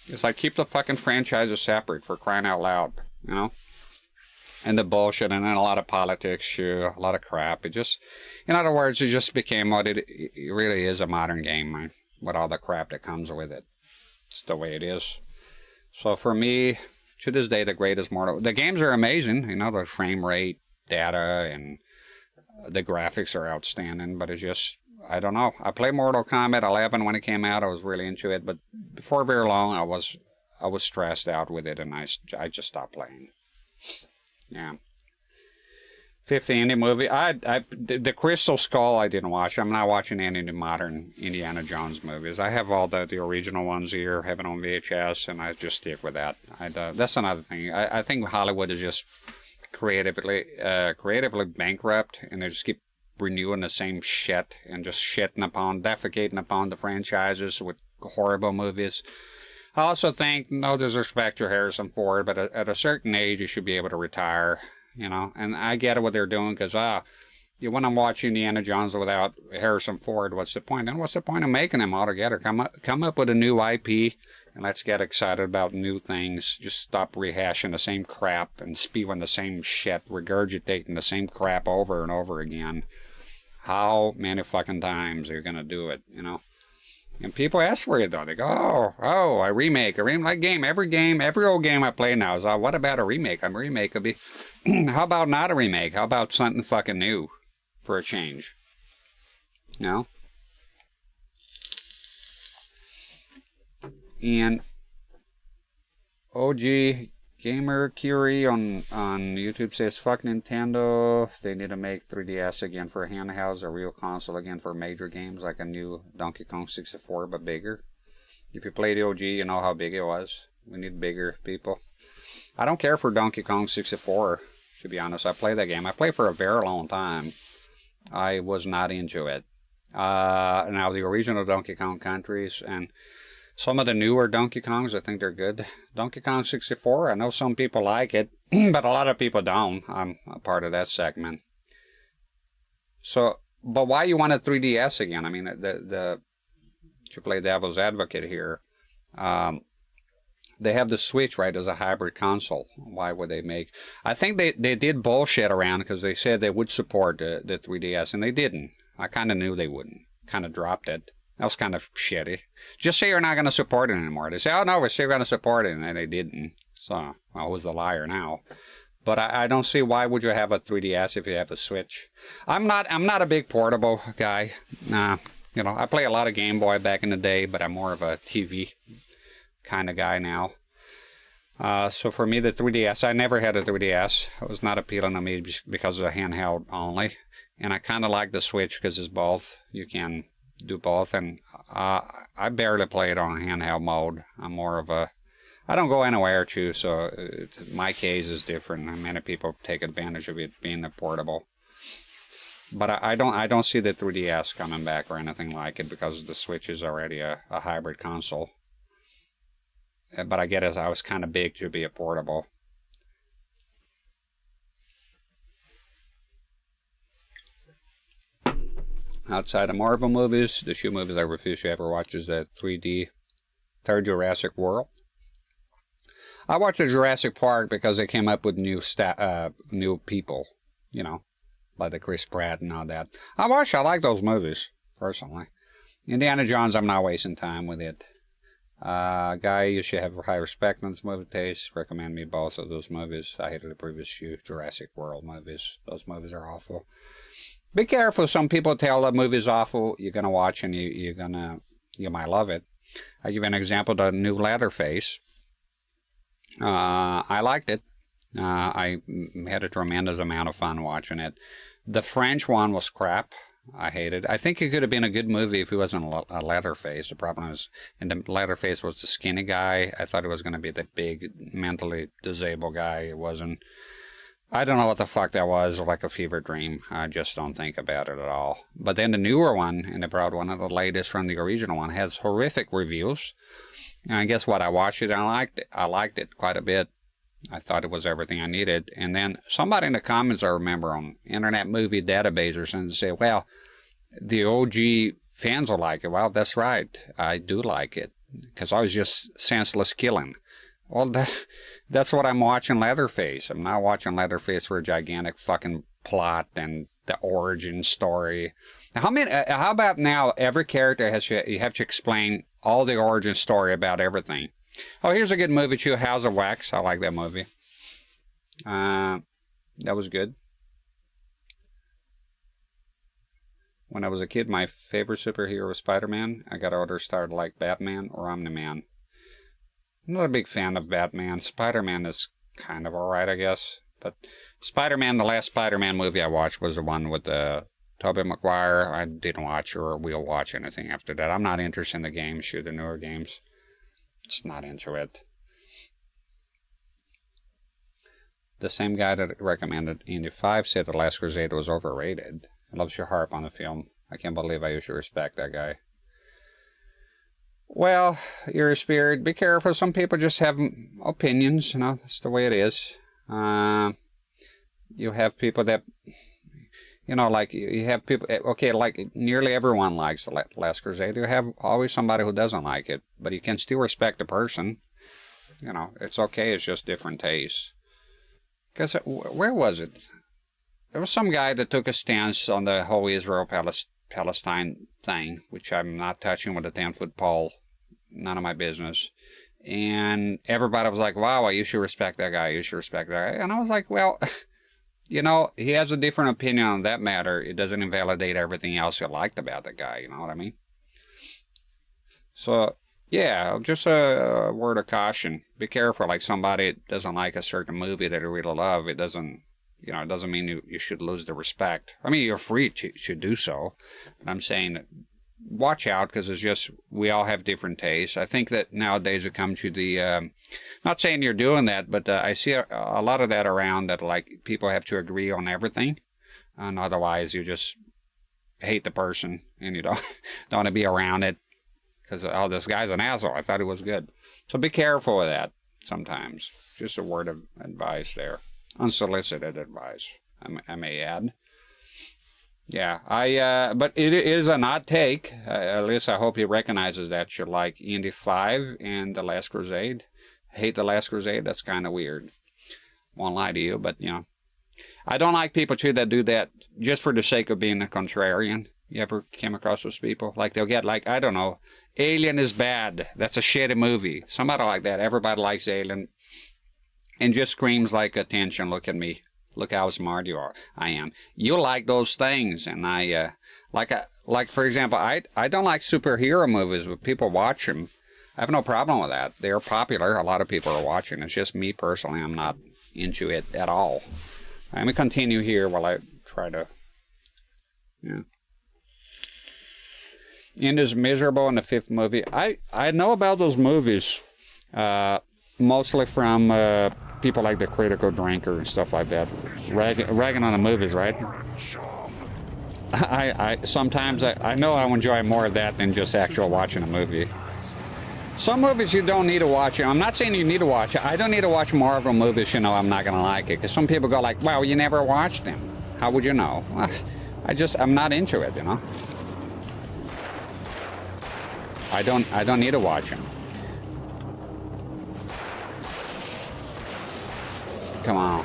It's like, keep the fucking franchises separate, for crying out loud, you know? And the bullshit, and then a lot of politics, a lot of crap. It just, in other words, it just became what it really is, a modern game, man, with all the crap that comes with it. It's the way it is. So for me, to this day, the greatest Mortal... The games are amazing, you know, the frame rate, data, and the graphics are outstanding, but it's just, I don't know. I played Mortal Kombat 11 when it came out. I was really into it, but before very long, I was stressed out with it, and I just stopped playing. Yeah. 50 indie movie. The Crystal Skull I didn't watch. I'm not watching any of the modern Indiana Jones movies. I have all the original ones here, have it on VHS, and I just stick with that. That's another thing. I think Hollywood is just creatively bankrupt, and they just keep renewing the same shit and just defecating upon the franchises with horrible movies. I also think, no disrespect to Harrison Ford, but at a certain age, you should be able to retire. You know, and I get what they're doing, because when I'm watching Indiana Jones without Harrison Ford, what's the point? And what's the point of making them all together? Come up with a new IP, and let's get excited about new things. Just stop rehashing the same crap and spewing the same shit, regurgitating the same crap over and over again. How many fucking times are you gonna do it? You know. And people ask for it, though. They go, oh, a remake game. Every old game I play now is, what about a remake? A remake could be, how about not a remake? How about something fucking new for a change? You know? And OG Gamer Curie on YouTube says, fuck Nintendo. They need to make 3DS again for handhelds, a real console again for major games, like a new Donkey Kong 64, but bigger. If you play the OG, you know how big it was. We need bigger, people. I don't care for Donkey Kong 64, to be honest. I played that game. I played for a very long time. I was not into it. Now, the original Donkey Kong countries, and some of the newer Donkey Kongs, I think they're good. Donkey Kong 64, I know some people like it, but a lot of people don't. I'm a part of that segment. So, but why you want a 3DS again? I mean, to play devil's advocate here, they have the Switch, right, as a hybrid console. Why would they make... I think they did bullshit around, because they said they would support the 3DS, and they didn't. I kind of knew they wouldn't. Kind of dropped it. That was kind of shitty. Just say you're not going to support it anymore. They say, oh no, we're still going to support it, and then they didn't. So, well, who's the liar now? But I don't see why would you have a 3DS if you have a Switch. I'm not a big portable guy. Nah, you know, I play a lot of Game Boy back in the day, but I'm more of a TV kind of guy now. So for me, the 3DS, I never had a 3DS. It was not appealing to me just because of the handheld only. And I kind of like the Switch because it's both. You can do both, and I barely play it on handheld mode. I'm more of a... I don't go anywhere too, so my case is different. Many people take advantage of it being a portable. But I don't see the 3DS coming back or anything like it, because the Switch is already a hybrid console. But I get it, I was kind of big to be a portable. Outside of Marvel movies, the few movies I refuse to ever watch is the 3D Third Jurassic World. I watched the Jurassic Park because they came up with new people, you know, like the Chris Pratt and all that. I like those movies, personally. Indiana Jones, I'm not wasting time with it. Guy, you should have high respect on this movie taste. Recommend me both of those movies. I hated the previous few Jurassic World movies. Those movies are awful. Be careful. Some people tell the movie's awful. You're gonna watch and you might love it. I'll give you an example. The new Leatherface. I liked it. I had a tremendous amount of fun watching it. The French one was crap. I hated it. I think it could have been a good movie if he wasn't a Leatherface. The problem is, and the Leatherface was the skinny guy. I thought it was going to be the big, mentally disabled guy. It wasn't. I don't know what the fuck that was, like a fever dream. I just don't think about it at all. But then the newer one, and they brought one of the latest from the original one, has horrific reviews. And guess what? I watched it and I liked it. I liked it quite a bit. I thought it was everything I needed. And then somebody in the comments, I remember on Internet Movie Database or something, say, well, the OG fans will like it. Well, that's right. I do like it. Because I was just senseless killing. Well, that's what I'm watching Leatherface. I'm not watching Leatherface for a gigantic fucking plot and the origin story. How about now every character you have to explain all the origin story about everything. Oh, here's a good movie too, House of Wax. I like that movie. That was good. When I was a kid, my favorite superhero was Spider-Man. I got older, started like Batman or Omni-Man. I'm not a big fan of Batman. Spider-Man is kind of alright, I guess. But Spider-Man, the last Spider-Man movie I watched was the one with Tobey Maguire. I didn't watch or will watch anything after that. I'm not interested in the games, the newer games. Just not into it. The same guy that recommended Indy 5 said The Last Crusade was overrated. I love your harp on the film. I can't believe I usually respect that guy. Well, you're a spirit. Be careful. Some people just have opinions. You know, that's the way it is. You have people that, you know, like you have people. Okay, like nearly everyone likes The Last Crusade. You have always somebody who doesn't like it, but you can still respect the person. You know, it's okay. It's just different tastes. Because where was it? There was some guy that took a stance on the whole Israel-Palestine thing, which I'm not touching with a 10-foot pole. None of my business. And everybody was like, wow, you should respect that guy. You should respect that guy. And I was like, well, you know, he has a different opinion on that matter. It doesn't invalidate everything else you liked about the guy. You know what I mean? So, yeah, just a word of caution. Be careful. Like somebody doesn't like a certain movie that they really love. It doesn't, you know, it doesn't mean you should lose the respect. I mean, you're free to do so. But I'm saying watch out, because it's just, we all have different tastes. I think that nowadays it comes to the, not saying you're doing that, but I see a lot of that around, that like people have to agree on everything. And otherwise you just hate the person and you don't want to be around it. Because, oh, this guy's an asshole. I thought he was good. So be careful with that sometimes. Just a word of advice there. Unsolicited advice, I may add. Yeah, but it is an odd take. At least I hope he recognizes that. You like Indy 5 and The Last Crusade. Hate The Last Crusade? That's kind of weird. Won't lie to you, but, you know. I don't like people, too, that do that just for the sake of being a contrarian. You ever came across those people? Like, they'll get, like, I don't know, Alien is bad. That's a shitty movie. Somebody like that. Everybody likes Alien. And just screams like, attention, look at me. Look how smart you are. I am. You like those things. And I, like for example, I don't like superhero movies, but people watch them. I have no problem with that. They're popular. A lot of people are watching. It's just me personally. I'm not into it at all. Let me continue here while I try to, yeah. Indy's miserable in the 5th movie. I know about those movies, mostly from people like the Critical Drinker and stuff like that, ragging on the movies, right? Sometimes I know I enjoy more of that than just actual watching a movie. Some movies you don't need to watch. I'm not saying you need to watch it. I don't need to watch Marvel movies, you know, I'm not going to like it. Because some people go like, wow, you never watched them. How would you know? I'm not into it, you know. I don't need to watch them. Come on.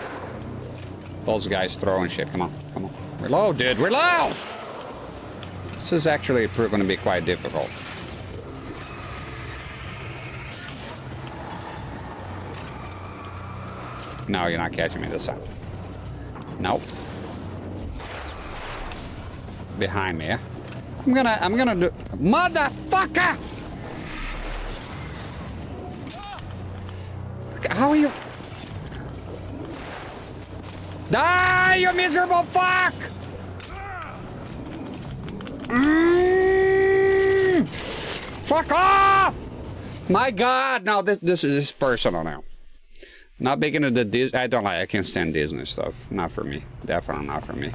Those guys throwing shit. Come on. Come on. Reload, dude. Reload! This is actually proven to be quite difficult. No, you're not catching me this time. Nope. Behind me, yeah? I'm gonna do... Motherfucker! How are you... Die, you miserable fuck! Fuck off! My God, now this is personal now. Not big into the Disney. I don't like. I can't stand Disney stuff. Not for me. Definitely not for me.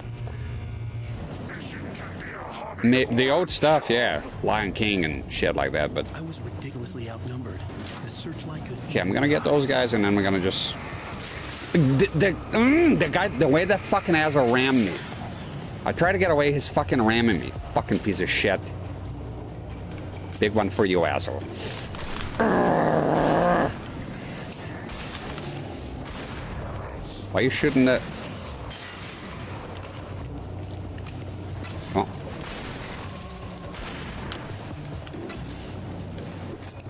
The old stuff, yeah, Lion King and shit like that. But I was ridiculously outnumbered. The searchlight could. Okay, I'm gonna get those guys, and then we're gonna just. The guy, the way that fucking asshole rammed me. I try to get away, he's fucking ramming me. Fucking piece of shit. Big one for you, asshole. Why are you shooting that? Oh.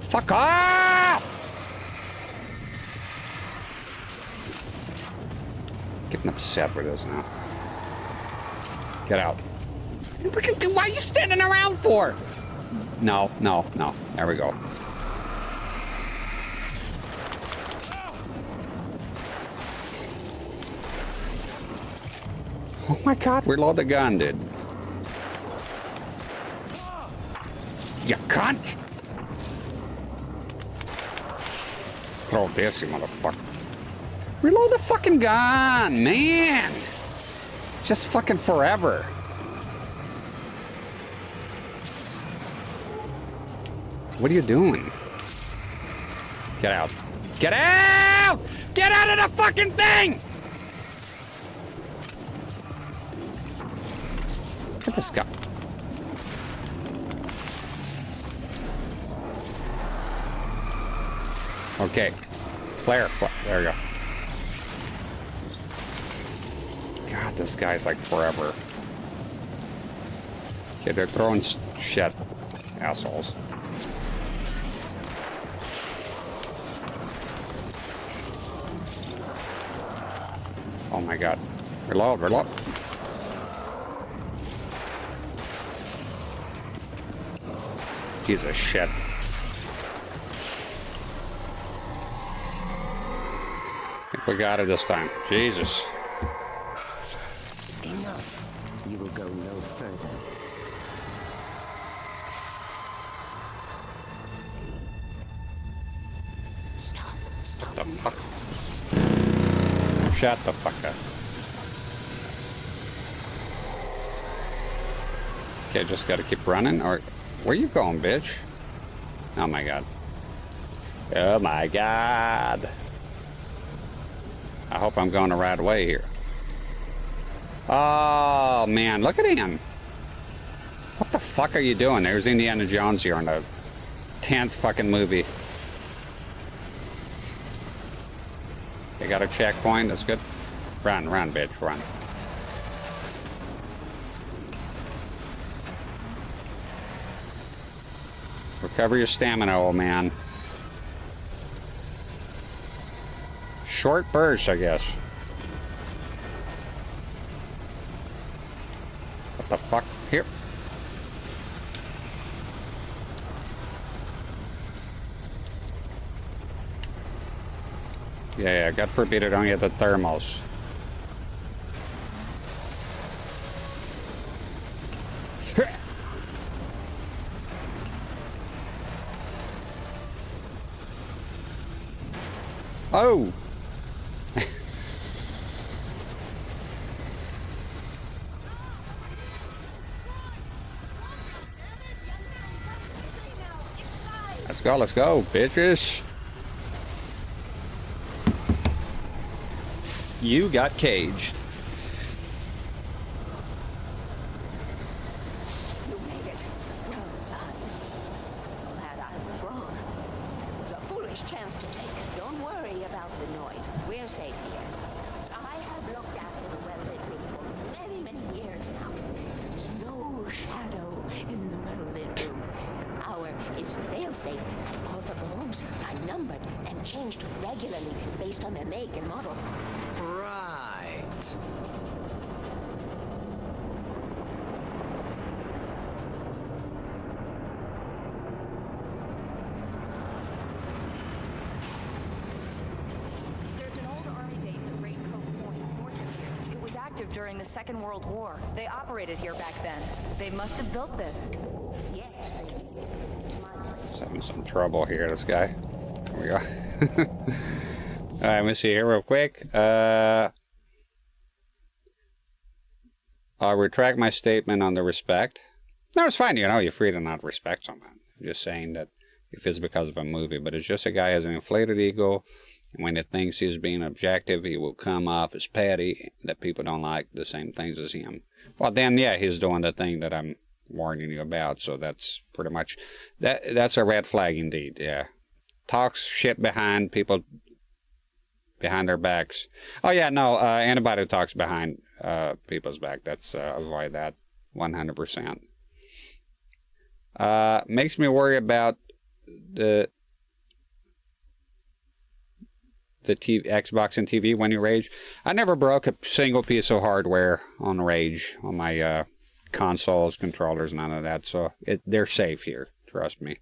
Fuck off! Getting upset with this now. Get out. Why are you standing around for? No, no, no. There we go. Oh my god, reload the gun, dude. You cunt! Throw this, you motherfucker. Reload the fucking gun, man! It's just fucking forever. What are you doing? Get out. Get out! Get out of the fucking thing! Look at this guy. Okay. Flare. There we go. God, this guy's like forever. Okay, they're throwing shit. Assholes. Oh my god. Reload, reload. Piece of shit. I think we got it this time. Jesus. Enough. You will go no further. Stop. Stop. The fuck? Shut the fuck up. Okay, just gotta keep running, or where you going, bitch? Oh my god. Oh my god. I hope I'm going the right way here. Oh man, look at him. What the fuck are you doing? There's Indiana Jones here in the 10th fucking movie. You got a checkpoint, that's good. Run, run, bitch, run. Recover your stamina, old man. Short burst, I guess. What the fuck? Here. Yeah, God forbid I don't get the thermals. Oh! Let's go, bitches. You got caged. You made it. Well done. Glad I was wrong. It was a foolish chance to take. Don't worry about the noise. We're safe here. I have looked after the well-lit room for many, many years now. There's no shadow in the well-lit room. The power is fail-safe, and all the bulbs are numbered and changed regularly based on their make and model. Right. There's an old army base at Raincoat Point, north of here. It was active during the Second World War. They operated here back then. They must have built this. Yes, they did. He's having some trouble here, this guy. There we go. right, let me see here real quick. I'll retract my statement on the respect. No, it's fine. You know, you're free to not respect someone. I'm just saying that if it's because of a movie, but it's just a guy has an inflated ego. And when he thinks he's being objective, he will come off as petty, that people don't like the same things as him. Well, then, yeah, he's doing the thing that I'm warning you about. So that's pretty much, that's a red flag indeed, yeah. Talks shit behind people, behind their backs. Oh, yeah, no, anybody who talks behind people's back, that's, avoid that 100%. Makes me worry about the Xbox and TV when you Rage. I never broke a single piece of hardware on Rage, on my consoles, controllers, none of that. So they're safe here, trust me.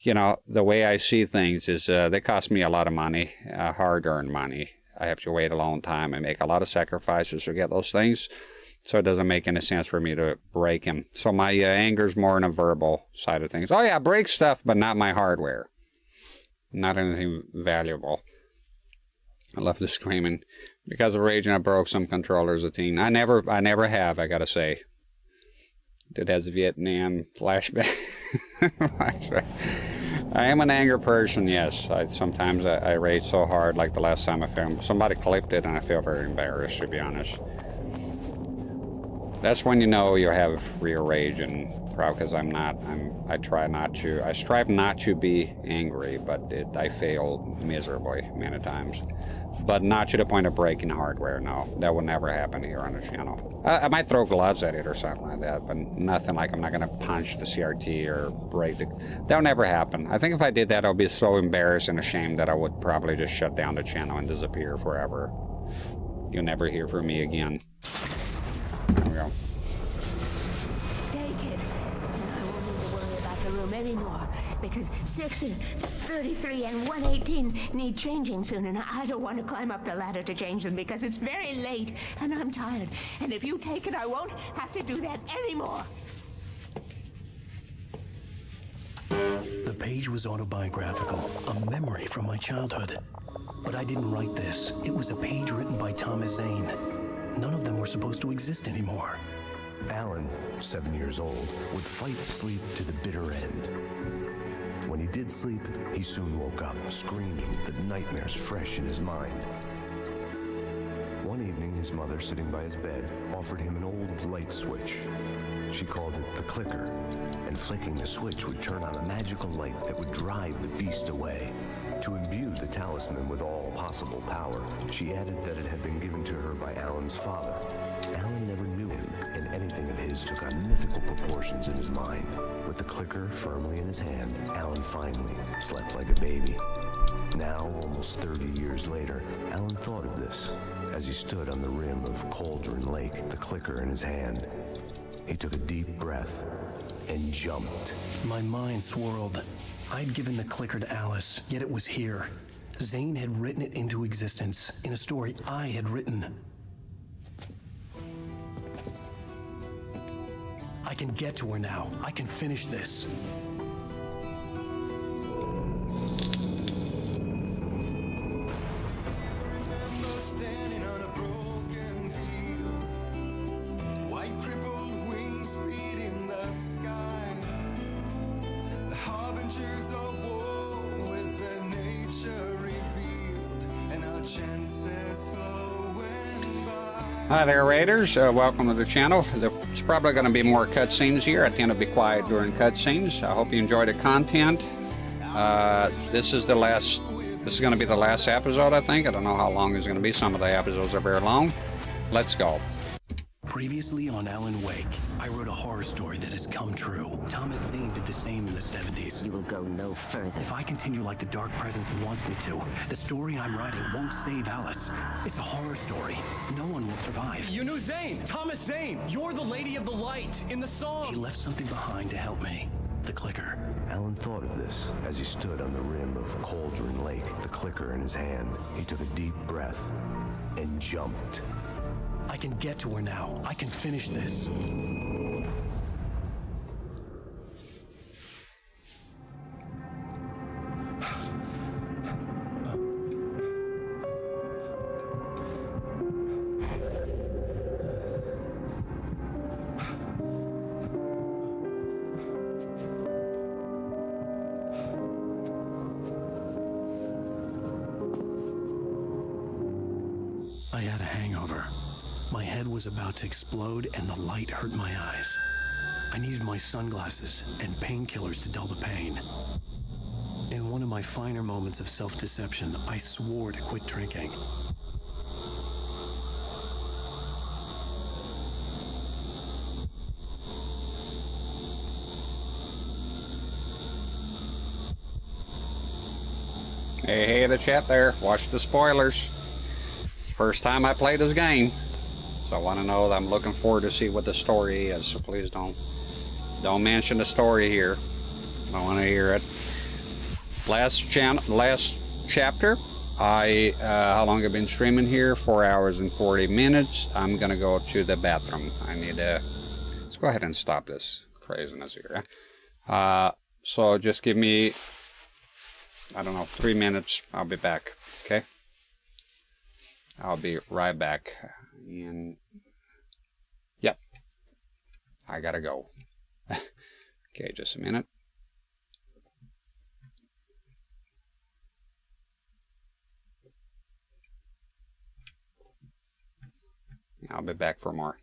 You know, the way I see things is they cost me a lot of money, hard-earned money. I have to wait a long time and make a lot of sacrifices to get those things. So it doesn't make any sense for me to break them. So my anger's more on a verbal side of things. Oh yeah, break stuff, but not my hardware. Not anything valuable. I love the screaming. Because of Rage, I broke some controllers a teen. I never have, I gotta say. It has Vietnam flashback. I am an angry person, yes. Sometimes I rage so hard, like the last time I filmed. Somebody clipped it and I feel very embarrassed, to be honest. That's when you know you have real rage, and probably because I strive not to be angry, but I fail miserably many times. But not to the point of breaking hardware, no. That will never happen here on the channel. I might throw gloves at it or something like that, but nothing like I'm not going to punch the CRT or break the... That'll never happen. I think if I did that, I'll be so embarrassed and ashamed that I would probably just shut down the channel and disappear forever. You'll never hear from me again. There we go. Take it. I won't need to worry about the room anymore, because 6 and 33 and 118 need changing soon, and I don't want to climb up the ladder to change them because it's very late and I'm tired. And if you take it, I won't have to do that anymore. The page was autobiographical, a memory from my childhood. But I didn't write this. It was a page written by Thomas Zane. None of them were supposed to exist anymore. Alan, 7 years old, would fight sleep to the bitter end. When he did sleep, he soon woke up, screaming, the nightmares fresh in his mind. One evening, his mother, sitting by his bed, offered him an old light switch. She called it the clicker, and flicking the switch would turn on a magical light that would drive the beast away. To imbue the talisman with all possible power, she added that it had been given to her by Alan's father. Alan never knew him, and anything of his took on mythical proportions in his mind. With the clicker firmly in his hand, Alan finally slept like a baby. Now, almost 30 years later, Alan thought of this as he stood on the rim of Cauldron Lake, the clicker in his hand. He took a deep breath and jumped. My mind swirled. I'd given the clicker to Alice, yet it was here. Zane had written it into existence in a story I had written. I can get to her now. I can finish this. Hi there, Raiders. Welcome to the channel. There's probably going to be more cutscenes here. I tend to be quiet during cutscenes. I hope you enjoy the content. This is going to be the last episode, I think. I don't know how long it's going to be. Some of the episodes are very long. Let's go. Previously on Alan Wake, I wrote a horror story that has come true. Thomas Zane did the same in the 70s. You will go no further. If I continue like the Dark Presence wants me to, the story I'm writing won't save Alice. It's a horror story. No one will survive. You knew Zane! Thomas Zane! You're the Lady of the Light in the song! He left something behind to help me. The clicker. Alan thought of this as he stood on the rim of Cauldron Lake, the clicker in his hand. He took a deep breath and jumped. I can get to her now. I can finish this. I had a hangover. My head was about to explode and the light hurt my eyes. I needed my sunglasses and painkillers to dull the pain. In one of my finer moments of self-deception, I swore to quit drinking. Hey, the chat there. Watch the spoilers. It's the first time I played this game, so I want to know that I'm looking forward to see what the story is. So please don't mention the story here. I want to hear it. Last chapter. How long have I been streaming here? 4 hours and 40 minutes. I'm gonna go to the bathroom. I need to. Let's go ahead and stop this craziness here. So just give me, I don't know, 3 minutes. I'll be back. Okay. I'll be right back. And yep, I gotta go. Okay, just a minute. I'll be back for more.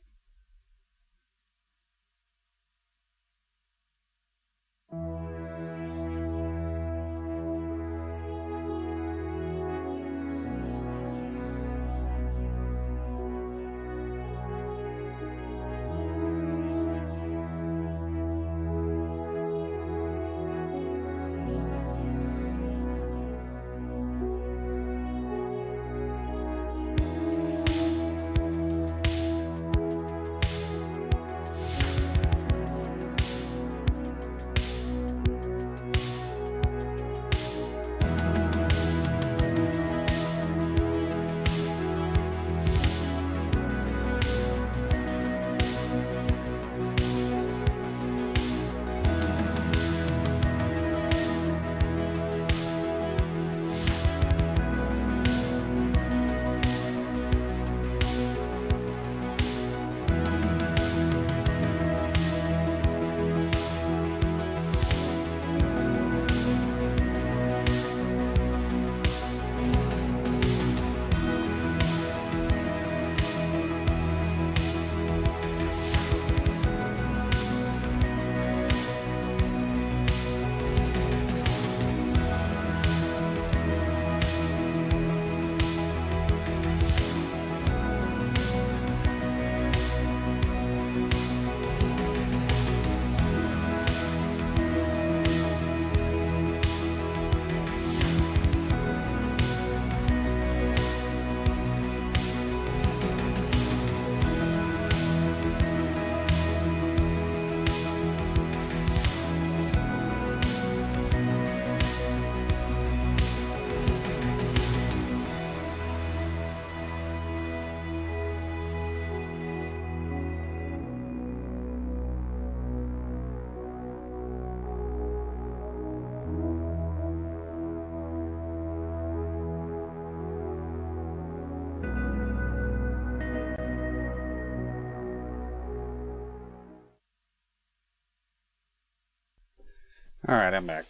Alright, I'm back.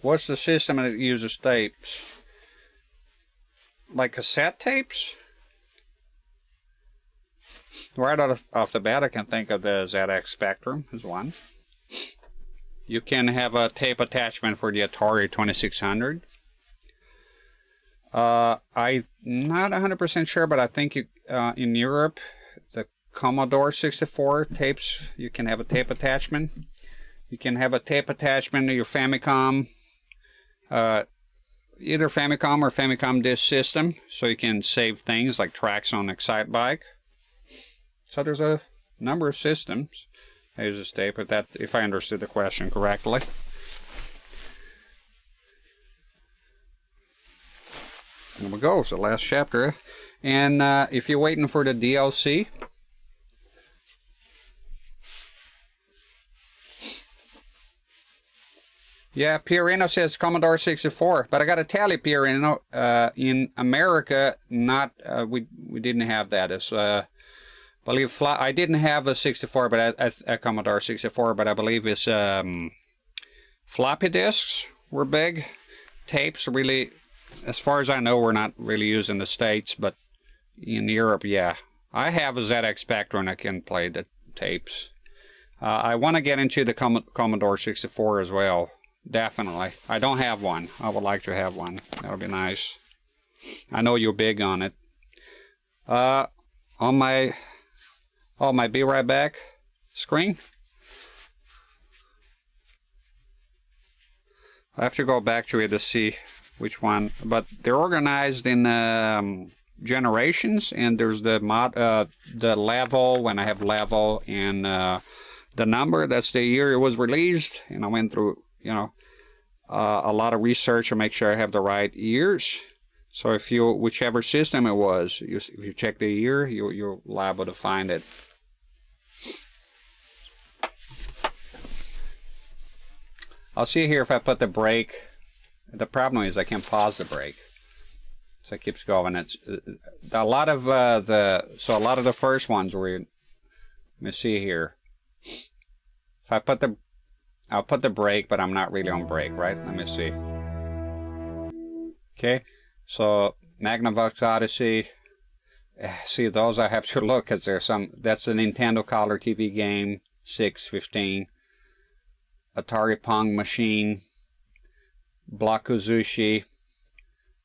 What's the system that uses tapes? Like cassette tapes? Right off the bat, I can think of the ZX Spectrum as one. You can have a tape attachment for the Atari 2600. I'm not 100% sure, but I think in Europe, the Commodore 64 tapes, you can have a tape attachment. You can have a tape attachment to your Famicom, either Famicom or Famicom disk system, so you can save things like tracks on Excitebike. So there's a number of systems that uses tape, if I understood the question correctly. There we go, so last chapter. And if you're waiting for the DLC, yeah, Pierino says Commodore 64, but I got to tell you, Pierino, in America, we didn't have that. It's, I didn't have a 64, but a Commodore 64, but I believe it's floppy disks were big. Tapes really as far as I know, we're not really using the States, but in Europe, yeah. I have a ZX Spectrum. I can play the tapes. I want to get into the Commodore 64 as well. Definitely. I don't have one. I would like to have one. That would be nice. I know you're big on it. On my Be Right Back screen. I have to go back to it to see which one. But they're organized in generations, and there's the level, when I have level, and the number, that's the year it was released. And I went through, you know, a lot of research to make sure I have the right years. So if you, whichever system it was, if you check the year, you're liable to find it. I'll see here if I put the brake. The problem is I can't pause the brake, so it keeps going. It's a lot of the first ones were. Let me see here. If I put I'll put the brake, but I'm not really on brake, right? Let me see. Okay, so Magnavox Odyssey. See, those I have to look, because there's some. That's a Nintendo Color TV game, 615. Atari Pong Machine. Blockuzushi.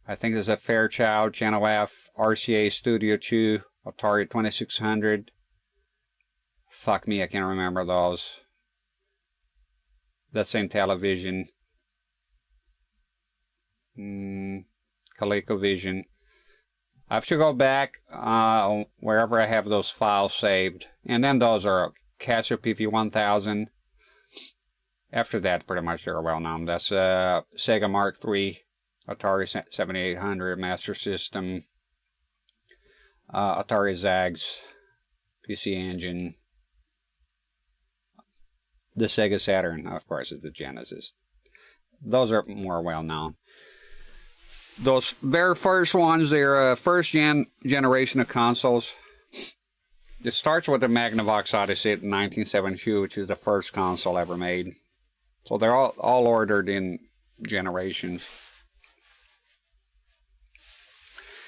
I think there's a Fairchild, Channel F, RCA Studio 2, Atari 2600. Fuck me, I can't remember those. That's same television. ColecoVision. I have to go back wherever I have those files saved. And then those are Casio PV1000. After that, pretty much they're well known. That's Sega Mark III, Atari 7800, Master System, Atari Zags, PC Engine. The Sega Saturn, of course, is the Genesis. Those are more well known. Those very first ones, they're first generation of consoles. It starts with the Magnavox Odyssey in 1972, which is the first console ever made. So they're all ordered in generations.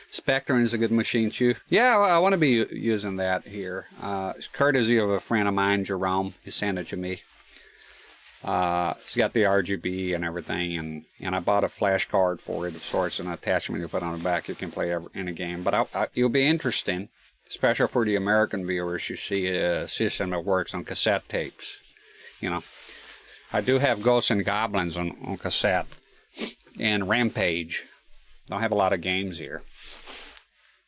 Spectrum is a good machine too. Yeah, I want to be using that here. It's courtesy of a friend of mine, Jerome. He sent it to me. It's got the RGB and everything, and I bought a flash card for it of sorts, an attachment you put on the back. You can play any game. But it'll be interesting, especially for the American viewers, you see a system that works on cassette tapes. You know, I do have Ghosts and Goblins on cassette, and Rampage. Don't have a lot of games here,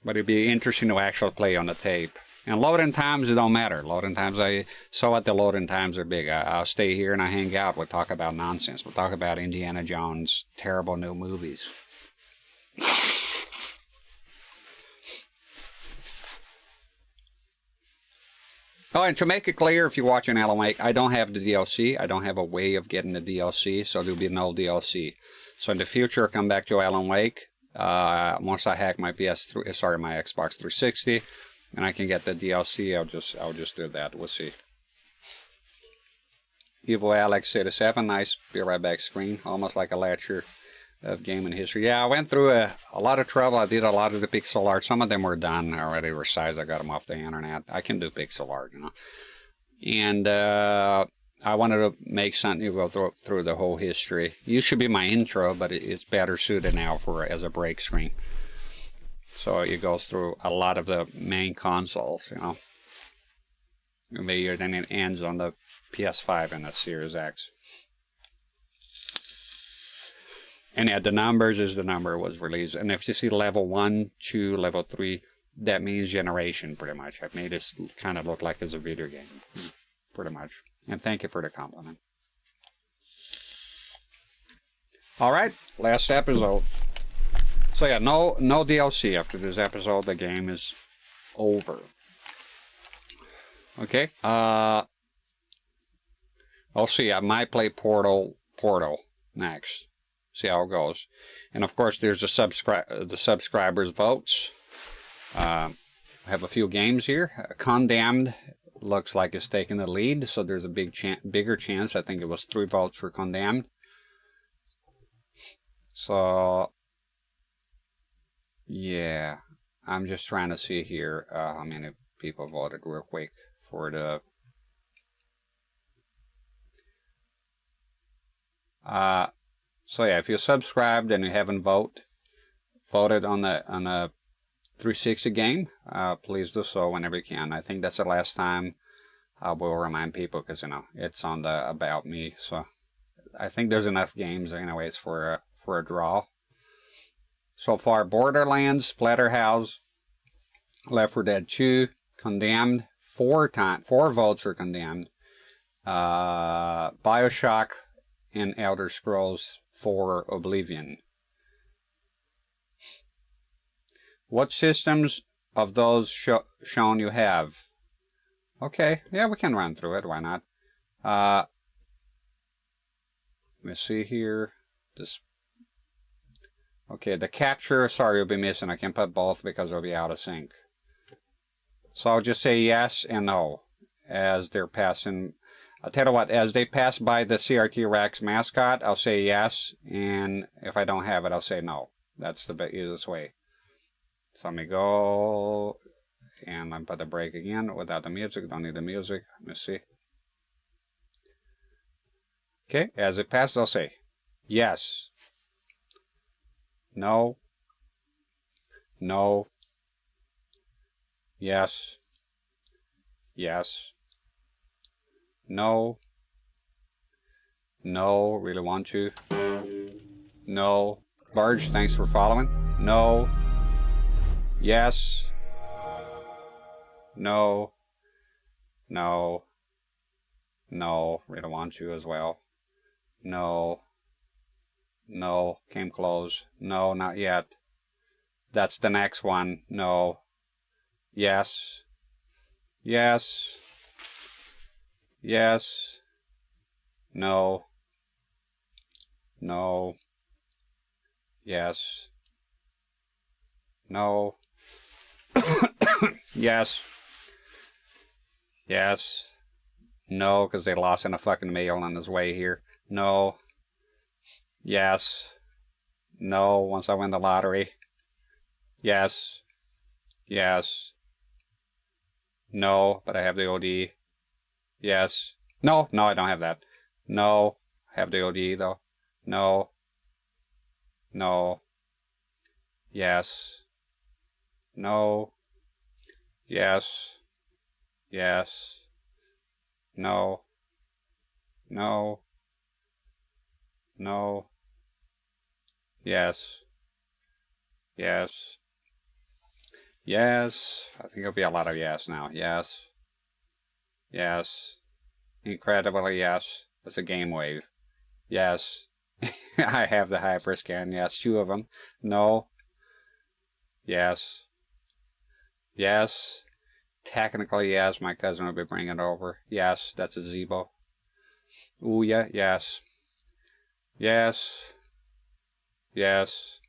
but it'd be interesting to actually play on the tape. And loading times, it don't matter. Loading times, so what the loading times are big. I'll stay here and I hang out. We'll talk about nonsense. We'll talk about Indiana Jones' terrible new movies. Oh, and to make it clear, if you're watching Alan Wake, I don't have the DLC. I don't have a way of getting the DLC, so there'll be no DLC. So in the future, I'll come back to Alan Wake. Once I hack my PS3, my Xbox 360, and I can get the DLC, I'll just do that. We'll see. Evil Alex 87, nice Be Right Back screen, almost like a lecture of gaming history. Yeah, I went through a lot of trouble. I did a lot of the pixel art. Some of them were done already, were sized. I got them off the internet. I can do pixel art, you know. And I wanted to make something to go through the whole history. It should be my intro, but it's better suited now as a break screen. So it goes through a lot of the main consoles, you know. And then it ends on the PS5 and the Series X. And yeah, the numbers is the number it was released. And if you see level 1, 2, level 3, that means generation, pretty much. I've made it kind of look like it's a video game, pretty much. And thank you for the compliment. All right, last episode. So yeah, no DLC after this episode. The game is over. Okay. I'll see. I might play Portal next. See how it goes. And of course, there's the subscribers' votes. I have a few games here. Condemned looks like it's taking the lead, so there's a bigger chance. I think it was 3 votes for Condemned. So Yeah, I'm just trying to see here how many people voted real quick for the so yeah, if you subscribed and you haven't voted on the 360 game, please do so whenever you can. I think that's the last time I will remind people, because you know it's on the About Me, so I think there's enough games anyways for a draw. So far, Borderlands, Splatterhouse, Left 4 Dead 2, Condemned, 4 votes for Condemned, Bioshock, and Elder Scrolls 4 Oblivion. What systems of those shown you have? Okay, yeah, we can run through it, why not? Let me see here. This. Okay, the capture, sorry, you'll be missing. I can put both because they'll be out of sync. So I'll just say yes and no as they're passing. I'll tell you what, as they pass by the CRT-rex mascot, I'll say yes, and if I don't have it, I'll say no. That's the easiest way. So let me go, and I put the break again without the music. Don't need the music. Let me see. Okay, as it passes, I'll say yes. No. No. Yes. Yes. No. No. Really want to. No. Barge, thanks for following. No. Yes. No. No. No. Really want to as well. No. No. Came close. No, not yet. That's the next one. No. Yes. Yes. Yes. No. No. Yes. No. Yes. Yes. No, because they lost in a fucking mail on his way here. No. Yes. No, once I win the lottery. Yes. Yes. No, but I have the OD. Yes. No, no, I don't have that. No, I have the OD though. No. No. Yes. No. Yes. Yes. No. No. No. Yes. Yes. Yes. I think it'll be a lot of yes now. Yes. Yes. Incredibly yes. It's a game wave. Yes. I have the hyperscan. Yes. 2 of them. No. Yes. Yes. Technically, yes. My cousin will be bringing it over. Yes. That's a Zebo. Ooh, yeah. Yes. Yes. Yes.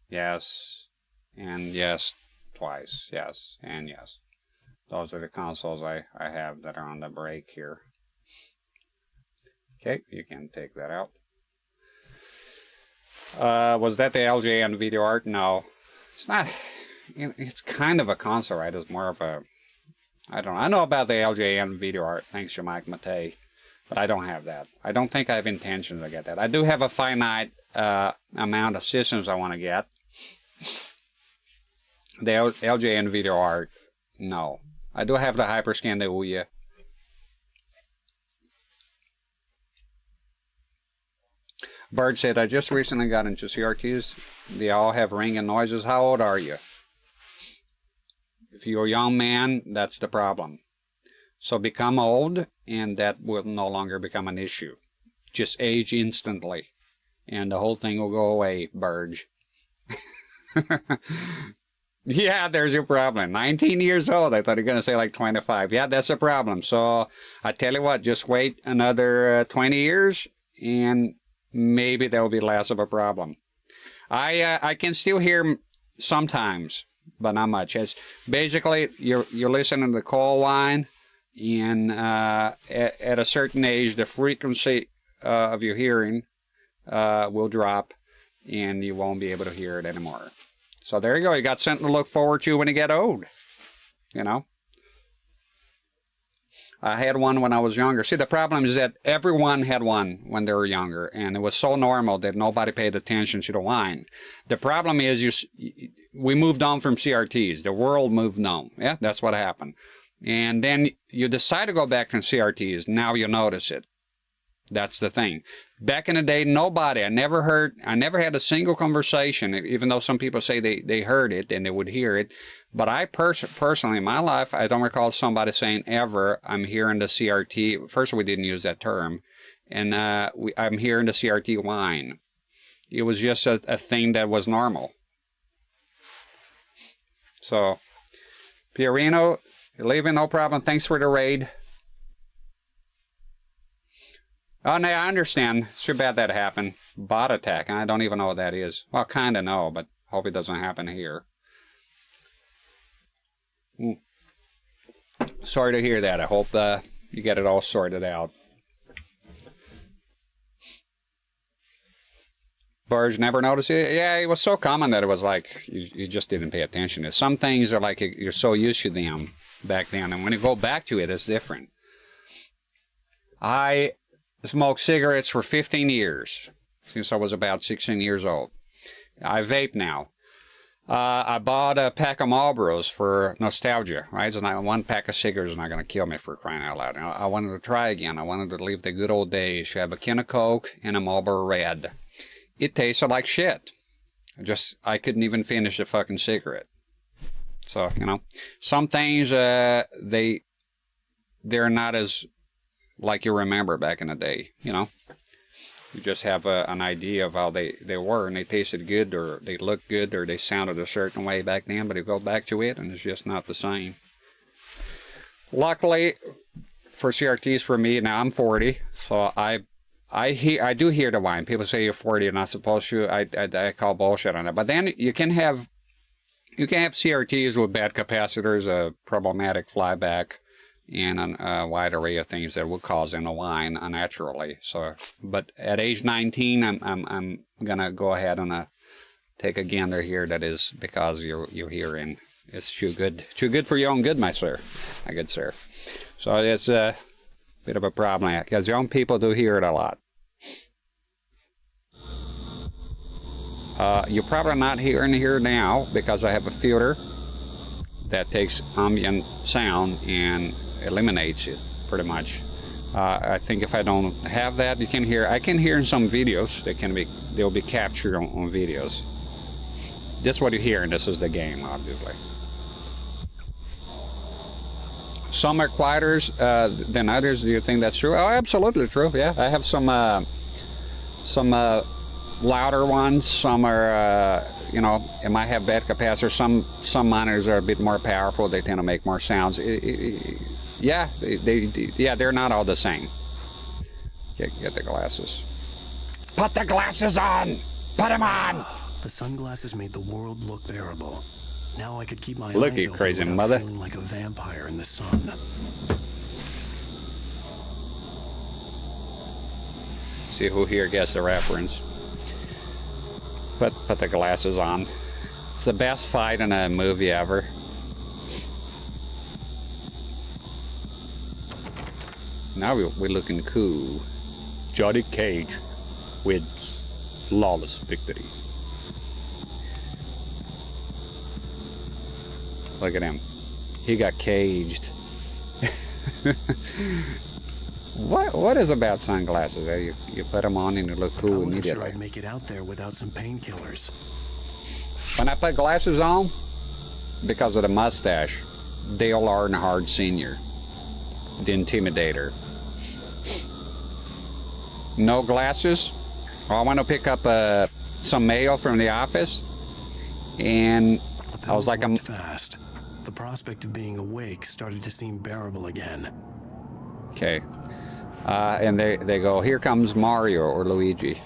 Yes. And yes. Twice. Yes. And yes. Those are the consoles I have that are on the break here. Okay, you can take that out. Was that the LJN video art? No. It's not. It's kind of a console, right? It's more of a... I don't know. I know about the LJN video art, thanks to Mike Matei. But I don't have that. I don't think I have intention to get that. I do have a finite amount of systems I want to get. The LJN video art, no. I do have the Hyperscan, the Ouya. Bird said, I just recently got into CRTs. They all have ringing noises. How old are you? If you're a young man, that's the problem. So become old, and that will no longer become an issue. Just age instantly, and the whole thing will go away, Burge. Yeah, there's your problem. 19 years old. I thought you were going to say like 25. Yeah, that's a problem. So I tell you what, just wait another 20 years, and maybe there will be less of a problem. I can still hear sometimes, but not much. It's basically you're listening to the call line. And at a certain age, the frequency of your hearing will drop, and you won't be able to hear it anymore. So there you go. You got something to look forward to when you get old. You know? I had one when I was younger. See, the problem is that everyone had one when they were younger, and it was so normal that nobody paid attention to the wine. The problem is we moved on from CRTs. The world moved on. Yeah, that's what happened. And then you decide to go back from CRTs. Now you notice it. That's the thing. Back in the day, nobody, I never had a single conversation, even though some people say they heard it and they would hear it. But I personally, in my life, I don't recall somebody saying ever, I'm hearing the CRT. First, we didn't use that term. And I'm hearing the CRT whine. It was just a thing that was normal. So, Pierino, you're leaving, no problem. Thanks for the raid. Oh, no, I understand. It's too bad that happened. Bot attack. I don't even know what that is. Well, kind of know, but hope it doesn't happen here. Sorry to hear that. I hope you get it all sorted out. Burge never noticed it. Yeah, it was so common that it was like you just didn't pay attention. Some things are like you're so used to them back then, and when you go back to it, it's different. I smoked cigarettes for 15 years, since I was about 16 years old. I vape now. I bought a pack of Marlboros for nostalgia, right? It's not, one pack of cigarettes is not going to kill me, for crying out loud. I wanted to try again. I wanted to live the good old days. You have a can of Coke and a Marlboro Red. It tasted like shit. I couldn't even finish the fucking cigarette. So, you know, some things, they're not as like you remember back in the day, you know. You just have an idea of how they were, and they tasted good, or they looked good, or they sounded a certain way back then, but you go back to it, and it's just not the same. Luckily, for CRTs for me, now I'm 40, so I do hear the whine. People say you're 40, you're not supposed to. I call bullshit on that. But then you can have CRTs with bad capacitors, a problematic flyback, and a wide array of things that would cause them to whine unnaturally. So, but at age 19, I'm gonna go ahead and take a gander here. That is because you're hearing. It's too good for your own good, my sir, my good sir. So it's a bit of a problem because young people do hear it a lot. You're probably not hearing here now because I have a filter that takes ambient sound and eliminates it pretty much. I think if I don't have that, you can hear. I can hear in some videos. They'll be captured on videos. This is what you hear, and this is the game, obviously. Some are quieter than others. Do you think that's true? Oh, absolutely true. Yeah, I have some louder ones. Some are, you know, it might have bad capacitors. Some monitors are a bit more powerful. They tend to make more sounds. Yeah, they're not all the same. Get the glasses. Put the glasses on. Put them on. The sunglasses made the world look bearable. Now I could keep my look, eyes you open crazy without mother. feeling like a vampire in the sun. See who here gets the reference. Put the glasses on. It's the best fight in a movie ever. Now we're looking cool. Johnny Cage wins flawless victory. Look at him. He got caged. What is about sunglasses? You put them on and you look cool immediately. I wasn't sure I'd make it out there without some painkillers. When I put glasses on, because of the mustache, Dale Earnhardt Sr., the Intimidator. No glasses. I want to pick up some mail from the office, and I was like, I'm fast. The prospect of being awake started to seem bearable again. Okay. And they go, here comes Mario or Luigi.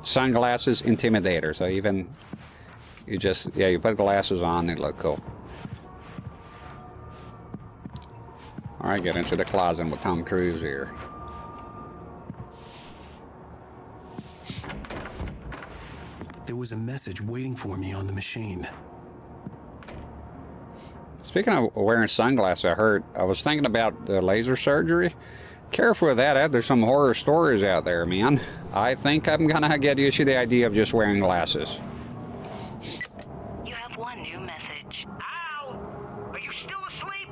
Sunglasses, Intimidator. So even, you put glasses on, they look cool. All right, get into the closet with Tom Cruise here. There was a message waiting for me on the machine. Speaking of wearing sunglasses, I was thinking about the laser surgery. Careful with that. There's some horror stories out there, man. I think I'm gonna get used to the idea of just wearing glasses. You have one new message. Ow! Are you still asleep?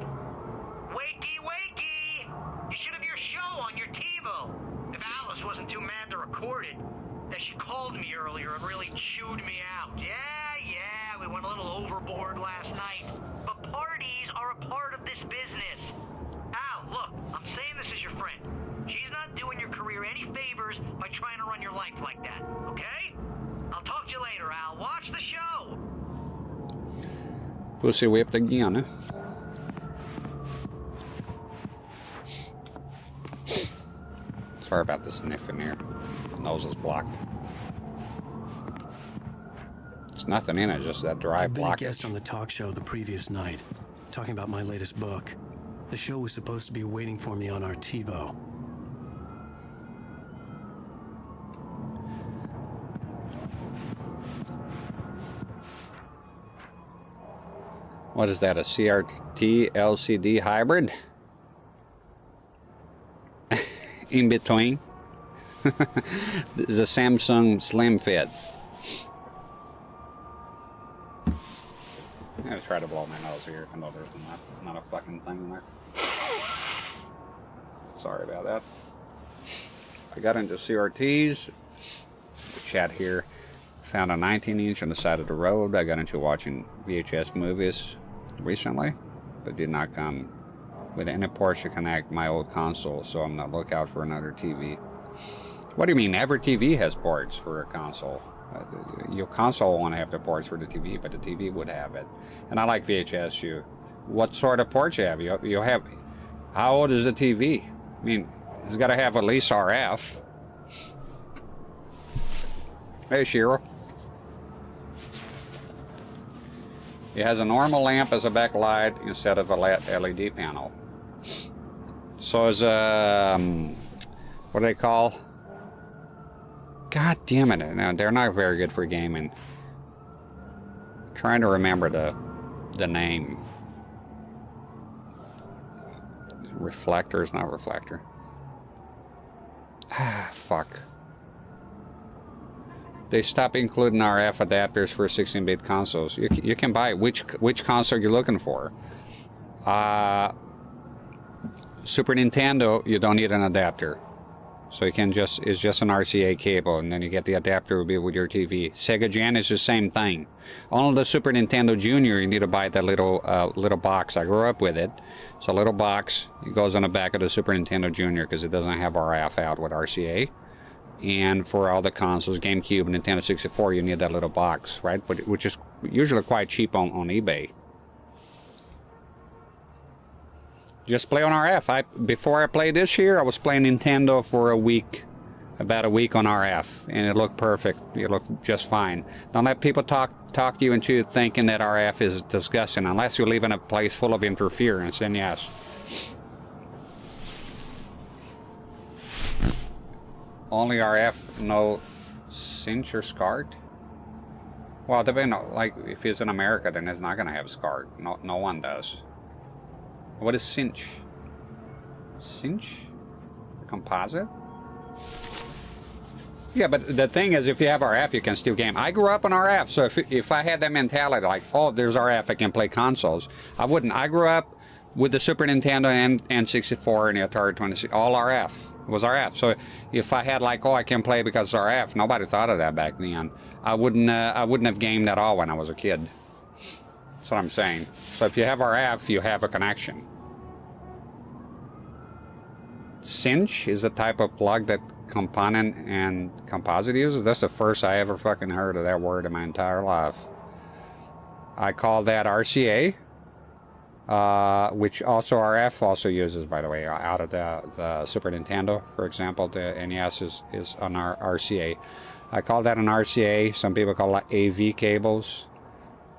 Wakey, wakey! You should have your show on your TiVo. If Alice wasn't too mad to record it, that she called me earlier and really chewed me out. Yeah, we went a little overboard last night. But parties are a part of this business. Al, look, I'm saying this as your friend. She's not doing your career any favors by trying to run your life like that, okay? I'll talk to you later, Al. Watch the show! Pussy whipped again, Sorry about the sniffing here. Nose is blocked. There's nothing in it, just that dry I've been a blockage. guest on the talk show the previous night, talking about my latest book. The show was supposed to be waiting for me on our TiVo. What is that, a CRT LCD hybrid? In between? It's a Samsung Slim Fit. I'm gonna try to blow my nose here, even though there's not a fucking thing in there. Sorry about that. I got into CRTs. The chat here found a 19-inch on the side of the road. I got into watching VHS movies recently, but did not come with any ports to connect my old console, so I'm on the lookout for another TV. What do you mean? Every TV has ports for a console. Your console won't have the ports for the TV, but the TV would have it. And I like VHS. What sort of ports you have? You have. How old is the TV? I mean, it's got to have at least RF. Hey, Shiro. It has a normal lamp as a backlight instead of a LED panel. So is what do they call? God damn it! No, they're not very good for gaming. Trying to remember the name. Reflector is not reflector. Ah, fuck. They stopped including RF adapters for 16-bit consoles. You can buy which console you're looking for. Super Nintendo, you don't need an adapter. So you can it's just an RCA cable, and then you get the adapter will be with your TV. Sega Gen is the same thing. On the Super Nintendo Junior, you need to buy that little box. I grew up with it. It's a little box. It goes on the back of the Super Nintendo Junior because it doesn't have RF out with RCA. And for all the consoles, GameCube, Nintendo 64, you need that little box, right? But which is usually quite cheap on eBay. Just play on RF. Before I played this here, I was playing Nintendo for a week, about a week on RF, and it looked perfect. It looked just fine. Don't let people talk you into thinking that RF is disgusting, unless you live in a place full of interference, then yes. Only RF, no cinch or SCART? Well, depending on, like, if it's in America, then it's not going to have SCART. No one does. What is cinch? Cinch? Composite? Yeah, but the thing is, if you have RF, you can still game. I grew up on RF, so if I had that mentality, like, oh, there's RF, I can play consoles, I wouldn't. I grew up with the Super Nintendo and N64 and the Atari 26, all RF. It was RF. So if I had like, oh, I can play because it's RF, nobody thought of that back then. I wouldn't have gamed at all when I was a kid. That's what I'm saying. So if you have RF, you have a connection. Cinch is the type of plug that component and composite uses. That's the first I ever fucking heard of that word in my entire life. I call that RCA. Which also RF also uses, by the way, out of the Super Nintendo, for example. The NES is on our RCA. I call that an RCA. Some people call it AV cables.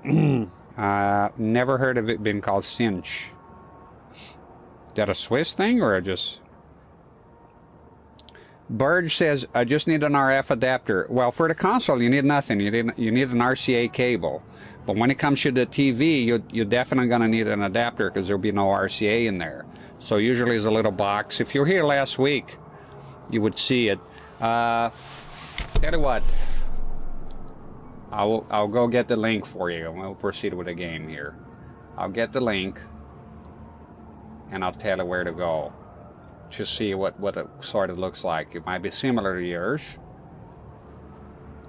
Never heard of it being called cinch. Is that a Swiss thing or just... Burge says, I just need an RF adapter. Well, for the console, you need nothing. You need an RCA cable. But when it comes to the TV, you're definitely going to need an adapter because there'll be no RCA in there. So usually it's a little box. If you were here last week, you would see it. Tell you what, I'll go get the link for you, and we'll proceed with the game here. I'll get the link, and I'll tell you where to go to see what it sort of looks like. It might be similar to yours.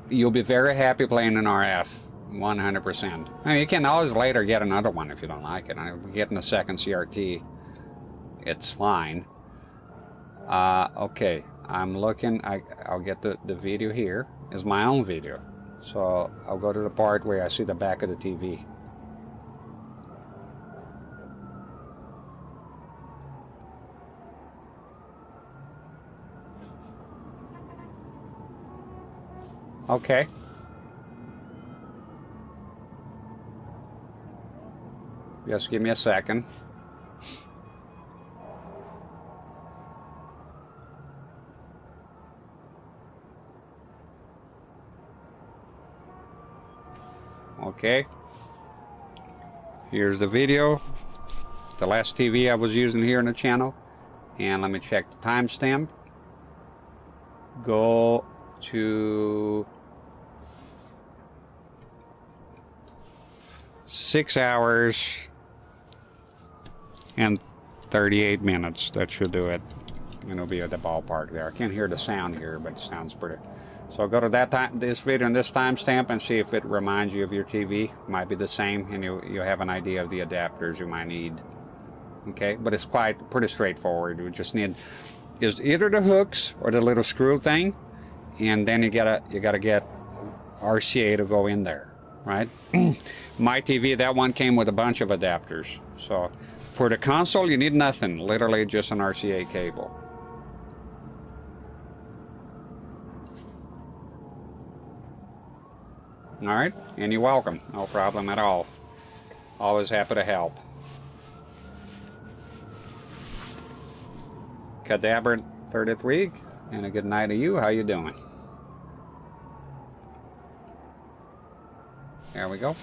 You'll be very happy playing an RF, 100%. I mean, you can always later get another one if you don't like it. I'm getting a second CRT. It's fine. Okay, I'm looking. I'll get the video here. It's my own video. So I'll go to the part where I see the back of the TV. Okay. Just give me a second. Okay. Here's the video. The last TV I was using here in the channel. And let me check the timestamp. Go to 6 hours and 38 minutes. That should do it. And it'll be at the ballpark there. I can't hear the sound here, but it sounds pretty. So go to this video and this timestamp and see if it reminds you of your TV. Might be the same, and you'll have an idea of the adapters you might need. Okay, but it's pretty straightforward. You just need is either the hooks or the little screw thing, and then you gotta get RCA to go in there, right? My TV, that one came with a bunch of adapters. So for the console, you need nothing. Literally just an RCA cable. All right, and you're welcome. No problem at all. Always happy to help. Cadaver 33, and a good night to you. How you doing? There we go.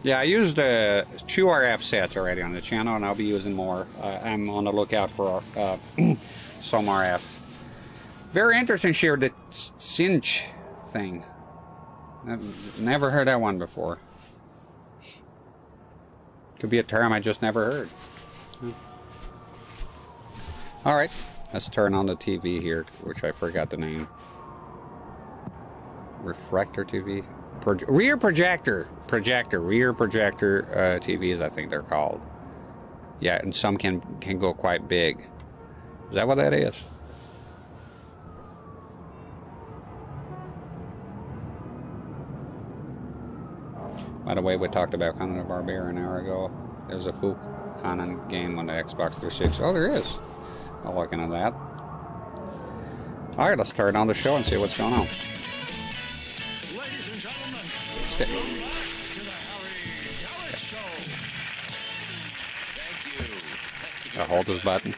Yeah, I used 2 RF sets already on the channel, and I'll be using more. I'm on the lookout for some RF. Very interesting, share the cinch thing. I've never heard that one before. Could be a term I just never heard. All right, let's turn on the TV here, which I forgot the name. Reflector TV? Rear projector. Rear projector TVs, I think they're called. Yeah, and some can go quite big. Is that what that is? By the way, we talked about Conan the Barbarian an hour ago. There's a Fook Conan game on the Xbox 360. Oh, there is. I'm looking at that. All right, let's turn on the show and see what's going on. Ladies and gentlemen, Okay. welcome back to the Harry Show. Thank you. I'll hold this button.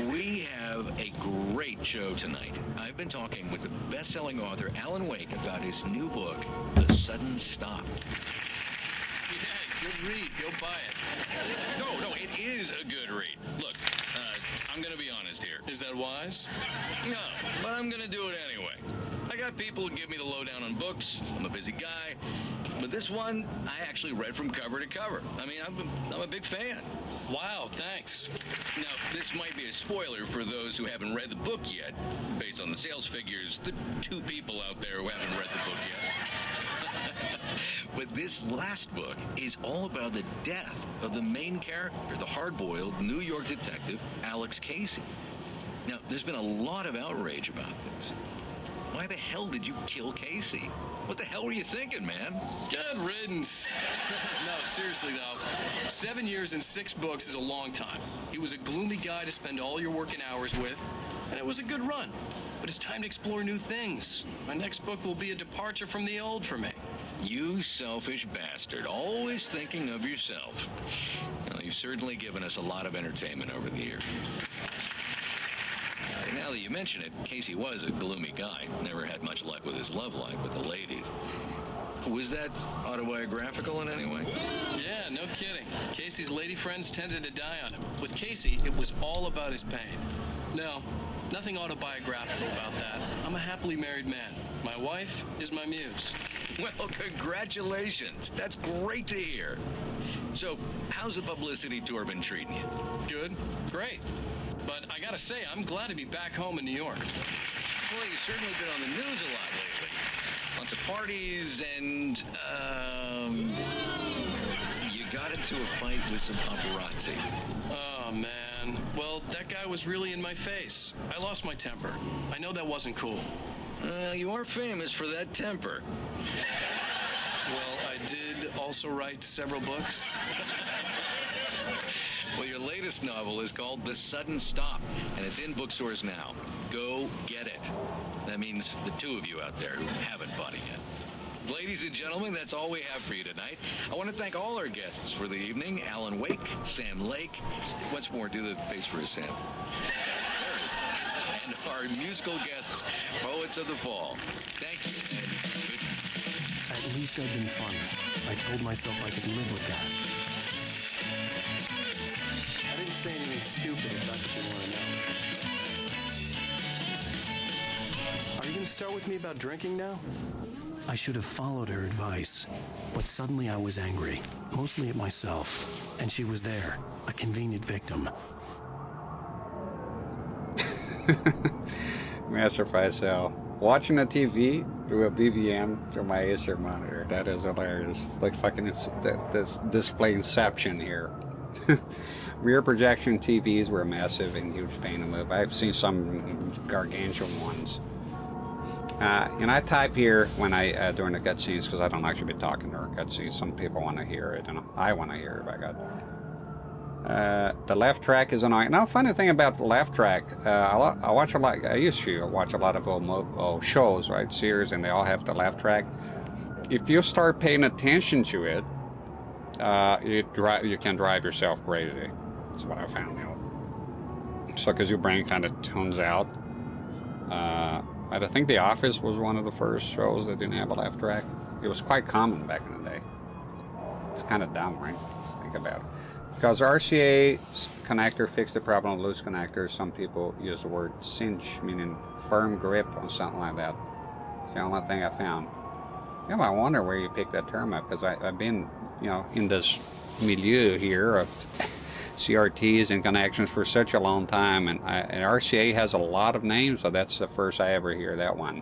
We have a great show tonight. I've been talking with the best-selling author Alan Wake about his new book, The Sudden Stop. Yeah, good read. Go buy it. No, it is a good read. Look, I'm going to be honest here. Is that wise? No, but I'm going to do it anyway. I got people who give me the lowdown on books. I'm a busy guy. But this one, I actually read from cover to cover. I mean, I'm a big fan. Wow, thanks. Now, this might be a spoiler for those who haven't read the book yet. Based on the sales figures, the 2 people out there who haven't read the book yet. But this last book is all about the death of the main character, the hard-boiled New York detective, Alex Casey. Now, there's been a lot of outrage about this. Why the hell did you kill Casey? What the hell were you thinking, man? Good riddance. No, seriously though, 7 years and 6 books is a long time. He was a gloomy guy to spend all your working hours with, and it was a good run. But it's time to explore new things. My next book will be a departure from the old for me. You selfish bastard, always thinking of yourself. Well, you've certainly given us a lot of entertainment over the years. Now that you mention it, Casey was a gloomy guy. Never had much luck with his love life with the ladies. Was that autobiographical in any way? Yeah, no kidding. Casey's lady friends tended to die on him. With Casey, it was all about his pain. No, nothing autobiographical about that. I'm a happily married man. My wife is my muse. Well, congratulations. That's great to hear. So, how's the publicity tour been treating you? Good, great. But I gotta say, I'm glad to be back home in New York. Well, you've certainly been on the news a lot lately. Lots of parties and, you got into a fight with some paparazzi. Oh, man. Well, that guy was really in my face. I lost my temper. I know that wasn't cool. You are famous for that temper. Well, I did also write several books. Well, your latest novel is called The Sudden Stop, and it's in bookstores now. Go get it. That means the two of you out there who haven't bought it yet. Ladies and gentlemen, that's all we have for you tonight. I want to thank all our guests for the evening. Alan Wake, Sam Lake. Once more, do the face for a Sam. There it is. And our musical guests, Poets of the Fall. Thank you. At least I've been funny. I told myself I could live with that. I didn't say anything stupid if that's what you want to know. Are you going to start with me about drinking now? I should have followed her advice, but suddenly I was angry, mostly at myself, and she was there, a convenient victim. Master Faisal. Watching the TV through a BVM through my Acer monitor. That is hilarious. Like fucking this display Inception here. Rear projection TVs were massive and huge pain to move. I've seen some gargantuan ones. And I type here when I during the cutscenes because I don't actually be talking during cutscenes. Some people want to hear it, and I want to hear it. By God. The left track is annoying. Now, funny thing about the left track, I watch a lot. I used to watch a lot of old shows, right, series, and they all have the left track. If you start paying attention to it, you can drive yourself crazy. That's what I found out. So, because your brain kind of tunes out. I think The Office was one of the first shows that didn't have a left track. It was quite common back in the day. It's kind of dumb, right? Think about it. Because RCA connector fixed the problem of loose connectors, some people use the word cinch, meaning firm grip or something like that. It's the only thing I found. Yeah, I wonder where you picked that term up, because I've been, in this milieu here of CRTs and connections for such a long time, and RCA has a lot of names, so that's the first I ever hear that one.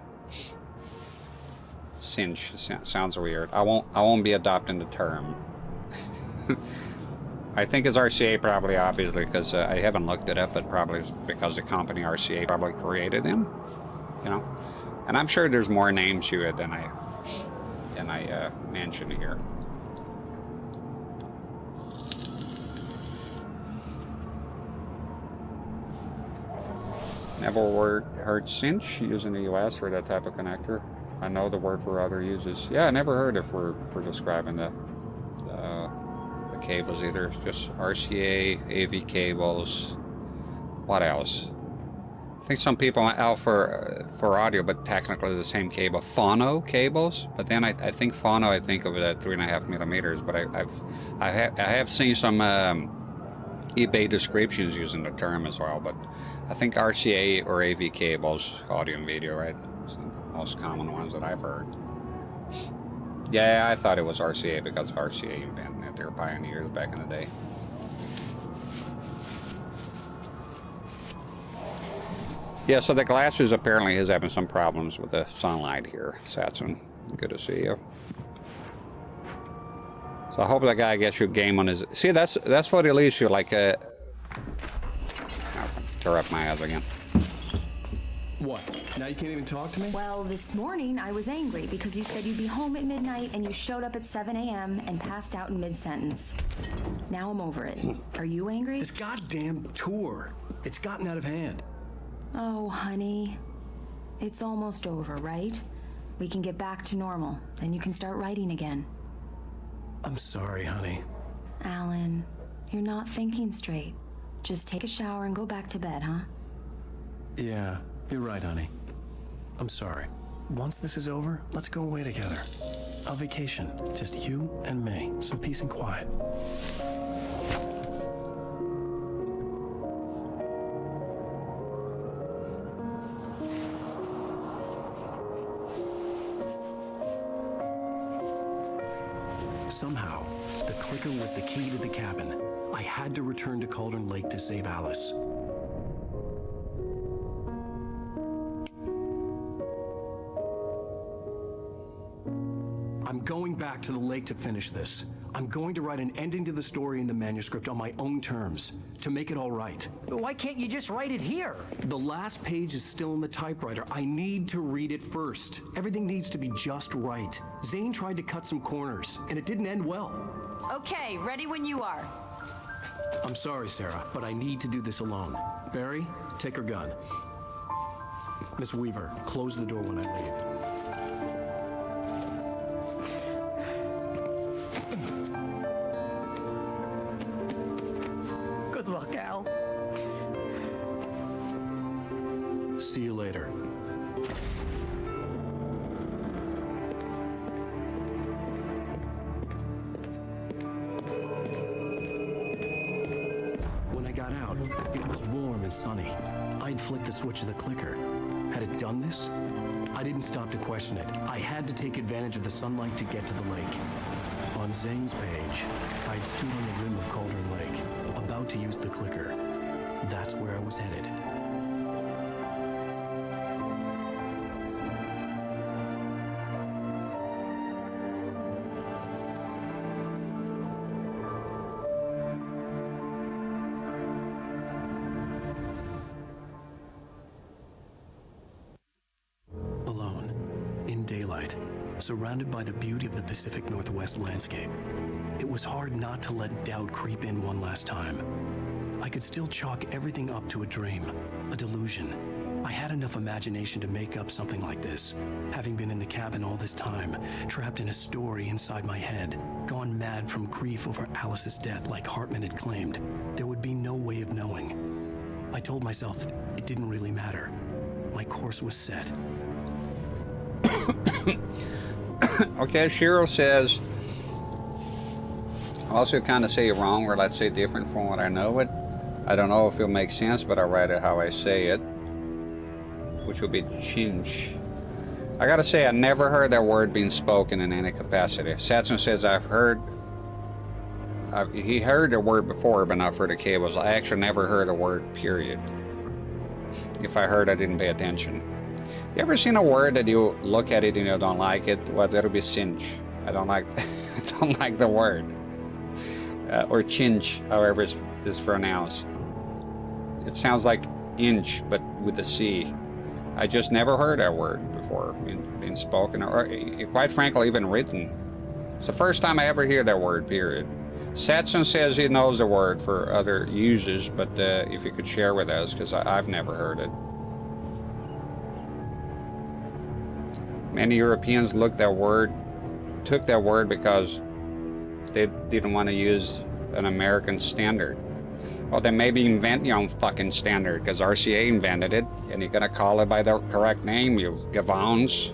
Cinch sounds weird. I won't be adopting the term. I think it's RCA probably, obviously, because I haven't looked it up, but probably because the company RCA probably created them, And I'm sure there's more names to it than I mentioned here. Never heard cinch used in the US for that type of connector. I know the word for other uses. Yeah, I never heard it for describing the cables either. It's just RCA, AV cables. What else? I think some people out for audio, but technically it's the same cable. Phono cables, but then I think phono, I think of it at 3.5 millimeters. But I have seen some eBay descriptions using the term as well. But I think RCA or AV cables, audio and video, right? It's the most common ones that I've heard. Yeah, I thought it was RCA because of RCA inventing it. They were pioneers back in the day. Yeah, so the glasses apparently is having some problems with the sunlight here, Satsun. Good to see you. So I hope that guy gets your game on his... See, that's what at least you like... I'll tear up my eyes again. What? Now you can't even talk to me? Well, this morning I was angry because you said you'd be home at midnight and you showed up at 7 a.m. and passed out in mid-sentence. Now I'm over it. Are you angry? This goddamn tour. It's gotten out of hand. Oh, honey. It's almost over, right? We can get back to normal. Then you can start writing again. I'm sorry, honey. Alan, you're not thinking straight. Just take a shower and go back to bed, huh? Yeah, you're right, honey. I'm sorry. Once this is over, let's go away together. A vacation. Just you and me. Some peace and quiet. Somehow, the clicker was the key to the cabin. I had to return to Cauldron Lake to save Alice. I'm going back to the lake to finish this. I'm going to write an ending to the story in the manuscript on my own terms, to make it all right. Why can't you just write it here? The last page is still in the typewriter. I need to read it first. Everything needs to be just right. Zane tried to cut some corners, and it didn't end well. Okay, ready when you are. I'm sorry, Sarah, but I need to do this alone. Barry, take her gun. Miss Weaver, close the door when I leave. Good luck, Al. See you later. When I got out, it was warm and sunny. I'd flicked the switch of the clicker. Had it done this? I didn't stop to question it. I had to take advantage of the sunlight to get to the lake. On Zane's page, I'd stood on the rim of Cauldron Lake, about to use the clicker. That's where I was headed. Alone, in daylight, surrounded by the beauty of the Pacific Northwest landscape. It was hard not to let doubt creep in one last time. I could still chalk everything up to a dream, a delusion. I had enough imagination to make up something like this, having been in the cabin all this time, trapped in a story inside my head, gone mad from grief over Alice's death like Hartman had claimed. There would be no way of knowing. I told myself it didn't really matter. My course was set. Okay, Shiro says, also kind of say it wrong, or let's say different from what I know it. I don't know if it'll make sense, but I'll write it how I say it, which will be chinch. I gotta say, I never heard that word being spoken in any capacity. Satsun says he heard the word before, but not for the cables. I actually never heard a word, period. If I heard, I didn't pay attention. You ever seen a word that you look at it and you don't like it? Well, that'll be cinch. I don't like I don't like the word. Or chinch, however it's pronounced. It sounds like inch, but with a C. I just never heard that word before being spoken, or quite frankly, even written. It's the first time I ever hear that word, period. Satsun says he knows the word for other uses, but if you could share with us, because I've never heard it. Many Europeans took that word because they didn't want to use an American standard. Well, then maybe invent your own fucking standard, because RCA invented it, and you're gonna call it by the correct name, you gavons.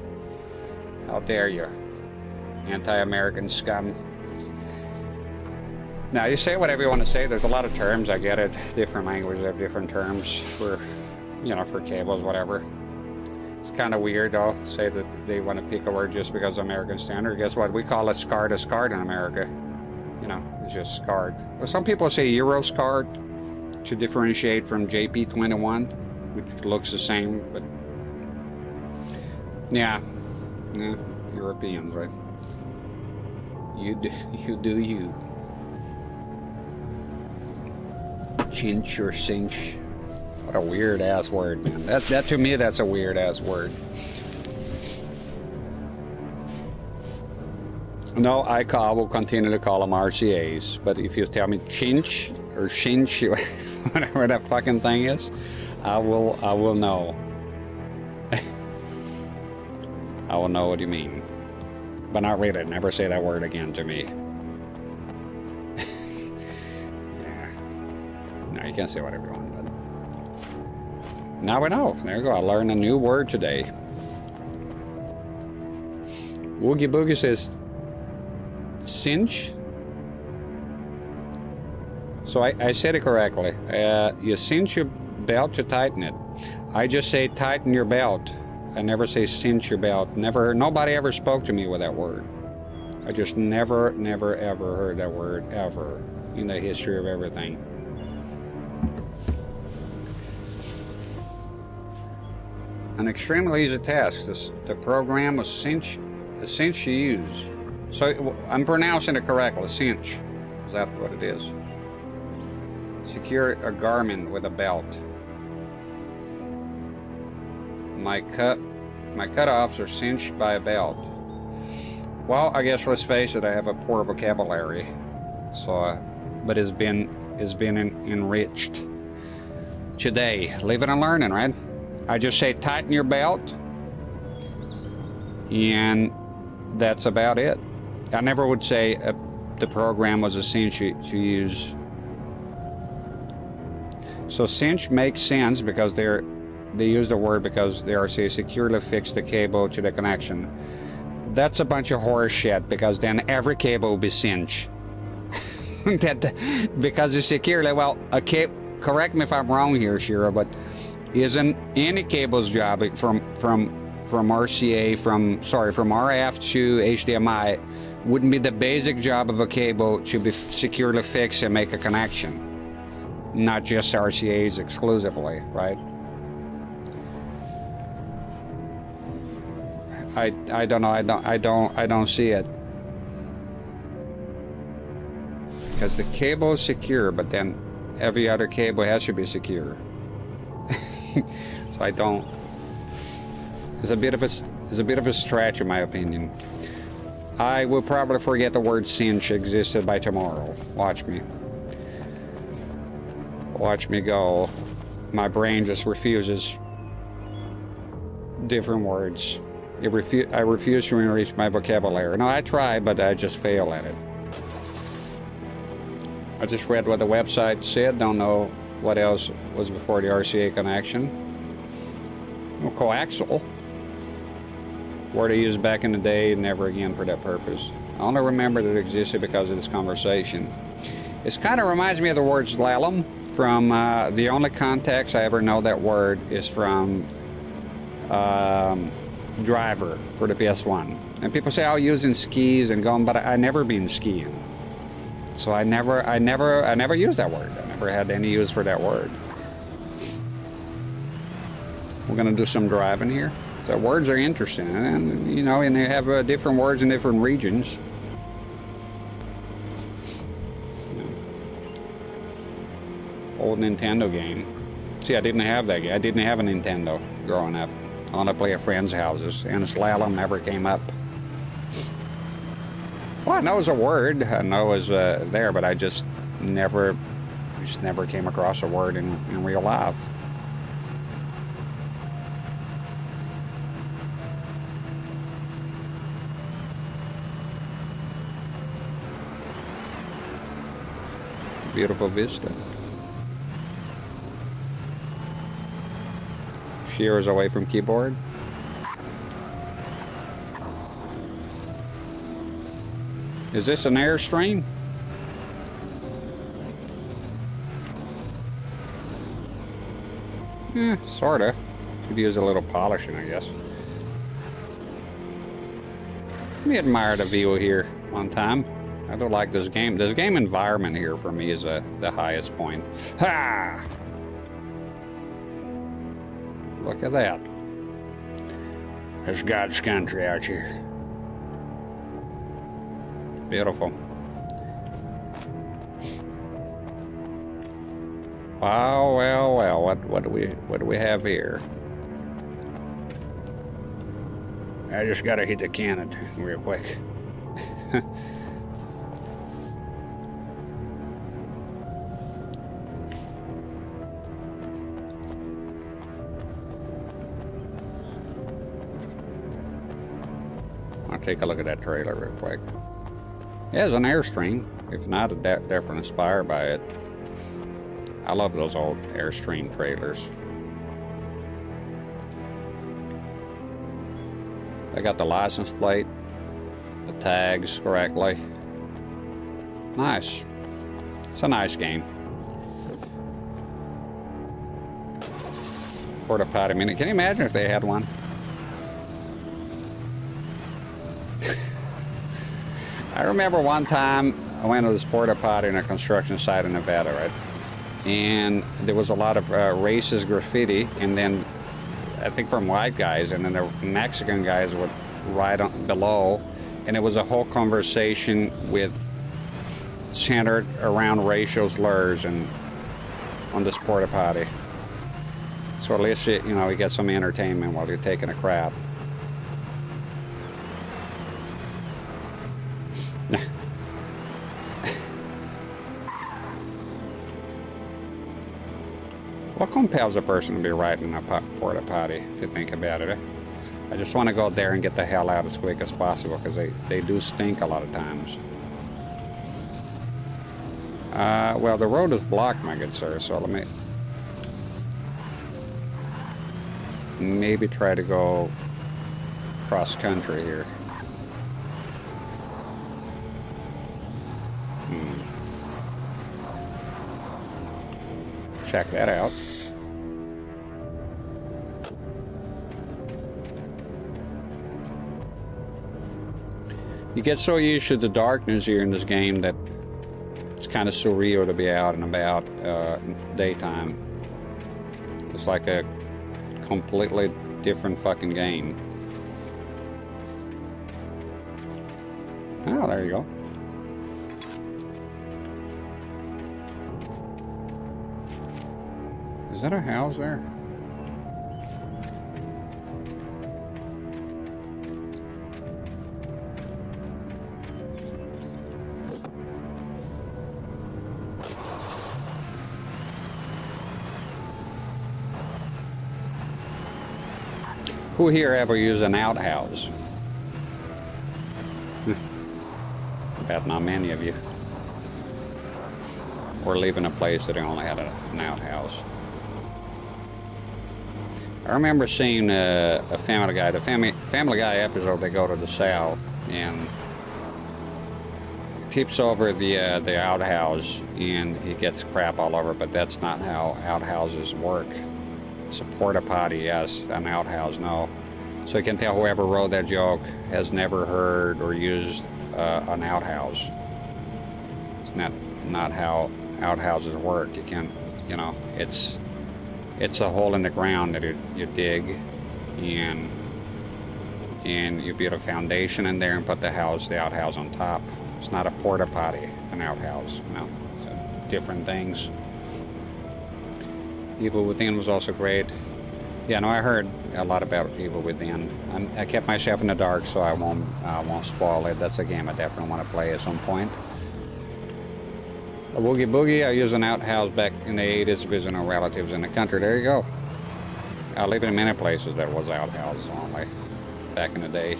How dare you, anti-American scum. Now, you say whatever you want to say. There's a lot of terms, I get it. Different languages have different terms for, for cables, whatever. It's kind of weird, though, say that they want to pick a word just because of American standard. Guess what? We call it SCART a SCART in America. It's just SCART. Well, some people say Euro SCART to differentiate from JP21, which looks the same, but yeah, Europeans, right? You do you. Chinch or cinch. What a weird ass word, man. That to me, that's a weird ass word. No, I will continue to call them RCAs, but if you tell me chinch or shinch, whatever that fucking thing is, I will know. I will know what you mean. But not really. Never say that word again to me. Yeah. No, you can't say whatever you want, but Now we know. There you go. I learned a new word today. Woogie Boogie says cinch. So I said it correctly. You cinch your belt to tighten it. I just say tighten your belt. I never say cinch your belt. Never. Nobody ever spoke to me with that word. I just never, ever heard that word ever in the history of everything. An extremely easy task. The program was cinch to use. So I'm pronouncing it correctly. Cinch. Is that what it is? Secure a garment with a belt. My cutoffs are cinched by a belt. Well, I guess let's face it. I have a poor vocabulary, so but it's been enriched today. Living and learning, right? I just say tighten your belt, and that's about it. I never would say the program was a cinch to use. So cinch makes sense because they use the word because they are say securely fix the cable to the connection. That's a bunch of horse shit because then every cable will be cinched. Because it's securely, well, a cable, correct me if I'm wrong here, Shira, but isn't any cable's job from RCA, from RF to HDMI, wouldn't be the basic job of a cable to be securely fixed and make a connection? Not just RCAs exclusively, right? I don't know. I don't see it. Because the cable is secure, but then every other cable has to be secure. So I don't. It's a bit of a stretch in my opinion. I will probably forget the word cinch existed by tomorrow. Watch me. Watch me go. My brain just refuses different words. I refuse to enrich my vocabulary. No, I try, but I just fail at it. I just read what the website said. Don't know what else was before the RCA connection. Well, coaxial. Word I used back in the day, never again for that purpose. I only remember that it existed because of this conversation. It kind of reminds me of the word slalom. From the only context I ever know that word is from Driver for the PS1. And people say, "Oh, using skis and going," but I never been skiing, so I never used that word. I never had any use for that word. We're gonna do some driving here. So words are interesting, and you know, and they have different words in different regions. Old Nintendo game. See, I didn't have that game. I didn't have a Nintendo growing up. I wanted to play at friends' houses, and slalom never came up. Well, I know it was a word. I know it was there, but I just never came across a word in real life. Beautiful vista. Years away from keyboard. Is this an Airstream? Sorta. Could use a little polishing, I guess. Let me admire the view here one time. I do like this game. This game environment here for me is the highest point. Ha! Look at that. It's God's country out here. Beautiful. Wow, well. What do we have here? I just gotta hit the cannon real quick. Take a look at that trailer real quick. Yeah, it's an Airstream. If not, definitely inspired by it. I love those old Airstream trailers. I got the license plate, the tags correctly. Nice. It's a nice game. Porta potty minute. Can you imagine if they had one? I remember one time I went to this porta potty in a construction site in Nevada, right? And there was a lot of racist graffiti, and then I think from white guys, and then the Mexican guys would right on below, and it was a whole conversation with centered around racial slurs and on this porta potty. So at least you know, you get some entertainment while you're taking a crap. What compels a person to be riding a porta potty, if you think about it? I just want to go there and get the hell out as quick as possible, because they do stink a lot of times. Well, the road is blocked, my good sir, so let me maybe try to go cross country here. Check that out. You get so used to the darkness here in this game that it's kind of surreal to be out and about daytime. It's like a completely different fucking game. Oh, there you go. Is that a house there? Who here ever used an outhouse? Bet not many of you. Or leaving a place that only had an outhouse. I remember seeing a Family Guy, the Family Guy episode. They go to the South and tips over the outhouse, and he gets crap all over. But that's not how outhouses work. It's a porta potty, yes. An outhouse, no. So you can tell whoever wrote that joke has never heard or used an outhouse. It's not how outhouses work. You can, you know, it's a hole in the ground that you dig, and you build a foundation in there and put the outhouse on top. It's not a porta potty, an outhouse. No, different things. Evil Within was also great. Yeah, no, I heard a lot about Evil Within. I kept myself in the dark, so I won't spoil it. That's a game I definitely want to play at some point. A Woogie Boogie, I used an outhouse back in the 80s visiting relatives in the country. There you go. I lived in many places that was outhouses only back in the day.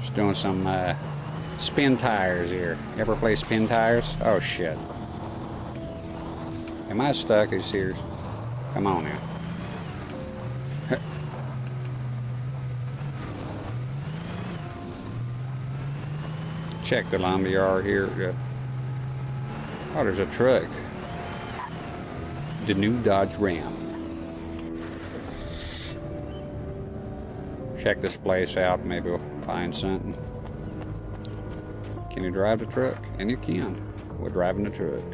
Just doing some spin tires here. You ever play spin tires? Oh shit. Am I stuck? Are you serious? Come on now. Check the lumberyard here. Oh, there's a truck. The new Dodge Ram. Check this place out. Maybe we'll find something. Can you drive the truck? And you can. We're driving the truck.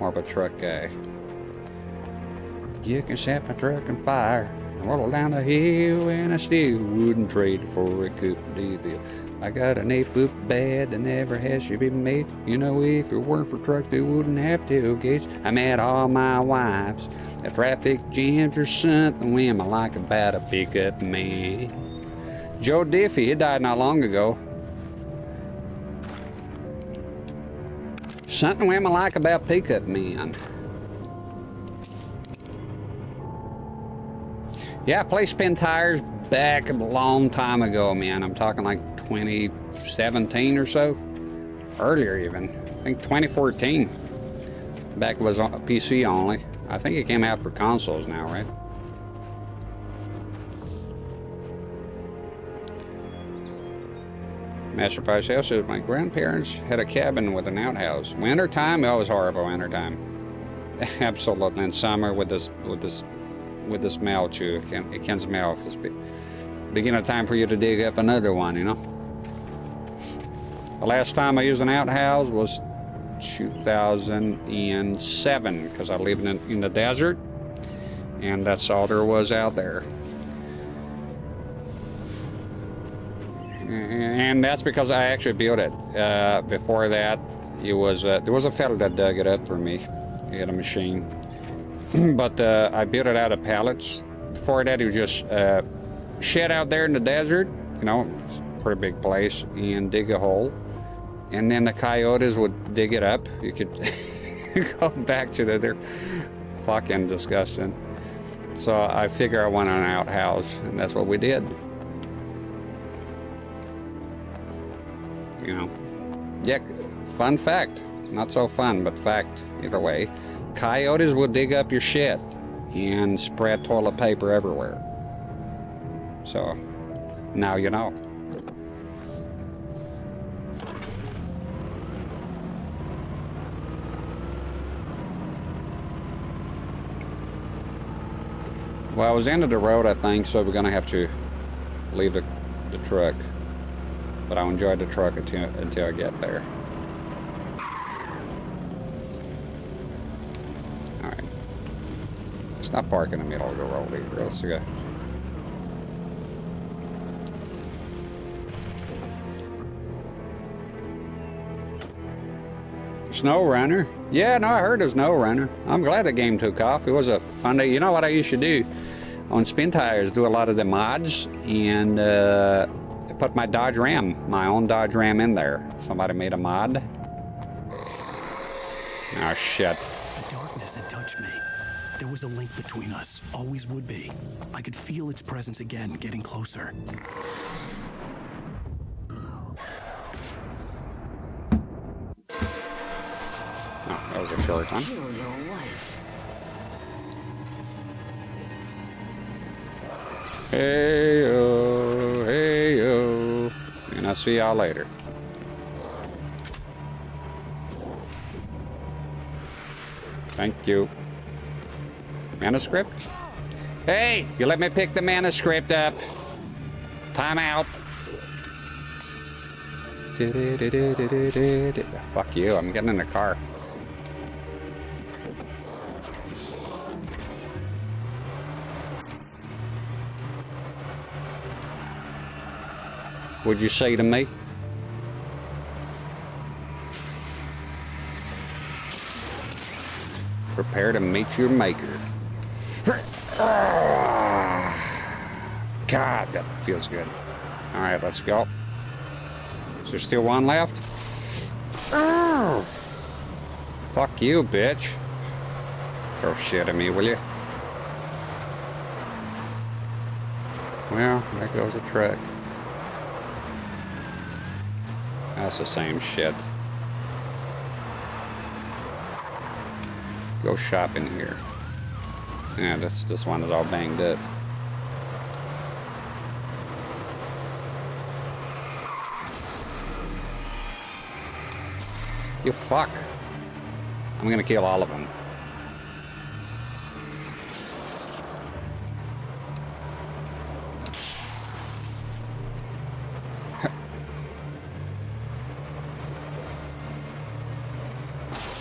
More of a truck guy. You can set my truck on fire, roll down the hill, and I still wouldn't trade for a coupe de ville. I got an 8-foot bed that never has to be made. You know, if it weren't for trucks, they wouldn't have tailgates. I met all my wives. The traffic jams or something when I like about a pickup man. Joe Diffie, he died not long ago. Something women like about pickup men. Yeah, I played spin tires back a long time ago, man. I'm talking like 2017 or so. Earlier even. I think 2014. Back was on PC only. I think it came out for consoles now, right? Master Price House says, my grandparents had a cabin with an outhouse. Wintertime, it was horrible wintertime. Absolutely. In summer with the smell too. It can smell if it's beginning of time for you to dig up another one, you know. The last time I used an outhouse was 2007 because I lived in the desert, and that's all there was out there. And that's because I actually built it. Before that, it was there was a fellow that dug it up for me. He had a machine, but I built it out of pallets. Before that, it was just shed out there in the desert. You know, it's a pretty big place, and dig a hole, and then the coyotes would dig it up. You could go back to the. They're fucking disgusting. So I figure I want an outhouse, and that's what we did. You know, yeah, fun fact. Not so fun, but fact, either way. Coyotes will dig up your shit and spread toilet paper everywhere. So, now you know. Well, I was into the road, I think, so we're gonna have to leave the truck. But I'll enjoy the truck until I get there. Alright. Let's not park in the middle of the road either. Let's go. Snow Runner? Yeah, no, I heard of Snow Runner. I'm glad the game took off. It was a fun day. You know what I used to do on Spin Tires? Do a lot of the mods and put my Dodge Ram, my own Dodge Ram in there. Somebody made a mod. Oh shit. The darkness had touched me. There was a link between us. Always would be. I could feel its presence again, getting closer. Oh, that was a short one. Kill your wife. Hey-o, hey-o. And I'll see y'all later. Thank you. Manuscript? Hey, you let me pick the manuscript up. Time out. Fuck you, I'm getting in the car. What'd you say to me? Prepare to meet your maker. God, that feels good. All right, let's go. Is there still one left? Fuck you, bitch. Throw shit at me, will you? Well, there goes the truck. That's the same shit. Go shopping here. Yeah, this one is all banged up. You fuck. I'm gonna kill all of them.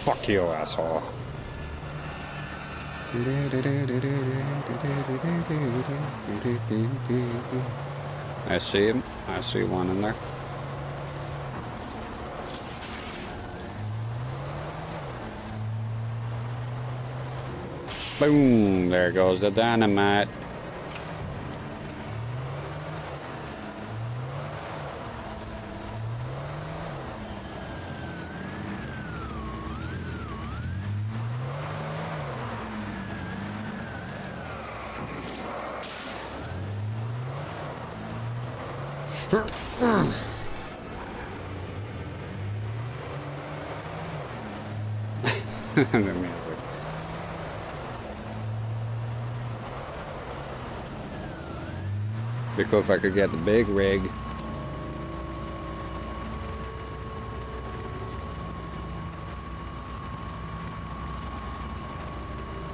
Fuck you, asshole. I see him. I see one in there. Boom! There goes the dynamite. The music. Because if I could get the big rig.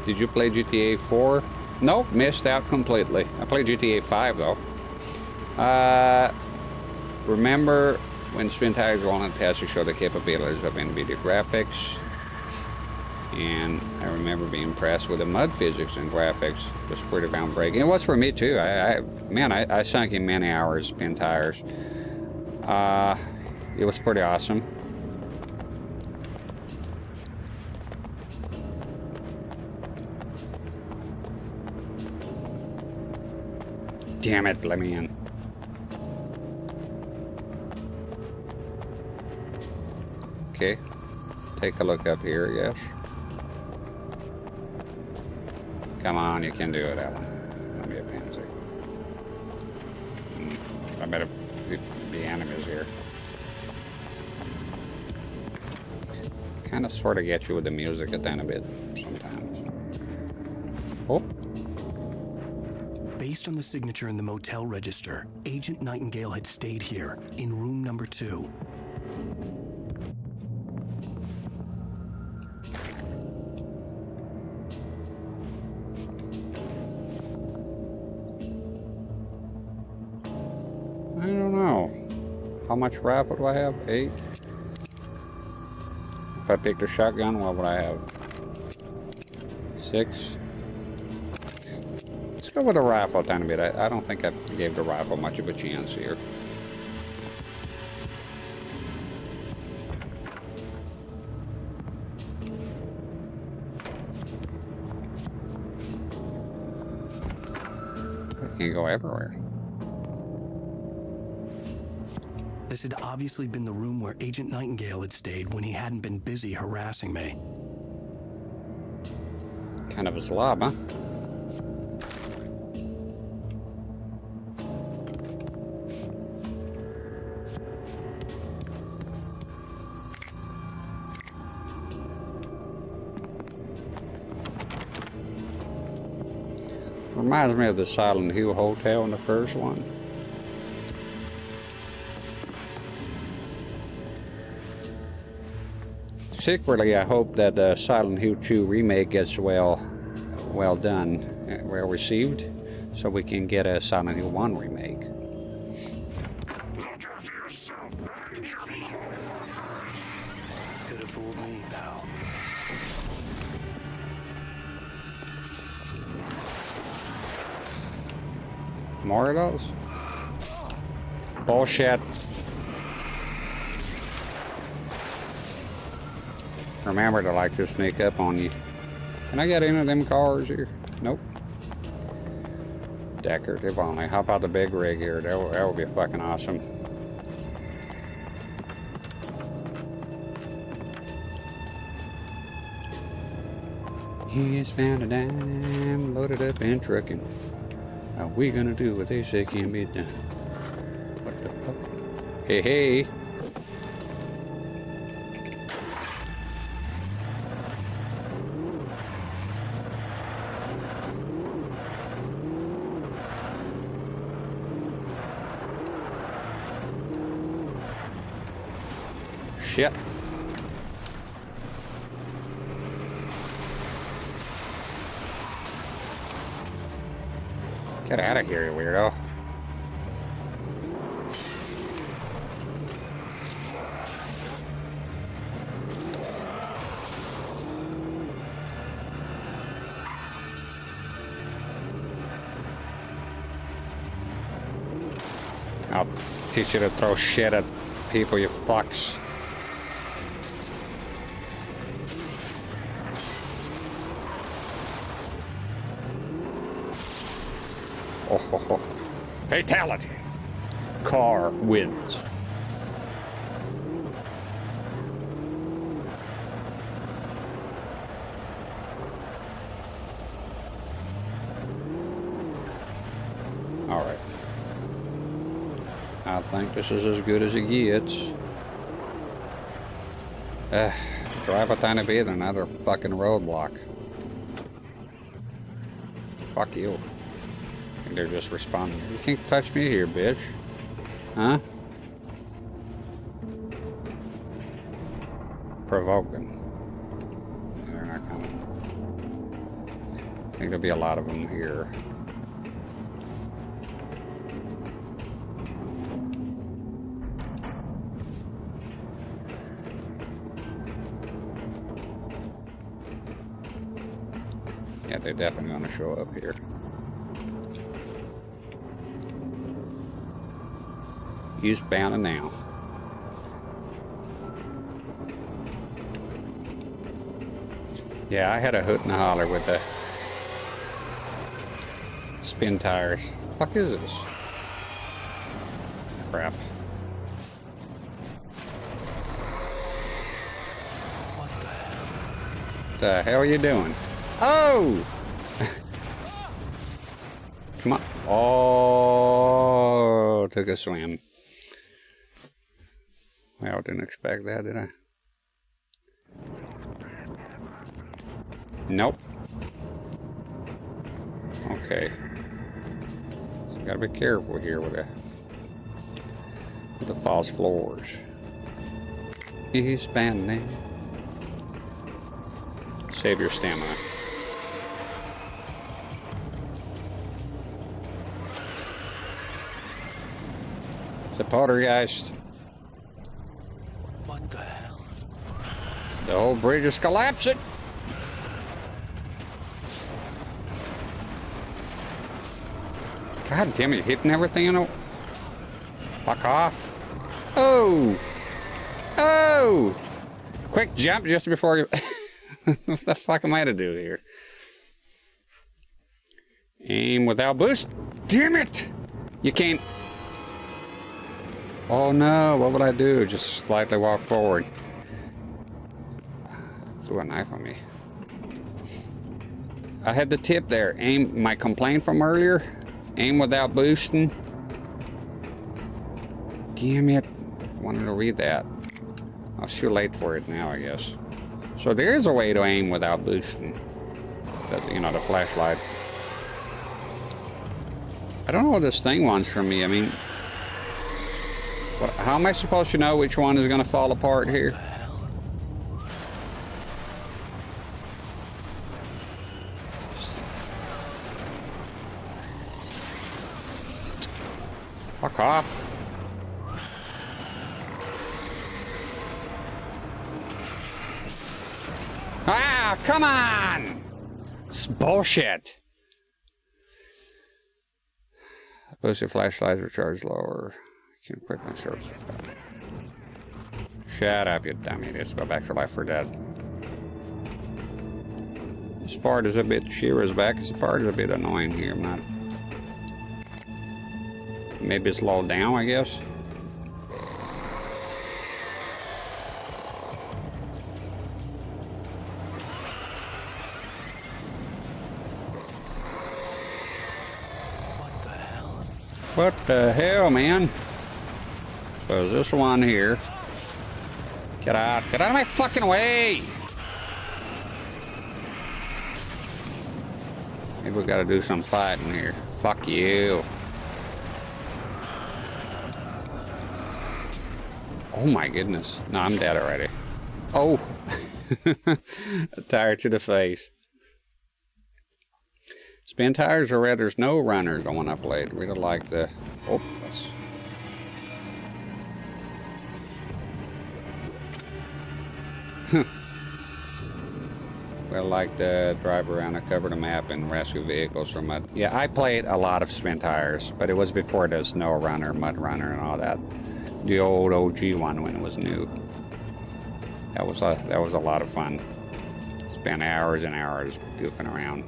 Did you play GTA 4? Nope, missed out completely. I played GTA 5 though. Remember when Spin Tires were on a test to show the capabilities of NVIDIA graphics? And I remember being impressed with the mud physics and graphics. It was pretty groundbreaking. It was for me too. I sunk in many hours Spin Tires. It was pretty awesome. Damn it, let me in. Okay, take a look up here, yes. Come on, you can do it, Alan. Don't be a pansy. I better be enemies here. Kind of sort of get you with the music a tiny bit sometimes. Oh. Based on the signature in the motel register, Agent Nightingale had stayed here, in room number 2. I don't know. How much rifle do I have? 8? If I picked a shotgun, what would I have? 6? Let's go with a rifle a tiny bit. I don't think I gave the rifle much of a chance here. I can go everywhere. This had obviously been the room where Agent Nightingale had stayed when he hadn't been busy harassing me. Kind of a slob, huh? Reminds me of the Silent Hill Hotel in the first one. Secretly, I hope that the Silent Hill 2 remake gets well done, well received, so we can get a Silent Hill 1 remake. Could have fooled me, pal. More of those? Bullshit. Remember to like to sneak up on you. Can I get into them cars here? Nope. Decorative only. How about the big rig here? That would be fucking awesome. He has found a dime, loaded up and trucking. How we gonna do what they say can be done? What the fuck? Hey, hey. Shit. Get out of here, you weirdo. I'll teach you to throw shit at people, you fucks. Oh. Fatality. Car wins. All right. I think this is as good as it gets. Drive a tiny bit, another fucking roadblock. Fuck you. They're just responding. You can't touch me here, bitch. Huh? Provoking. They're not coming. I think there'll be a lot of them here. Yeah, they're definitely going to show up here. Eastbound and now. Yeah, I had a hoot and a holler with the spin tires. Fuck is this? Crap. What the hell are you doing? Oh! Come on. Oh, took a swim. Well, didn't expect that, did I? Nope. Okay. So gotta be careful here with the false floors. He's banding. Save your stamina. It's a poltergeist. What the hell? The whole bridge is collapsing. God damn it, you're hitting everything, you know? Fuck off. Oh! Oh! Quick jump just before you... What the fuck am I to do here? Aim without boost. Damn it! You can't... Oh no, what would I do? Just slightly walk forward. Threw a knife on me. I had the tip there. Aim, my complaint from earlier. Aim without boosting. Damn it. Wanted to read that. I was too late for it now, I guess. So there is a way to aim without boosting. That, you know, the flashlight. I don't know what this thing wants from me. I mean, how am I supposed to know which one is going to fall apart here? Fuck off. Ah, come on! It's bullshit. Boosted flashlights are charged lower. You can quickly start. Shut up, you dummy. Let's go back to Life or Dead. This part is a bit... Shira's back. This part is a bit annoying here. I'm not... Maybe it's slowed down, I guess. What the hell, man? So is this one here? Get out. Get out of my fucking way! Maybe we gotta do some fighting here. Fuck you. Oh my goodness. No, I'm dead already. Oh! A tire to the face. Spin tires are red. There's no runner going up late. We don't like the... Oh, let's... We'll like to drive around and cover the map and rescue vehicles from mud. Yeah, I played a lot of spin tires, but it was before the snow runner, mud runner, and all that. The old OG one when it was new. That was a lot of fun. Spent hours and hours goofing around.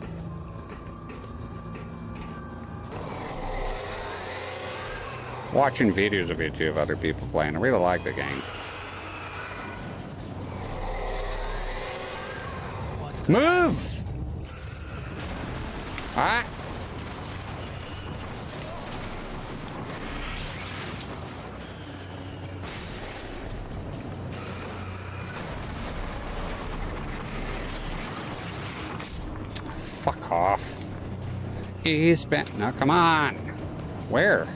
Watching videos of it too, of other people playing. I really like the game. Move! Ah! Fuck off. Eastbound. No, come on. Where?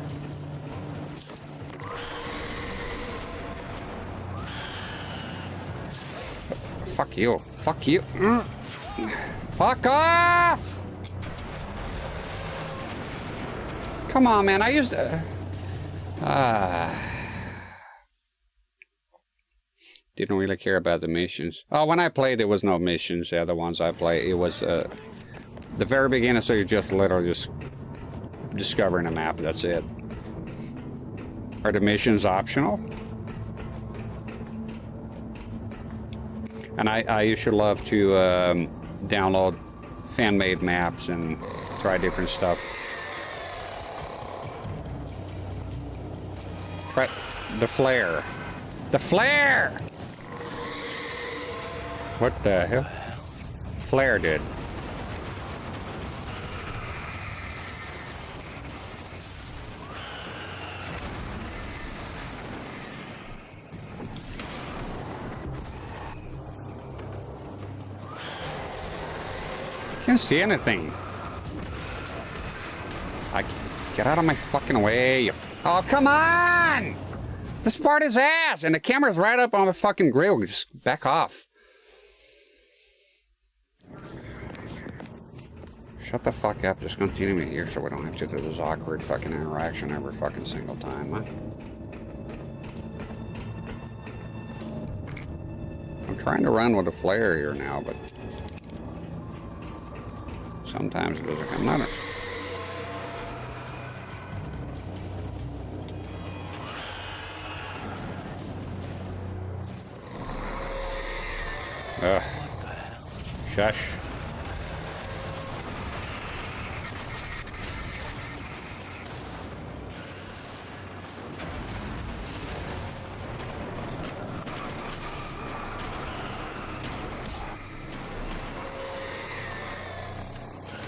Fuck you. Fuck you. Fuck off! Come on, man. I used to... Didn't really care about the missions. Oh, when I played, there was no missions. The other ones I played, it was the very beginning, so you're just literally just discovering a map. That's it. Are the missions optional? And I used to love to download fan-made maps and try different stuff. Try the flare. The flare! What the hell? Flare did. Can't see anything. I can't. Get out of my fucking way. You oh, come on! This part is ass, and the camera's right up on the fucking grill. Just back off. Shut the fuck up. Just continue it here so we don't have to do this awkward fucking interaction every fucking single time, huh? I'm trying to run with a flare here now, but sometimes it doesn't come out. Ugh. Shush.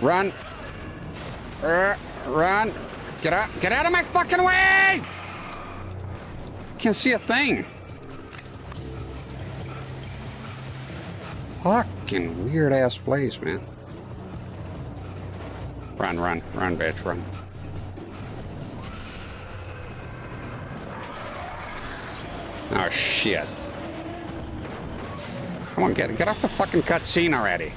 Run. Run. Get out of my fucking way! Can't see a thing. Fucking weird ass place, man. Run, bitch, run. Oh shit. Come on, get off the fucking cutscene already.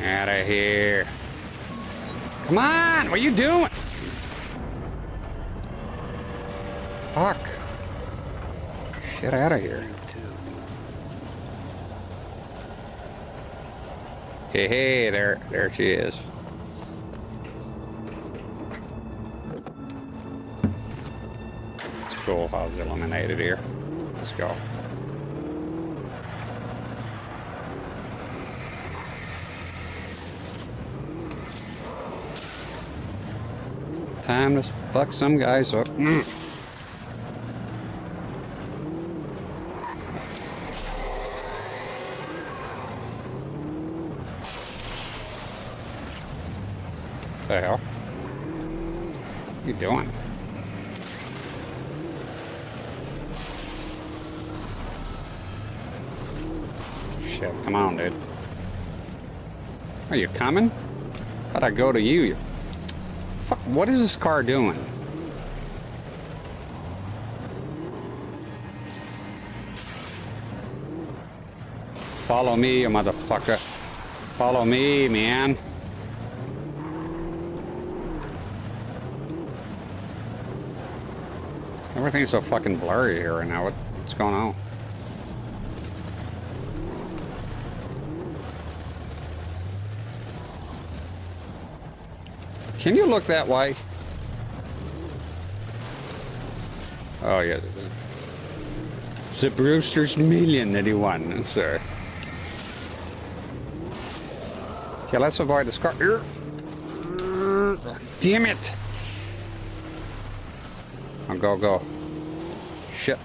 Out of here. Come on, what are you doing? Fuck. Get out of here. Hey, there she is. It's cool how it's illuminated here. Let's go. Time to fuck some guys up. The hell? What are you doing? Shit, come on, dude. Are you coming? How'd I go to you? Fuck, what is this car doing? Follow me, you motherfucker. Follow me, man. Everything's so fucking blurry here right now. What's going on? Can you look that way? Oh yeah. The Brewster's Million that he won, sir. Okay, let's avoid this car. Damn it! Oh, go. Shit.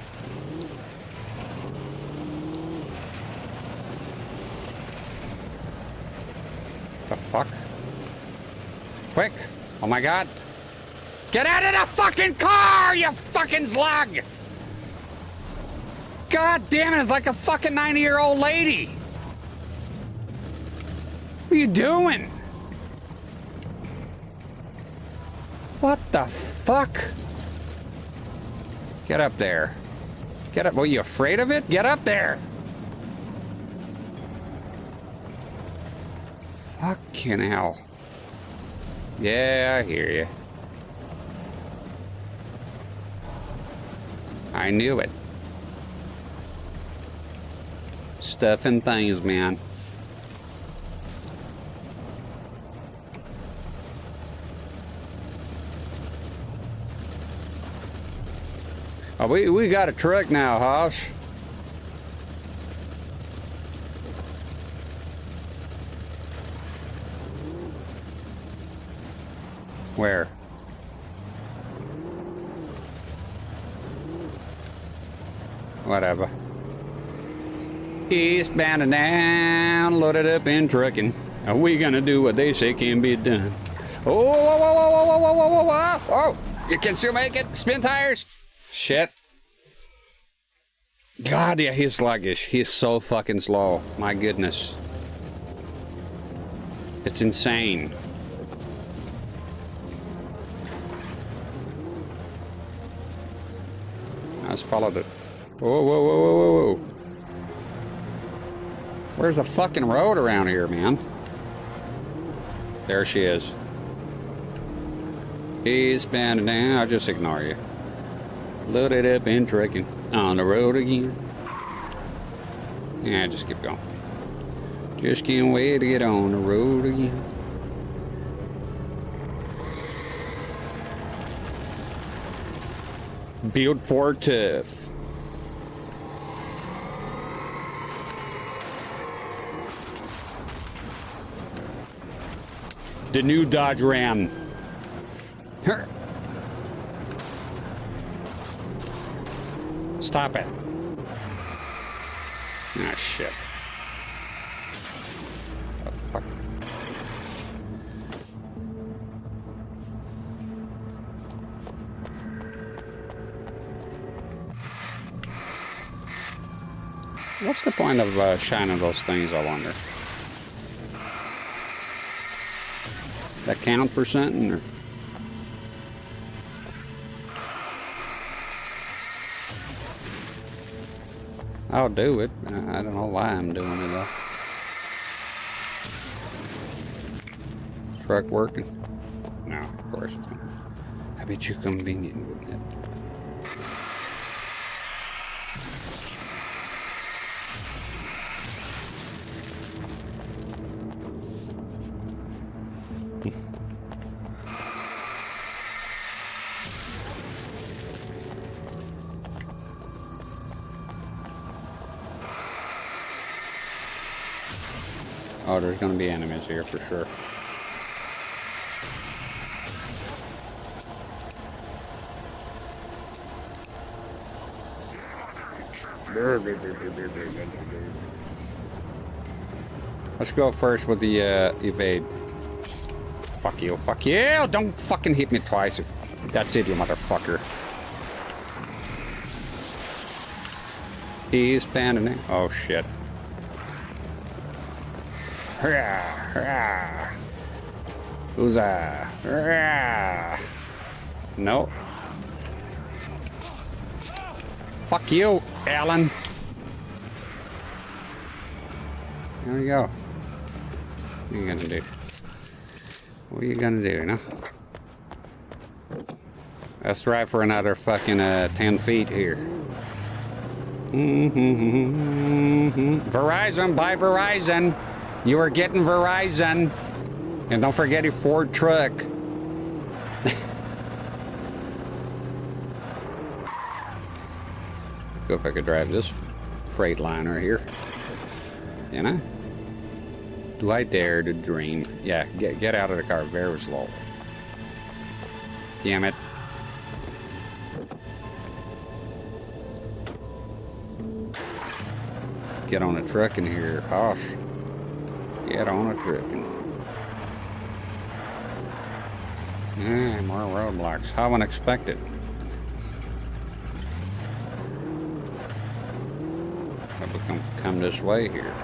The fuck? Quick! Oh my god! Get out of the fucking car, you fucking slug! God damn it, it's like a fucking 90-year-old lady. What are you doing? What the fuck? Get up there. Get up. Were you afraid of it? Get up there. Fucking hell. Yeah, I hear you. I knew it. Stuff and things, man. Oh, we got a truck now, Hosh. Where? Whatever. Eastbound and down, loaded up in trucking. Are we gonna do what they say can be done? Oh, whoa, whoa, whoa, whoa, whoa, whoa, whoa, whoa, whoa! You can still make it. Spin tires. Shit. God, yeah, he's sluggish. He's so fucking slow. My goodness. It's insane. I just followed it. Whoa, whoa, whoa, whoa, whoa, whoa. Where's the fucking road around here, man? There she is. He's bending down. I'll just ignore you. Loaded up and trucking. On the road again. Yeah, just keep going. Just can't wait to get on the road again. Built for tough. The new Dodge Ram. Stop it. Ah, shit. Oh, fuck. What's the point of shining those things, I wonder? That count for something, or? I'll do it. I don't know why I'm doing it though. Is truck working? No, of course it's not. I bet you convenient, wouldn't it? Oh, there's gonna be enemies here for sure. Let's go first with the evade. Fuck you, fuck you! Don't fucking hit me twice if that's it, you motherfucker. He's panning it. Oh shit. Who's no. Fuck you, Alan. There we go. What are you gonna do? What are you gonna do, you know? Let's try for another fucking 10 feet here. Verizon, buy Verizon. You are getting Verizon. And don't forget your Ford truck. Go if I could drive this Freightliner here. You know? Do I dare to dream? Yeah, get out of the car very slow. Damn it. Get on a truck in here, Hosh. Get on a truck in here. More roadblocks. How unexpected. we'll come this way here.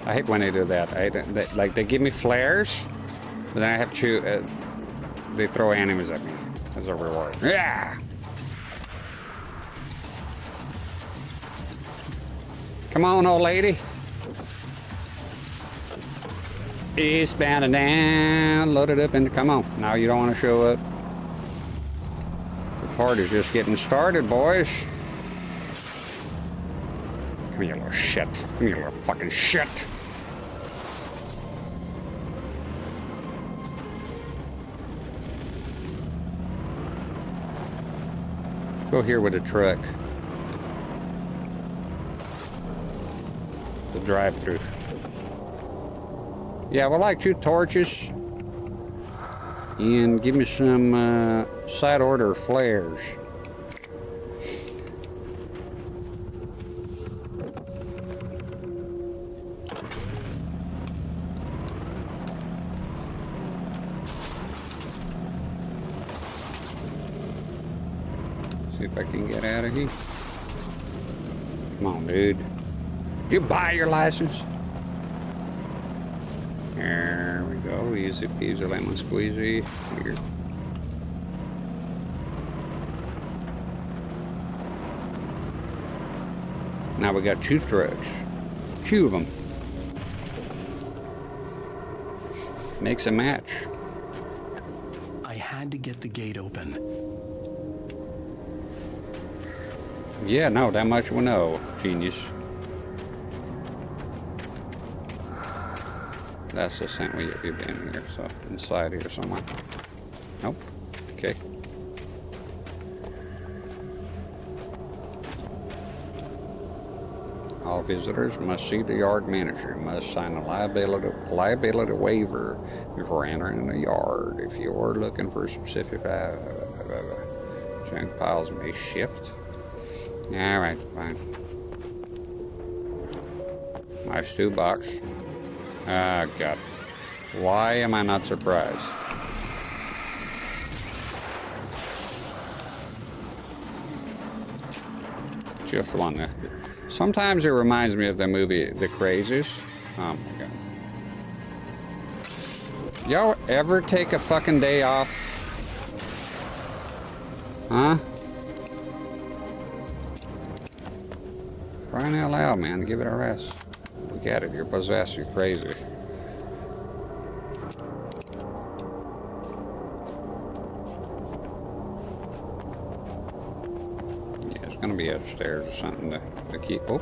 I hate when they do that. Like they give me flares, but then I have to. They throw enemies at me as a reward. Yeah. Come on, old lady. Eastbound and down, load it up, and come on. Now you don't want to show up. The party's just getting started, boys. Come here, little shit. Come here, little fucking shit. Let's go here with the truck. The drive-through. Yeah, well, like 2 torches. And give me some side order flares. See if I can get out of here. Come on, dude. Did you buy your license? There we go. Easy peasy lemon squeezy. Here. Now we got 2 trucks. 2 of them. Makes a match. I had to get the gate open. Yeah, no, that much we know, genius. That's the scent we've been here, so inside here somewhere. Nope. Okay. All visitors must see the yard manager. Must sign a liability waiver before entering the yard. If you are looking for a specific junk piles may shift. All right, fine. Nice 2 box. Ah, God. Why am I not surprised? Just one there. Sometimes it reminds me of the movie The Crazies. Oh my God. Y'all ever take a fucking day off? Huh? Crying out loud, man. Give it a rest. Look at it. You're possessed. You're crazy. Yeah, it's gonna be upstairs or something to keep. Oh.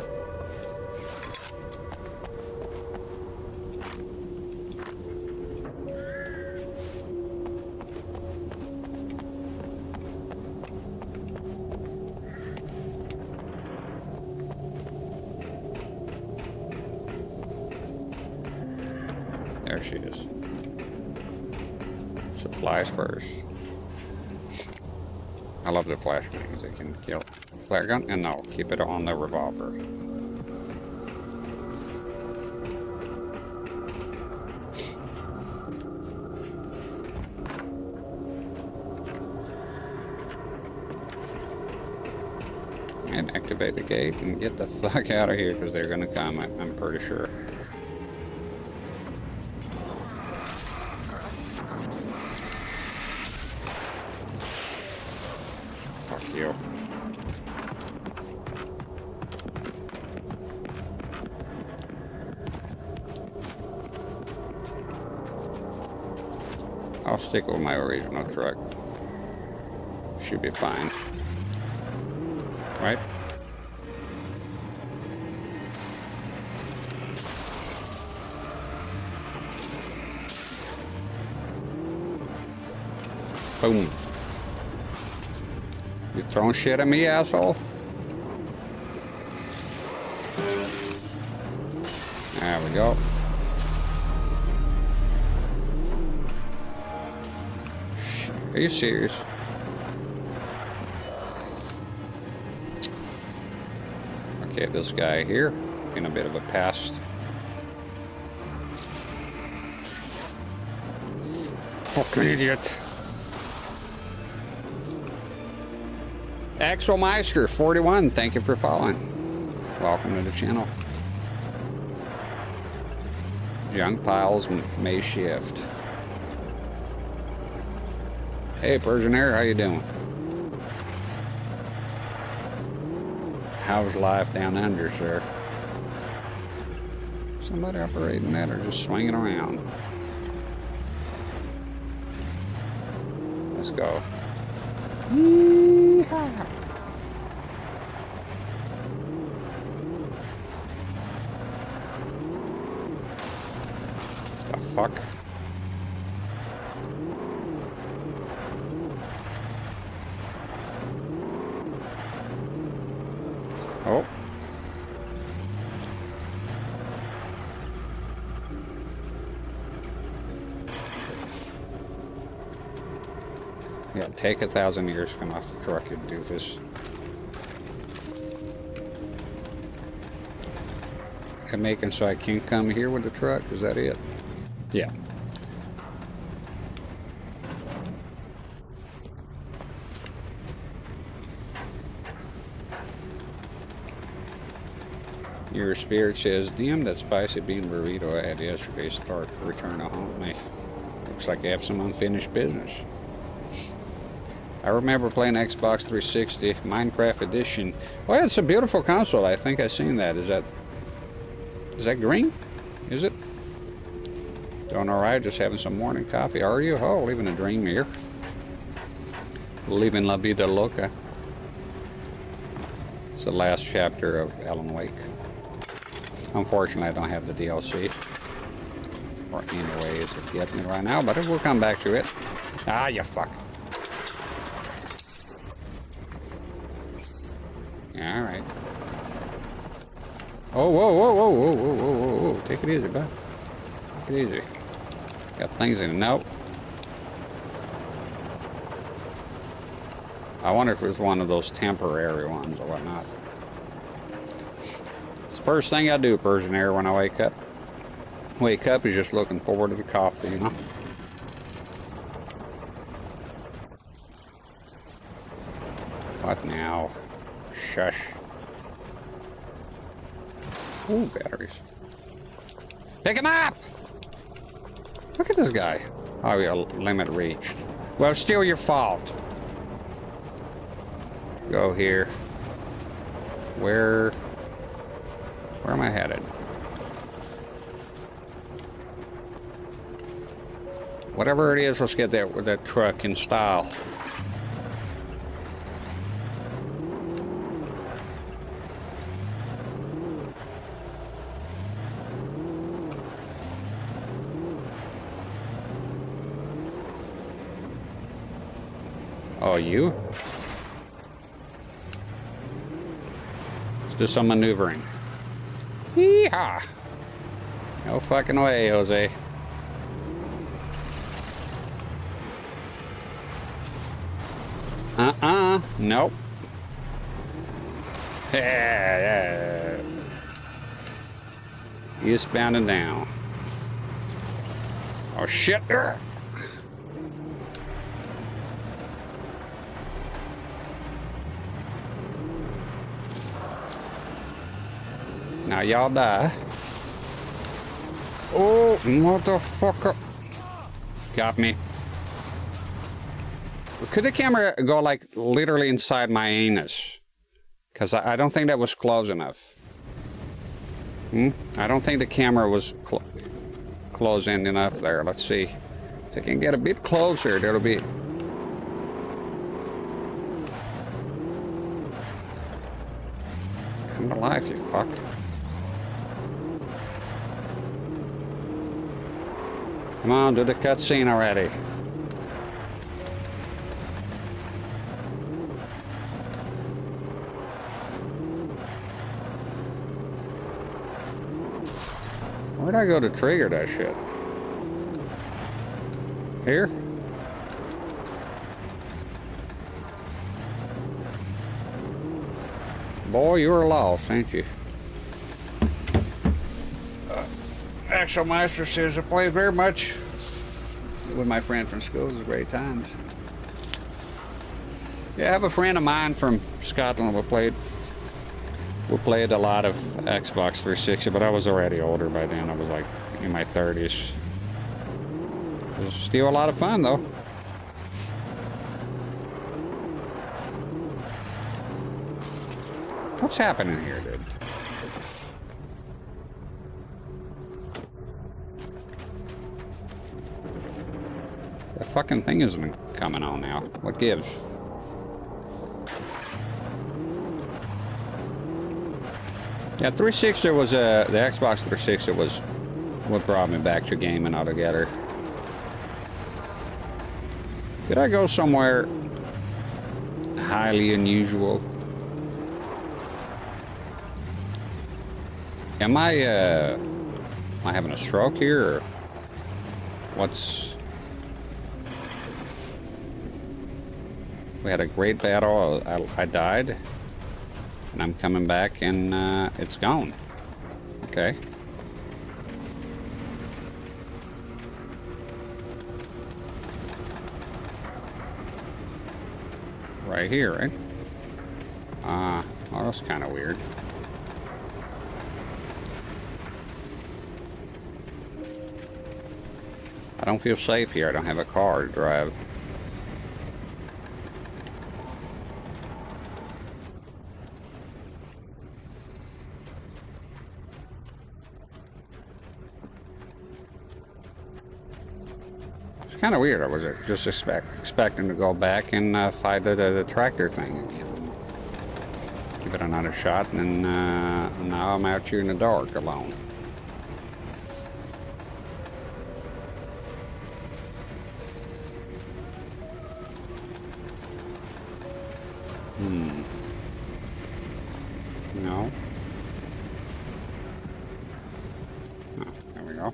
There she is. Supplies first. I love the flashbangs. They can kill. Flare gun? And no, keep it on the revolver. And activate the gate and get the fuck out of here because they're gonna come, I'm pretty sure. Fuck you. I'll stick with my original truck. Should be fine. Right? Boom. You throwing shit at me, asshole? There we go. Are you serious? Okay, this guy here, in a bit of a pest. Fucking idiot. Axelmeister 41, thank you for following. Welcome to the channel. Junk piles may shift. Hey, Persianair, how you doing? How's life down under, sir? Somebody operating that or just swinging around? Let's go. Yeehaw. The fuck? Oh. Yeah, take 1,000 years to come off the truck, you doofus. I'm making so I can't come here with the truck, is that it? Yeah. Your spirit says, damn, that spicy bean burrito I had yesterday start to return to haunt me. Looks like I have some unfinished business. I remember playing Xbox 360, Minecraft Edition. Well, it's a beautiful console. I think I've seen that. Is that green? Is it? Doing alright, just having some morning coffee. Are you? Oh, living a dream here. Living La Vida Loca. It's the last chapter of Alan Wake. Unfortunately, I don't have the DLC. Or any ways of getting it right now, but we'll come back to it. Ah, you fuck. Alright. Oh, whoa, whoa, whoa, whoa, whoa, whoa, whoa, whoa. Take it easy, bud. Take it easy. Got things in it. Nope. I wonder if it was one of those temporary ones or whatnot. It's the first thing I do, Persianair, when I wake up. Wake up is just looking forward to the coffee, you know? What now? Shush. Ooh, batteries. Pick him up! Look at this guy. Oh, yeah, limit reached. Well, it's still your fault. Go here. Where am I headed? Whatever it is, let's get that truck in style. Oh, you? Let's do some maneuvering. Yeehaw! No fucking way, Jose. Nope. Yeah. Eastbound and down. Oh, shit. Now y'all die. Oh, motherfucker. Got me. Could the camera go like literally inside my anus? Because I don't think that was close enough. I don't think the camera was close in enough there. Let's see. If I can get a bit closer, that'll be... Come to life, you fuck. Come on, do the cutscene already. Where'd I go to trigger that shit? Here? Boy, you're lost, ain't you? Axel Meister says I play very much with my friend from school. It was great times. Yeah, I have a friend of mine from Scotland. We played a lot of Xbox 360, but I was already older by then. I was like in my 30s. It was still a lot of fun though. What's happening here, dude? The fucking thing isn't coming on now. What gives? Yeah, 360 was the Xbox 360 was what brought me back to gaming altogether. Did I go somewhere highly unusual? Am I having a stroke here, or what's? We had a great battle. I died, and I'm coming back, and it's gone. Okay. Right here, right? Well, that's kind of weird. I don't feel safe here. I don't have a car to drive. It's kind of weird. I was just expecting to go back and fight the tractor thing again. Give it another shot, and now I'm out here in the dark alone. No. Oh, there we go.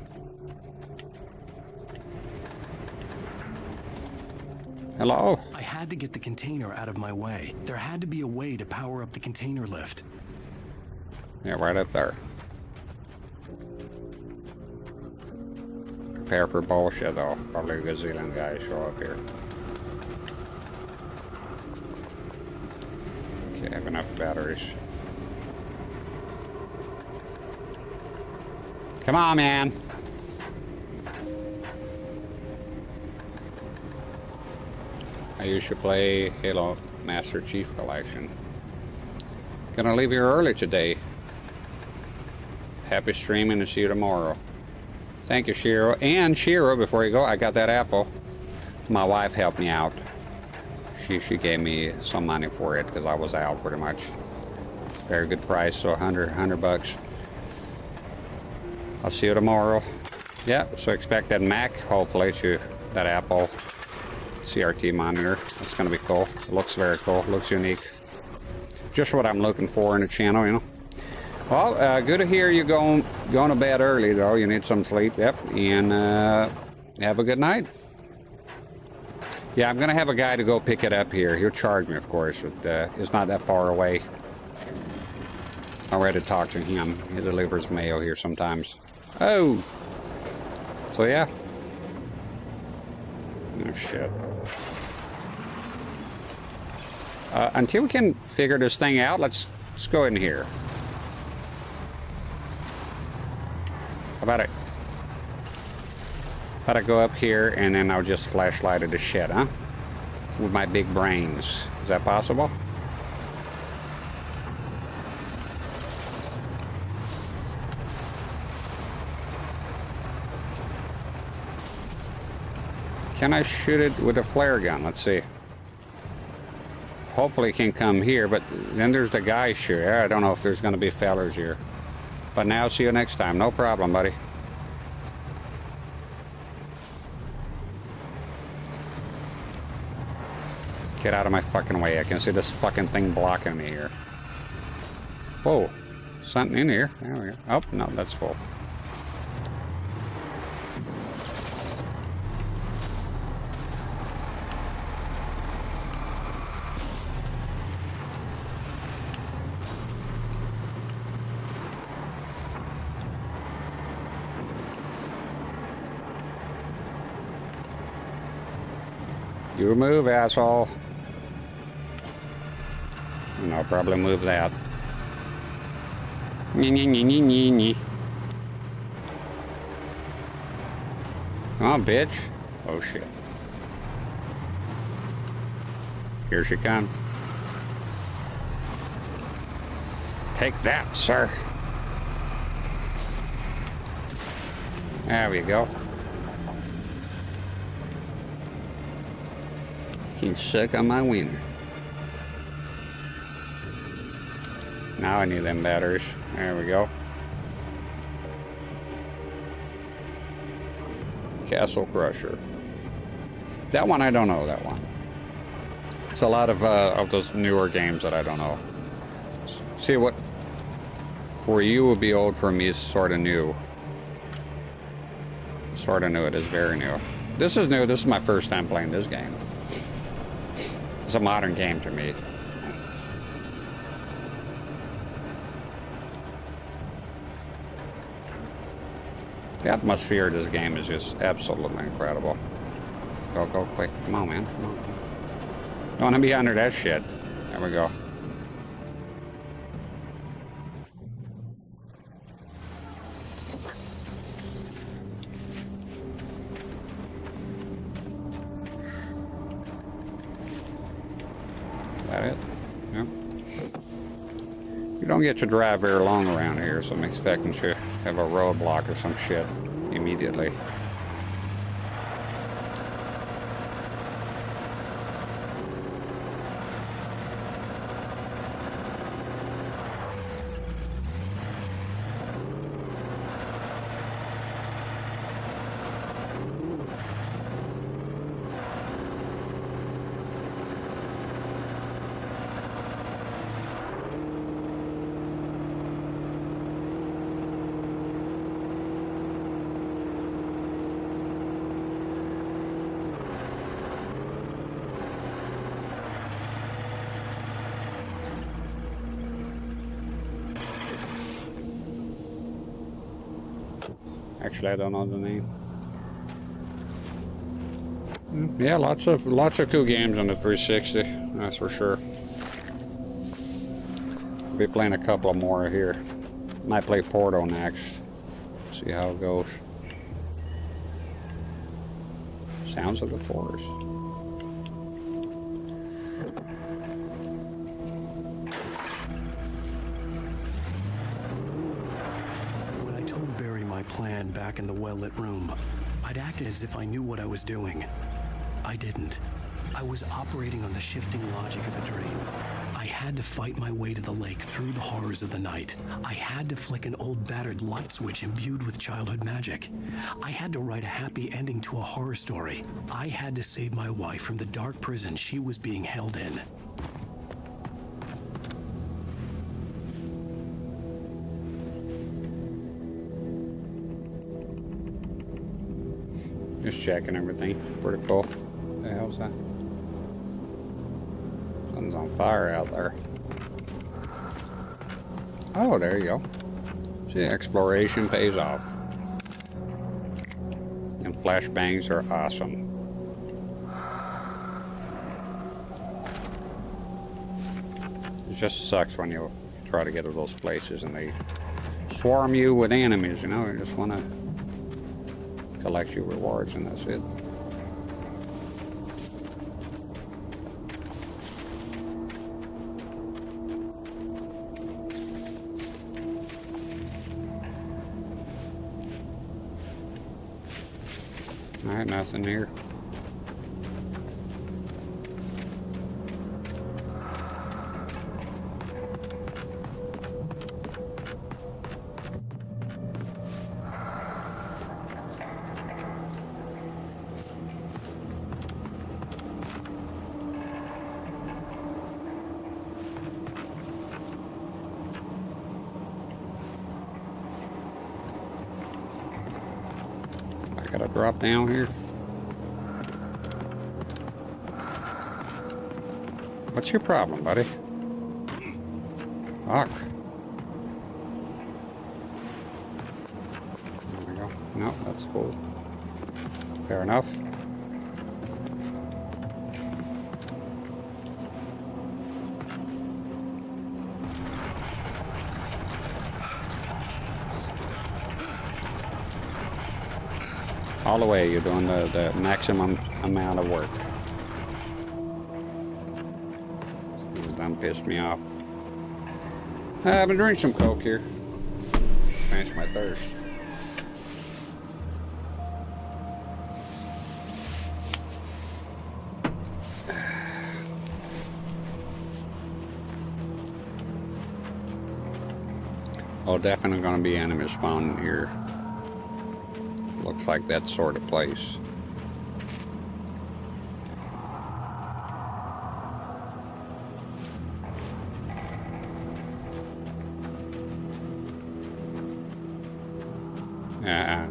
Hello? I had to get the container out of my way. There had to be a way to power up the container lift. Yeah, right up there. Prepare for bullshit, though. Probably a gazillion guys show up here. Okay, I have enough batteries. Come on, man. I used to play Halo Master Chief Collection. Gonna leave here early today. Happy streaming and see you tomorrow. Thank you, Shiro. And Shiro, before you go, I got that apple. My wife helped me out. She gave me some money for it because I was out pretty much. It's a very good price, so $100 bucks. I'll see you tomorrow. Yeah, so expect that Mac, hopefully, to that Apple CRT monitor. It's gonna be cool. It looks very cool. Looks unique. Just what I'm looking for in a channel, you know. Well, good to hear you going to bed early, though. You need some sleep. Yep, and have a good night. Yeah, I'm gonna have a guy to go pick it up here. He'll charge me, of course, but it's not that far away. I already talked to him. He delivers mail here sometimes. Oh! So, yeah. Oh, shit. Until we can figure this thing out, let's go in here. How about it? How about I go up here and then I'll just flashlight the shit, huh? With my big brains. Is that possible? Can I shoot it with a flare gun? Let's see. Hopefully it can come here, but then there's the guy shoot. I don't know if there's going to be fellers here. But now, see you next time. No problem, buddy. Get out of my fucking way. I can see this fucking thing blocking me here. Whoa. Something in here. There we go. Oh, no, that's full. You move, asshole. And I'll probably move that. Come on, bitch. Oh, shit. Here she comes. Take that, sir. There we go. You can suck on my wiener. Now I need them batteries. There we go. Castle Crusher. That one I don't know, that one. It's a lot of those newer games that I don't know. See, what for you would be old, for me is sort of new. Sort of new, it is very new. This is new, this is my first time playing this game. It's a modern game to me. The atmosphere of this game is just absolutely incredible. Go quick. Come on, man. Come on. Don't want to be under that shit. There we go. Is that it? Yeah. You don't get to drive very long around here, so I'm expecting to have a roadblock or some shit immediately. Actually, I don't know the name. Yeah, lots of cool games on the 360. That's for sure. I'll be playing a couple more here. Might play Portal next. See how it goes. Sounds of the Forest. Plan back in the well-lit room, I'd acted as if I knew what I was doing. I didn't. I was operating on the shifting logic of a dream. I had to fight my way to the lake through the horrors of the night. I had to flick an old battered light switch imbued with childhood magic. I had to write a happy ending to a horror story. I had to save my wife from the dark prison she was being held in. Just checking everything. Pretty cool. What the hell's that? Something's on fire out there. Oh, there you go. See, exploration pays off. And flashbangs are awesome. It just sucks when you try to get to those places and they swarm you with enemies, you know? You just want to collect your rewards and that's it. Alright, nothing here. Gotta drop down here. What's your problem, buddy? Fuck. There we go. No, that's full. Fair enough. All the way, you're doing the maximum amount of work. Done pissed me off. I've been drinking some Coke here. Quench my thirst. Oh, definitely going to be enemies spawning here. Looks like that sort of place.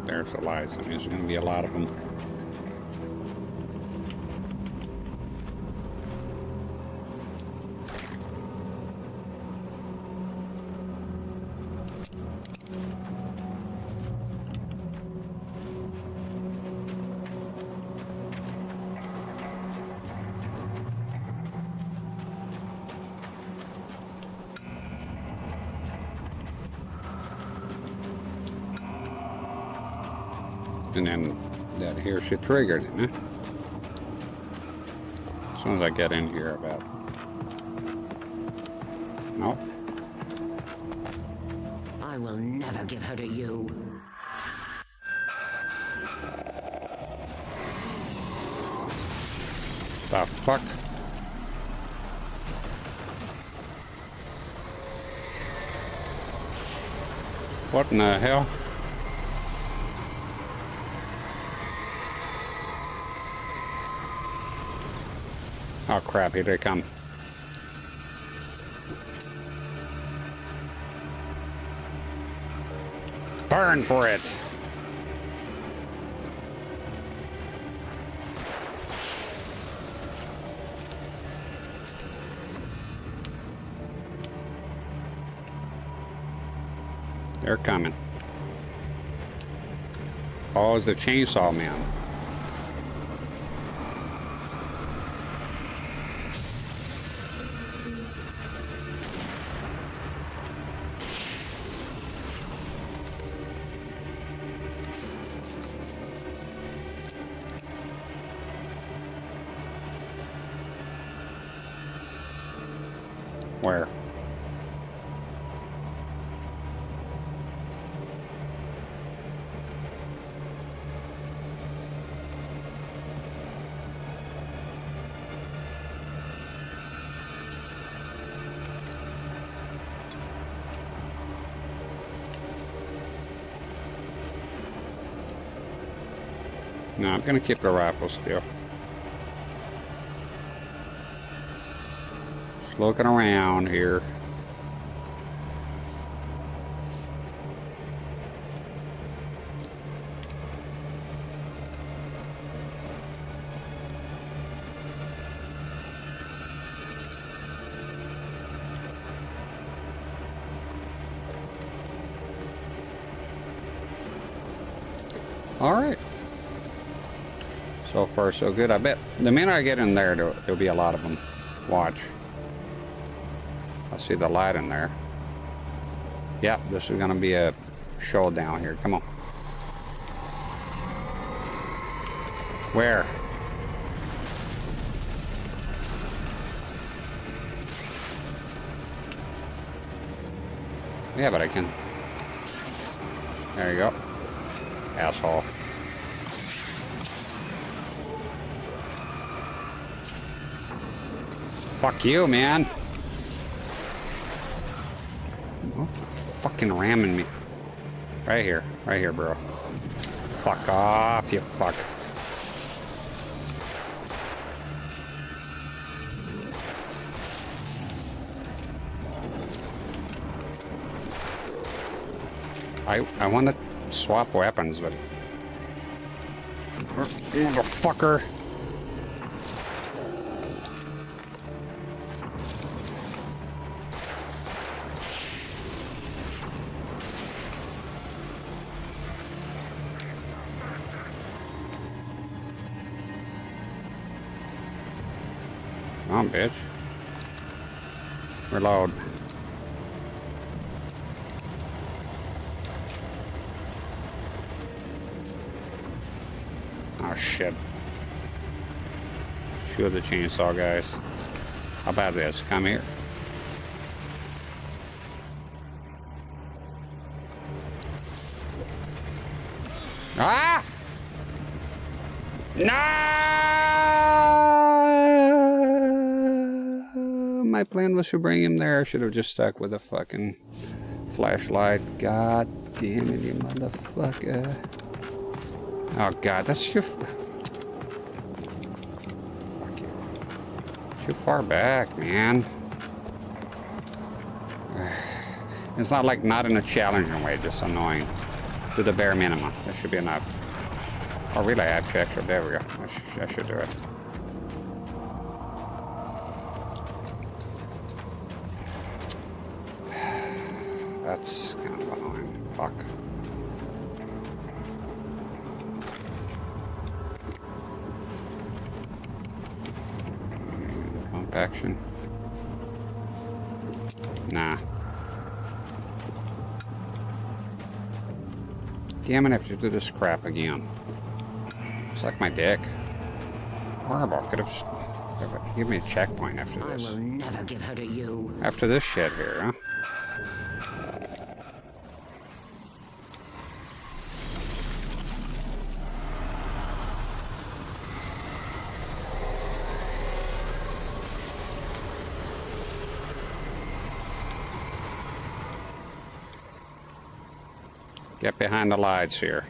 There's the lights. I mean, there's going to be a lot of them. And then that here should trigger it, huh? As soon as I get in here about. No. I will never give her to you. The fuck? What in the hell? Oh crap, here they come. Burn for it! They're coming. Oh, it's the chainsaw man. Where? No, I'm gonna keep the rifle still. Just looking around here. All right. So far, so good. I bet the minute I get in there, there'll be a lot of them. Watch. I see the light in there. Yep, this is going to be a showdown here. Come on. Where? Yeah, but I can. There you go. Asshole. Fuck you, man. Oh, fucking ramming me. Right here, bro. Fuck off, you fuck. I want to swap weapons, but motherfucker. Come on, bitch. Reload. shit. Shoot the chainsaw, guys. How about this? Come here. Ah! No! My plan was to bring him there. I should have just stuck with a fucking flashlight. God damn it, you motherfucker. Oh god, that's your... Fuck you. Too far back, man. It's not like not in a challenging way, just annoying. To the bare minimum. That should be enough. Oh, really? Actually, there we go. I should do it. That's kind of annoying. Fuck. Pump action. Nah. Damn it, I have to do this crap again. It's like my dick. Horrible. Could have give me a checkpoint after this. I will never give her to you. After this shit here, huh? Get behind the lights here.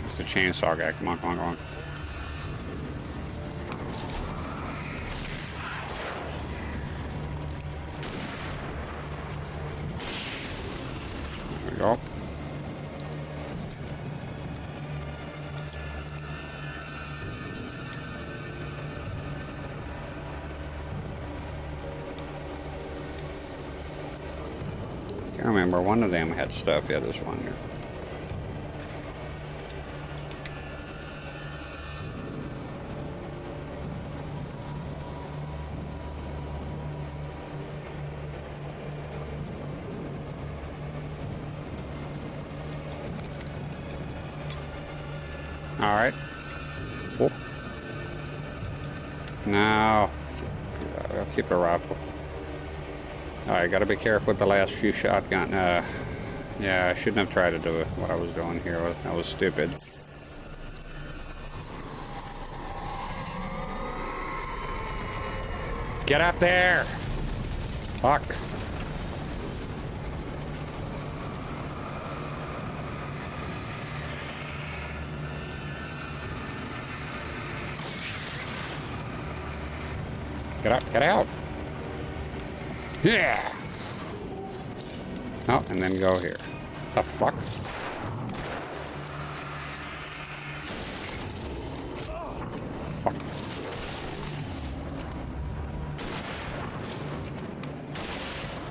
It's the chainsaw guy. Come on, come on, come on. There we go. I remember one of them had stuff. Yeah, this one here. All right. Cool. Now, I'll keep a rifle. Alright, gotta be careful with the last few shotgun. Yeah, I shouldn't have tried to do what I was doing here. That was stupid. Get up there! Fuck. Get up, get out! Yeah! Oh, and then go here. The fuck? Fuck.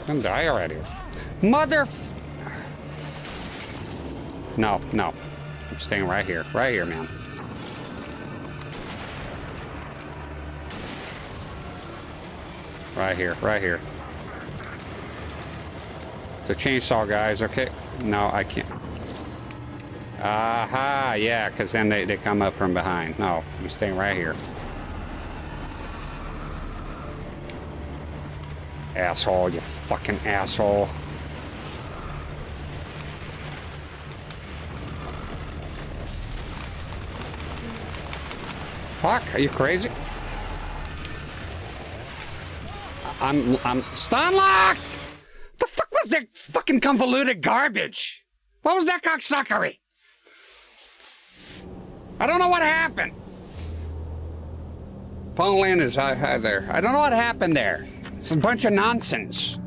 Don't die already. Mother... No, no. I'm staying right here. Right here, man. Right here, right here. The chainsaw guys, okay. No, I can't. Aha, yeah, because then they come up from behind. No, I'm staying right here. Asshole, you fucking asshole. Fuck, are you crazy? I'm stun locked! The fuck was that fucking convoluted garbage? What was that cocksuckery? I don't know what happened. Paul Lynn is hi there. I don't know what happened there. It's a bunch of nonsense.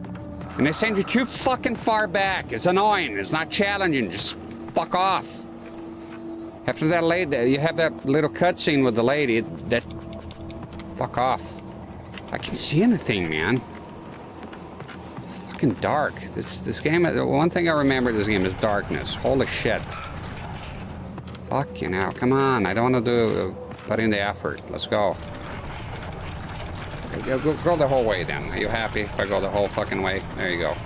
And they send you too fucking far back. It's annoying. It's not challenging. Just fuck off. After that lady, you have that little cutscene with the lady. That fuck off. I can see anything, man. Fucking dark. This game. One thing I remember this game is darkness. Holy shit. Fucking hell. Come on. I don't want to do Put in the effort. Let's go. Go the whole way then. Are you happy if I go the whole fucking way? There you go.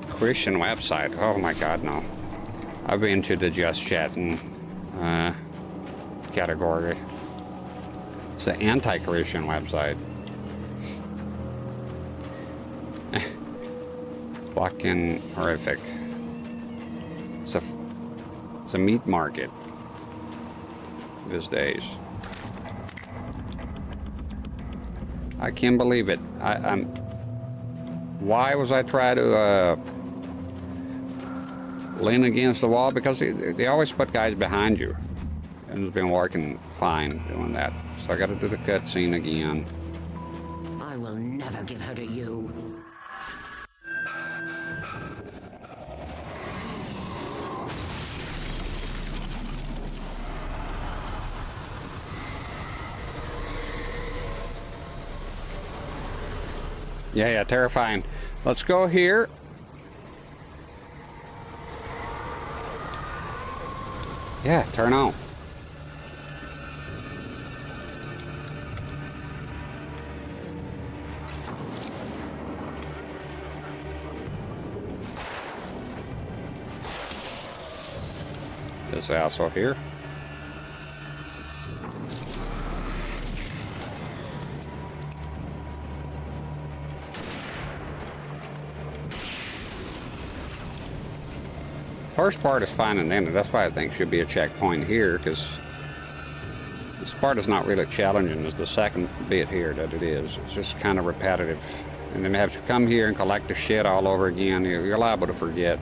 Christian website. Oh my god, no. I've been to the just chatting category. It's an anti-Christian website. Fucking horrific. It's a meat market these days. I can't believe it. Why was I trying to lean against the wall? Because they always put guys behind you. And it's been working fine doing that. So I gotta do the cutscene again. I will never give her to you. Yeah, terrifying. Let's go here. Yeah, turn on. This asshole here. First part is fine and ended. That's why I think should be a checkpoint here, because this part is not really challenging as the second bit here that it is. It's just kind of repetitive. And then have to come here and collect the shit all over again. You're liable to forget.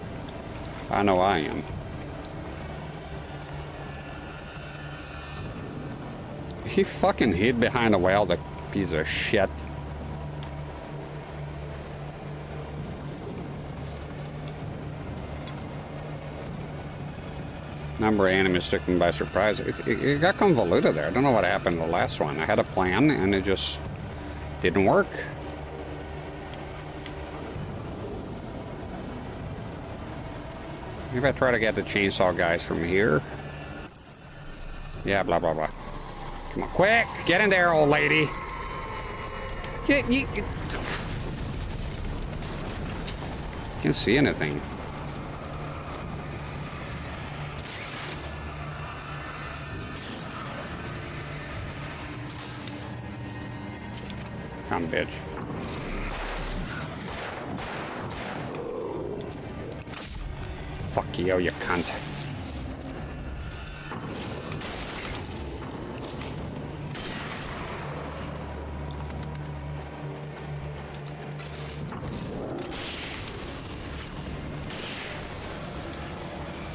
I know I am. He fucking hid behind a well, the piece of shit. Number of enemies took me by surprise. It got convoluted there. I don't know what happened in the last one. I had a plan and it just didn't work. Maybe I try to get the chainsaw guys from here. Yeah, blah, blah, blah. Come on, quick! Get in there, old lady! Can't see anything. Come, bitch. Fuck you, you cunt.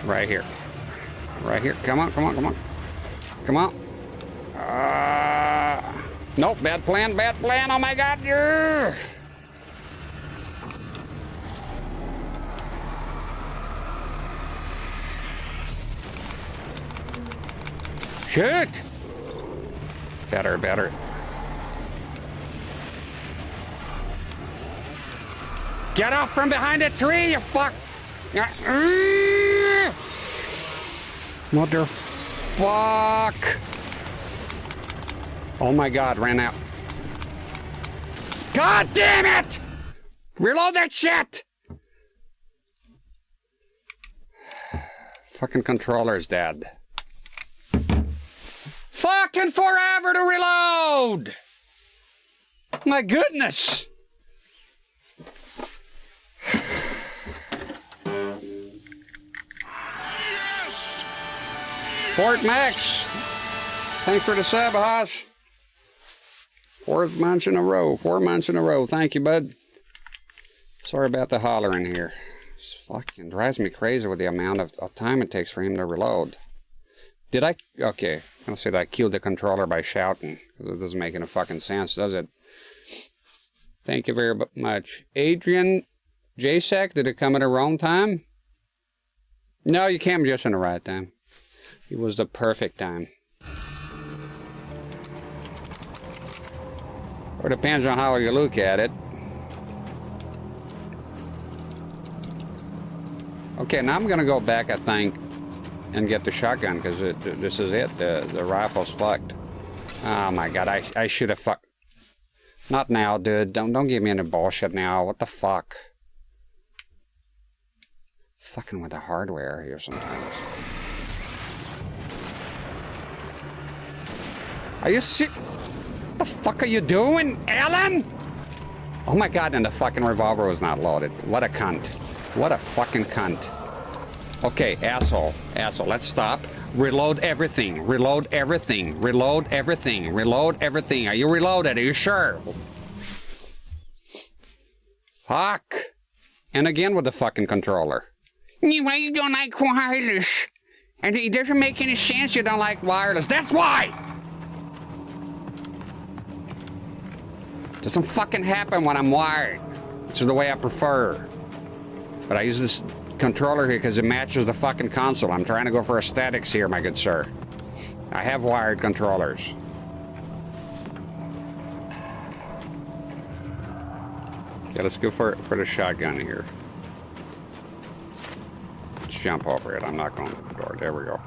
Right here. Right here. Come on, come on, come on. Come on. Nope, bad plan, bad plan. Oh my god, yeah. Shit. Better, better. Get off from behind the tree, you fuck. Motherfuck. Oh my god, ran out. God damn it! Reload that shit! Fucking controller's dead. Fucking forever to reload! My goodness! Fort Max, thanks for the sub, Hosh. 4 months in a row, 4 months in a row. Thank you, bud. Sorry about the hollering here. It fucking drives me crazy with the amount of time it takes for him to reload. Did I? Okay, I'm gonna say that I killed the controller by shouting. It doesn't make any fucking sense, does it? Thank you very much. Adrian JSEC, did it come at the wrong time? No, you came just in the right time. It was the perfect time. Or depends on how you look at it. Okay, now I'm gonna go back, I think. and get the shotgun, because this is it. The rifle's fucked. Oh my god, I should have fucked. Not now, dude. Don't give me any bullshit now. What the fuck? Fucking with the hardware here sometimes. Are you sick? What the fuck are you doing, Alan? Oh my god, and the fucking revolver was not loaded. What a cunt. What a fucking cunt. Okay, asshole. Asshole, let's stop. Reload everything. Reload everything. Reload everything. Reload everything. Are you reloaded? Are you sure? Fuck. And again with the fucking controller. Why you don't like wireless? And it doesn't make any sense you don't like wireless. That's why! Doesn't fucking happen when I'm wired, which is the way I prefer. But I use this controller here because it matches the fucking console. I'm trying to go for aesthetics here, my good sir. I have wired controllers. Okay, let's go for the shotgun here. Let's jump over it. I'm not going to the door. There we go.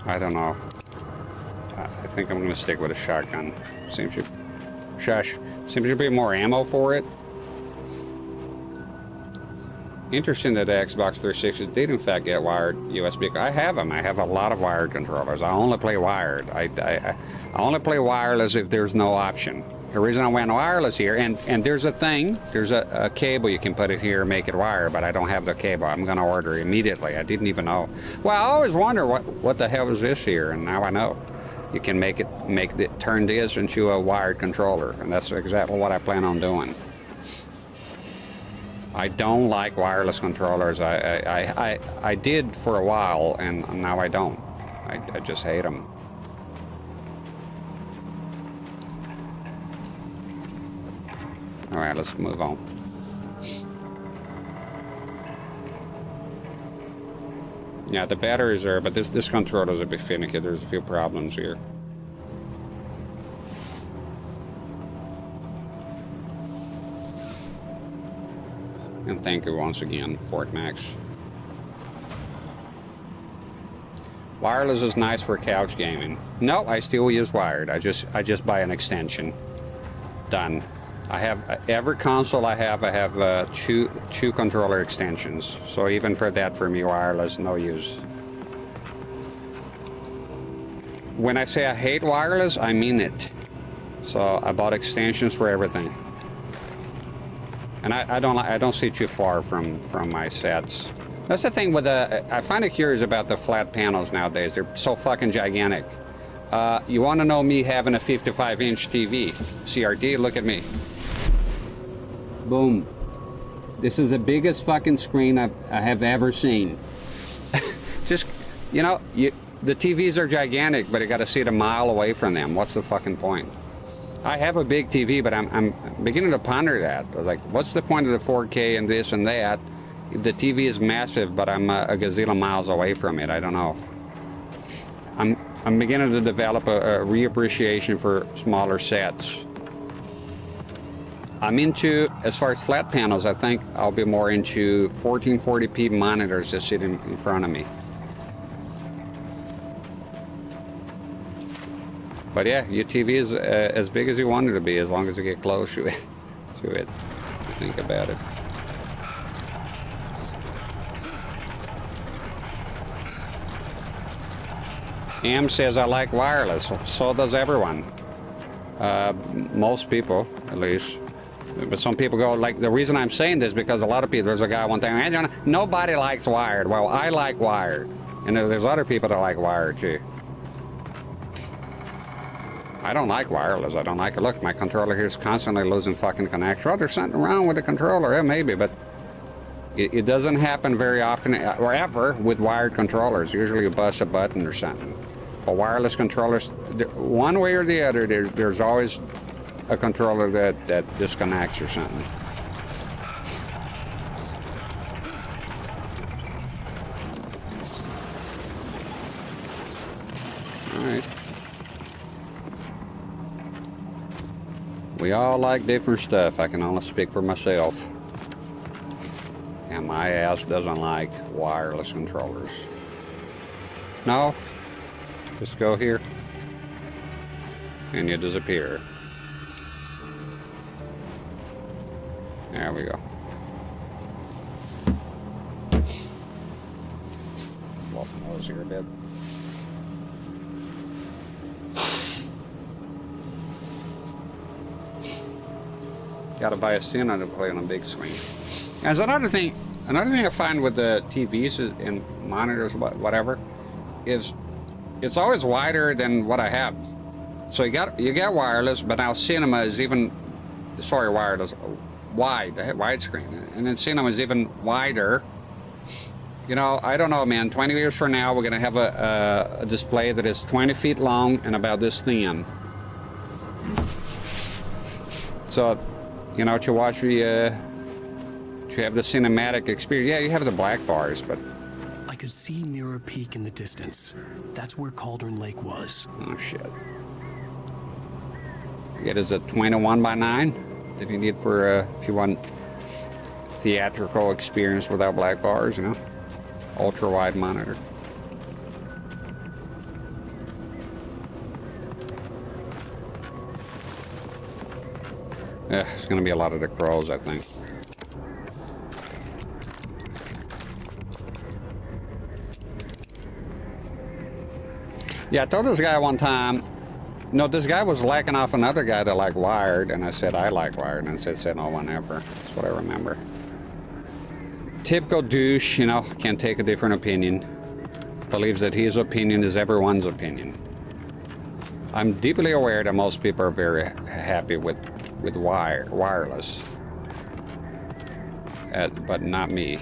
I don't know. I think I'm going to stick with a shotgun. Seems to be more ammo for it. Interesting that the Xbox 360 did in fact get wired USB. I have them. I have a lot of wired controllers. I only play wired. I only play wireless if there's no option. The reason I went wireless here, and there's a thing, there's a cable you can put it here and make it wire, but I don't have the cable. I'm going to order it immediately. I didn't even know. Well, I always wonder what the hell is this here, and now I know. You can turn this into a wired controller, and that's exactly what I plan on doing. I don't like wireless controllers. I did for a while, and now I don't. I just hate them. All right, let's move on. Yeah, the batteries are, but this controller is a bit finicky. There's a few problems here. And thank you once again, Fort Max. Wireless is nice for couch gaming. No, I still use wired. I just buy an extension. Done. I have every console I have two controller extensions. So even for that, for me, wireless, no use. When I say I hate wireless, I mean it. So I bought extensions for everything. And I don't see too far from my sets. That's the thing with I find it curious about the flat panels nowadays. They're so fucking gigantic. You want to know me having a 55-inch TV? CRT, look at me. Boom. This is the biggest fucking screen I have ever seen. Just, you know, the TVs are gigantic, but you got to see it a mile away from them. What's the fucking point? I have a big TV, but I'm beginning to ponder that. Like, what's the point of the 4K and this and that if the TV is massive, but I'm a gazillion miles away from it? I don't know. I'm beginning to develop a reappreciation for smaller sets. I'm into, as far as flat panels, I think I'll be more into 1440p monitors just sitting in front of me. But yeah, your TV is as big as you want it to be, as long as you get close to it. Think about it. Am says I like wireless. So does everyone. Most people, at least. But some people go, like, the reason I'm saying this because a lot of people, there's a guy one time, nobody likes wired. Well, I like wired. And there's other people that like wired too. I don't like wireless. I don't like it. Look, my controller here is constantly losing fucking connection. Oh, there's something wrong with the controller. Yeah, maybe, but it doesn't happen very often or ever with wired controllers. Usually you bust a button or something. But wireless controllers, one way or the other, there's always a controller that disconnects or something. All right. We all like different stuff. I can only speak for myself. my ass doesn't like wireless controllers. No? Just go here. And you disappear. There we go. Well, nose here a bit. Gotta buy a Sony to play on a big screen. As another thing I find with the TVs and monitors, whatever, is it's always wider than what I have. So you get wireless, but now cinema is even, sorry, wireless, widescreen, and then cinema is even wider. You know, I don't know, man. 20 years from now, we're gonna have a display that is 20 feet long and about this thin. So, you know, to watch the, to have the cinematic experience. Yeah, you have the black bars, but I could see Mirror Peak in the distance. That's where Cauldron Lake was. Oh shit. It is a 21 by 9 that you need for if you want theatrical experience without black bars, you know, ultra wide monitor. Yeah, it's gonna be a lot of the crows, I think. Yeah, I told this guy one time, no, this guy was lacking off another guy that liked wired, and I said I like wired, and I said no, whenever. That's what I remember. Typical douche, you know, can't take a different opinion. Believes that his opinion is everyone's opinion. I'm deeply aware that most people are very happy with wireless, but not me.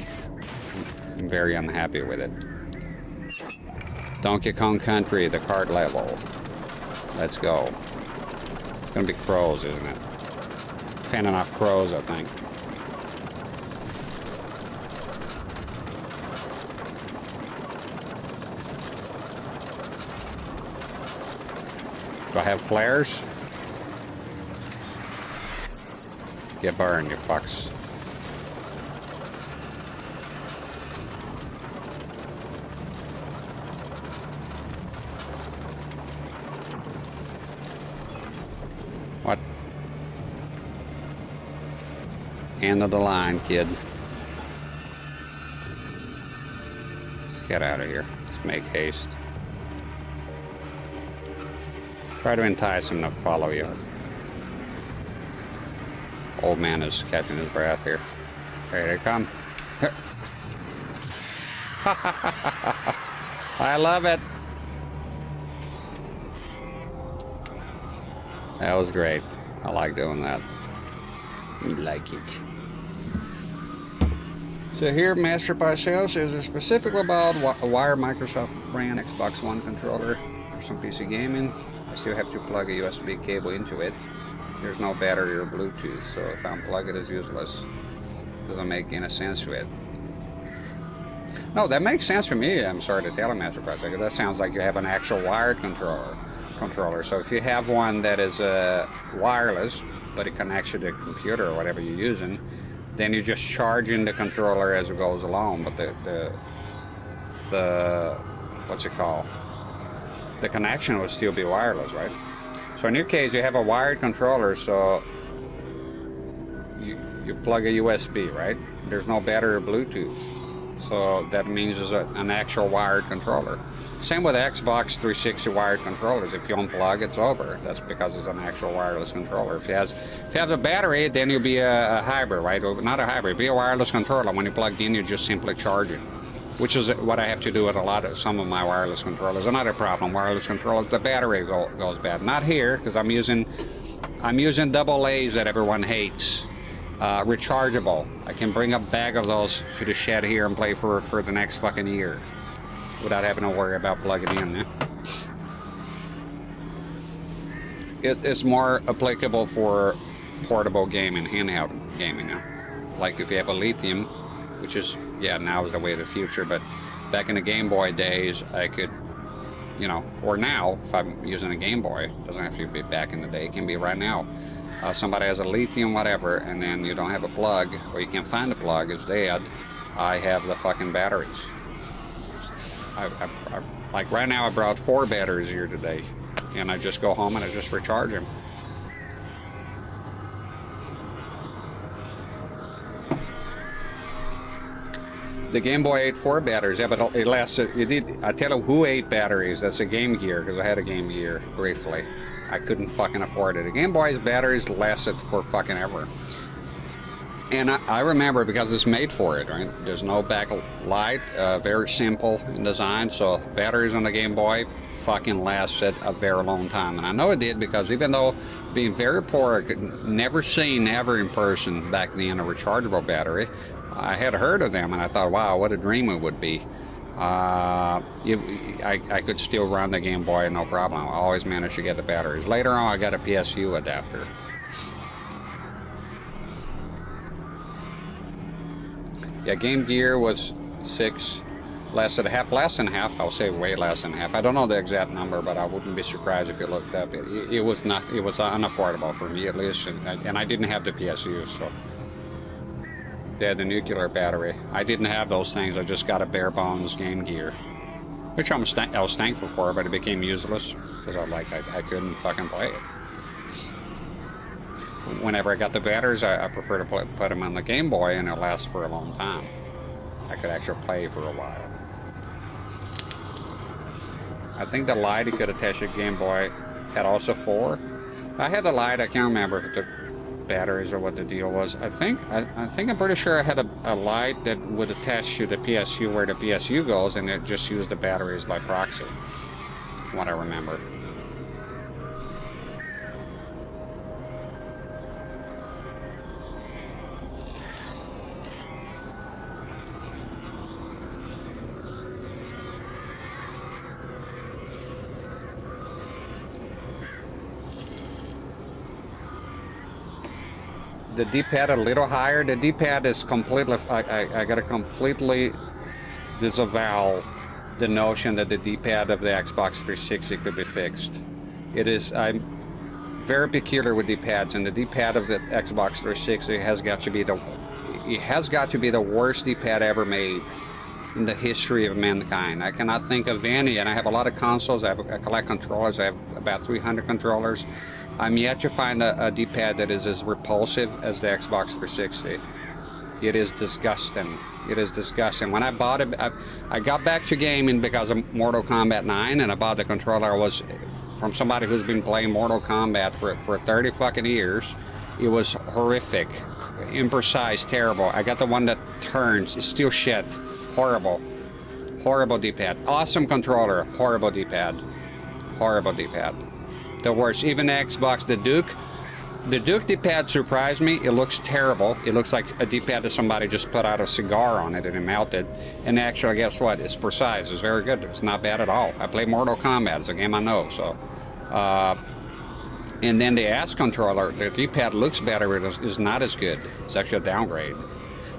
I'm very unhappy with it. Donkey Kong Country, the card level. Let's go. It's gonna be crows, isn't it? Fanning off crows, I think. Do I have flares? Get burned, you fucks. What? End of the line, kid. Let's get out of here. Let's make haste. Try to entice him to follow you. Old man is catching his breath here. Here they come. I love it. That was great. I like doing that. You like it. So here, Master by Sales is specifically about a wire Microsoft brand Xbox One controller for some PC gaming. I still have to plug a USB cable into it. There's no battery or Bluetooth, so if I unplug it, it's useless. Doesn't make any sense to it. No, that makes sense for me. I'm sorry to tell you, Master Price. That sounds like you have an actual wired controller. So if you have one that is wireless, but it connects to the computer or whatever you're using, then you're just charging the controller as it goes along. But the what's it called? The connection will still be wireless, right? So in your case, you have a wired controller, so you plug a USB, right? There's no battery or Bluetooth. So that means it's an actual wired controller. Same with Xbox 360 wired controllers. If you unplug, it's over. That's because it's an actual wireless controller. If you have the battery, then you'll be a hybrid, right? Or not a hybrid, be a wireless controller. When you plug in, you just simply charge it, which is what I have to do with some of my wireless controllers. Another problem, wireless controllers, the battery goes bad. Not here, because I'm using double A's that everyone hates. Rechargeable. I can bring a bag of those to the shed here and play for the next fucking year without having to worry about plugging in. It's more applicable for portable gaming, handheld gaming now. Like if you have a lithium, which is, yeah, now is the way of the future, but back in the Game Boy days, I could, you know, or now, if I'm using a Game Boy, it doesn't have to be back in the day, it can be right now. Somebody has a lithium whatever, and then you don't have a plug, or you can't find a plug, it's dead, I have the fucking batteries. Like right now I brought 4 batteries here today, and I just go home and I just recharge them. The Game Boy ate 4 batteries, yeah, but it lasted. I tell you who ate batteries. That's a Game Gear, because I had a Game Gear briefly. I couldn't fucking afford it. The Game Boy's batteries lasted for fucking ever. And I remember, because it's made for it, right? There's no backlight, very simple in design, so batteries on the Game Boy fucking lasted a very long time. And I know it did, because even though being very poor, I could never seen ever in person back then a rechargeable battery, I had heard of them, and I thought, wow, what a dream it would be. I could still run the Game Boy, no problem. I always managed to get the batteries. Later on, I got a PSU adapter. Yeah, Game Gear was 6, lasted less than half. I'll say way less than half. I don't know the exact number, but I wouldn't be surprised if you looked up. It was unaffordable for me, at least, and I didn't have the PSU, so. They had the nuclear battery. I didn't have those things. I just got a bare bones Game Gear, which I was thankful for, but it became useless because I couldn't fucking play it. Whenever I got the batteries, I prefer to put them on the Game Boy, and it lasts for a long time. I could actually play for a while. I think the light you could attach to the Game Boy had also 4. I had the light. I can't remember if it took batteries or what the deal was. I think I'm pretty sure I had a light that would attach to the PSU where the PSU goes, and it just used the batteries by proxy, what I remember. The D-pad a little higher. The D-pad is completely, I gotta completely disavow the notion that the D-pad of the Xbox 360 could be fixed. I'm very peculiar with D-pads, and the D-pad of the Xbox 360 has got to be the worst D-pad ever made in the history of mankind. I cannot think of any, and I have a lot of consoles. I collect controllers. I have about 300 controllers. I'm yet to find a D-pad that is as repulsive as the Xbox 360. It is disgusting. It is disgusting. When I bought it, I got back to gaming because of Mortal Kombat 9, and I bought the controller. I was from somebody who's been playing Mortal Kombat for 30 fucking years. It was horrific, imprecise, terrible. I got the one that turns. It's still shit. Horrible. Horrible D-pad. Awesome controller. Horrible D-pad. Horrible D-pad. The worst. Even the Xbox, the Duke D-pad surprised me. It looks terrible. It looks like a D-pad that somebody just put out a cigar on it and it melted. And actually, guess what? It's precise. It's very good. It's not bad at all. I play Mortal Kombat. It's a game I know. So, and then the ass controller, the D-pad looks better. It is not as good. It's actually a downgrade.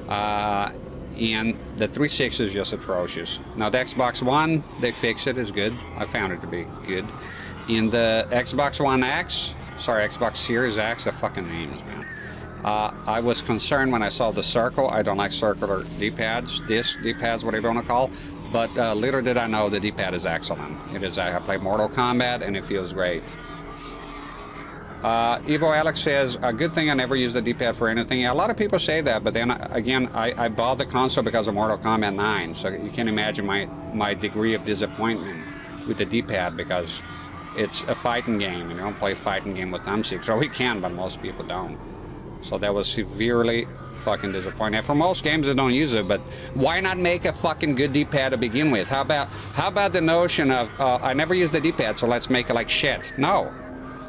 And the 360 is just atrocious. Now the Xbox One, they fixed it. It's good. I found it to be good. In the Xbox One X, sorry, Xbox Series X, the fucking names, man. I was concerned when I saw the circle. I don't like circular D-pads, disc D-pads, whatever you want to call. But little did I know the D-pad is excellent. It is. I play Mortal Kombat and it feels great. Evo Alex says, a good thing I never used the D-pad for anything. Yeah, a lot of people say that, but then again, I bought the console because of Mortal Kombat 9, so you can imagine my degree of disappointment with the D-pad, because it's a fighting game, and you don't play a fighting game with thumbsticks. Or we can, but most people don't. So that was severely fucking disappointing. For most games, they don't use it, but why not make a fucking good D-pad to begin with? How about the notion of, I never used the D-pad, so let's make it like shit? No.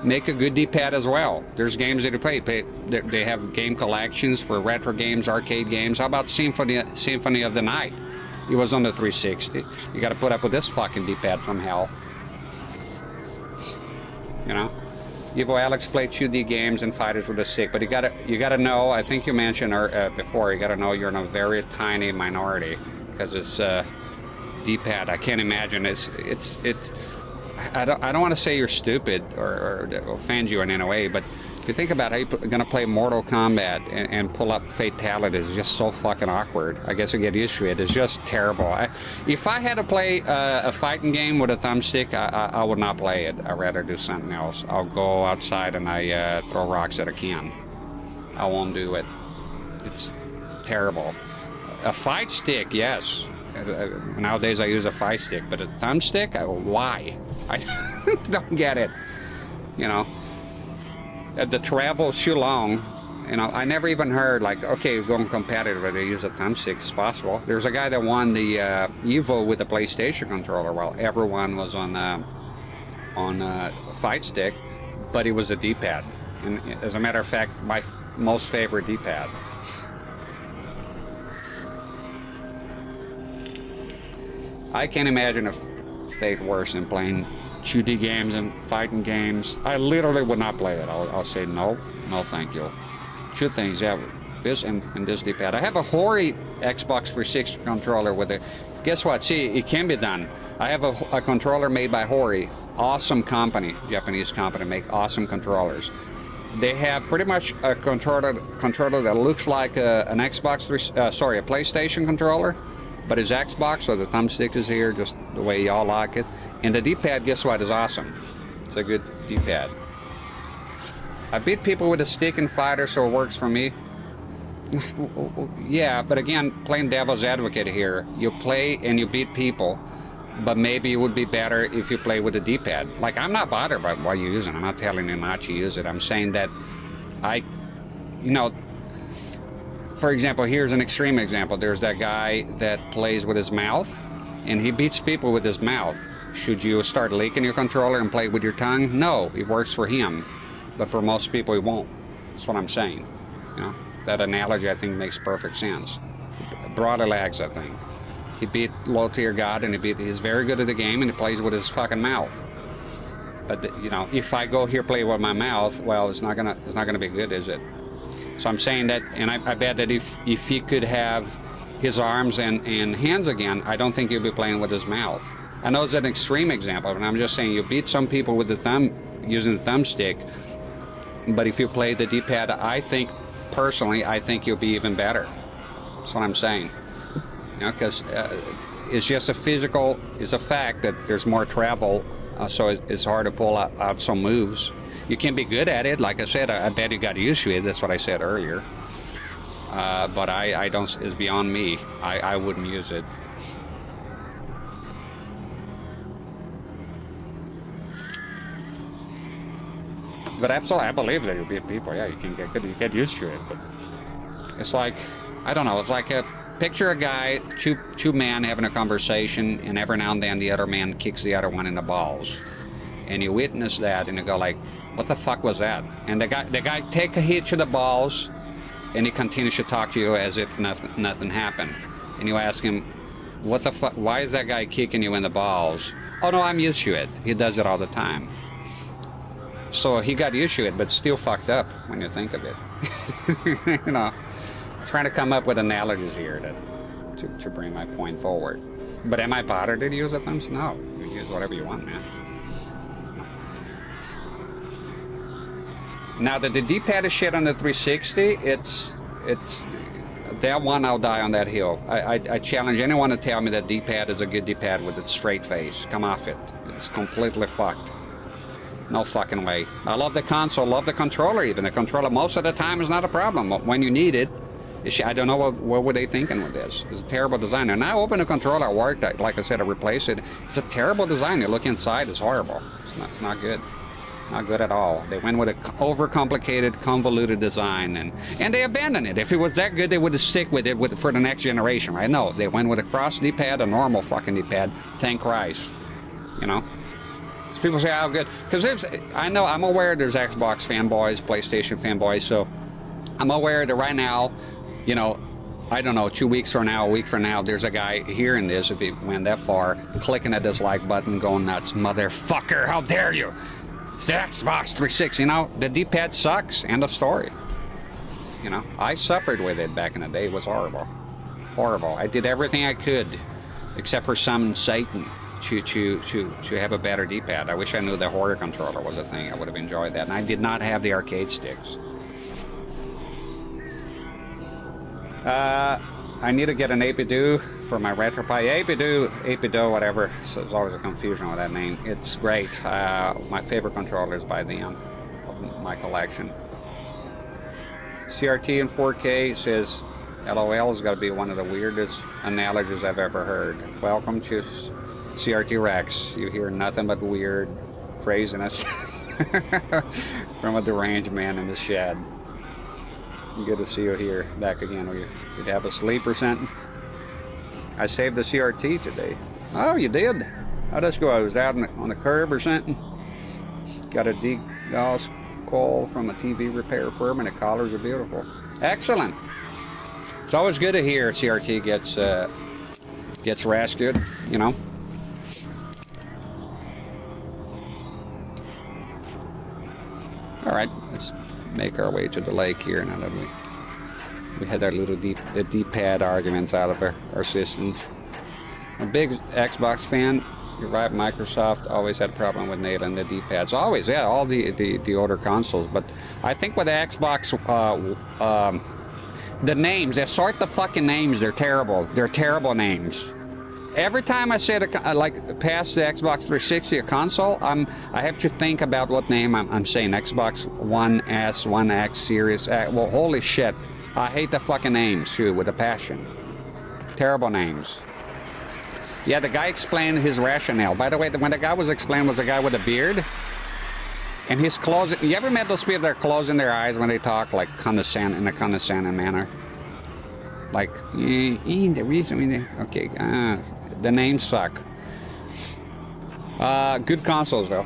Make a good D-pad as well. There's games that you play. They have game collections for retro games, arcade games. How about Symphony of the Night? It was on the 360. You got to put up with this fucking D-pad from hell. You know, Evo Alex played 2D games and fighters with a stick, but you gotta know. I think you mentioned before. You gotta know you're in a very tiny minority, because it's D-pad. I can't imagine. It's. I don't want to say you're stupid or offend you in any way, but If you think about how you're going to play Mortal Kombat and pull up fatalities, it's just so fucking awkward. I guess you get used to it. It's just terrible. If I had to play a fighting game with a thumbstick, I would not play it. I'd rather do something else. I'll go outside and I throw rocks at a can. I won't do it. It's terrible. A fight stick, yes. Nowadays I use a fight stick, but a thumbstick? Why? I don't get it. You know, the travel's too long. You know, I never even heard like, okay, going competitive, they use a thumbstick. It's possible. There's a guy that won the Evo with the PlayStation controller while everyone was on a fight stick, but it was a D-pad. And as a matter of fact, my most favorite D-pad. I can't imagine a fate worse than playing 2D games and fighting games. I literally would not play it. I'll say no, thank you. Two things, yeah, this and this D-pad. I have a Hori Xbox 360 controller with it. Guess what? See, it can be done. I have a controller made by Hori. Awesome company, Japanese company, make awesome controllers. They have pretty much a controller that looks like an Xbox, a PlayStation controller, but it's Xbox, so the thumbstick is here just the way y'all like it. And the D-pad, guess what, is awesome. It's a good D-pad. I beat people with a stick in Fighter, so it works for me. Yeah, but again, playing devil's advocate here, you play and you beat people, but maybe it would be better if you play with a D-pad. Like, I'm not bothered by why you use it. I'm not telling you not to use it. I'm saying that you know, for example, here's an extreme example. There's that guy that plays with his mouth, and he beats people with his mouth. Should you start licking your controller and play with your tongue? No, it works for him, but for most people it won't. That's what I'm saying. You know, that analogy I think makes perfect sense. Broader legs, I think. He beat low tier God, and he's very good at the game, and he plays with his fucking mouth. But you know, if I go here play with my mouth, well, it's not gonna be good, is it? So I'm saying that, and I bet that if he could have his arms and hands again, I don't think he'll be playing with his mouth. I know it's an extreme example, but I'm just saying you beat some people with the thumb, using the thumbstick, but if you play the D-pad, I think, personally, I think you'll be even better. That's what I'm saying. You know, because it's just it's a fact that there's more travel, so it's hard to pull out some moves. You can be good at it, like I said, I bet you got used to it, that's what I said earlier. But I don't, it's beyond me. I wouldn't use it. But absolutely, I believe that you'll beat people. Yeah, you can get good, you get used to it. But it's like, I don't know, it's like picture a guy, two men having a conversation, and every now and then the other man kicks the other one in the balls. And you witness that, and you go like, what the fuck was that? And the guy take a hit to the balls, and he continues to talk to you as if nothing happened. And you ask him, what the fuck, why is that guy kicking you in the balls? Oh no, I'm used to it. He does it all the time. So he got used to it, but still fucked up when you think of it. You know, trying to come up with analogies here to bring my point forward. But am I bothered to use a thumbs? No, you use whatever you want, man. Now that the D-pad is shit on the 360, it's that one, I'll die on that hill. I challenge anyone to tell me that D-pad is a good D-pad with its straight face. Come off it. It's completely fucked. No fucking way. I love the console, love the controller even. The controller most of the time is not a problem. When you need it, I don't know what were they thinking with this. It's a terrible design. And I opened a controller at work, like I said, I replaced it. It's a terrible design. You look inside, it's horrible. It's not good. Not good at all. They went with an overcomplicated, convoluted design, and they abandoned it. If it was that good, they would have stick with it for the next generation, right? No, they went with a cross D-pad, a normal fucking D-pad. Thank Christ. You know? People say, oh, good. Because I'm aware there's Xbox fanboys, PlayStation fanboys, so I'm aware that right now, you know, I don't know, 2 weeks from now, a week from now, there's a guy hearing this, if he went that far, clicking a dislike button, going nuts, motherfucker, how dare you? It's the Xbox 360, you know, the D-pad sucks, end of story. You know, I suffered with it back in the day, it was horrible. Horrible. I did everything I could, except for summon Satan. to have a better D-pad. I wish I knew the horror controller was a thing. I would have enjoyed that. And I did not have the arcade sticks. I need to get an APDO for my RetroPie. APDO, whatever. So there's always a confusion with that name. It's great. My favorite controller is by them of my collection. CRT in 4K says, LOL has got to be one of the weirdest analogies I've ever heard. Welcome to CRT-rex. You hear nothing but weird craziness from a deranged man in the shed. Good to see you here. Back again. Did you have a sleep or something? I saved the CRT today. Oh, you did? How'd this go? I was out on the curb or something? Got a DDoS call from a TV repair firm, and the collars are beautiful. Excellent. It's always good to hear CRT gets rescued, you know. All right, let's make our way to the lake here now that we had our little D-pad arguments out of our systems. A big Xbox fan. You're right, Microsoft always had a problem with nailing the D-pads. Always, yeah, all the older consoles. But I think with the Xbox, the names, they sort the fucking names, they're terrible. They're terrible names. Every time I say like past the Xbox 360 a console, I have to think about what name I'm saying. Xbox One S, One X, Series X. Well, holy shit. I hate the fucking names too with a passion. Terrible names. Yeah, the guy explained his rationale. By the way, when the guy was explaining was a guy with a beard. And his closing, you ever met those people that are closing their eyes when they talk like in a condescending manner? Like, the reason we, okay, the names suck. Good consoles though.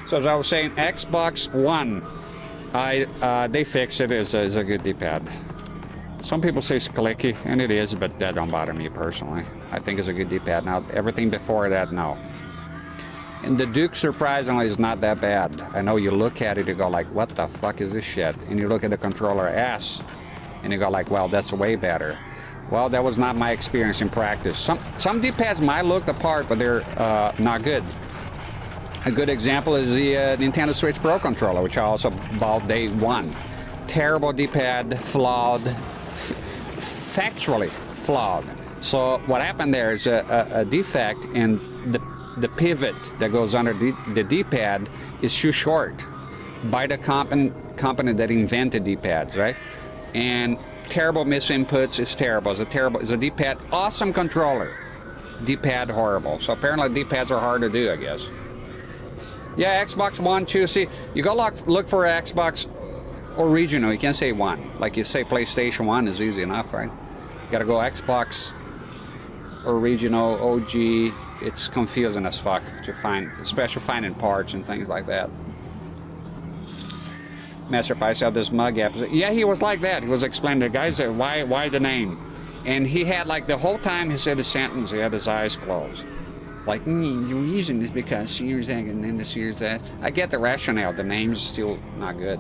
So as I was saying, Xbox One, they fixed it as a good D-pad. Some people say it's clicky, and it is, but that don't bother me personally. I think it's a good D-pad. Now, everything before that, no. And the Duke, surprisingly, is not that bad. I know you look at it, you go like, what the fuck is this shit? And you look at the controller S, and you go like, well, that's way better. Well, that was not my experience in practice. Some D-pads might look the part, but they're not good. A good example is the Nintendo Switch Pro controller, which I also bought day one. Terrible D-pad, flawed, factually flawed. So what happened there is a defect in the pivot that goes under the D-pad is too short by the company that invented D-pads, right? And terrible misinputs. It's terrible. It's a D-pad. Awesome controller. D-pad horrible. So apparently D-pads are hard to do, I guess. Yeah, Xbox One, 2. See, you go look for Xbox original. You can't say one. Like you say PlayStation 1 is easy enough, right? You gotta go Xbox original, OG. It's confusing as fuck to find, especially finding parts and things like that. Master Pie said this mug episode. Yeah, he was like that. He was explaining to the guys that why the name. And he had like the whole time he said a sentence, he had his eyes closed. Like, the reason is because Series X and then the Series S. I get the rationale. The name's still not good.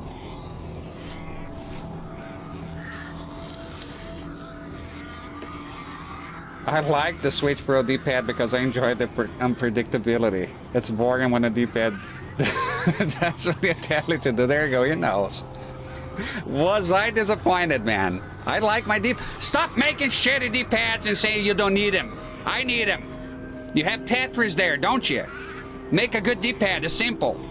I like the Switch Pro D-pad because I enjoy the unpredictability. It's boring when a D-pad that's what you tell it to do. There you go, your nose. Was I disappointed, man? I like my D-pad. Stop making shitty D-pads and saying you don't need them. I need them. You have Tetris there, don't you? Make a good D-pad. It's simple.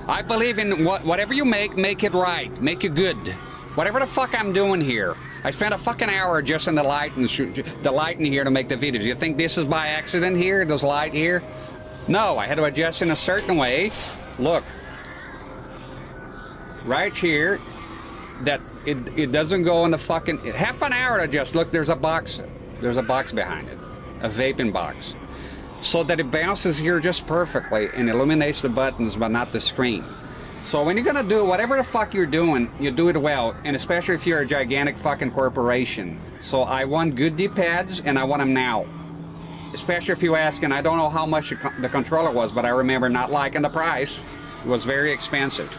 I believe in whatever you make it right. Make it good. Whatever the fuck I'm doing here. I spent a fucking hour adjusting the light in here to make the videos. You think this is by accident here, this light here? No, I had to adjust in a certain way. Look. Right here. That it doesn't go in the fucking... Half an hour to adjust. Look, there's a box. There's a box behind it. A vaping box. So that it bounces here just perfectly and illuminates the buttons but not the screen. So when you're gonna do whatever the fuck you're doing, you do it well, and especially if you're a gigantic fucking corporation. So I want good D-pads, and I want them now. Especially if you ask, and I don't know how much the controller was, but I remember not liking the price. It was very expensive.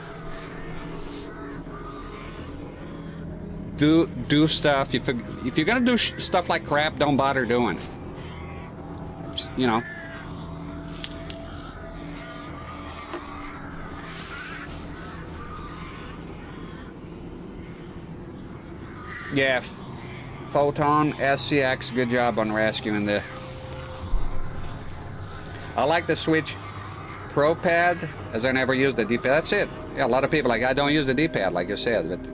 do stuff. If you're gonna do stuff like crap, don't bother doing it. You know. Yeah, Photon SCX, good job on rescuing the. I like the Switch Pro Pad, as I never use the D-pad. That's it. Yeah, a lot of people like, I don't use the D-pad, like you said,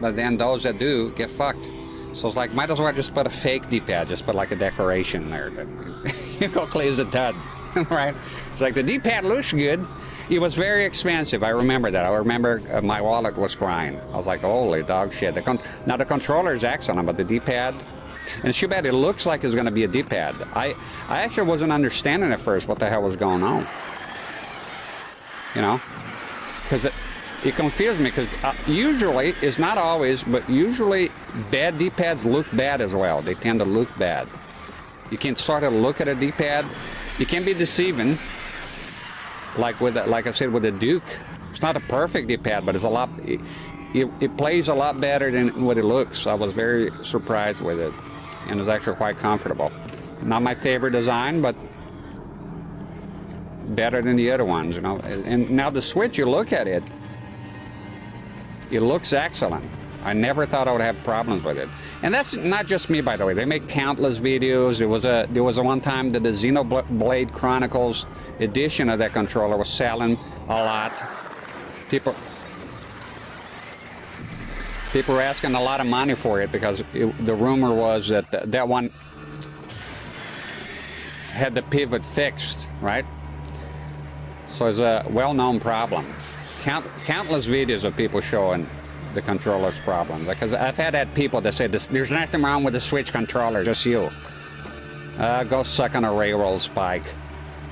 but then those that do get fucked. So it's like, might as well just put a fake D-pad, just put like a decoration there. You go clean as a dud, right? It's like the D-pad looks good. It was very expensive. I remember that. I remember my wallet was crying. I was like, holy dog shit. Now the controller is excellent, but the D-pad, and it's too bad it looks like it's going to be a D-pad. I actually wasn't understanding at first what the hell was going on. You know? Because it confused me, because usually, it's not always, but usually bad D-pads look bad as well. They tend to look bad. You can sort of look at a D-pad. It can be deceiving. Like I said, with the Duke, it's not a perfect D-pad, but it's a lot. It plays a lot better than what it looks. I was very surprised with it, and it's actually quite comfortable. Not my favorite design, but better than the other ones, you know. And now the Switch, you look at it, it looks excellent. I never thought I would have problems with it. And that's not just me, by the way. They make countless videos. There was a one time that the Xenoblade Chronicles edition of that controller was selling a lot. People were asking a lot of money for it because the rumor was that that one had the pivot fixed, right? So it's a well-known problem. Countless videos of people showing the controller's problems, because I've had people that say there's nothing wrong with the Switch controller, just you. Go suck on a railroad spike.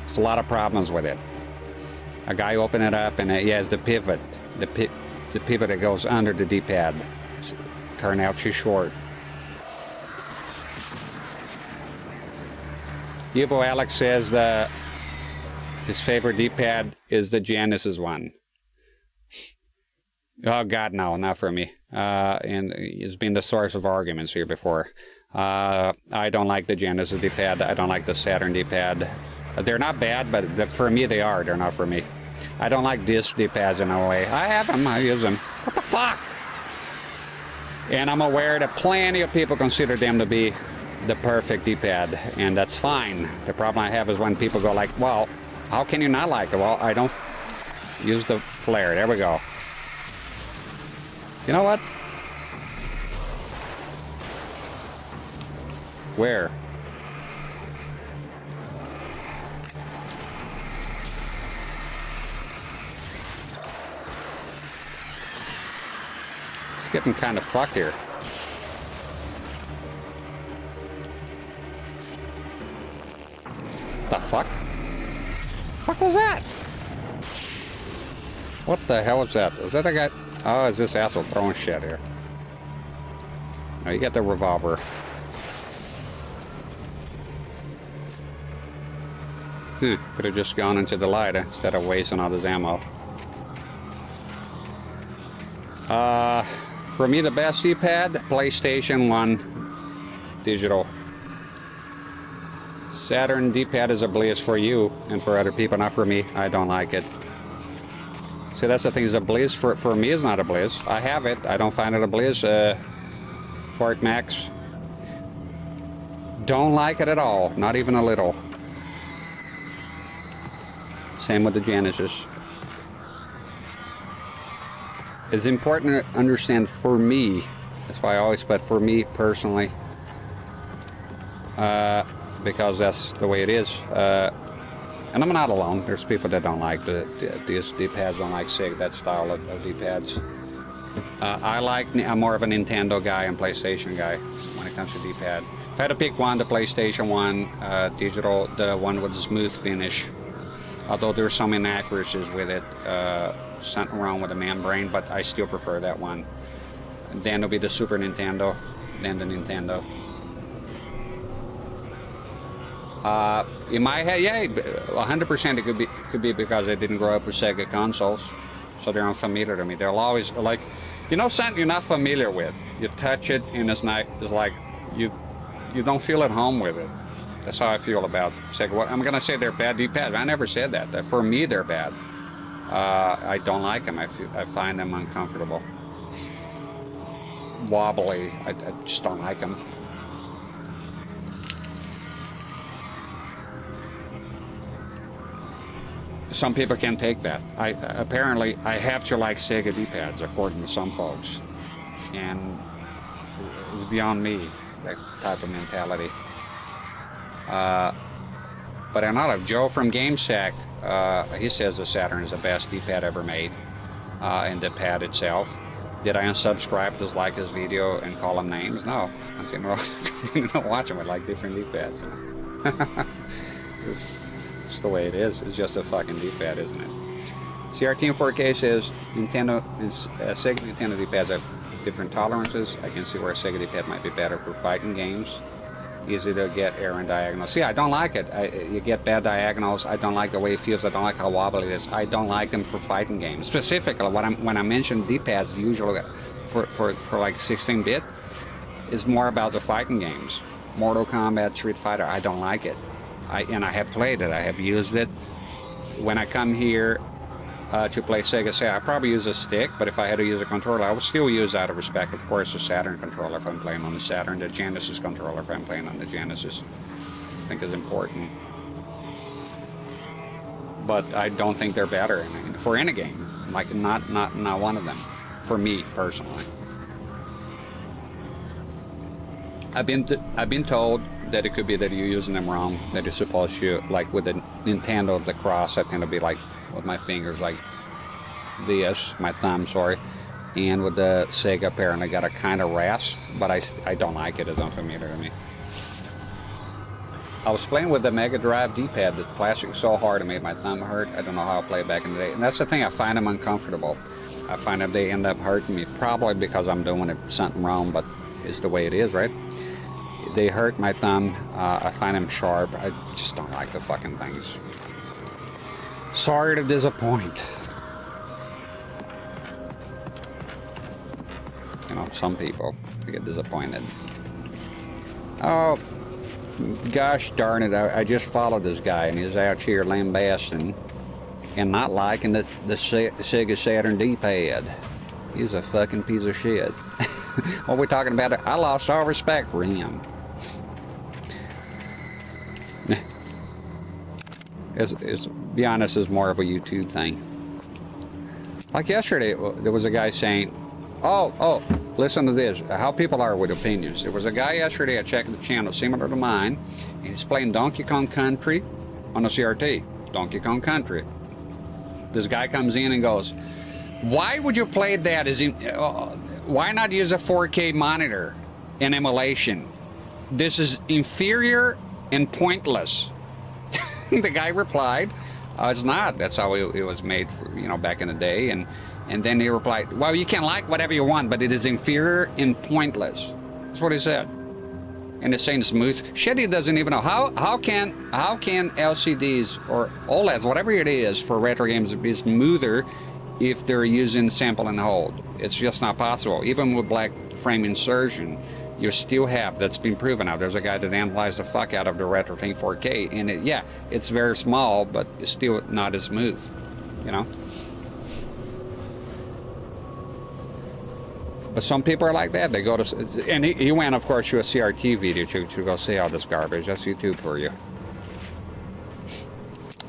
There's a lot of problems with it. A guy opened it up and he has the pivot, the pivot that goes under the D-pad. Turned out too short. Evo Alex says his favorite D-pad is the Genesis one. Oh God, no, not for me. And it's been the source of arguments here before. I don't like the Genesis D-pad. I don't like the Saturn D-pad. They're not bad, but for me they are. They're not for me. I don't like disc D-pads in a way. I have them. I use them. What the fuck? And I'm aware that plenty of people consider them to be the perfect D-pad, and that's fine. The problem I have is when people go like, well, how can you not like it? Well, I don't use the flare. There we go. You know what? Where? It's getting kind of fucked here. The fuck? Fuck was that? What the hell is that? Is that a guy? Oh, is this asshole throwing shit here? Oh, you got the revolver. Could have just gone into the light instead of wasting all this ammo. For me, the best D-pad, PlayStation 1 digital. Saturn D-pad is a bliss for you and for other people, not for me. I don't like it. See, that's the thing, is a bliss. For me, it's not a bliss. I have it. I don't find it a bliss. Fort Max. Don't like it at all. Not even a little. Same with the Genesis. It's important to understand for me. That's why I always put for me personally. Because that's the way it is. And I'm not alone. There's people that don't like these D-pads, don't like SIG, that style of D-pads. I'm more of a Nintendo guy and PlayStation guy when it comes to D-pad. If I had to pick one, the PlayStation 1 digital, the one with the smooth finish. Although there's some inaccuracies with it, something wrong with the membrane, but I still prefer that one. Then it'll be the Super Nintendo, then the Nintendo. In my head, yeah, 100% it could be because I didn't grow up with Sega consoles, so they're unfamiliar to me. They'll always, like, you know, something you're not familiar with. you touch it and it's like you don't feel at home with it. That's how I feel about Sega. Well, I'm gonna say they're bad D-pads. I never said that. For me, they're bad. I don't like them. I find them uncomfortable, wobbly. I just don't like them. Some people can't take that. Apparently I have to like Sega D-pads, according to some folks, and it's beyond me, that type of mentality. But I know Joe from GameSack, he says the Saturn is the best D-pad ever made, and the pad itself. Did I unsubscribe to like his video and call him names? No, I didn't watch him with like different D-pads. It's the way it is. It's just a fucking D-pad, isn't it? CRT in 4K says Sega Nintendo D-pads have different tolerances. I can see where a Sega D-pad might be better for fighting games. Easy to get error and diagonals. See, I don't like it. You get bad diagonals. I don't like the way it feels. I don't like how wobbly it is. I don't like them for fighting games. Specifically, when I mention D-pads, usually for like 16-bit, is more about the fighting games. Mortal Kombat, Street Fighter. I don't like it. And I have played it. I have used it. When I come here to play Sega, say I probably use a stick, but if I had to use a controller, I would still use out of respect, of course, the Saturn controller if I'm playing on the Saturn, the Genesis controller if I'm playing on the Genesis. I think is important. But I don't think they're better for any game. Like not one of them. For me personally. I've been told that it could be that you're using them wrong, that you're supposed to, like with the Nintendo, the cross, I tend to be like with my fingers like this, my thumb, sorry, and with the Sega apparently got a kind of rest, but I don't like it. It's unfamiliar to me. I was playing with the Mega Drive D-pad. The plastic was so hard it made my thumb hurt. I don't know how I played back in the day, and that's the thing. I find them uncomfortable. I find that they end up hurting me, probably because I'm doing it something wrong, but it's the way it is, right? They hurt my thumb. I find them sharp. I just don't like the fucking things. Sorry to disappoint. You know, some people get disappointed. Oh, gosh darn it. I just followed this guy and he's out here lambasting and not liking the Sega Saturn D-pad. He's a fucking piece of shit. What are we talking about? I lost all respect for him. Be honest, it's more of a YouTube thing. Like yesterday, there was a guy saying, oh, listen to this, how people are with opinions. There was a guy yesterday, I checked the channel similar to mine, and he's playing Donkey Kong Country on a CRT. Donkey Kong Country. This guy comes in and goes, why would you play that? Why not use a 4K monitor in emulation? This is inferior and pointless. The guy replied, it's not. That's how it was made, for, you know, back in the day. And then he replied, well, you can like whatever you want, but it is inferior and pointless. That's what he said. And it's saying smooth. Shit, he doesn't even know. How can LCDs or OLEDs, whatever it is for retro games, be smoother if they're using sample and hold? It's just not possible. Even with black frame insertion, you still have, that's been proven now. There's a guy that analyzed the fuck out of the Retro Thing 4K, and yeah, it's very small, but it's still not as smooth, you know? But some people are like that. They go to, and he went, of course, to a CRT video to go see all this garbage. That's YouTube for you.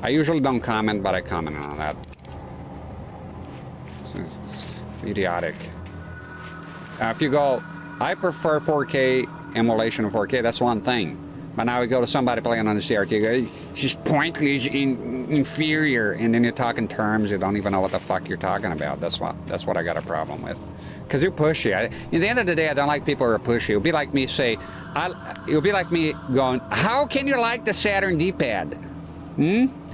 I usually don't comment, but I comment on that. It's idiotic. If you go, I prefer 4K emulation of 4K, that's one thing. But now we go to somebody playing on the CRT, she's pointless, inferior, and then you're talking terms, you don't even know what the fuck you're talking about. That's what I got a problem with. Because you're pushy. At the end of the day, I don't like people who are pushy. It would be like me it would be like me going, how can you like the Saturn D-pad?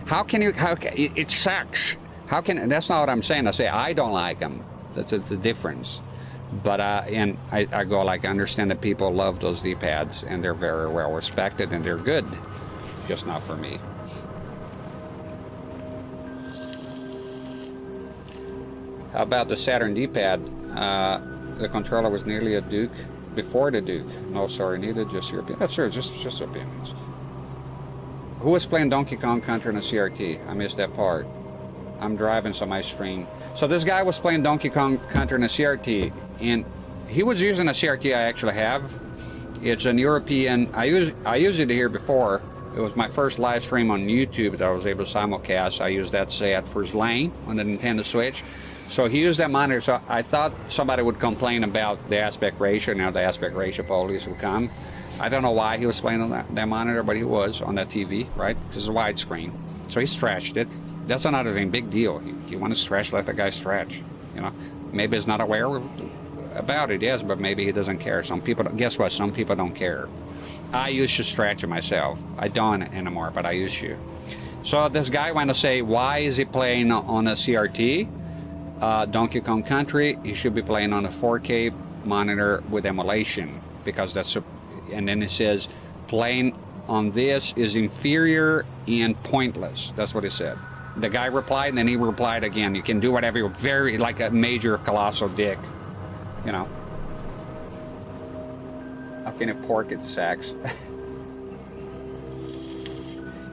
How can you, it sucks. How can, that's not what I'm saying. I say, I don't like them. That's the difference. But, and I go like, I understand that people love those D-pads and they're very well respected and they're good. Just not for me. How about the Saturn D-pad? the controller was nearly a Duke before the Duke. No, sorry, neither, just European. That's sure, just opinions. Who was playing Donkey Kong Country on a CRT? I missed that part. I'm driving, so my stream. So this guy was playing Donkey Kong Country on a CRT, and he was using a CRT I actually have. It's an European. I used it here before. It was my first live stream on YouTube that I was able to simulcast. I used that set for his lane on the Nintendo Switch. So he used that monitor. So I thought somebody would complain about the aspect ratio. Now the aspect ratio police would come. I don't know why he was playing on that monitor, but he was on that TV, right? This is a widescreen. So he stretched it. That's another thing, big deal. You want to stretch, let the guy stretch. You know, maybe he's not aware about it, yes, but maybe he doesn't care. Some people, guess what? Some people don't care. I used to stretch it myself. I don't anymore, but I used to. So this guy went to say, why is he playing on a CRT? Donkey Kong Country, he should be playing on a 4K monitor with emulation, because that's a, and then it says, playing on this is inferior and pointless. That's what he said. The guy replied, and then he replied again. You can do whatever you're very, like a major colossal dick, you know. How can it pork its sacks?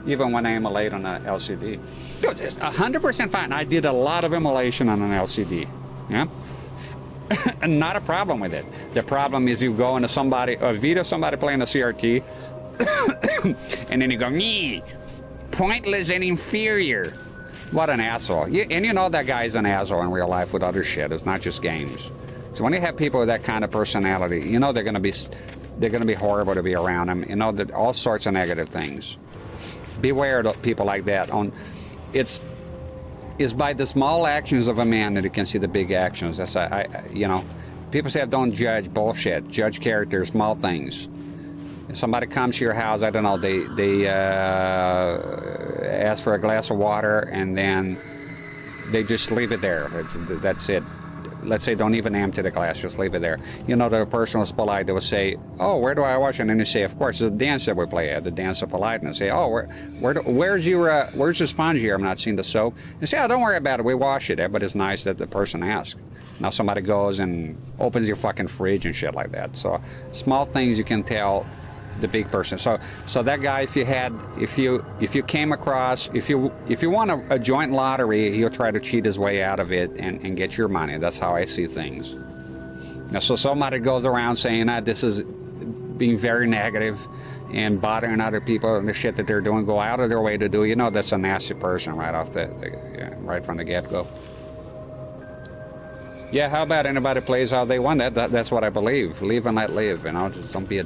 Even when I emulate on an LCD. Dude, it's 100% fine. I did a lot of emulation on an LCD, yeah? And not a problem with it. The problem is you go into somebody, or video somebody playing a CRT, and then you go, me, pointless and inferior. What an asshole. And you know that guy's an asshole in real life with other shit. It's not just games. So when you have people with that kind of personality, you know they're gonna be horrible to be around them. You know, that all sorts of negative things. Beware of people like that. It's by the small actions of a man that you can see the big actions. That's you know, people say don't judge bullshit. Judge character, small things. If somebody comes to your house, I don't know, they ask for a glass of water and then they just leave it there. That's it. Let's say don't even empty the glass, just leave it there. You know, the person was polite. They would say, oh, where do I wash it? And then you say, of course, it's a dance that we play at, the dance of politeness. Say, oh, where's your sponge here? I'm not seeing the soap. And say, oh, don't worry about it. We wash it. But it's nice that the person asks. Now somebody goes and opens your fucking fridge and shit like that. So small things you can tell the big person. So that guy, if you came across, if you want a joint lottery, he'll try to cheat his way out of it and get your money. That's how I see things. Now, so somebody goes around saying that this is being very negative and bothering other people and the shit that they're doing, go out of their way to do, you know, that's a nasty person right off right from the get-go. Yeah, how about anybody plays how they want? That's what I believe. Live and let live, you know, just don't be a...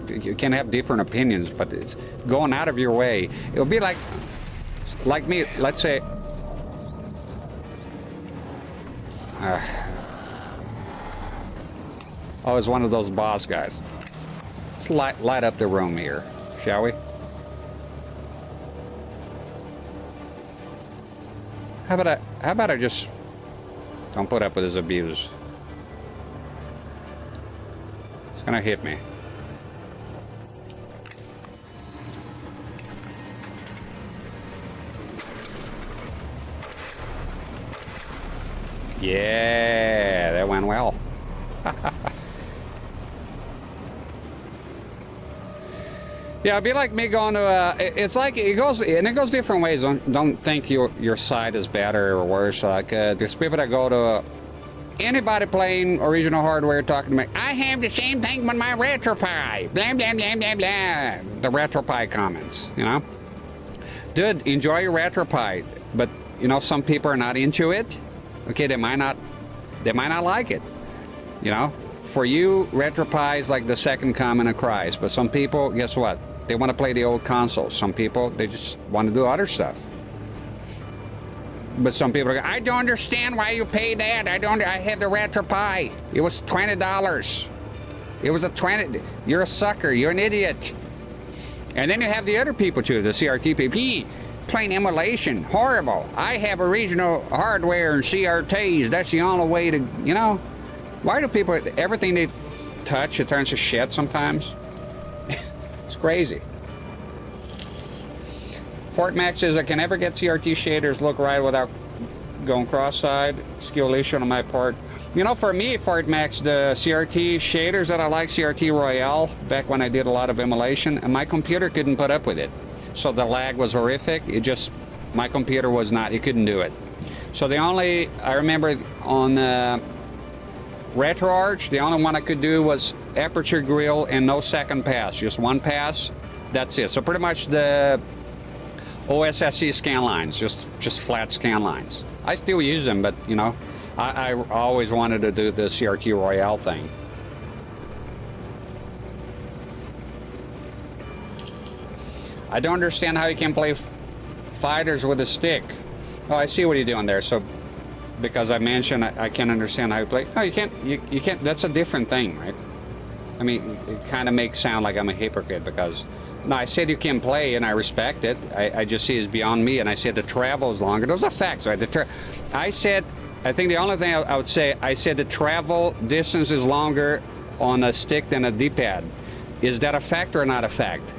You can have different opinions, but it's going out of your way. It'll be like me, let's say, oh, it's one of those boss guys. Let's light up the room here, shall we? How about I just don't put up with his abuse? It's gonna hit me. Yeah, that went well. Yeah, it'd be like me going to it's like it goes different ways. Don't think your side is better or worse. Like there's people that go to anybody playing original hardware talking to me, I have the same thing with my RetroPie. Blah blah blah blah blah. The RetroPie comments, you know. Dude, enjoy your RetroPie, but you know some people are not into it. Okay, they might not like it, you know. For you, RetroPie is like the second coming of Christ. But some people, guess what? They want to play the old consoles. Some people, they just want to do other stuff. But some people go, I don't understand why you pay that. I have the RetroPie. It was $20. It was you're a sucker. You're an idiot. And then you have the other people too, the CRT people. Plain emulation, horrible. I have original hardware and CRTs. That's the only way to, you know. Why do people, everything they touch, it turns to shit sometimes? It's crazy. Fort Max says, I can never get CRT shaders look right without going cross-side. Skill issue on my part. You know, for me, for it, Max, the CRT shaders that I like, CRT Royale, back when I did a lot of emulation, and my computer couldn't put up with it. So the lag was horrific. It just, my computer was not, it couldn't do it. So the only, I remember on RetroArch, the only one I could do was aperture grill and no second pass, just one pass. That's it. So pretty much the OSSC scan lines, just flat scan lines. I still use them, but you know, I always wanted to do the CRT Royale thing. I don't understand how you can play fighters with a stick. Oh, I see what you're doing there. So, because I mentioned I can't understand how you play. No, you can't. You can't. That's a different thing, right? I mean, it kind of makes sound like I'm a hypocrite because. No, I said you can play, and I respect it. I just see it's beyond me, and I said the travel is longer. Those are facts, right? I said, I think the only thing I would say, I said the travel distance is longer on a stick than a D-pad. Is that a fact or not a fact?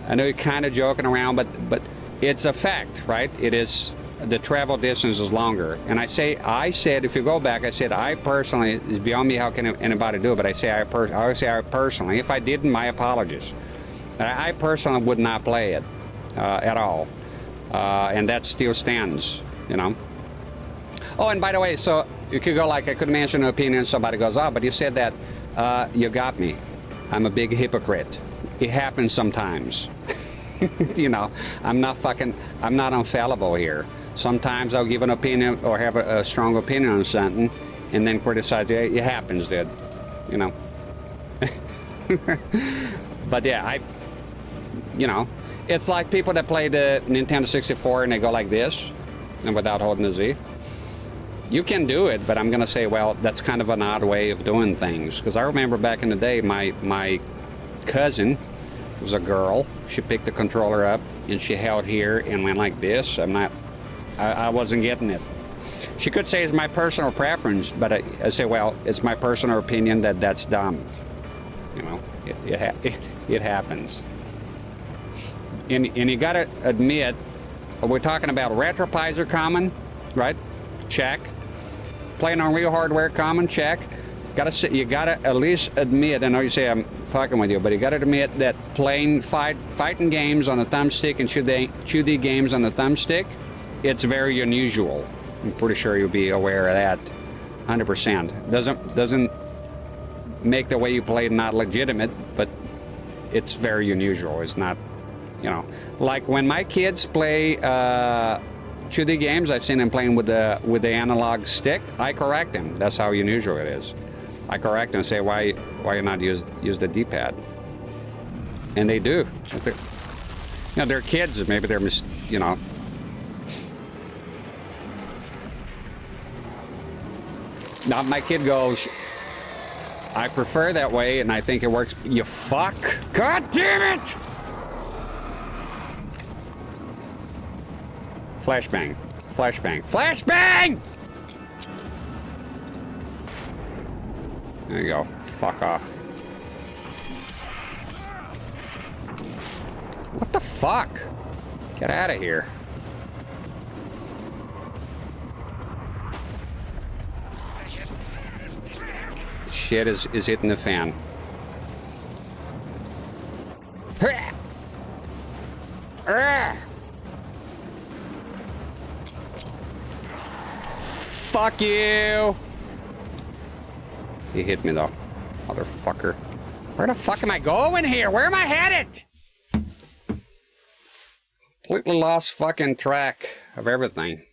I know you're kind of joking around, but it's a fact, right? It is, the travel distance is longer. And I said, if you go back, I said, I personally, it's beyond me how can anybody do it, but I say I always say I personally, if I didn't, my apologies. I personally would not play it at all. And that still stands, you know. Oh, and by the way, so you could go like, I could mention an opinion, somebody goes, oh, but you said that you got me. I'm a big hypocrite. It happens sometimes. You know, I'm not infallible here. Sometimes I'll give an opinion or have a strong opinion on something and then criticize it. It happens, dude. You know. But yeah, you know, it's like people that play the Nintendo 64 and they go like this and without holding the Z. You can do it, but I'm going to say, well, that's kind of an odd way of doing things. Because I remember back in the day, my cousin was a girl. She picked the controller up and she held here and went like this. I wasn't getting it. She could say it's my personal preference, but I say, well, it's my personal opinion that that's dumb. You know, it happens. And you gotta admit, we're talking about RetroPizer common, right? Check. Playing on real hardware common, check. You gotta at least admit, I know you say I'm fucking with you, but you gotta admit that playing fighting games on a thumbstick and 2D games on a thumbstick, it's very unusual. I'm pretty sure you'll be aware of that 100%. Doesn't make the way you play not legitimate, but it's very unusual. It's not, you know, like when my kids play 2D games, I've seen them playing with the analog stick. I correct them. That's how unusual it is. I correct them and say, why you not use the D-pad? And they do. You know, they're kids. Maybe they're, you know. Now my kid goes, I prefer that way, and I think it works. You fuck! God damn it! Flashbang. Flashbang. Flashbang! There you go. Fuck off. What the fuck? Get out of here. Shit is hitting the fan. Fuck you! He hit me though, motherfucker. Where the fuck am I going here? Where am I headed? Completely lost fucking track of everything.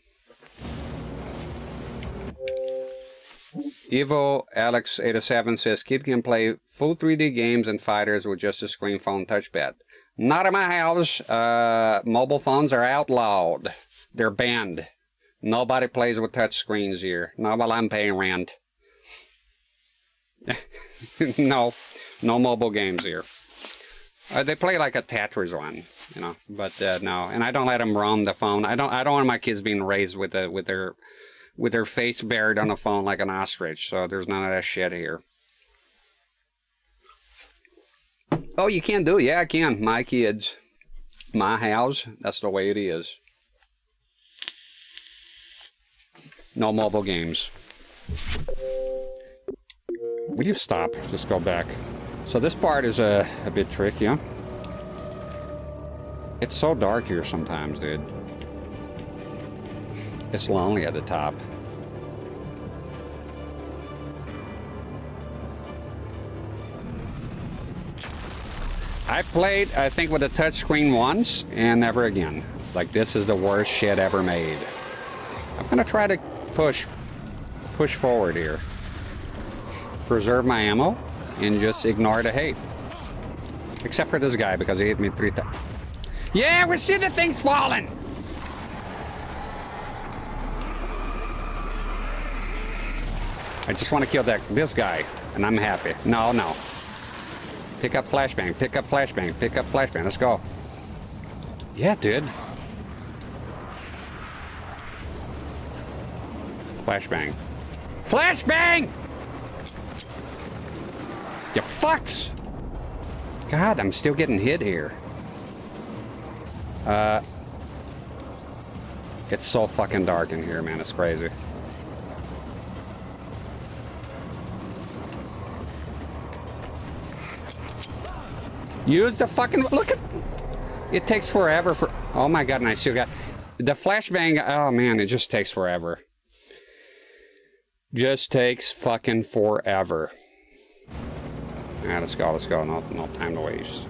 Evo Alex 87 says kid can play full 3D games and fighters with just a screen phone touchpad. Not in my house. Mobile phones are outlawed. They're banned. Nobody plays with touch screens here. Not while I'm paying rent. No mobile games here. They play like a Tetris one, you know. But no, and I don't let them roam the phone. I don't want my kids being raised with their face buried on the phone like an ostrich. So there's none of that shit here. Oh, you can do it? Yeah, I can. My kids, my house. That's the way it is. No mobile games. Will you stop? Just go back. So this part is a bit tricky, huh? It's so dark here sometimes, dude. It's lonely at the top. I played, I think, with a touchscreen once and never again. Like, this is the worst shit ever made. I'm gonna try to push forward here. Preserve my ammo and just ignore the hate. Except for this guy, because he hit me 3 times. Yeah, we see the things falling! I just want to kill this guy, and I'm happy. No, no. Pick up flashbang, pick up flashbang, pick up flashbang. Let's go. Yeah, dude. Flashbang. Flashbang! You fucks! God, I'm still getting hit here. It's so fucking dark in here, man. It's crazy. Use the fucking... Look at... It takes forever for... Oh my god, and I still got... The flashbang... Oh man, it just takes forever. Just takes fucking forever. Yeah, let's go, let's go. No time to waste.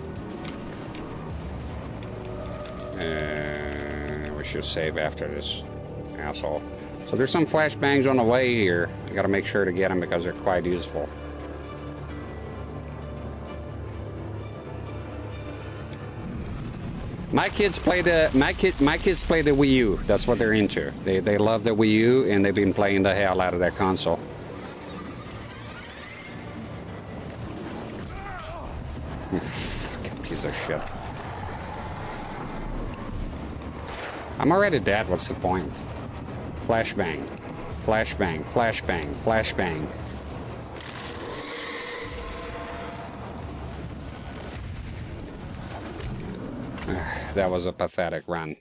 We should save after this asshole. So there's some flashbangs on the way here. I gotta make sure to get them because they're quite useful. My kids play the Wii U. That's what they're into. They love the Wii U and they've been playing the hell out of that console. You fucking piece of shit. I'm already dead. What's the point? Flashbang. Flashbang. Flashbang. Flashbang. That was a pathetic run.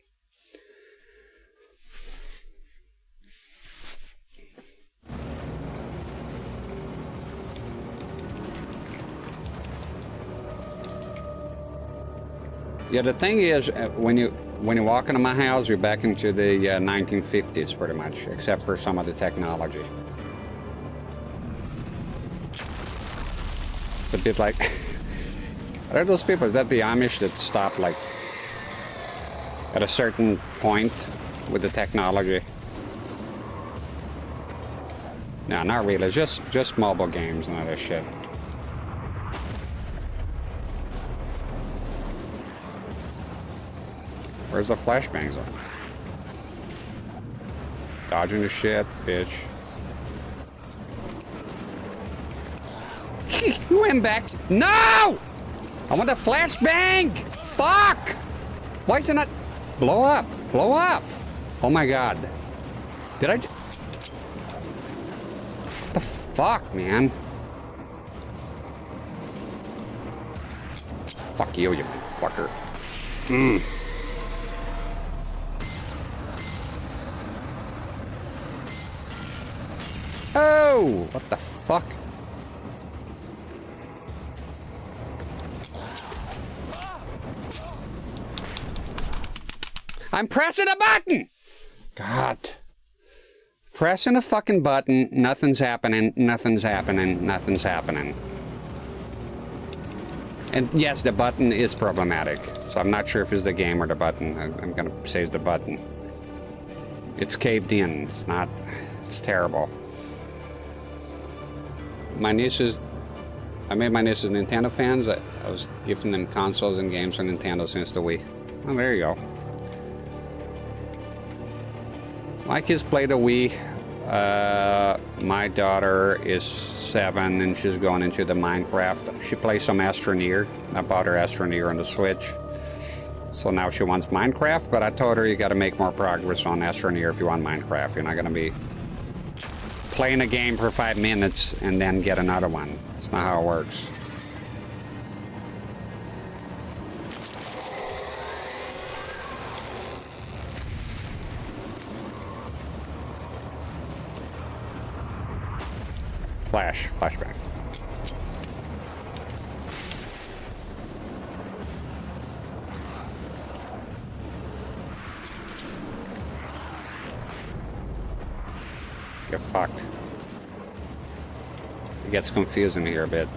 Yeah, the thing is, when you walk into my house, you're back into the 1950s, pretty much, except for some of the technology. It's a bit like... Are those people, is that the Amish that stop, like, at a certain point with the technology? No, not really. It's just mobile games and other shit. Where's the flashbangs at? Dodging the shit, bitch. You went back. No! I want the flashbang! Fuck! Why is it not... Blow up! Blow up! Oh my god. Did I... What the fuck, man? Fuck you, you fucker. Oh! What the fuck? I'm pressing a button! God. Pressing a fucking button, nothing's happening, nothing's happening, nothing's happening. And yes, the button is problematic. So I'm not sure if it's the game or the button. I'm gonna say it's the button. It's caved in. It's not... It's terrible. My nieces... I made my nieces Nintendo fans. I was gifting them consoles and games for Nintendo since the Wii. Well, there you go. My kids play the Wii. My daughter is 7 and she's going into the Minecraft. She plays some Astroneer. I bought her Astroneer on the Switch. So now she wants Minecraft, but I told her you gotta make more progress on Astroneer if you want Minecraft. You're not gonna be playing a game for 5 minutes and then get another one. It's not how it works. Flashback. Get fucked. It gets confusing here a bit.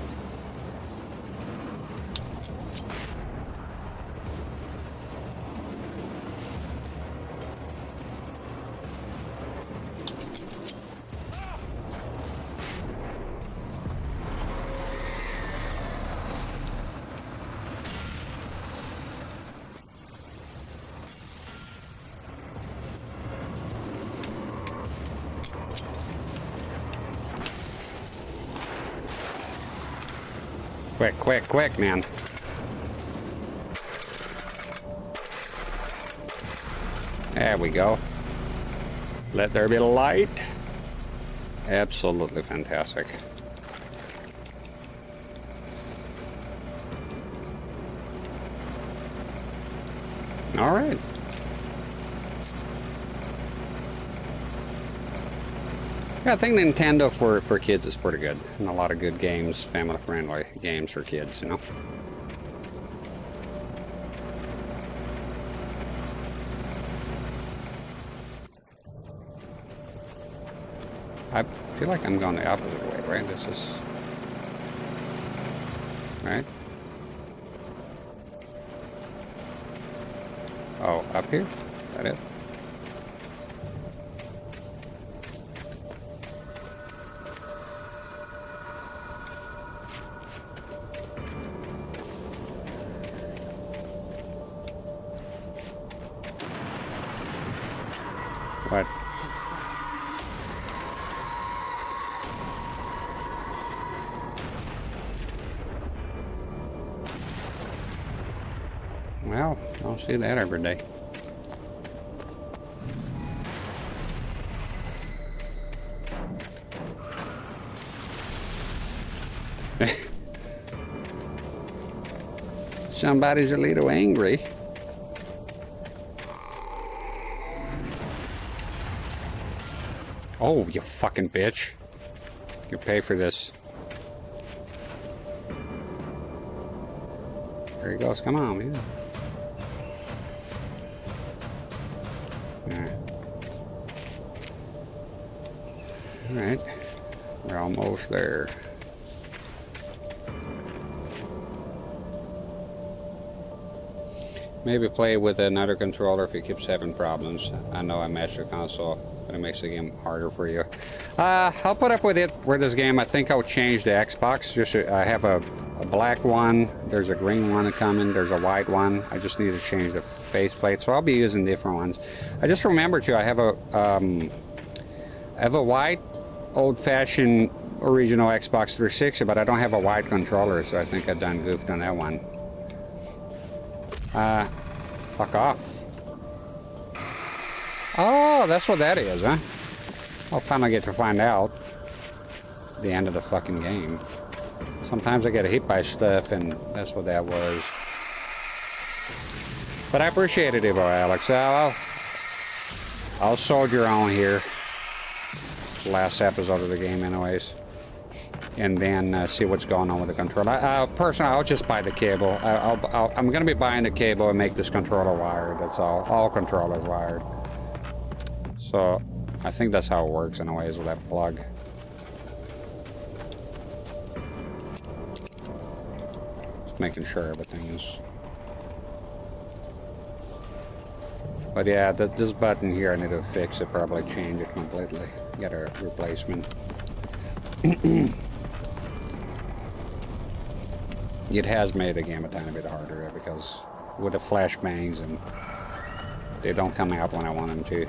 Quick, man. There we go. Let there be light. Absolutely fantastic. All right. Yeah, I think Nintendo for kids is pretty good. And a lot of good games, family-friendly games for kids, you know? I feel like I'm going the opposite way, right? This is... Right? Oh, up here? Is that it? What? Well, I don't see that every day. Somebody's a little angry. Oh, you fucking bitch. You pay for this. There he goes. Come on, man. Alright. We're almost there. Maybe play with another controller if it keeps having problems. I know I matched the console, but it makes the game harder for you. I'll put up with it with this game. I think I'll change the Xbox. Just I have a black one. There's a green one coming. There's a white one. I just need to change the faceplate, so I'll be using different ones. I just remember too. I have a white, old-fashioned original Xbox 360, but I don't have a white controller, so I think I done goofed on that one. Fuck off. Oh, that's what that is, huh? I'll finally get to find out. The end of the fucking game. Sometimes I get hit by stuff, and that's what that was. But I appreciate it, Evo Alex. I'll soldier on here. Last episode of the game, anyways. And then see what's going on with the controller. Personally, I'll just buy the cable. I'm going to be buying the cable and make this controller wired. That's all. All controllers wired. So, I think that's how it works, anyways, with that plug. Just making sure everything is... But yeah, this button here, I need to fix it, probably change it completely. Get a replacement. It has made the game a tiny bit harder because with the flashbangs, and they don't come out when I want them to.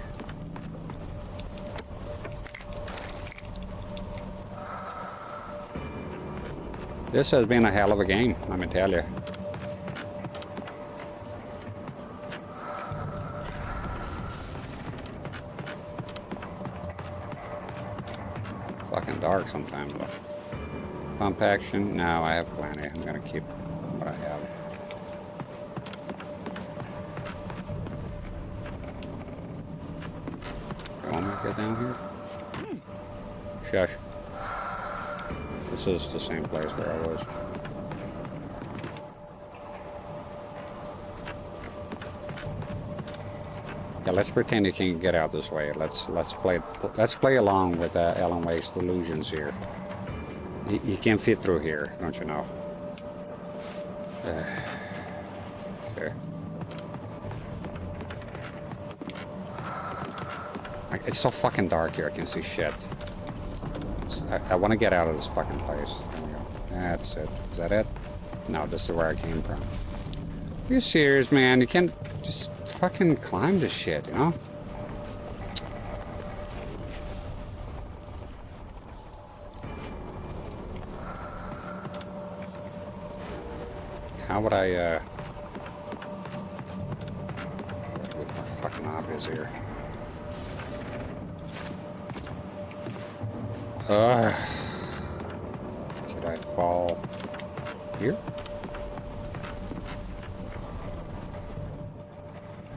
This has been a hell of a game, let me tell you. Fucking dark sometimes though. Pump action? No, I have plenty. I'm gonna keep what I have. Do you want me to get down here? Shush. This is the same place where I was. Yeah, let's pretend you can get out this way. Let's play along with Alan Wake's delusions here. You can't fit through here, don't you know? Okay. It's so fucking dark here. I can see shit. I want to get out of this fucking place. There we go. That's it. Is that it? No, this is where I came from. Are you serious, man? You can't just fucking climb this shit, you know? How would I, what the fucking obvious here? Should I fall here?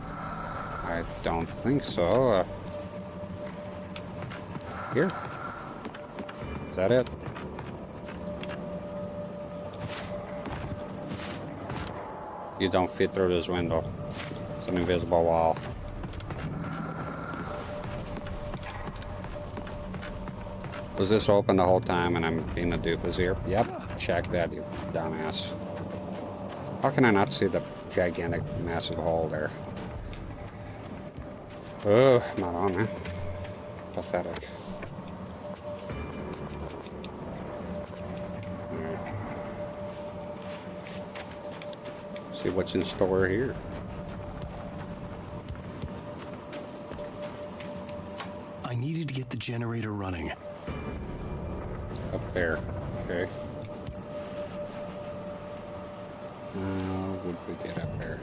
I don't think so. Here? Is that it? You don't fit through this window. It's an invisible wall. Was this open the whole time and I'm being a doofus here? Yep, check that, you dumbass. How can I not see the gigantic, massive hole there? Oh, not on, man. Pathetic. Alright. See what's in store here. I needed to get the generator running. Up there, okay. How would we get up there?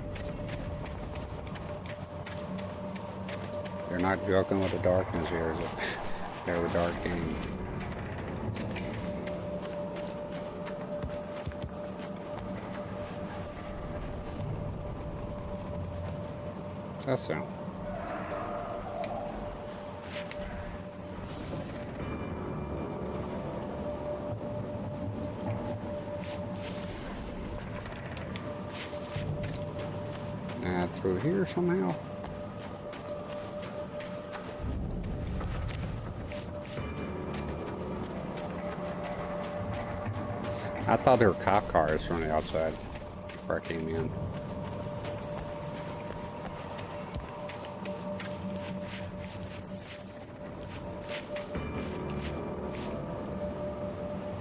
They're not joking with the darkness here, is it? Very dark game. What's that sound? Through here somehow. I thought there were cop cars from the outside before I came in.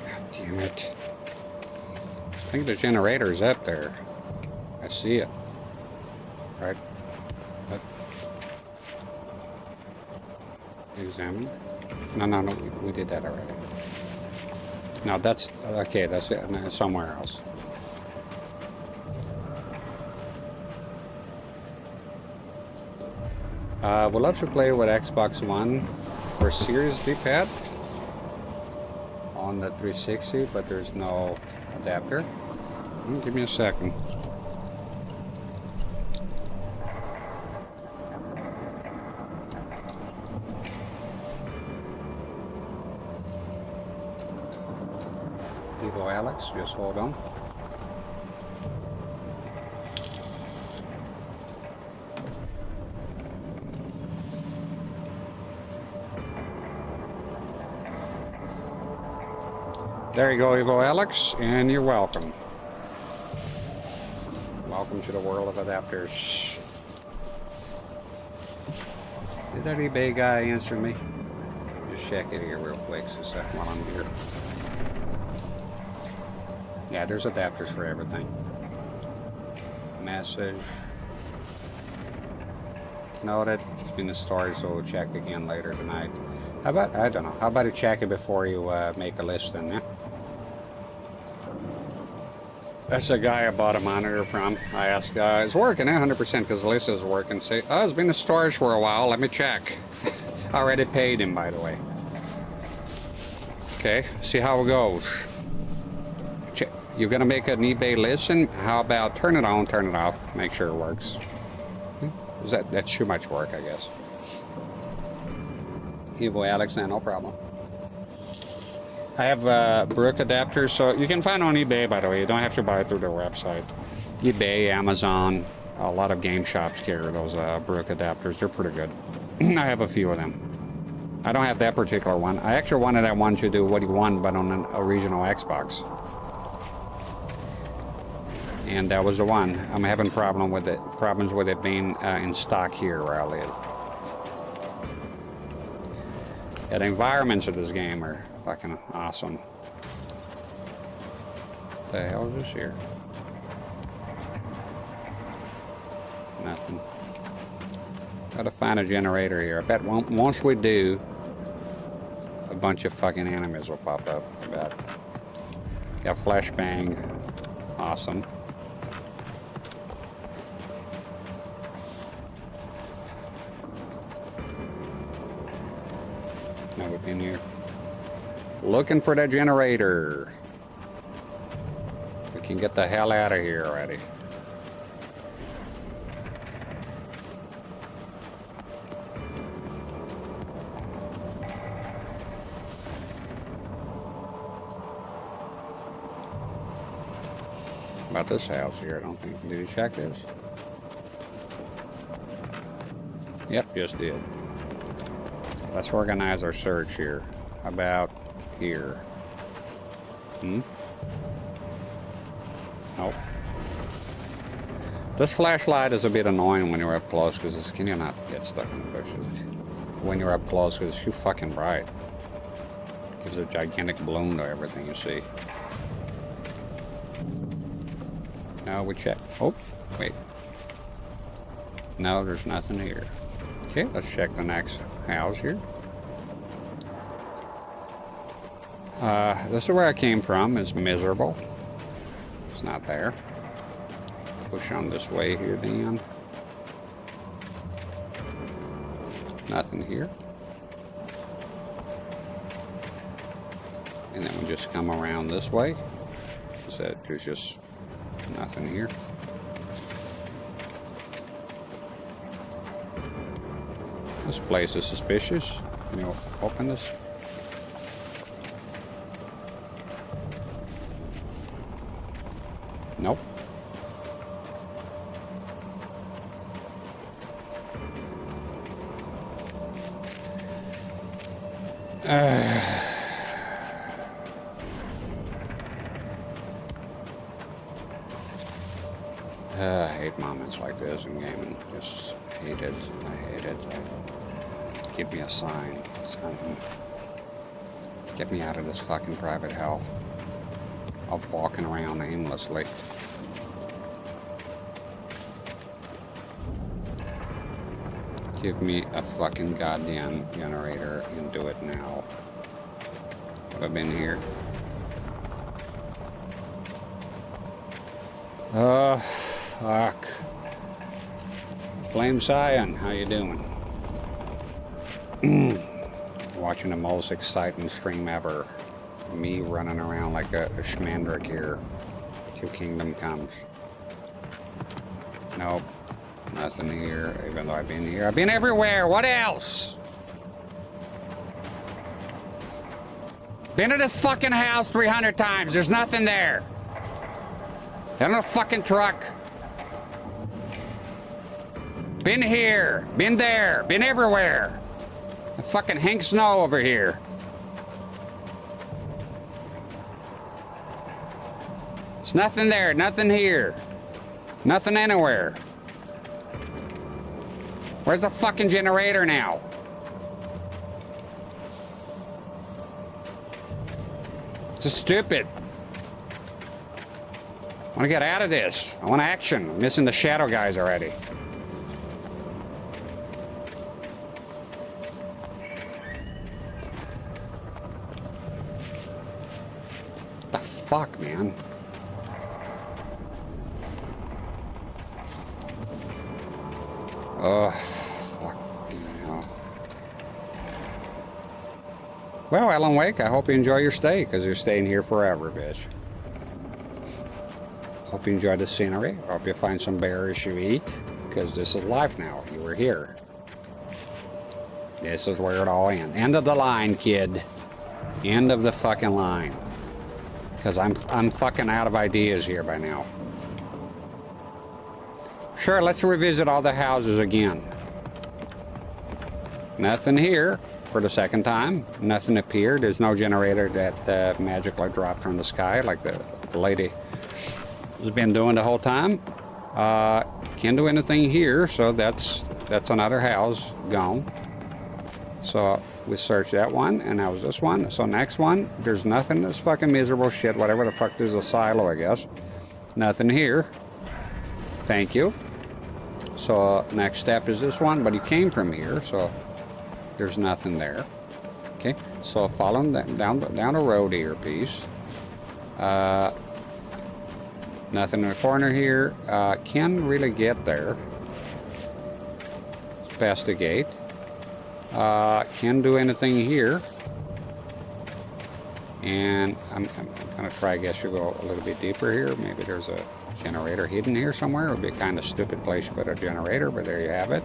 God damn it. I think the generator's up there. I see it. Right. But examine. No, we did that already. No, that's okay. That's it. No, somewhere else. We'll have to play with Xbox One or Series D-pad on the 360, but there's no adapter. Give me a second. Alex, just hold on. There you go, Evo Alex, and you're welcome. Welcome to the world of adapters. Did that eBay guy answer me? Just check it here real quick, so while I'm here. Yeah, there's adapters for everything. Message. Noted. It's been a story, so we'll check again later tonight. How about, I don't know, how about you check it before you make a list then, yeah? That's a guy I bought a monitor from. I asked, it's working 100% because the list is working. Say, oh, it's been in storage for a while, let me check. I already paid him, by the way. Okay, see how it goes. You're gonna make an eBay list, and how about turn it on, turn it off, make sure it works. That's too much work, I guess. Evo Alex, no problem. I have brick adapters, so you can find on eBay, by the way. You don't have to buy it through their website. eBay, Amazon, a lot of game shops carry those brick adapters. They're pretty good. I have a few of them. I don't have that particular one. I actually wanted that one to do what he wanted, but on an original Xbox. And that was the one. I'm having problems with it being in stock here where I live. Yeah, the environments of this game are fucking awesome. What the hell is this here? Nothing. Gotta find a generator here. I bet once we do, a bunch of fucking enemies will pop up. I bet. Got flashbang. Awesome. Now we've been here. Looking for that generator. We can get the hell out of here already. About this house here, I don't think. Did you check this? Yep, just did. Let's organize our search here. How about here? Nope. This flashlight is a bit annoying when you're up close because can you not get stuck in the bushes? When you're up close because it's too fucking bright. It gives a gigantic bloom to everything you see. Now we check. Oh, wait. No, there's nothing here. Okay, let's check the next house here. This is where I came from. It's miserable. It's not there. Push on this way here then. Nothing here. And then we just come around this way. So there's just nothing here. This place is suspicious. Can you open this? Nope. I hate moments like this in gaming. Just hate it. I hate it. Give me a sign. Something. Get me out of this fucking private hell of walking around aimlessly. Give me a fucking goddamn generator and do it now. Have I been here? Fuck. Flame Cyan, how you doing? Watching the most exciting stream ever. Me running around like a schmandrick here till Kingdom comes. Nope. Nothing here, even though I've been here. I've been everywhere. What else? Been to this fucking house 300 times. There's nothing there. Been on a fucking truck. Been here. Been there. Been everywhere. The fucking Hank Snow over here. There's nothing there. Nothing here. Nothing anywhere. Where's the fucking generator now? This is stupid. I want to get out of this. I want action. I'm missing the shadow guys already. What the fuck, man? Oh, fucking hell. Well, Alan Wake, I hope you enjoy your stay, because you're staying here forever, bitch. Hope you enjoy the scenery. Hope you find some berries you eat, because this is life now. You were here. This is where it all ends. End of the line, kid. End of the fucking line. Because I'm fucking out of ideas here by now. Sure, let's revisit all the houses again. Nothing here for the second time. Nothing appeared. There's no generator that magically dropped from the sky like the lady has been doing the whole time. Can't do anything here, so that's another house gone. So we searched that one, and that was this one. So next one, there's nothing. This fucking miserable shit, whatever the fuck. There's a silo, I guess. Nothing here. Thank you. So next step is this one, but he came from here, so there's nothing there. Okay, so following down the road here, piece. Nothing in the corner here. Can't really get there. It's past the gate. Can't do anything here. And I'm gonna try, I guess, to go a little bit deeper here. Maybe there's a generator hidden here somewhere. It would be a kind of stupid place to put a generator, but there you have it.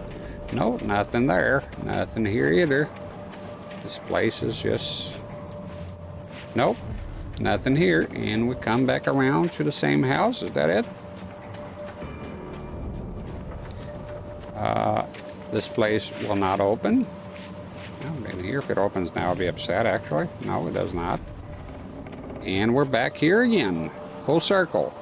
No, nothing there. Nothing here either. This place is just... Nope. Nothing here. And we come back around to the same house. Is that it? This place will not open. In here, if it opens now, I'll be upset, actually. No, it does not. And we're back here again. Full circle.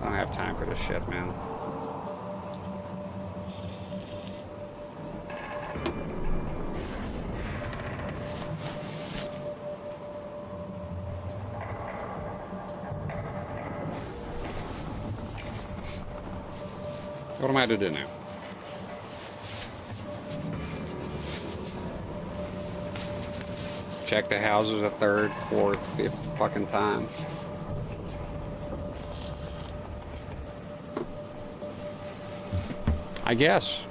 I don't have time for this shit, man. What am I to do now? Check the houses a third, fourth, fifth fucking time. I guess.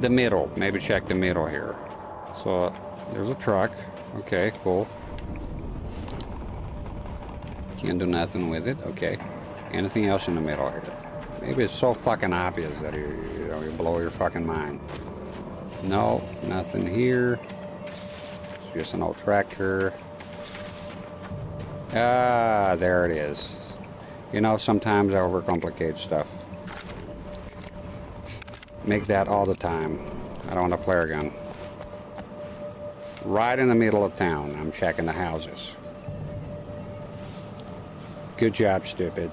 The middle. Maybe check the middle here. So there's a truck. Okay, cool. Can't do nothing with it. Okay. Anything else in the middle here? Maybe it's so fucking obvious that you blow your fucking mind. No, nothing here. It's just an old tractor. Ah, there it is. You know, sometimes I overcomplicate stuff. Make that all the time. I don't want a flare gun. Right in the middle of town, I'm checking the houses. Good job, stupid.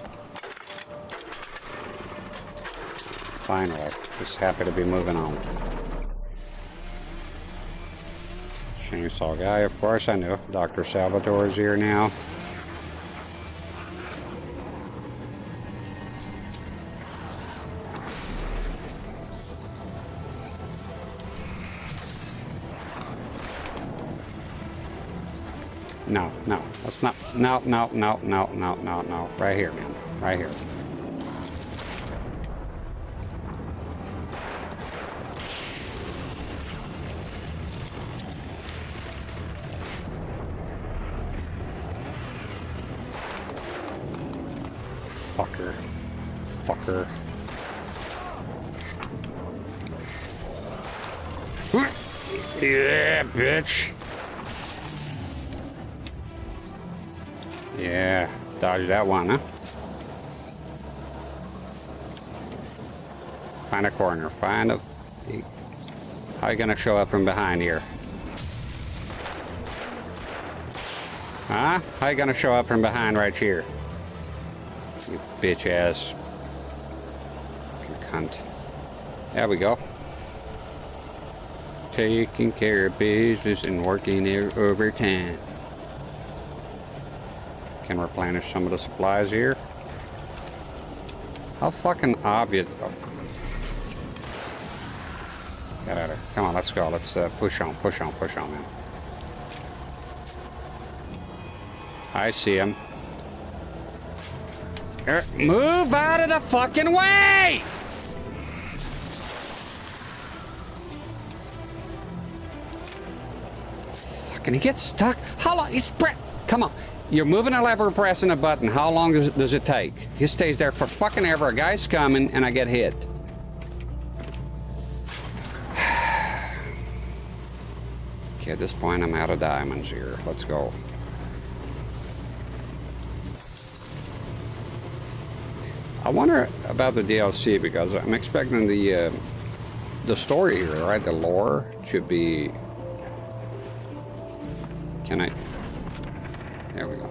Finally, just happy to be moving on. Chainsaw guy, of course I knew. Dr. Salvatore is here now. No, that's not. No. Right here, man. Right here. Fucker. Yeah, bitch. Yeah, dodge that one, huh? Find a corner. Find a... How you gonna show up from behind here? Huh? How you gonna show up from behind right here? You bitch ass. Fucking cunt. There we go. Taking care of business and working overtime. Can replenish some of the supplies here. How fucking obvious. Oh. Get out of here. Come on, let's go. Let's push on, man. I see him. Move out of the fucking way! Fucking he gets stuck. How long? He's spread. Come on. You're moving a lever, pressing a button. How long does it take? He stays there for fucking ever. A guy's coming and I get hit. Okay, at this point I'm out of diamonds here. Let's go. I wonder about the DLC because I'm expecting the story here, right? The lore should be... Can I... There we go.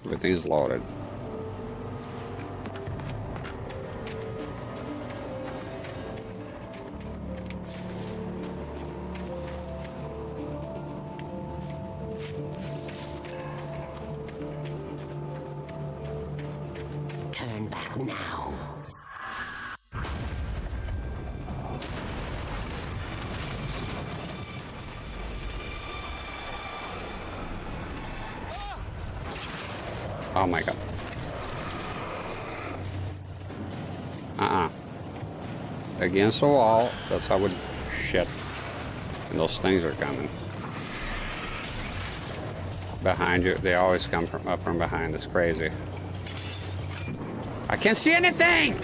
Everything's loaded. Turn back now. Oh my god. Against the wall. That's how it... Shit. And those things are coming. Behind you. They always come up from behind. It's crazy. I can't see anything!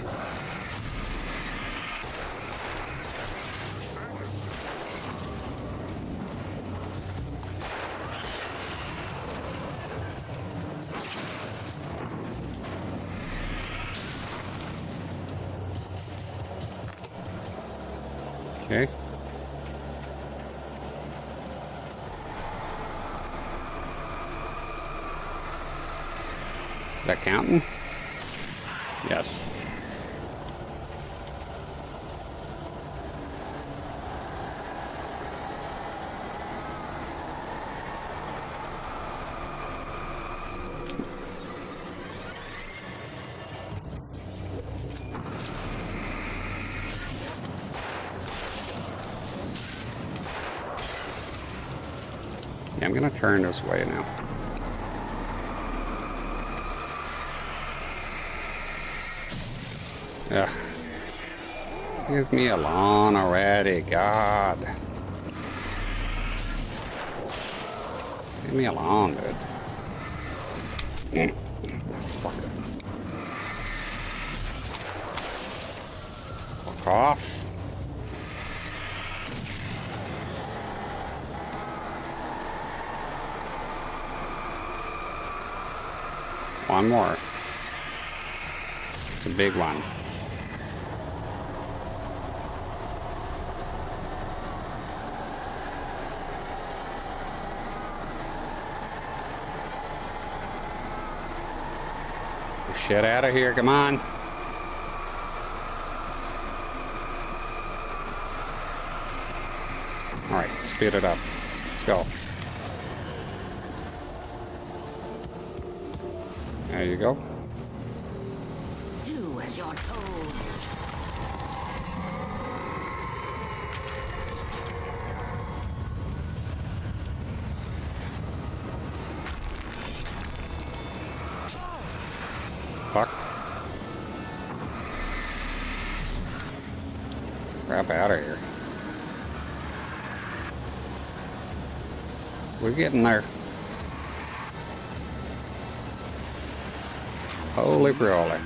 Okay. That counting? Yes. Yeah, I'm gonna turn this way now. Ugh. Leave me alone already, God. Leave me alone, dude. Fuck. Fuck off. One more. It's a big one. Shit out of here, come on. Alright, speed it up. Let's go. There you go. Do as you're told. Fuck. Crap out of here. We're getting there. Holy froly.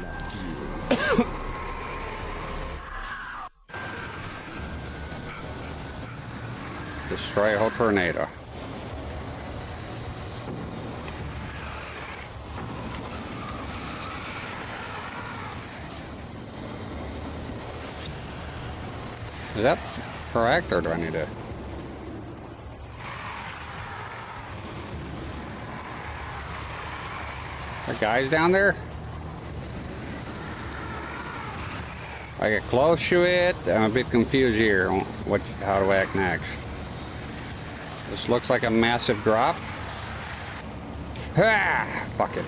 Destroy a whole tornado. Is that correct, or do I need to... Are guys down there? I get close to it. I'm a bit confused here on how to act next. This looks like a massive drop. Ah, fuck it.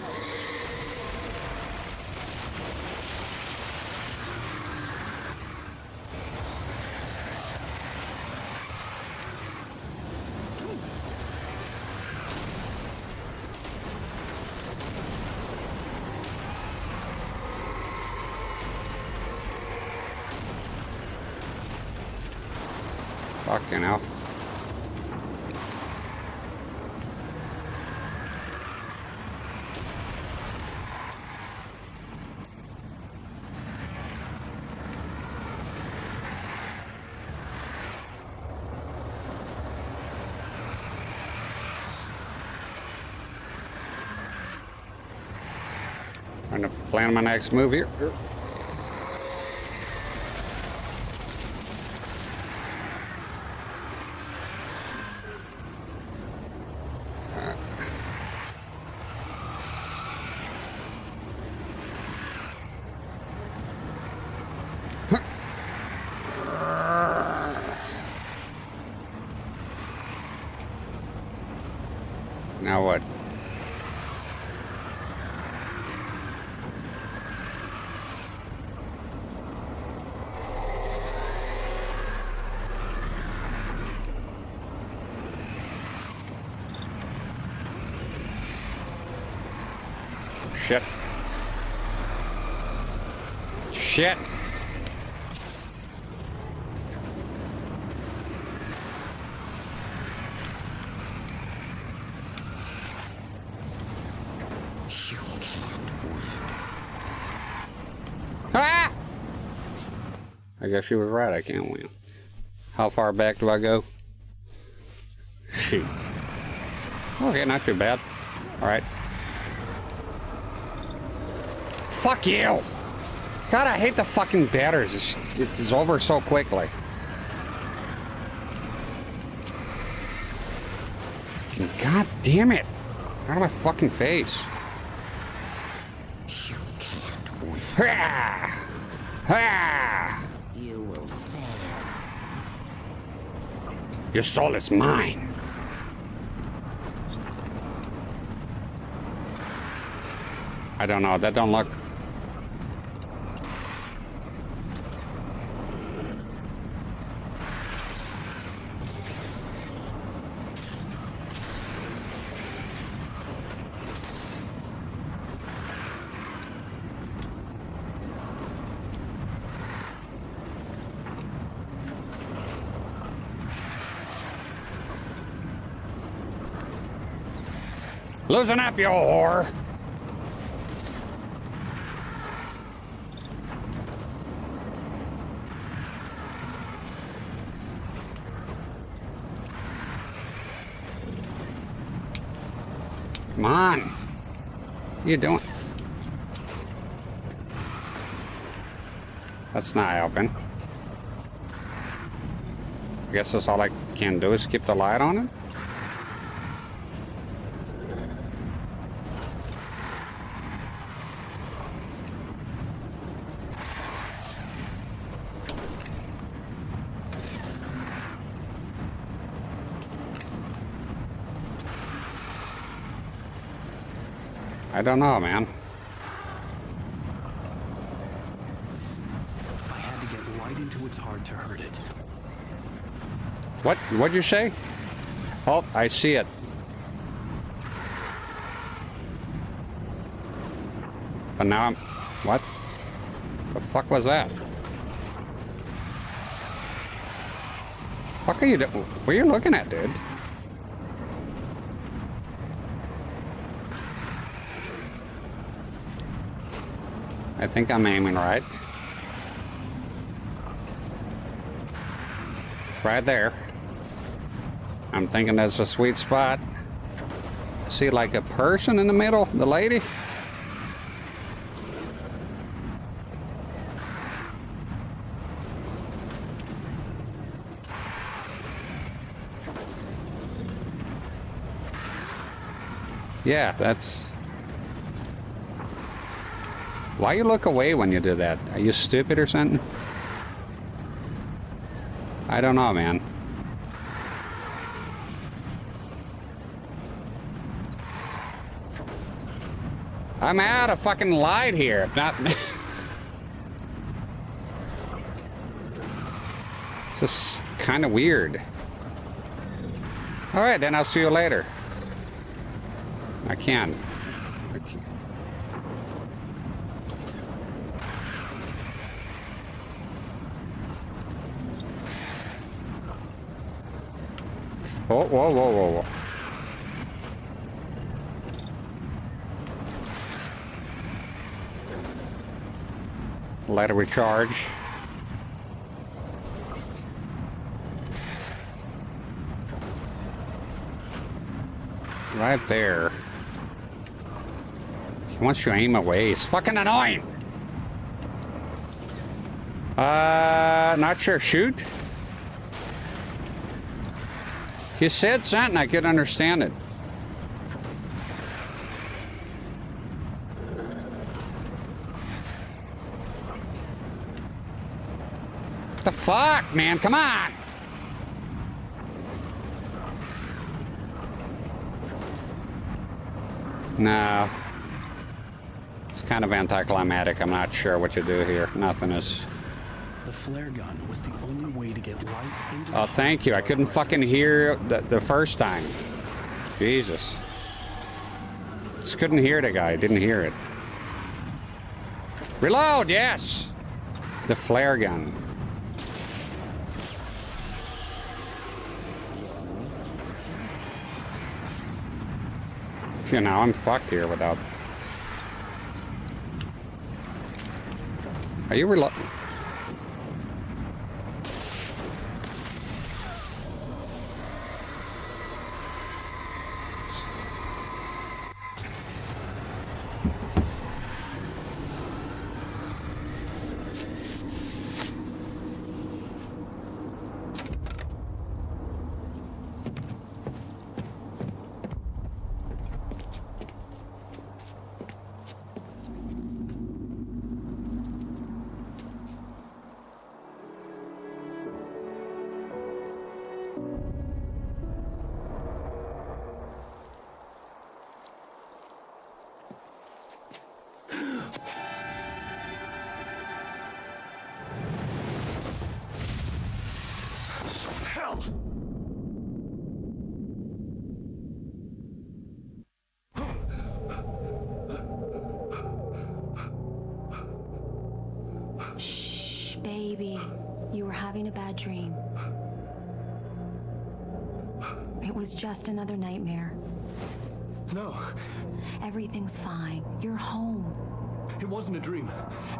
Fucking hell. Trying to plan my next move here. Now what? Shit. Shit. Ah! I guess she was right, I can't win. How far back do I go? Shoot. Okay, not too bad. Alright. Fuck you! God, I hate the fucking batters. It's over so quickly. God damn it! Out of my fucking face. You can't win. Ha! Ha! You will fail. Your soul is mine. I don't know. That don't look. Loosen up, you whore! Come on! What are you doing? That's not helping. I guess that's all I can do is keep the light on it? I don't know, man. I had to get right into its heart to hurt it. What'd you say? Oh, I see it. But now I'm... What? The fuck was that? Fuck are you doing? What are you looking at, dude? I think I'm aiming right. It's right there. I'm thinking that's a sweet spot. See like a person in the middle, the lady? Yeah, that's... Why you look away when you do that? Are you stupid or something? I don't know, man. I'm out of fucking light here. Not... It's just kind of weird. Alright, then I'll see you later. I can. Whoa, whoa, whoa, whoa, whoa. Let it recharge. Right there. Once you aim away, it's fucking annoying. Not sure. Shoot. You said something, I could understand it. What the fuck, man? Come on. No. It's kind of anticlimactic. I'm not sure what to do here. Nothing is. The flare gun was the only way to get right into. Oh, thank you. I couldn't fucking hear the first time. Jesus. Just couldn't hear the guy. Didn't hear it. Reload, yes. The flare gun. You know, I'm fucked here without. Are you reloading? Shh, baby. You were having a bad dream. It was just another nightmare. No. Everything's fine. You're home. It wasn't a dream.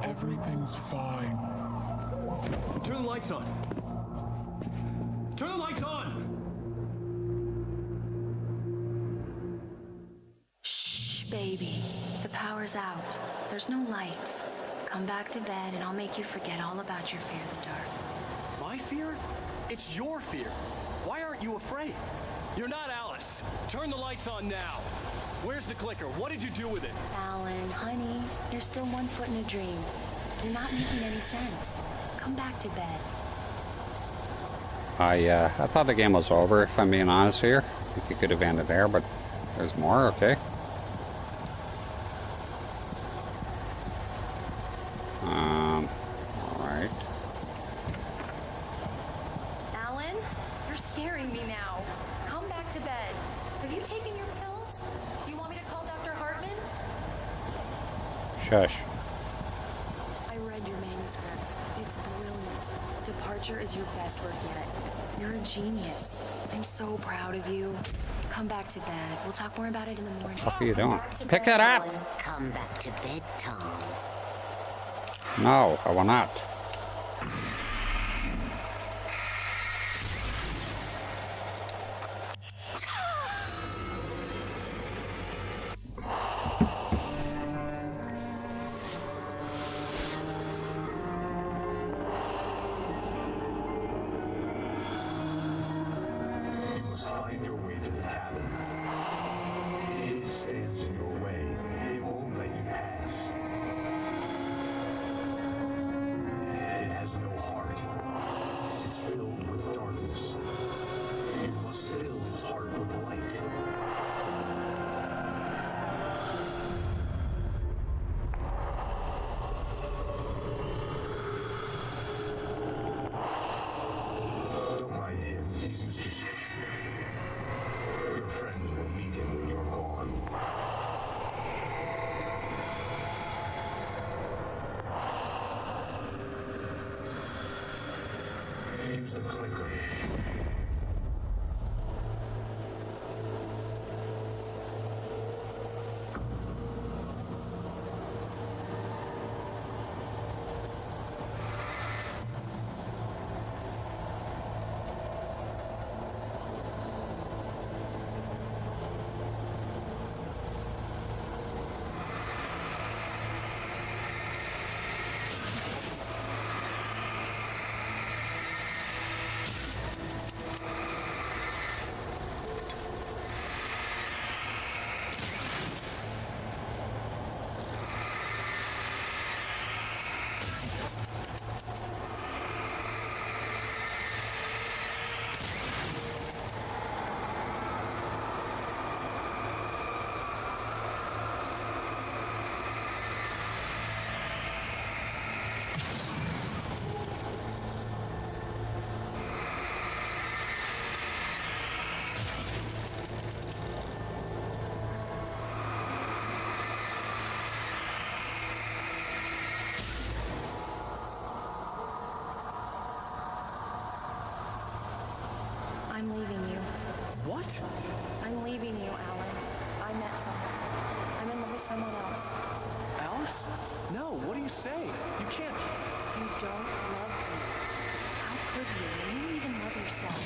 Everything's fine. Turn the lights on. Turn the lights on! Shh, baby. The power's out. There's no light. Come back to bed and I'll make you forget all about your fear of the dark. My fear? It's your fear. Why aren't you afraid? You're not Alice. Turn the lights on now. Where's the clicker? What did you do with it? Alan, honey, you're still 1 foot in a dream. You're not making any sense. Come back to bed. I thought the game was over, if I'm being honest here. I think you could have ended there, but there's more, okay. Alright. Alan, you're scaring me now. Come back to bed. Have you taken your pills? Do you want me to call Dr. Hartman? Shush. I read your manuscript. It's brilliant. Departure is your best work yet. You're a genius. I'm so proud of you. Come back to bed. We'll talk more about it in the morning. What the fuck are you doing? Pick it up! Come back to bed, Tom. No, I will not. Find your way to the cabin. It stands in your way. It won't let you pass. It has no heart. It's filled with darkness. You must fill its heart with light. Don't mind him. He's used to shit. Your friends will meet him when you're gone. Use the clicker. I'm leaving you. What? I'm leaving you, Alan. I met someone. I'm in love with someone else. Alice? No, what do you say? You can't. You don't love me. How could you? You don't even love yourself.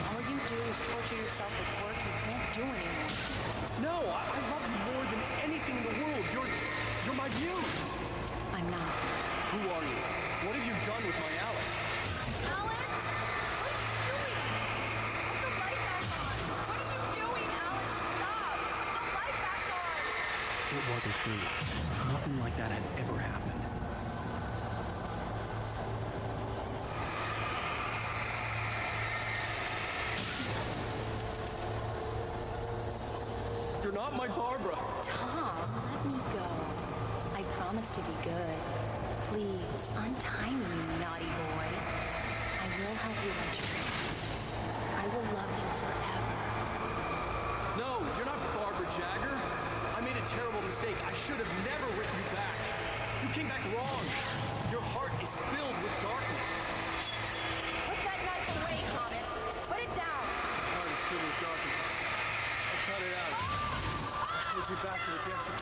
All you do is torture yourself with work you can't do anymore. No, I love you more than anything in the world. You're my muse. I'm not. Who are you? What have you done with my Alice? Alan? What are you doing? Put the light back on. What are you doing, Alan? Stop! Put the light back on! It wasn't true. Nothing like that had ever happened. You're not my Barbara. Tom, let me go. I promise to be good. Please, untie me, you naughty boy. I will help you write your dreams. I will love you forever. No, you're not Barbara Jagger. I made a terrible mistake. I should have never written you back. You came back wrong. Your heart is filled with darkness. Put that knife away, Thomas. Put it down. Heart is filled with darkness. I'll cut it out. Take me back to the desert.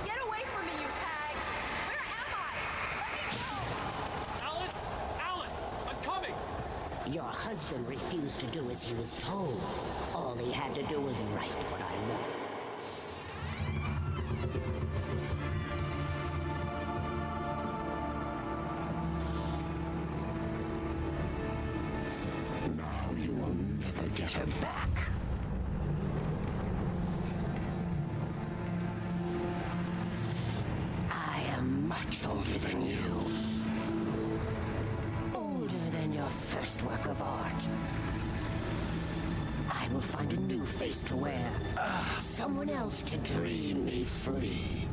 Get away from me, you hag! Where am I? Let me go! Alice! Alice! I'm coming! Your husband refused to do as he was told. All he had to do was write what I want. Now you will never get her back. I am much older than you. Older than your first work of art. I will find a new face to wear. Someone else to dream me free.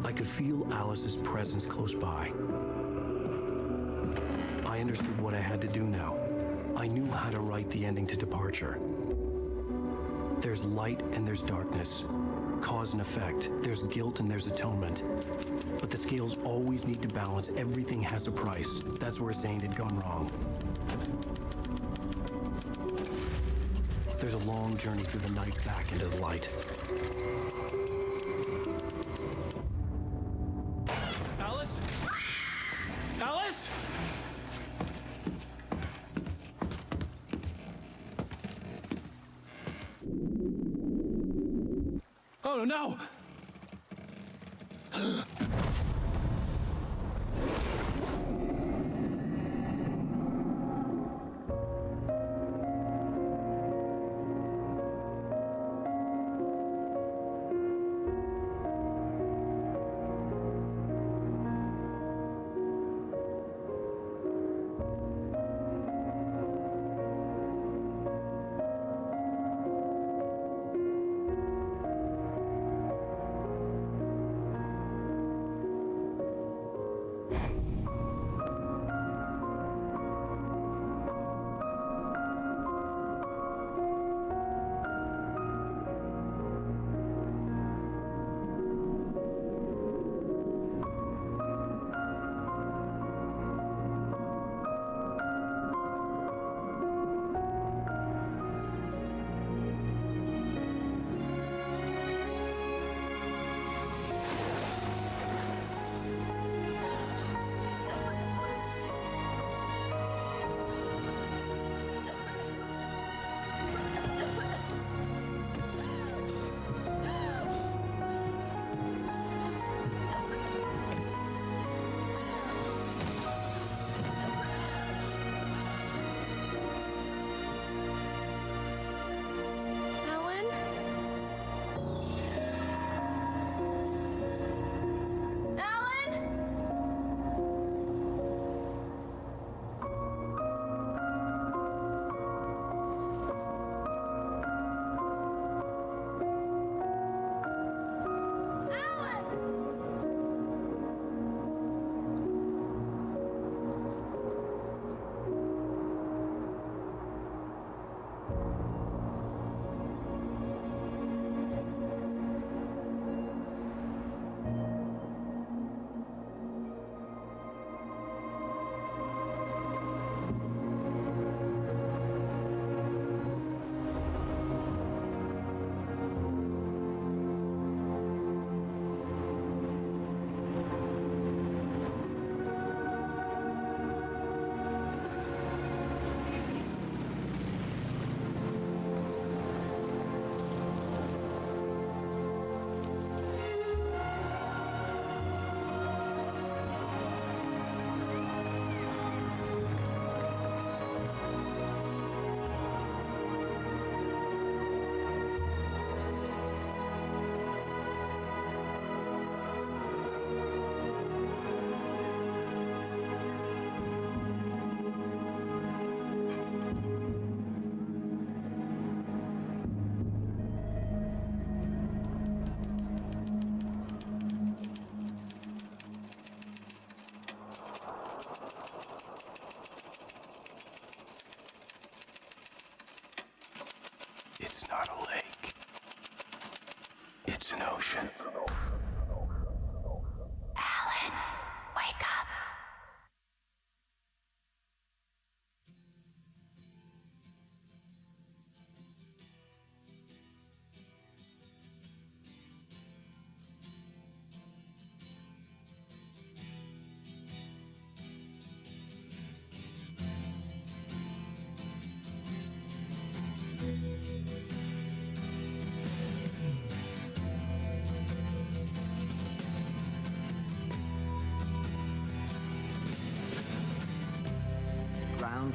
I could feel Alice's presence close by. I understood what I had to do now. I knew how to write the ending to Departure. There's light and there's darkness. Cause and effect. There's guilt and there's atonement. But the scales always need to balance. Everything has a price. That's where Zane had gone wrong. There's a long journey through the night back into the light. Alice? Alice? Oh no!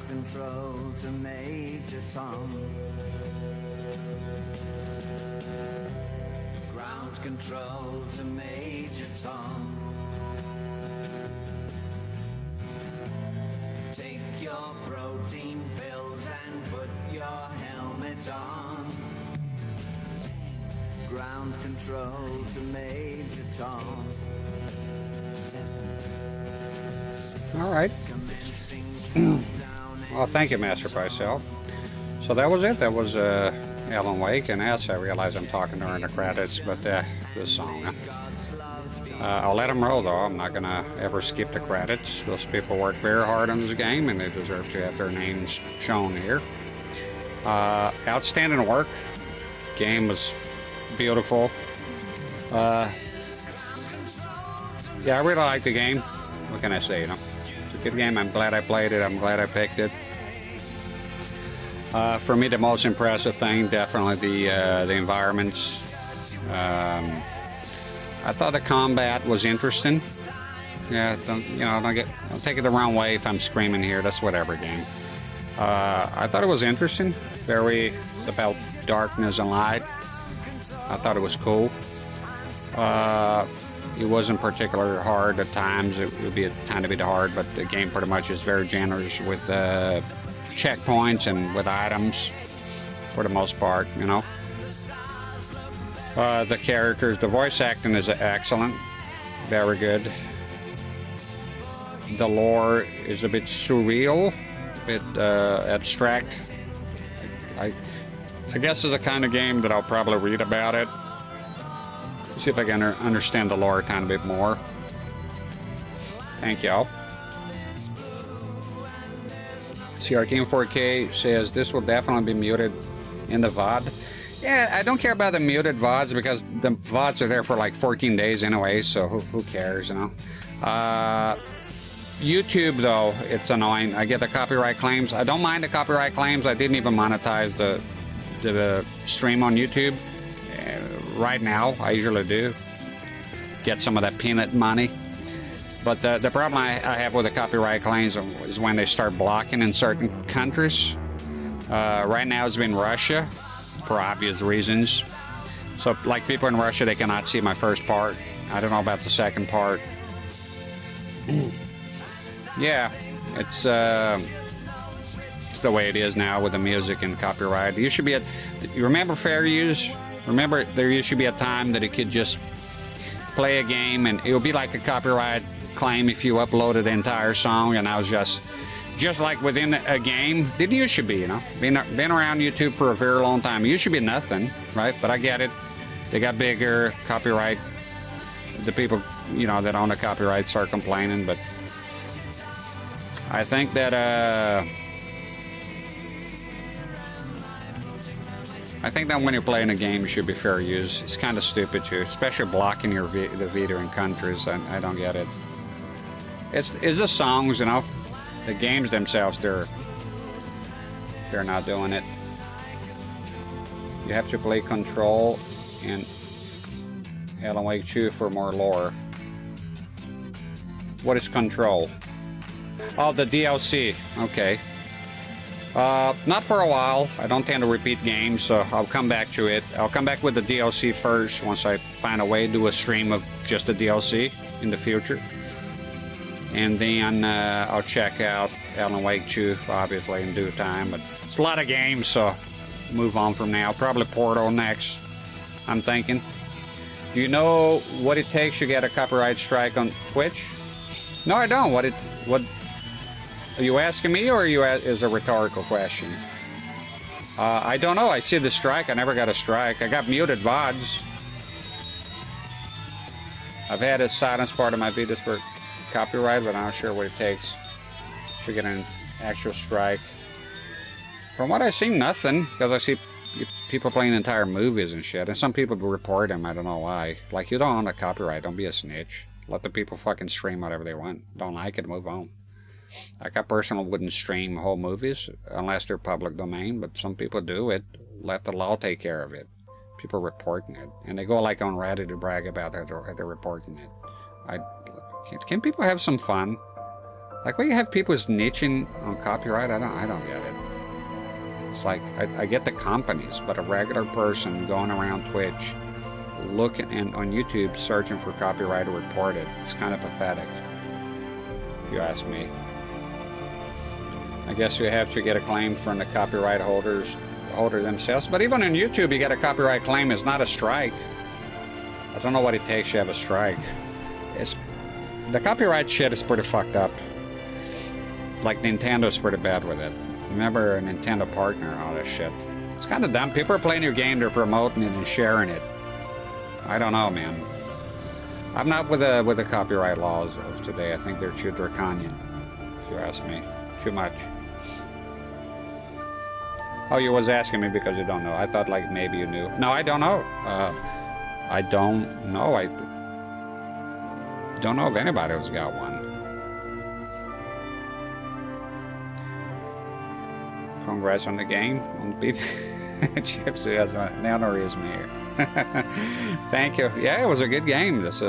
control to Major Tom. Ground control to Major Tom. Take your protein pills and put your helmet on. Ground control to Major Tom. 7. All right. Well, thank you, Master Pycelle. So that was it. That was Alan Wake, and as I realize I'm talking during the credits, but this song. I'll let them roll, though. I'm not going to ever skip the credits. Those people worked very hard on this game, and they deserve to have their names shown here. Outstanding work. Game was beautiful. Yeah, I really like the game. What can I say, you know? It's a good game. I'm glad I played it. I'm glad I picked it. For me, the most impressive thing, definitely the environments. I thought the combat was interesting. Yeah, don't take it the wrong way if I'm screaming here. That's whatever game. I thought it was interesting. Very about darkness and light. I thought it was cool. It wasn't particularly hard at times. It would be a tiny bit hard, but the game pretty much is very generous with checkpoints and with items for the most part, you know. The characters, the voice acting is excellent, very good. The lore is a bit surreal, a bit abstract. I guess it's a kind of game that I'll probably read about it, see if I can understand the lore a tiny bit more. Thank y'all. CRT in 4K says this will definitely be muted in the VOD. Yeah, I don't care about the muted VODs because the VODs are there for like 14 days anyway, so who cares, you know? YouTube, though, it's annoying. I get the copyright claims. I don't mind the copyright claims. I didn't even monetize the stream on YouTube. Right now, I usually do. Get some of that peanut money. But the problem I have with the copyright claims is when they start blocking in certain countries. Right now it's been Russia, for obvious reasons. So, like, people in Russia, they cannot see my first part. I don't know about the second part. Yeah, it's the way it is now with the music and copyright. You should be you remember fair use? Remember, there used to be a time that you could just play a game and it would be like a copyright claim if you uploaded the entire song, and I was just like within a game. It used to be, you know, been around YouTube for a very long time. It used to be nothing, right? But I get it. They got bigger. Copyright. The people, you know, that own the copyright start complaining. But I think that when you're playing a game, it should be fair use. It's kind of stupid too, especially blocking the video in countries. I don't get it. It's the songs, you know. The games themselves, they're not doing it. You have to play Control and Alan Wake 2 for more lore. What is Control? Oh, the DLC. Okay. Not for a while. I don't tend to repeat games, so I'll come back to it. I'll come back with the DLC first once I find a way to do a stream of just the DLC in the future. And then I'll check out Alan Wake 2, obviously, in due time. But it's a lot of games, so move on from now. Probably Portal next, I'm thinking. Do you know what it takes to get a copyright strike on Twitch? No, I don't. What are you asking me, or is a rhetorical question? I don't know. I see the strike. I never got a strike. I got muted VODs. I've had a silence part of my videos for copyright, but I'm not sure what it takes to get an actual strike. From what I see, nothing, because I see people playing entire movies and shit, and some people report them. I don't know why. Like, you don't own a copyright. Don't be a snitch. Let the people fucking stream whatever they want. Don't like it, move on. Like, I personally wouldn't stream whole movies unless they're public domain, but some people do it. Let the law take care of it. People reporting it, and they go like on Reddit to brag about that they're reporting it. Can people have some fun? Like, when you have people snitching on copyright, I don't get it. It's like, I get the companies, but a regular person going around Twitch, looking and on YouTube searching for copyright to report it, it's kind of pathetic, if you ask me. I guess you have to get a claim from the copyright holder themselves. But even on YouTube, you get a copyright claim. It's not a strike. I don't know what it takes to have a strike. The copyright shit is pretty fucked up. Like, Nintendo's pretty bad with it. Remember a Nintendo partner, all this shit. It's kind of dumb. People are playing your game, they're promoting it and sharing it. I don't know, man. I'm not with the copyright laws of today. I think they're too draconian, if you ask me. Too much. Oh, you was asking me because you don't know. I thought like maybe you knew. No, I don't know. I don't know. I don't know if anybody who's got one. Congrats on the game. On beat Chips has mannerism here. Thank you. Yeah, it was a good game. It's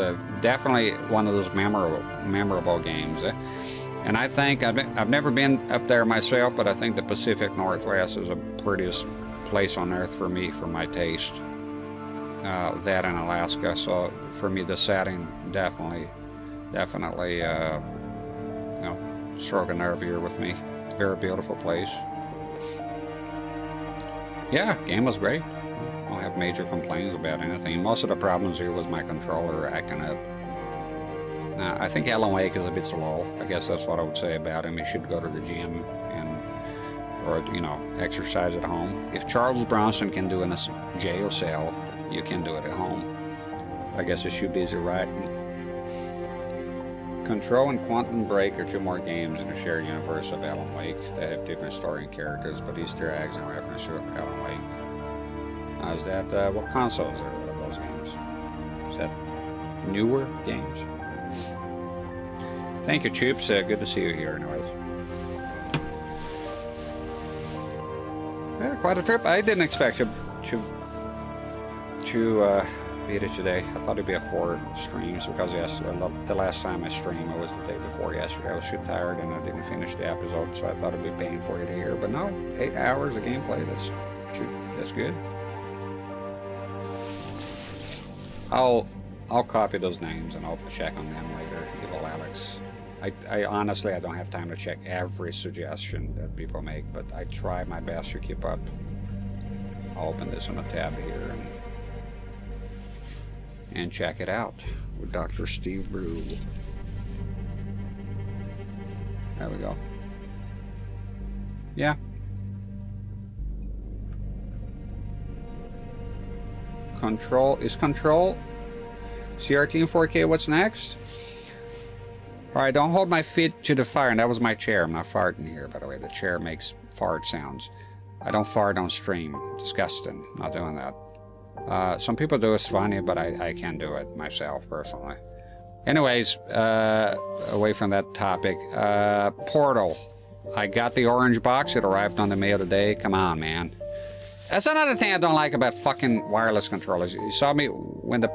definitely one of those memorable games. And I think I've never been up there myself, but I think the Pacific Northwest is the prettiest place on earth for me, for my taste. That in Alaska. So for me, the setting definitely, you know, struck a nerve here with me. Very beautiful place. Yeah, game was great. I don't have major complaints about anything. Most of the problems here was my controller acting up. I think Alan Wake is a bit slow. I guess that's what I would say about him. He should go to the gym or you know, exercise at home. If Charles Bronson can do it in a jail cell, you can do it at home. I guess he should be busy writing. Control and Quantum Break are two more games in the shared universe of Alan Wake that have different story and characters, but Easter eggs in reference to Alan Wake. Now, is that what consoles are those games? Is that newer games? Thank you, Choops. Good to see you here, anyways. Yeah, quite a trip. I didn't expect to beat it today. I thought it'd be a 4 streams because yes, the last time I streamed, it was the day before yesterday. I was too tired and I didn't finish the episode, so I thought it'd be paying for you to hear. But no, 8 hours of gameplay. That's good. I'll copy those names and I'll check on them later. Evil Alex. I honestly, I don't have time to check every suggestion that people make, but I try my best to keep up. I'll open this on a tab here and check it out with Dr. Steve Brew. There we go. Yeah. Control CRT in 4K. What's next? All right, don't hold my feet to the fire. And that was my chair. I'm not farting here, by the way. The chair makes fart sounds. I don't fart on stream. Disgusting. Not doing that. Some people do. It's funny, but I can't do it myself personally. Anyways, away from that topic. Portal. I got the orange box. It arrived on the mail today. Come on, man. That's another thing I don't like about fucking wireless controllers. You saw me when the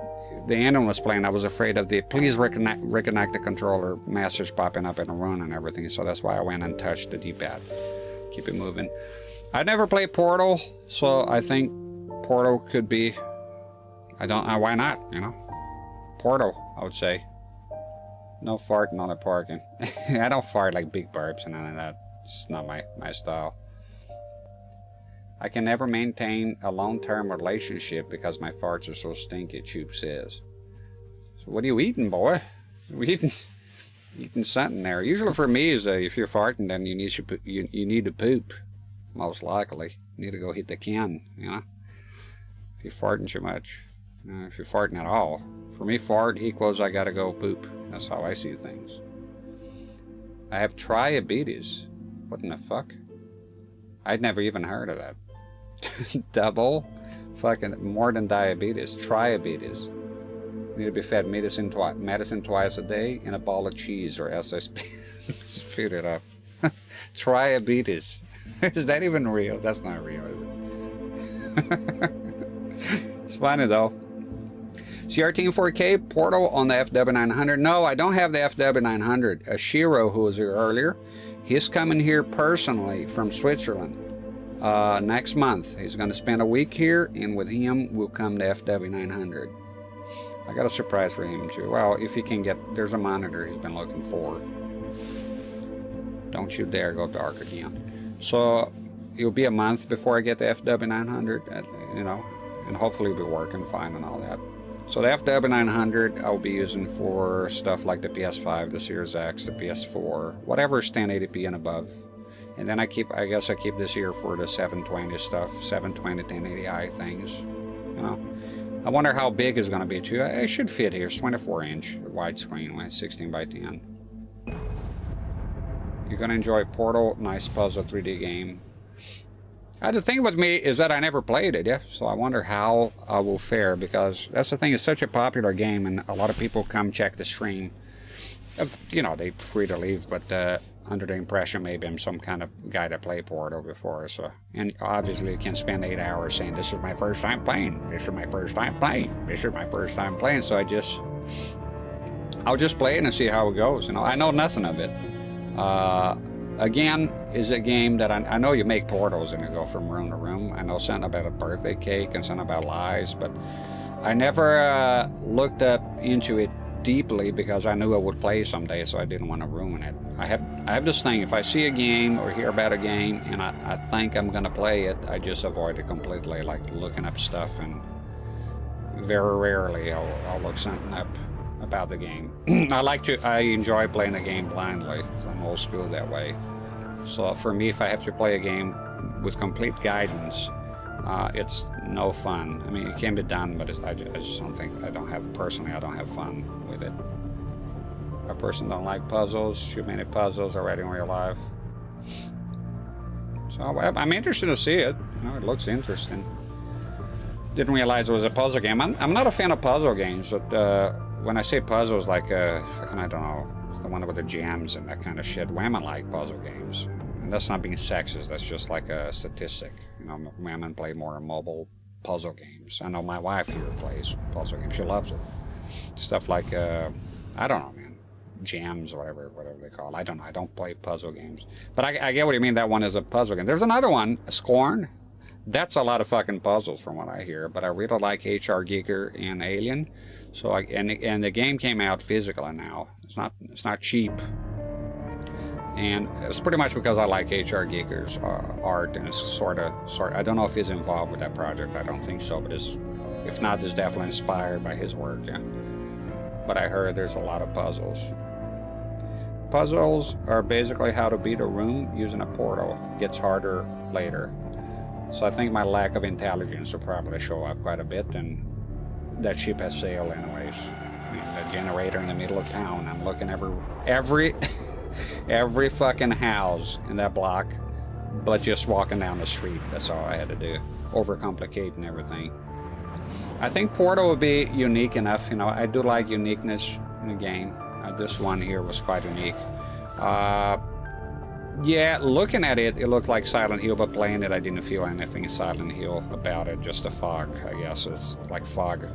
ending was playing. I was afraid of the please reconnect the controller message popping up in a run and everything. So that's why I went and touched the D-pad. Keep it moving. I've never played Portal, so I think Portal could be. I don't know why not. You know, Portal. I would say. No farting on the parking. I don't fart like big burps and none of that. It's just not my style. I can never maintain a long-term relationship because my farts are so stinky, Choop says. So what are you eating, boy? Are we eating something there. Usually for me is if you're farting, then you need to poop. Most likely. You need to go hit the can, you know? If you're farting too much. If you're farting at all. For me, fart equals I gotta go poop. That's how I see things. I have triabetes. What in the fuck? I'd never even heard of that. Double? Fucking more than diabetes. Triabetes. Need to be fed medicine twice a day and a ball of cheese or SSP. Feed it up. Triabetes. Is that even real? That's not real, is it? It's funny though. CRT in 4K, Portal on the FW900. No, I don't have the FW900. Shiro, who was here earlier, he's coming here personally from Switzerland next month. He's going to spend a week here, and with him will come the FW900. I got a surprise for him too. Well, if he can get, there's a monitor he's been looking for. Don't you dare go dark again. So it'll be a month before I get the FW900, you know, and hopefully it'll be working fine and all that. So the FW900 I'll be using for stuff like the PS5, the Series X, the PS4, whatever is 1080p and above. And then I guess I keep this here for the 720 stuff, 720, 1080i things, you know. I wonder how big it's going to be too. It should fit here. It's 24-inch widescreen, 16 by 10. You're going to enjoy Portal, nice puzzle 3D game. The thing with me is that I never played it, yeah. So I wonder how I will fare, because that's the thing. It's such a popular game, and a lot of people come check the stream. You know, they're free to leave, but under the impression maybe I'm some kind of guy that played Portal before. So, and obviously you can spend 8 hours saying, this is my first time playing, this is my first time playing, this is my first time playing. So I'll just play it and see how it goes. You know, I know nothing of it. Again, is a game that I know you make portals and you go from room to room. I know something about a birthday cake and something about lies, but I never looked up into it deeply because I knew I would play someday, so I didn't want to ruin it. I have this thing, if I see a game or hear about a game and I think I'm gonna play it, I just avoid it completely, like looking up stuff, and very rarely I'll look something up about the game. I enjoy playing a game blindly. I'm old school that way. So for me, if I have to play a game with complete guidance, it's no fun. I mean, it can be done, but I just don't think, I don't have fun with it. I personally don't like puzzles, too many puzzles already in real life. So I'm interested to see it. You know, it looks interesting. Didn't realize it was a puzzle game. I'm not a fan of puzzle games, but when I say puzzles, like, I don't know, the one with the gems and that kind of shit, women like puzzle games. And that's not being sexist, that's just like a statistic. You know, women play more mobile puzzle games. I know my wife here plays puzzle games, she loves it. Stuff like, I don't know, man, gems or whatever they call it. I don't know, I don't play puzzle games. But I get what you mean, that one is a puzzle game. There's another one, Scorn. That's a lot of fucking puzzles from what I hear, but I really like HR Giger and Alien. So and the game came out physically now. It's not cheap. And it's pretty much because I like HR Giger's art, and it's sort of I don't know if he's involved with that project. I don't think so, but if not, it's definitely inspired by his work, yeah. But I heard there's a lot of puzzles. Puzzles are basically how to beat a room using a portal. Gets harder later. So I think my lack of intelligence will probably show up quite a bit, and that ship has sailed anyways. I mean, the generator in the middle of town, I'm looking every fucking house in that block, but just walking down the street. That's all I had to do. Overcomplicating everything. I think Portal would be unique enough. You know, I do like uniqueness in the game. This one here was quite unique. Yeah, looking at it, it looked like Silent Hill, but playing it, I didn't feel anything Silent Hill about it. Just a fog, I guess. It's like fog.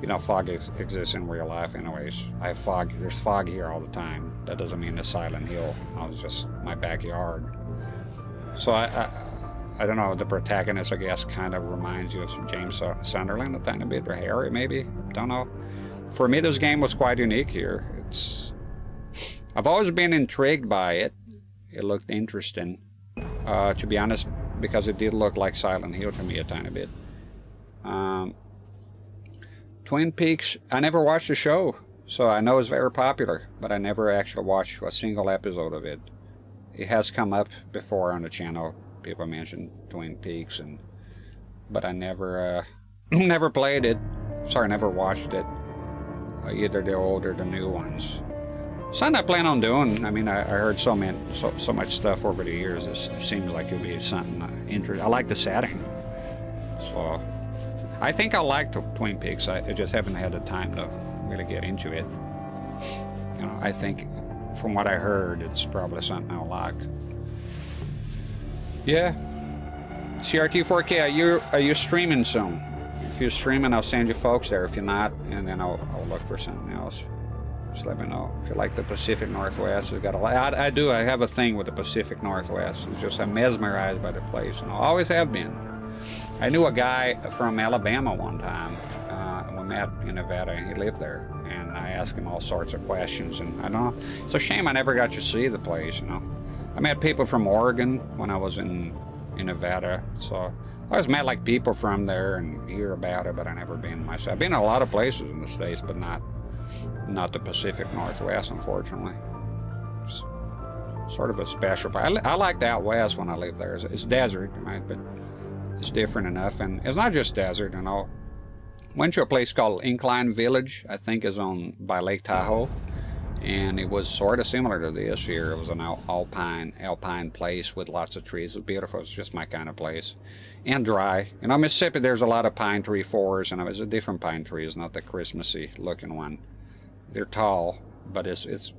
You know, fog exists in real life anyways. I have fog. There's fog here all the time. That doesn't mean it's Silent Hill. It's just my backyard. So I don't know, the protagonist, I guess, kind of reminds you of James Sunderland a tiny bit, or Harry, maybe. Don't know. For me, this game was quite unique here. I've always been intrigued by it. It looked interesting, to be honest, because it did look like Silent Hill to me a tiny bit. Twin Peaks, I never watched the show, so I know it's very popular, but I never actually watched a single episode of it. It has come up before on the channel. People mentioned Twin Peaks, but I never never played it. Sorry, never watched it. Either the old or the new ones. Something I plan on doing. I mean, I heard so much stuff over the years. It seems like it'll be something interesting. I like the setting, so I think I like Twin Peaks. I just haven't had the time to really get into it. You know, I think from what I heard, it's probably something I'll like. Yeah. CRT 4K. Are you streaming soon? If you're streaming, I'll send you folks there. If you're not, and then I'll look for something else. Just let me know. If you like the Pacific Northwest, it's got a lot. I do. I have a thing with the Pacific Northwest. It's just I'm mesmerized by the place, and I always have been. I knew a guy from Alabama one time. We met in Nevada, and he lived there. And I asked him all sorts of questions, and I don't know. It's a shame I never got to see the place, you know. I met people from Oregon when I was in Nevada, so I always met like people from there and hear about it, but I never been myself. I've been in a lot of places in the States, but not the Pacific Northwest, unfortunately. It's sort of a special place. I liked out west when I lived there. It's desert, right? But it's different enough, and it's not just desert, you know. Went to a place called Incline Village, I think is owned by Lake Tahoe, and it was sort of similar to this here. It was an alpine place with lots of trees. It was beautiful. It's just my kind of place, and dry. You know, Mississippi, there's a lot of pine tree forests, and it was a different pine trees, not the Christmassy looking one. They're tall, but it's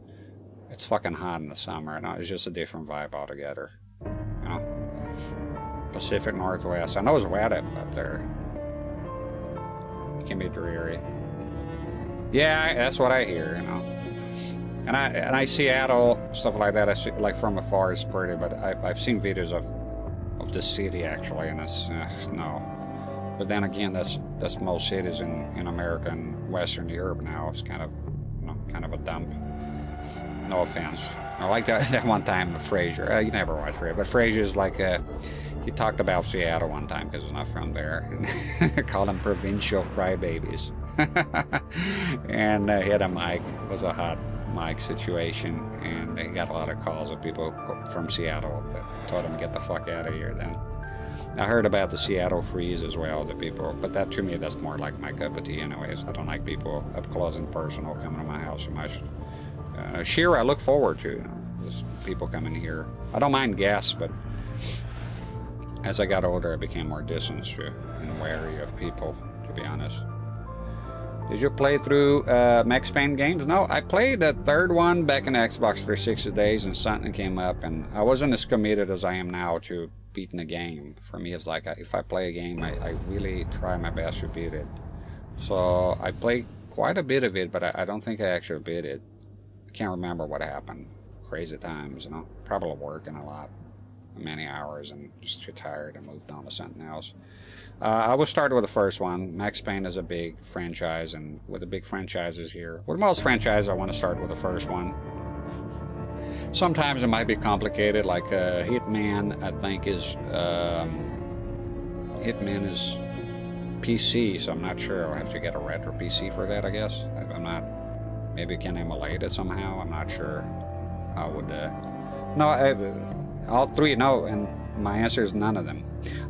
fucking hot in the summer. You know, it's just a different vibe altogether. You know, Pacific Northwest. I know it's wet up there. It can be dreary. Yeah, that's what I hear, you know. And I Seattle, stuff like that. I see, like from afar, it's pretty, but I've seen videos of the city actually, and it's no. But then again, that's most cities in America and Western Europe now. It's kind of, you know, kind of a dump. No offense. I like that one time Frasier. You never watched Frasier, but Frasier's like he talked about Seattle one time because he's not from there, and called them provincial crybabies. And he had a mic. It was a hot mic situation, and he got a lot of calls of people from Seattle that told him to get the fuck out of here. Then I heard about the Seattle freeze as well, the people, but that to me, that's more like my cup of tea anyways. I don't like people up close and personal coming to my house too much. Sheer I look forward to, you know, just people coming here. I don't mind guests, but as I got older, I became more distant and wary of people, to be honest. Did you play through Max Payne games? No, I played the third one back in the Xbox 360 days, and something came up, and I wasn't as committed as I am now to beating the game. For me, it's like if I play a game, I really try my best to beat it. So I played quite a bit of it, but I don't think I actually beat it. I can't remember what happened. Crazy times, you know. Probably working a lot, many hours, and just too tired and moved on to something else. I will start with the first one. Max Payne is a big franchise, and with the big franchises here, with most franchises, I want to start with the first one. Sometimes it might be complicated, like Hitman, I think is Hitman is PC, so I'm not sure. I'll have to get a retro PC for that, I guess. I'm not. Maybe it can emulate it somehow. I'm not sure. I would. No, all three. No, and my answer is none of them.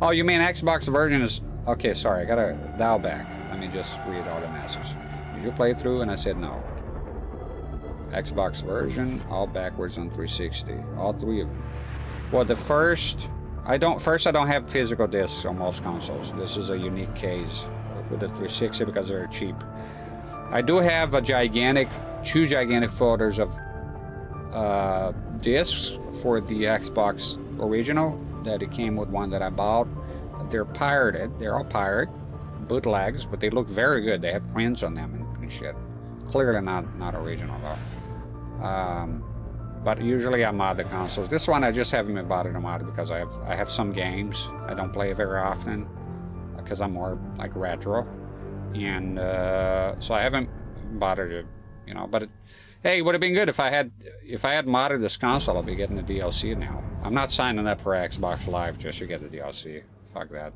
Oh, you mean Xbox version is... Okay, sorry, I gotta dial back. Let me just read all the messages. Did you play through? And I said no. Xbox version, all backwards on 360. All three of them. Well, the first... I don't have physical discs on most consoles. This is a unique case for the 360 because they're cheap. I do have two gigantic folders of discs for the Xbox original, that it came with one that I bought. They're pirated. They're all pirate bootlegs, but they look very good. They have prints on them and shit. Clearly not original though. But usually I mod the consoles. This one I just haven't been bothered to mod because I have some games I don't play very often because I'm more like retro, and so I haven't bothered to, you know. But hey, it would have been good if I had modded this console. I'll be getting the DLC now. I'm not signing up for Xbox Live just to get the DLC. Fuck that.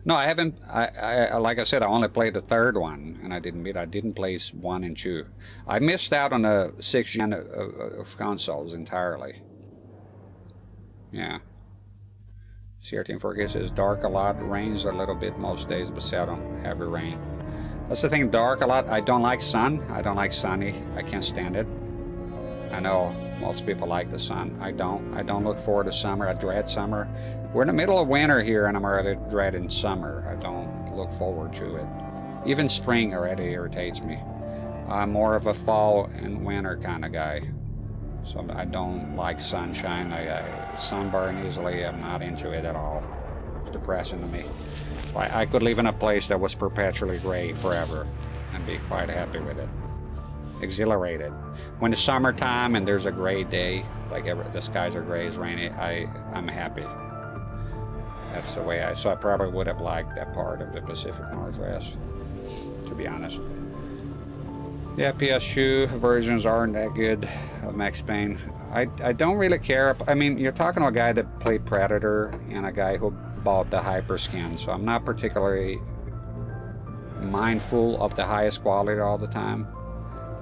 No, I haven't. I like I said, I only played the third one, and I didn't play 1 and 2. I missed out on the 6th gen of consoles entirely. Yeah. CRT-4K says dark a lot, rains a little bit most days, but seldom heavy rain. That's the thing, dark a lot. I don't like sun. I don't like sunny. I can't stand it. I know most people like the sun. I don't look forward to summer. I dread summer. We're in the middle of winter here, and I'm already dreading summer. I don't look forward to it. Even spring already irritates me. I'm more of a fall and winter kind of guy. So I don't like sunshine. I sunburn easily. I'm not into it at all. depressing to me. I could live in a place that was perpetually gray forever and be quite happy with it. Exhilarated. When it's summertime and there's a gray day, like the skies are gray, it's rainy, I'm happy. That's the way so I probably would have liked that part of the Pacific Northwest, to be honest. Yeah, PS2 versions aren't that good of Max Payne. I don't really care. I mean, you're talking to a guy that played Predator and a guy who bought the Hyperskin, so I'm not particularly mindful of the highest quality all the time.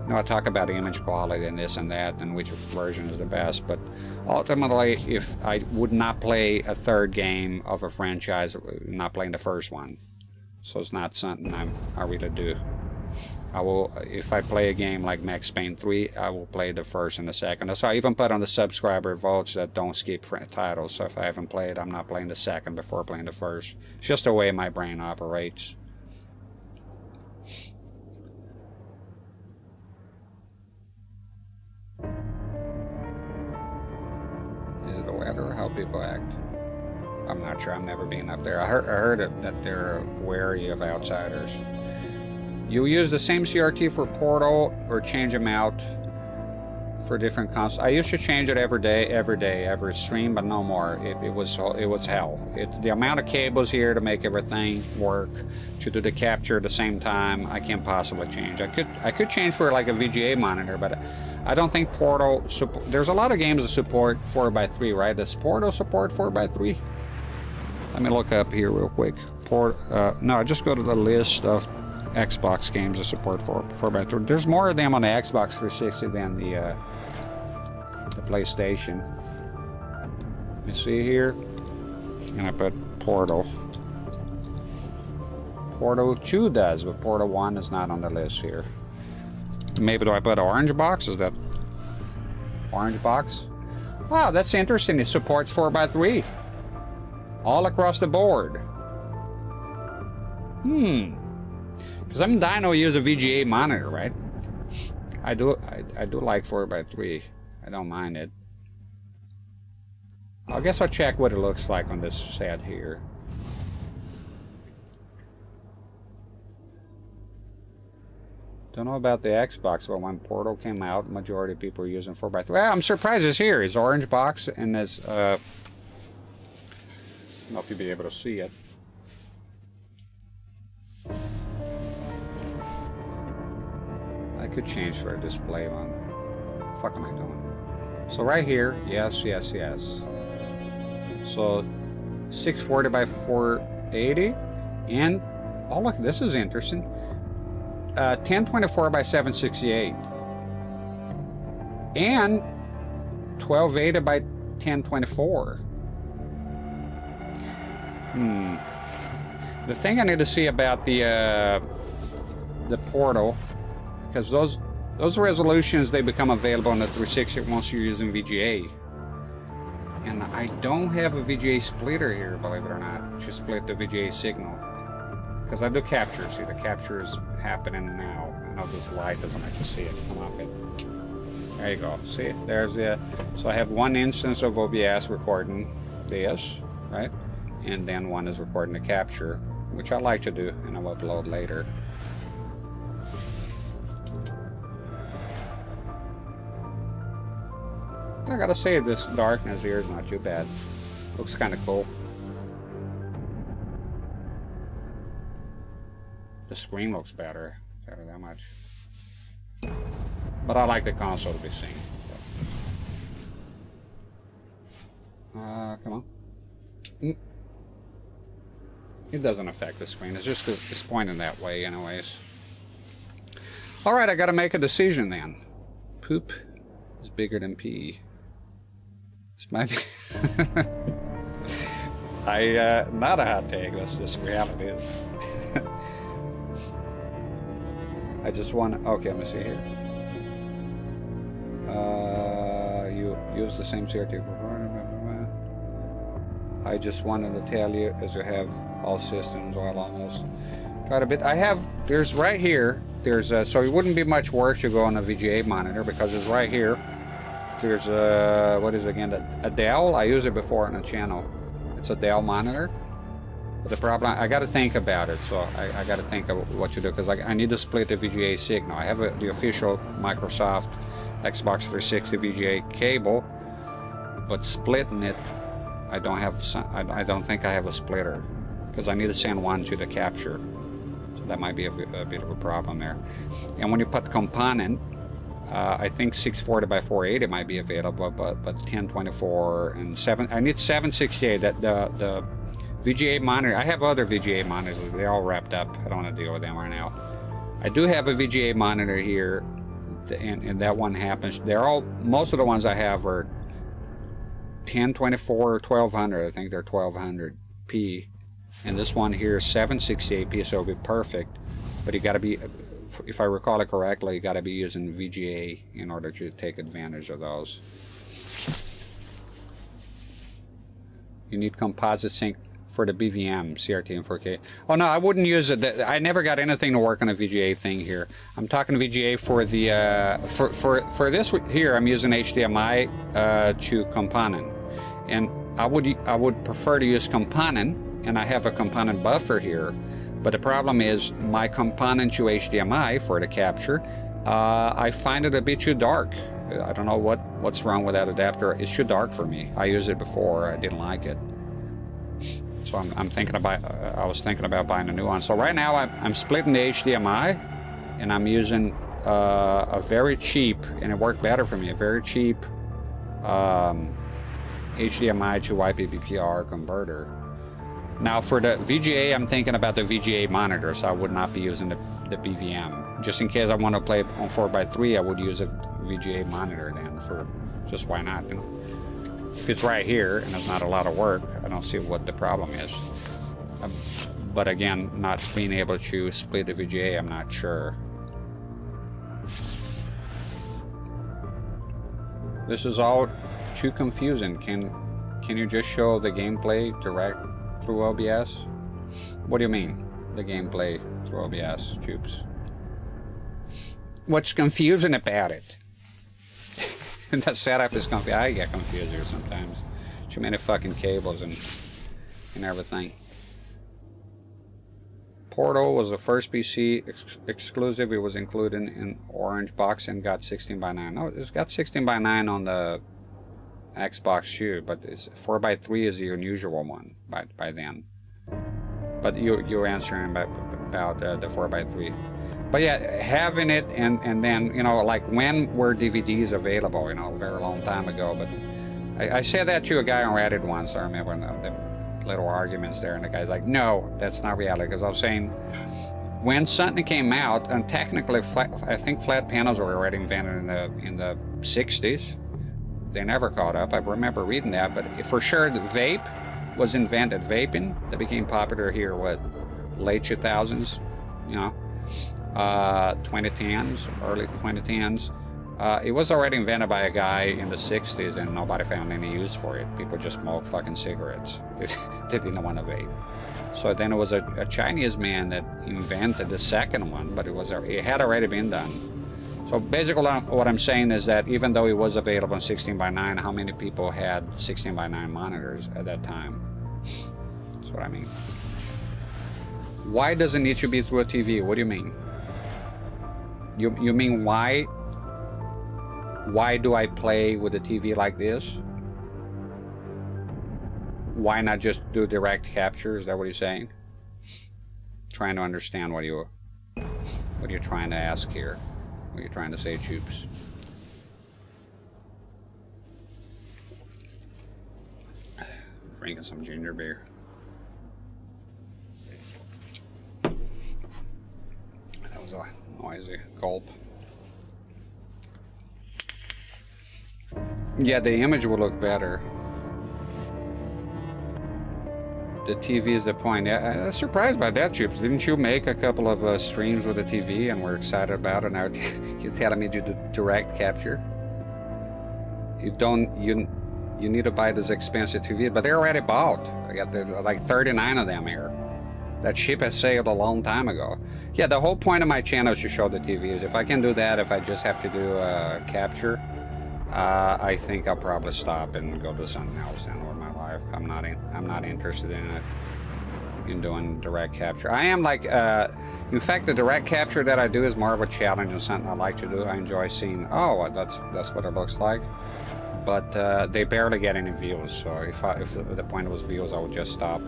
You know, I talk about image quality and this and that and which version is the best, but ultimately, if I would not play a third game of a franchise, not playing the first one. So it's not something I really do. I will, if I play a game like Max Payne 3, I will play the first and the second. So I even put on the subscriber votes that don't skip titles. So if I haven't played, I'm not playing the second before playing the first. It's just the way my brain operates. Is it the weather or how people act? I'm not sure. I've never been up there. I heard that they're wary of outsiders. You use the same CRT for Portal or change them out for different consoles. I used to change it every stream, but no more. It was hell. It's the amount of cables here to make everything work, to do the capture at the same time. I can't possibly change. I could change for like a VGA monitor, but I don't think Portal there's a lot of games that support 4x3, right? Does Portal support 4x3? Let me look up here real quick. No, just go to the list of Xbox games that support 4x3. There's more of them on the Xbox 360 than the PlayStation. You see here, and I put Portal. Portal 2 does, but Portal 1 is not on the list here. Maybe do I put orange box? Is that orange box? Wow, that's interesting. It supports 4x3 all across the board. Because I'm dying to use a VGA monitor, right? I do like 4x3. I don't mind it. I guess I'll check what it looks like on this set here. Don't know about the Xbox, but when Portal came out, majority of people were using 4x3. Well, I'm surprised it's here. It's orange box and it's I don't know if you'll be able to see it. I could change for a display one. What the fuck am I doing? So right here, yes. So 640 by 480, and oh look, this is interesting. 1024 by 768, and 1280 by 1024. The thing I need to see about the Portal, because those resolutions, they become available on the 360 once you're using VGA. And I don't have a VGA splitter here, believe it or not, to split the VGA signal. Because I do capture, see the capture is happening now. I know this light doesn't let you see it, come off it. There you go, see it, there's the, so I have one instance of OBS recording this, right? And then one is recording the capture, which I like to do, and I'll upload later. I gotta say, this darkness here is not too bad. Looks kind of cool. The screen looks better. Better that much. But I like the console to be seen. Come on. It doesn't affect the screen. It's just 'cause it's pointing that way anyways. Alright, I gotta make a decision then. Poop is bigger than pee. This might be... not a hot take, that's just reality. I just want to... Okay, let me see here. You use the same CRT for... I just wanted to tell you, as you have all systems, well, almost quite a bit. I have... There's right here. There's so it wouldn't be much work to go on a VGA monitor because it's right here. There's what is it again? A Dell. I used it before on the channel. It's a Dell monitor. But the problem, I got to think about it. So I got to think of what to do, because I need to split the VGA signal. I have the official Microsoft Xbox 360 VGA cable, but splitting it, I don't have. I don't think I have a splitter, because I need to send one to the capture. So that might be a bit of a problem there. And when you put component, I think 640 by 480 might be available, but 1024 and 7. I need 768. That the VGA monitor. I have other VGA monitors. They're all wrapped up. I don't want to deal with them right now. I do have a VGA monitor here, and that one happens. They're all. Most of the ones I have are 1024 or 1200. I think they're 1200p, and this one here is 768p, so it'll be perfect. But you got to be, if I recall it correctly, you got to be using VGA in order to take advantage of those. You need composite sync for the BVM, CRT and 4K. Oh no, I wouldn't use it. I never got anything to work on a VGA thing here. I'm talking VGA for the for this here. I'm using HDMI to component, and I would prefer to use component, and I have a component buffer here. But the problem is my component to HDMI for the capture, I find it a bit too dark. I don't know what's wrong with that adapter. It's too dark for me. I used it before. I didn't like it. So I'm thinking about. I was thinking about buying a new one. So right now I'm splitting the HDMI, and I'm using a very cheap, and it worked better for me. A very cheap HDMI to YPbPr converter. Now for the VGA, I'm thinking about the VGA monitor, so I would not be using the BVM. Just in case I want to play on 4x3, I would use a VGA monitor then. For just why not? You know, if it's right here and it's not a lot of work, I don't see what the problem is. But again, not being able to split the VGA, I'm not sure. This is all too confusing. Can you just show the gameplay direct through OBS? What do you mean, the gameplay through OBS, Tubes? What's confusing about it? The setup is confusing. I get confused here sometimes. Too many fucking cables and everything. Portal was the first PC exclusive. It was included in orange box and got 16:9. No, it's got 16:9 on the Xbox too, but it's 4x3 is the unusual one by then. But you're answering about the 4x3. But yeah, having it and then, you know, like when were DVDs available, you know, a very long time ago. But I said that to a guy on Reddit once. I remember the little arguments there, and the guy's like, no, that's not reality. Because I was saying, when something came out, and technically I think flat panels were already invented in the 60s. They never caught up. I remember reading that, but for sure the vape was invented. Vaping, that became popular here, what, late 2000s, you know, 2010s, early 2010s. It was already invented by a guy in the 60s, and nobody found any use for it. People just smoked fucking cigarettes. They didn't want to vape. So then it was a Chinese man that invented the second one, but it had already been done. So basically what I'm saying is that even though it was available in 16:9, how many people had 16:9 monitors at that time? That's what I mean. Why does it need to be through a TV? What do you mean? You mean why do I play with a TV like this? Why not just do direct capture? Is that what you're saying? Trying to understand what you're trying to ask here. What are you trying to say, Tubes? Drinking some ginger beer. That was a noisy gulp. Yeah, the image will look better. The TV is the point. I'm surprised by that, Chips. Didn't you make a couple of streams with the TV and we're excited about it? Now you're telling me to do direct capture? You need to buy this expensive TV, but they're already bought. I got like 39 of them here. That ship has sailed a long time ago. Yeah, the whole point of my channel is to show the TVs. If I can do that, if I just have to do capture, I think I'll probably stop and go do something else then with my life. I'm not interested in it. in doing direct capture. I am like, in fact, the direct capture that I do is more of a challenge and something I like to do. I enjoy seeing, oh, that's what it looks like. But they barely get any views, so if the point was views, I would just stop.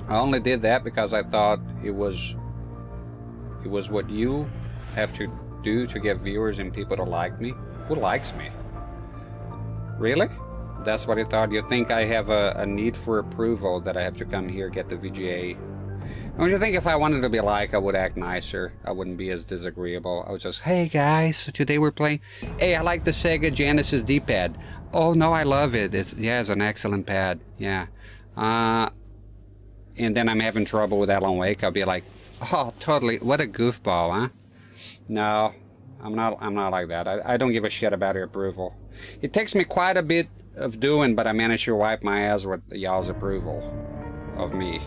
I only did that because I thought it was what you have to do to get viewers and people to like me. Who likes me? Really? That's what I thought. You think I have a need for approval, that I have to come here, get the VGA? Don't you think if I wanted to be liked, I would act nicer? I wouldn't be as disagreeable. I was just, hey guys, so today we're playing. Hey, I like the Sega Genesis D-pad. Oh no, I love it. It's an excellent pad. Yeah. And then I'm having trouble with Alan Wake. I'll be like, oh, totally. What a goofball, huh? No, I'm not like that. I don't give a shit about your approval. It takes me quite a bit of doing, but I manage to wipe my ass with y'all's approval of me.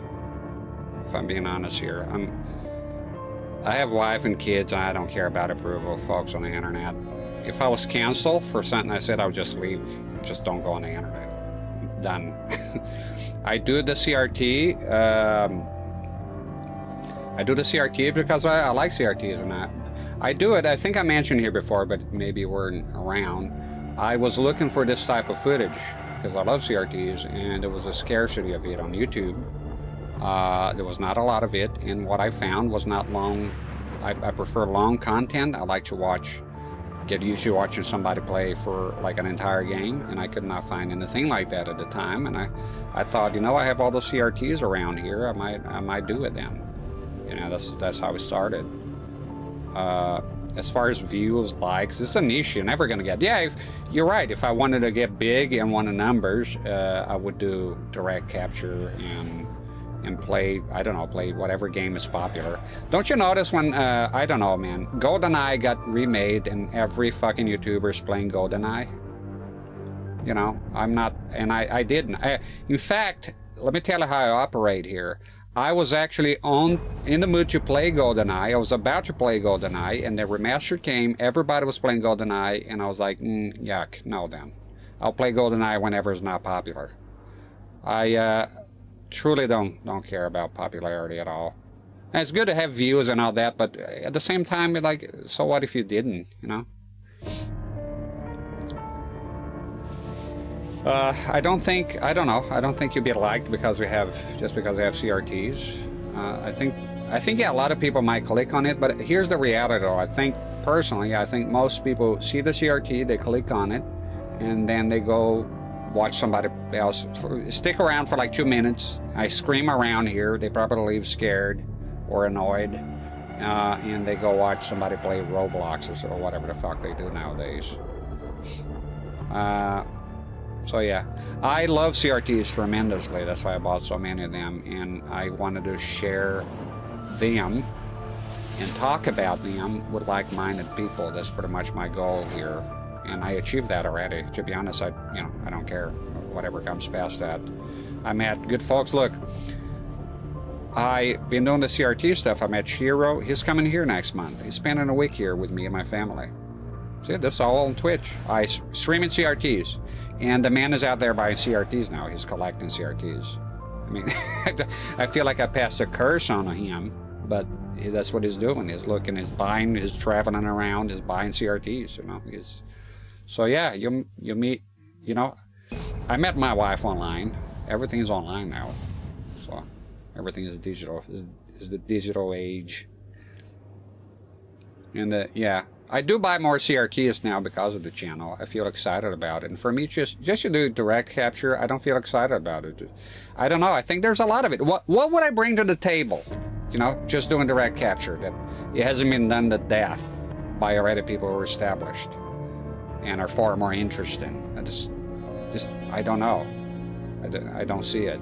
If I'm being honest here, I have wife and kids, and I don't care about approval of folks on the internet. If I was canceled for something I said, I would just leave. Just don't go on the internet. Done. I do the CRT. I do the CRT because I like CRTs, and I do it. I think I mentioned here before, but maybe you weren't around. I was looking for this type of footage because I love CRTs, and there was a scarcity of it on YouTube. There was not a lot of it, and what I found was not long. I prefer long content. I like to get used to watching somebody play for like an entire game, and I could not find anything like that at the time. And I thought, you know, I have all the CRTs around here. I might do it then. You know, that's how it started. As far as views, likes, it's a niche you're never gonna get. Yeah, you're right. If I wanted to get big and wanted numbers, I would do direct capture and play, I don't know, play whatever game is popular. Don't you notice when, I don't know, man, GoldenEye got remade and every fucking YouTuber is playing GoldenEye? You know, I'm not, and I didn't. In fact, let me tell you how I operate here. I was actually in the mood to play GoldenEye. I was about to play GoldenEye, and the remaster came, everybody was playing GoldenEye, and I was like, yuck, no then. I'll play GoldenEye whenever it's not popular. I, truly don't care about popularity at all. And it's good to have views and all that, but at the same time, like, so what if you didn't, you know? I don't think you'd be liked because just because we have CRTs. I think yeah, a lot of people might click on it, but here's the reality though. I think most people see the CRT, they click on it, and then they go watch somebody else. Stick around for like 2 minutes. I scream around here. They probably leave scared or annoyed, and they go watch somebody play Roblox or whatever the fuck they do nowadays. So yeah, I love CRTs tremendously. That's why I bought so many of them, and I wanted to share them and talk about them with like-minded people. That's pretty much my goal here. And I achieved that already. To be honest, I don't care whatever comes past that. I met good folks. Look, I've been doing the CRT stuff. I met Shiro. He's coming here next month. He's spending a week here with me and my family. See, this is all on Twitch. I streaming CRTs, and the man is out there buying CRTs now. He's collecting CRTs. I mean, I feel like I passed a curse on him, but that's what he's doing. He's looking, he's buying, he's traveling around, he's buying CRTs. You know, so yeah, you meet, you know, I met my wife online. Everything's online now, so everything is digital. Is the digital age. And yeah, I do buy more CRTs now because of the channel. I feel excited about it. And for me, just to do direct capture, I don't feel excited about it. I don't know. I think there's a lot of it. What would I bring to the table? You know, just doing direct capture. That it hasn't been done to death by already people who are established and are far more interesting. I don't know. I don't see it.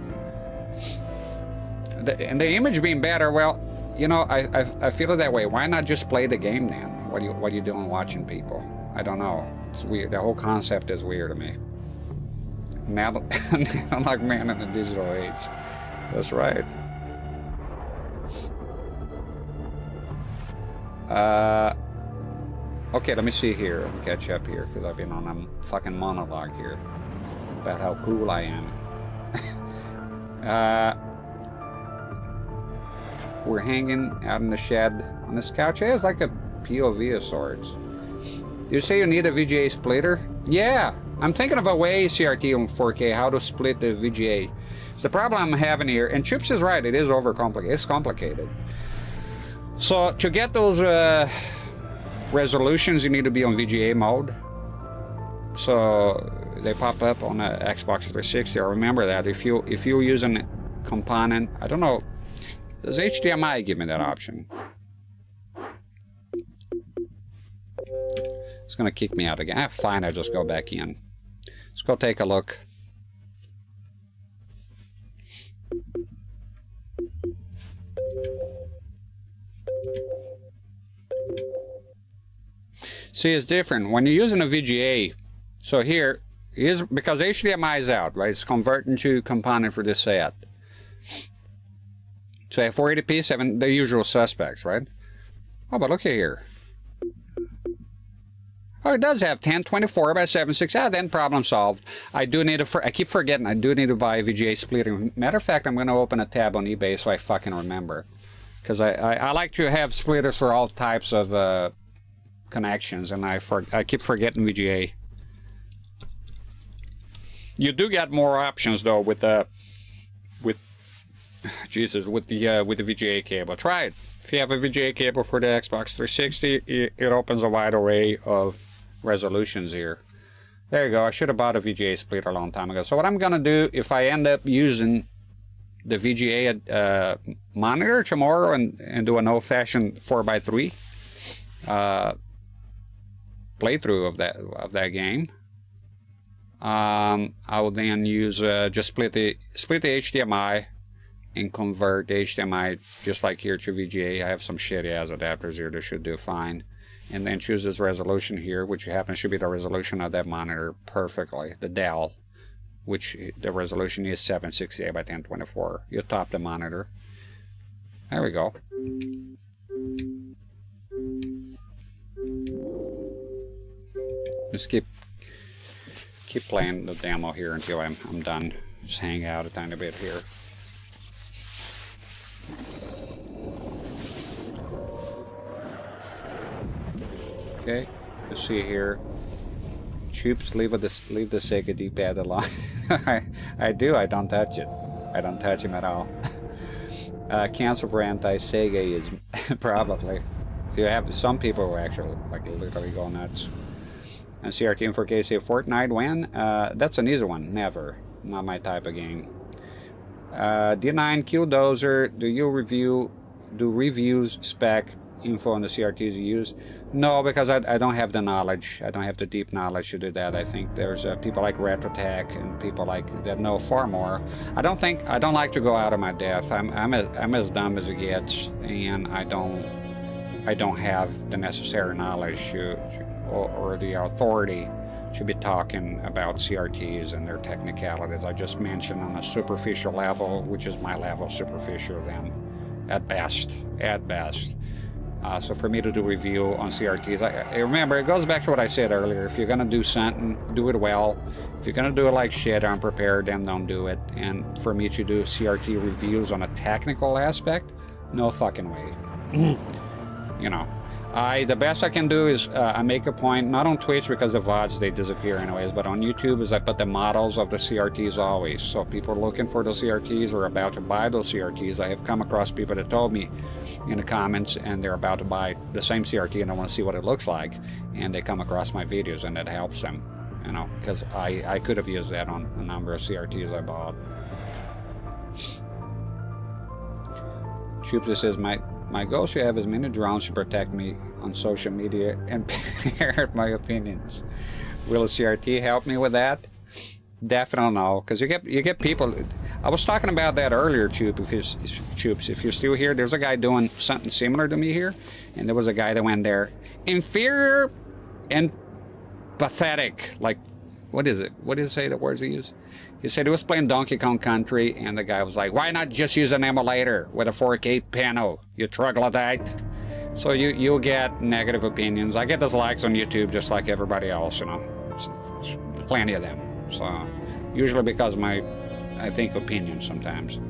And the image being better, well, you know, I feel it that way. Why not just play the game then? What are you doing watching people? I don't know. It's weird. The whole concept is weird to me. Now, I'm like man in the digital age. That's right. Okay, let me see here. Let me catch up here, because I've been on a fucking monologue here about how cool I am. We're hanging out in the shed on this couch. It has like a POV of sorts. You say you need a VGA splitter? Yeah, I'm thinking of a way, CRT on 4K, how to split the VGA. It's the problem I'm having here, and Chips is right, it is overcomplicated. It's complicated. So to get those resolutions, you need to be on VGA mode. So they pop up on the Xbox 360. I remember that. If you're using a component, I don't know, does HDMI give me that option? It's gonna kick me out again. Fine, I just go back in. Let's go take a look. See, it's different when you're using a VGA. So here is because HDMI is out, right? It's converting to component for this set. So I have 480p, 7, the usual suspects, right? Oh, but look here. Oh, it does have 1024 by 760. Ah, then problem solved. I do need to. I keep forgetting. I do need to buy a VGA splitter. Matter of fact, I'm going to open a tab on eBay so I fucking remember, because I like to have splitters for all types of connections, and I keep forgetting VGA. You do get more options though with the VGA cable. Try it. If you have a VGA cable for the Xbox 360, it opens a wide array of resolutions here. There you go. I should have bought a VGA splitter a long time ago. So what I'm gonna do, if I end up using the VGA monitor tomorrow and do an old-fashioned 4x3 playthrough of that game, I will then use just split the HDMI and convert HDMI just like here to VGA. I have some shitty ass adapters here that should do fine. And then choose this resolution here, which happens to be the resolution of that monitor perfectly. The Dell, which the resolution is 768 by 1024. You top the monitor. There we go. Just keep playing the demo here until I'm done. Just hang out a tiny bit here. Okay, you see here, Choops, leave the Sega D-pad alone. I do, I don't touch it. I don't touch him at all. Cancel for anti-Sega is probably. If you have some people who actually like literally go nuts. And CRT and 4K say Fortnite when? That's an easy one. Never. Not my type of game. D9 Killdozer, do reviews spec info on the CRTs you use? No, because I don't have the knowledge. I don't have the deep knowledge to do that. I think there's people like Retrotech and people like that know far more. I don't like to go out of my depth. I'm as dumb as it gets, and I don't have the necessary knowledge or the authority to be talking about CRTs and their technicalities. I just mentioned on a superficial level, which is my level, superficial then, at best. So for me to do review on CRTs, I remember, it goes back to what I said earlier. If you're gonna do something, do it well. If you're gonna do it like shit, unprepared, then don't do it. And for me to do CRT reviews on a technical aspect, no fucking way. You know, the best I can do is I make a point, not on Twitch because the VODs, they disappear anyways, but on YouTube is I put the models of the CRTs always. So people are looking for those CRTs or about to buy those CRTs. I have come across people that told me in the comments and they're about to buy the same CRT and I want to see what it looks like. And they come across my videos and it helps them, you know, because I could have used that on a number of CRTs I bought. Choopsy says, my goal is to have as many drones to protect me on social media and parrot my opinions. Will a CRT help me with that? Definitely no, because you get people. I was talking about that earlier, Choops. If you're still here, there's a guy doing something similar to me here, and there was a guy that went there, inferior and pathetic. Like, what is it? What did he say? The words he used? He said he was playing Donkey Kong Country, and the guy was like, why not just use an emulator with a 4K panel, you troglodyte? So you'll get negative opinions. I get dislikes on YouTube just like everybody else, you know. It's plenty of them. So usually because of my, I think, opinion sometimes.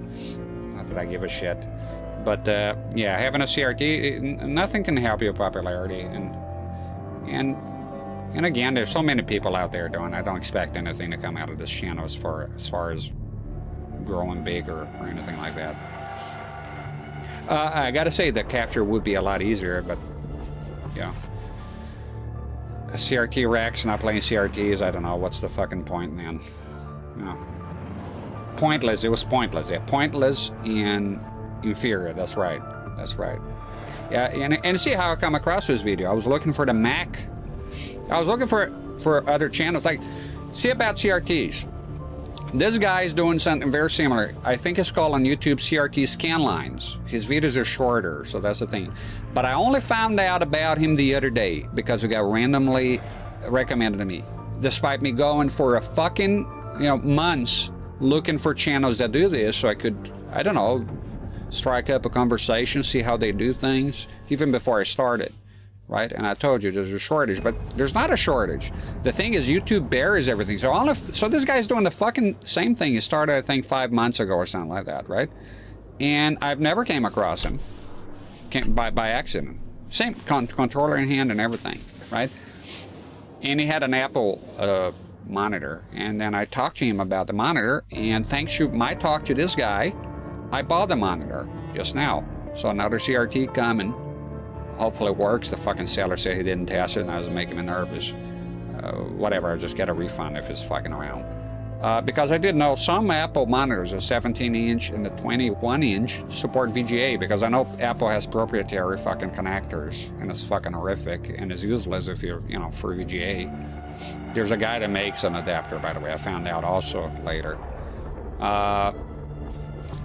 Not that I give a shit. But yeah, having a CRT, nothing can help you with popularity. And again, there's so many people out there doing. I don't expect anything to come out of this channel as far as growing big or anything like that. I gotta say the capture would be a lot easier, but yeah. A CRT-rex, not playing CRTs, I don't know, what's the fucking point, man? You know. Pointless, it was pointless. Yeah, pointless and inferior, that's right. That's right. Yeah, and see how I come across this video. I was looking for the Mac. I was looking for other channels, like, see about CRTs. This guy is doing something very similar. I think it's called on YouTube CRT scan lines. His videos are shorter, so that's the thing. But I only found out about him the other day because it got randomly recommended to me. Despite me going for a fucking, months looking for channels that do this, so I could, I don't know, strike up a conversation, see how they do things, even before I started. Right? And I told you there's a shortage, but there's not a shortage. The thing is, YouTube buries everything. So this guy's doing the fucking same thing. He started, I think, 5 months ago or something like that, right? And I've never came across him by accident. Same controller in hand and everything, right? And he had an Apple monitor, and then I talked to him about the monitor, and thanks to my talk to this guy, I bought the monitor just now. So another CRT coming. Hopefully it works. The fucking seller said he didn't test it, and I was making me nervous. Whatever, I'll just get a refund if it's fucking around. Because I did know some Apple monitors, the 17-inch and the 21-inch, support VGA, because I know Apple has proprietary fucking connectors, and it's fucking horrific, and it's useless if you're, for VGA. There's a guy that makes an adapter, by the way. I found out also later.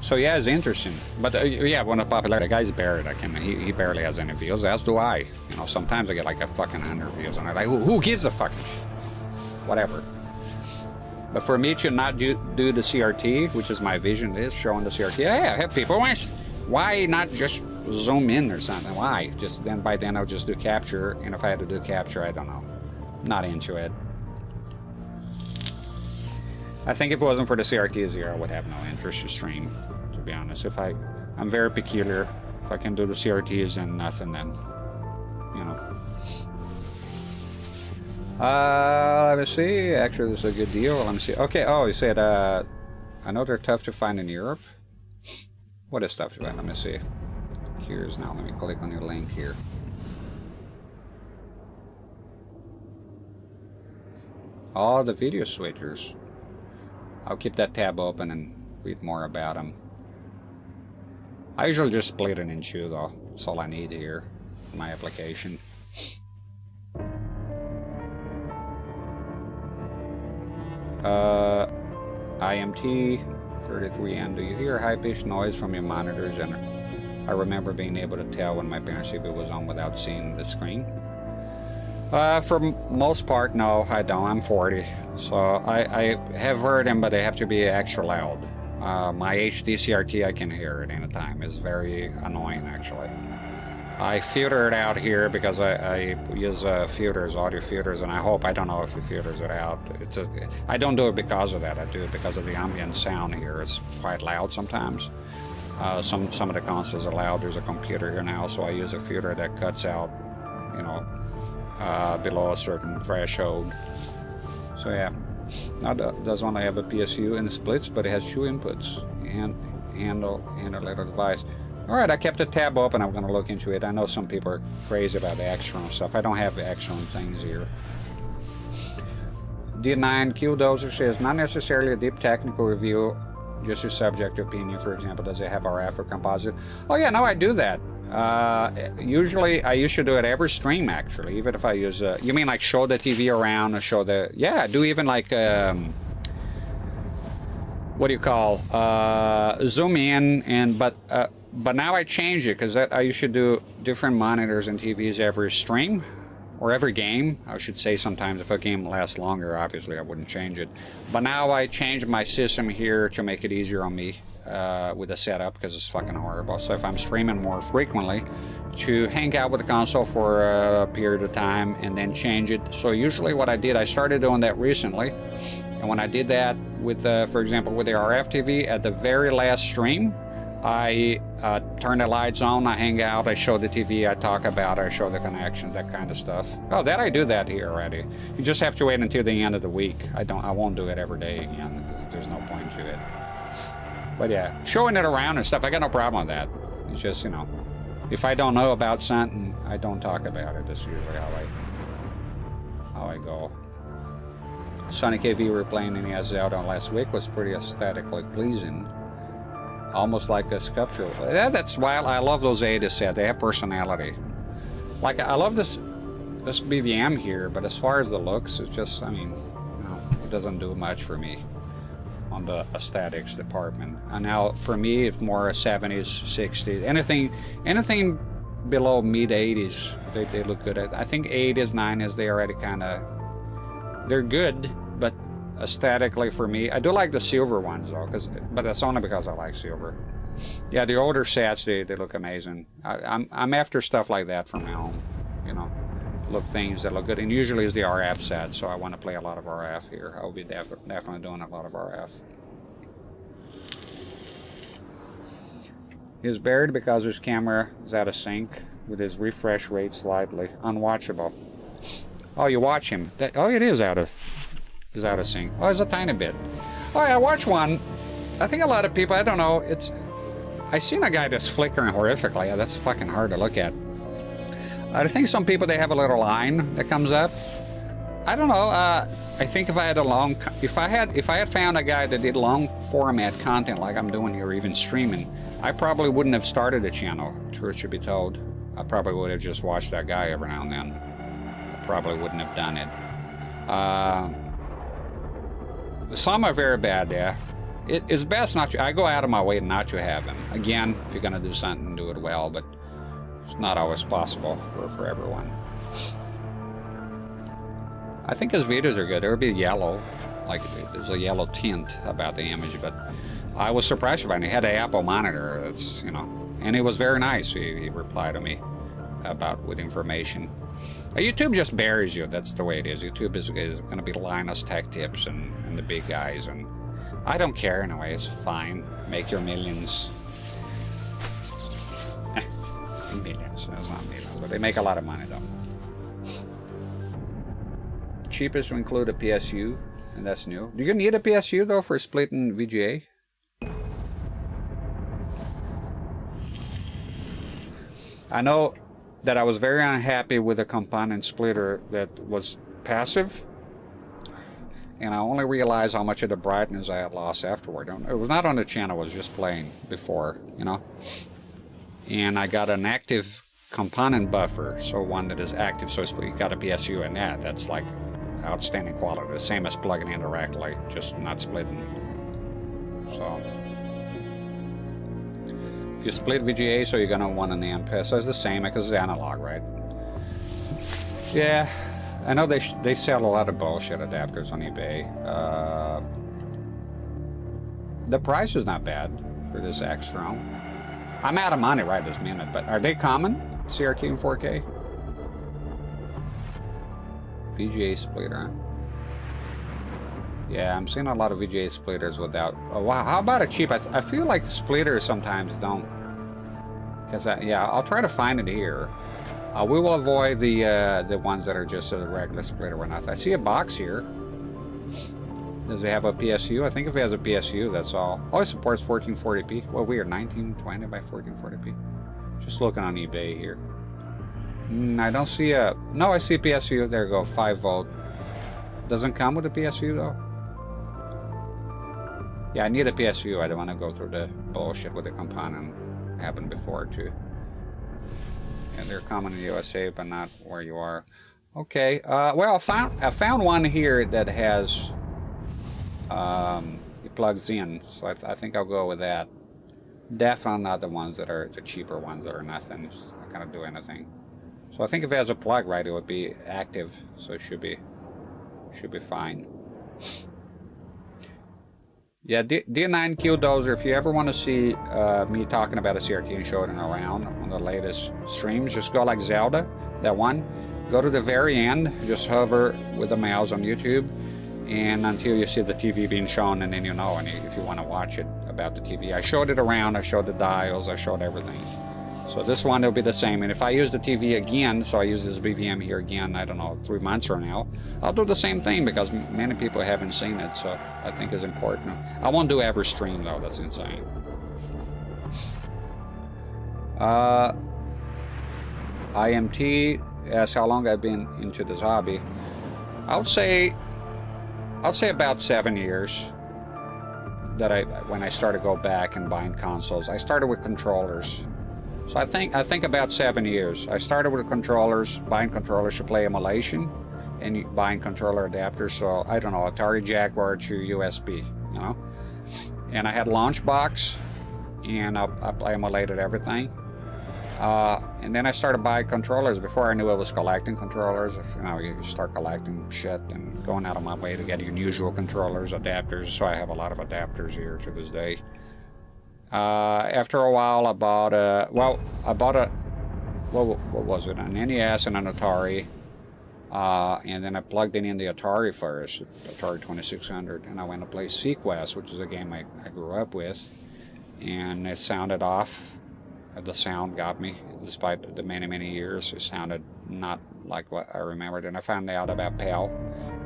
So yeah, it's interesting. But yeah, when the popularity, the guy's buried. He barely has any views, as do I. Sometimes I get like a fucking 100 views, and I'm like, who gives a fucking shit? Whatever. But for me to not do the CRT, which is my vision, is showing the CRT. Yeah, I have people. Why not just zoom in or something? Why? Just then by then I'll just do capture, and if I had to do capture, I don't know. Not into it. I think if it wasn't for the CRTs here, I would have no interest to stream, to be honest. I'm very peculiar. If I can do the CRTs and nothing, then, let me see. Actually, this is a good deal. Let me see. Okay, oh, he said, I know they're tough to find in Europe. What is tough to find? Let me see. Here's now, let me click on your link here. Oh, the video switchers. I'll keep that tab open and read more about them. I usually just split it in two, though. That's all I need here in my application. IMT 33N. Do you hear high-pitched noise from your monitors? And I remember being able to tell when my parents' TV was on without seeing the screen. For most part, no, I don't. I'm 40, so I have heard them, but they have to be extra loud. My HD CRT, I can hear it anytime. It's very annoying, actually. I filter it out here because I use filters, audio filters, and I don't know if it filters it out. I don't do it because of that. I do it because of the ambient sound here. It's quite loud sometimes. Some of the consoles are loud. There's a computer here now, so I use a filter that cuts out, below a certain threshold. So yeah, now that does only have a PSU and splits, but it has two inputs and handle a little device. All right, I kept the tab open. I'm going to look into it. I know some people are crazy about the external stuff. I don't have the external things here. D9 Q-Dozer says, not necessarily a deep technical review, just a subject opinion. For example, does it have RF or composite? Oh yeah, no, I do that. Usually, I used to do it every stream, actually, even if I use, you mean like show the TV around or show the, yeah, I do even like, what do you call, zoom in, and, but now I change it, because I used to do different monitors and TVs every stream, or every game, I should say. Sometimes if a game lasts longer, obviously I wouldn't change it. But now I changed my system here to make it easier on me with the setup, because it's fucking horrible. So if I'm streaming more frequently, to hang out with the console for a period of time and then change it. So usually what I did, I started doing that recently, and when I did that with, for example, with the RF TV, at the very last stream, I turn the lights on, I hang out, I show the TV, I talk about it, I show the connections, that kind of stuff. Oh, that I do that here already. You just have to wait until the end of the week. I won't do it every day again, because there's no point to it. But yeah, showing it around and stuff, I got no problem with that. It's just, you know, if I don't know about something, I don't talk about it. That's usually how I go. Sonic AV we were playing in the Zelda last week was pretty aesthetically pleasing. Almost like a sculpture. Yeah, that's why I love those Ada sets. They have personality. Like, I love this BVM here, but as far as the looks, it's just, I mean, you know, it doesn't do much for me on the aesthetics department. And now, for me, it's more 70s, 60s. Anything below mid-80s, they look good. I think 80s, 90s, they already kind of, they're good, but aesthetically for me, I do like the silver ones though, but that's only because I like silver. Yeah, the older sets, they look amazing. I'm after stuff like that from now on, you know, things that look good, and usually it's the RF set, so I want to play a lot of RF here. I'll be definitely doing a lot of RF. He's buried because his camera is out of sync with his refresh rate slightly unwatchable. Oh, you watch him. Oh, it is out of sync. Oh, it's a tiny bit. Oh, I watched one. I think a lot of people, I don't know, I seen a guy that's flickering horrifically. Yeah, that's fucking hard to look at. I think some people, they have a little line that comes up. I don't know. I think if I had found a guy that did long format content like I'm doing here, or even streaming, I probably wouldn't have started a channel, truth should be told. I probably would have just watched that guy every now and then. I probably wouldn't have done it. Some are very bad, yeah. It's best not to. I go out of my way not to have them. Again, if you're gonna do something, do it well, but it's not always possible for everyone. I think his videos are good. They'll be yellow, like there's a yellow tint about the image, but I was surprised by it. He had an Apple monitor, it's, you know, and he was very nice. He replied to me with information. YouTube just buries you. That's the way it is. YouTube is going to be Linus Tech Tips and the big guys, and I don't care anyway. It's fine. Make your millions. Millions. That's not millions, but they make a lot of money though. Cheapest to include a PSU, and that's new. Do you need a PSU though for splitting VGA? I know that I was very unhappy with a component splitter that was passive, and I only realized how much of the brightness I had lost afterward. It was not on the channel, it was just playing before, you know. And I got an active component buffer, so one that is active, so you got a PSU in that. That's like outstanding quality, the same as plugging in directly, just not splitting. So if you split VGA, so you're gonna want an amp. So it's the same because it's analog, right? Yeah, I know they sell a lot of bullshit adapters on eBay. The price is not bad for this X-Strom. I'm out of money right this minute, but are they common? CRT and 4K? VGA splitter, huh? Yeah, I'm seeing a lot of VGA splitters without. Oh wow, how about a cheap? I feel like splitters sometimes don't. Cause yeah, I'll try to find it here. We will avoid the ones that are just a regular splitter or not. I see a box here. Does it have a PSU? I think if it has a PSU, that's all. Oh, it supports 1440p. Well, weird, 1920 by 1440p. Just looking on eBay here. I don't see a. No, I see a PSU. There you go, 5 volt. Doesn't come with a PSU though. Yeah, I need a PSU. I don't want to go through the bullshit with the component. Happened before too. Yeah, they're common in the USA, but not where you are. Okay. Well, I found one here that has. It plugs in, so I think I'll go with that. Definitely not the ones that are the cheaper ones that are nothing. It's just not gonna do anything. So I think if it has a plug right, it would be active. So it should be fine. Yeah, D9Q Dozer, if you ever want to see me talking about a CRT and showing it around on the latest streams, just go like Zelda, that one. Go to the very end, just hover with the mouse on YouTube, and until you see the TV being shown, and then you know, and if you want to watch it about the TV. I showed it around, I showed the dials, I showed everything. So this one will be the same, and if I use the TV again, so I use this BVM here again, I don't know, 3 months from now, I'll do the same thing because many people haven't seen it, so I think it's important. I won't do every stream though, that's insane. IMT asks how long I've been into this hobby. I'll say about 7 years that when I started to go back and buying consoles. I started with controllers. So I think about 7 years. I started with controllers, buying controllers to play emulation, and buying controller adapters. So I don't know, Atari Jaguar to USB, you know. And I had Launchbox, and I emulated everything. And then I started buying controllers. Before I knew I was collecting controllers. You know, you start collecting shit and going out of my way to get unusual controllers, adapters. So I have a lot of adapters here to this day. After a while, I bought a, what was it, an NES and an Atari, and then I plugged it in the Atari first, Atari 2600, and I went to play Sequest, which is a game I grew up with, and it sounded off. The sound got me, despite the many years. It sounded not like what I remembered, and I found out about PAL.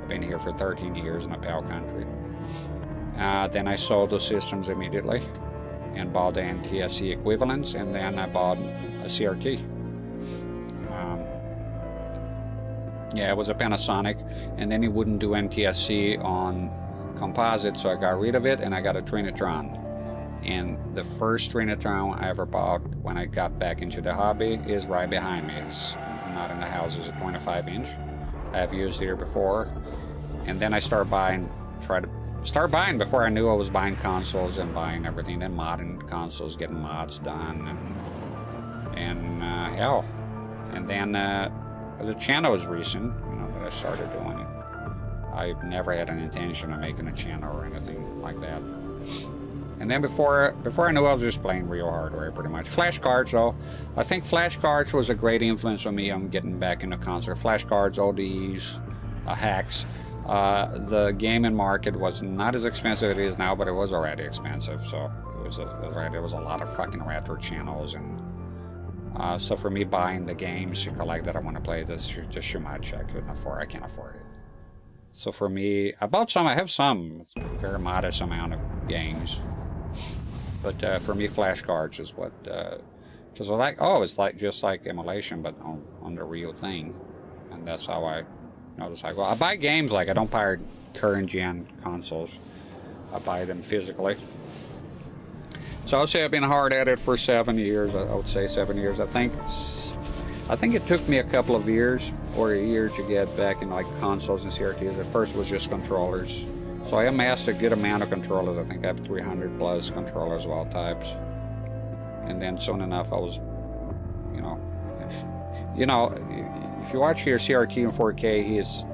I've been here for 13 years in a PAL country. Then I sold the systems immediately and bought the NTSC equivalents, and then I bought a CRT. Yeah, it was a Panasonic, and then it wouldn't do NTSC on composite, so I got rid of it, and I got a Trinitron. And the first Trinitron I ever bought when I got back into the hobby is right behind me. It's not in the house, it's a 25-inch. I have used it here before, and then I started buying, start buying before I knew I was buying consoles and buying everything, then modding consoles, getting mods done, and hell. And then the channel was recent, you know, that I started doing it. I've never had an intention of making a channel or anything like that. And then before I knew, I was just playing real hardware pretty much. Flash cards though, I think flash cards was a great influence on me on getting back into console. Flash cards, ODEs, hacks. The gaming market was not as expensive as it is now, but it was already expensive. So there was a lot of fucking retro channels, and so for me buying the games like that I want to play, this just too much. I can't afford it. So for me, I bought some. I have some. It's a very modest amount of games. But for me, flash cards is what. Because I like, it's like just like emulation, but on the real thing, and that's how I. Just like, well, I buy games like I don't buy current gen consoles. I buy them physically. So I would say I've been hard at it for 7 years. I would say 7 years. I think it took me a couple of years or a year to get back in like consoles and CRTs. At first was just controllers. So I amassed a good amount of controllers. I think I have 300 plus controllers of all types. And then soon enough I was, if you watch here CRT in 4K,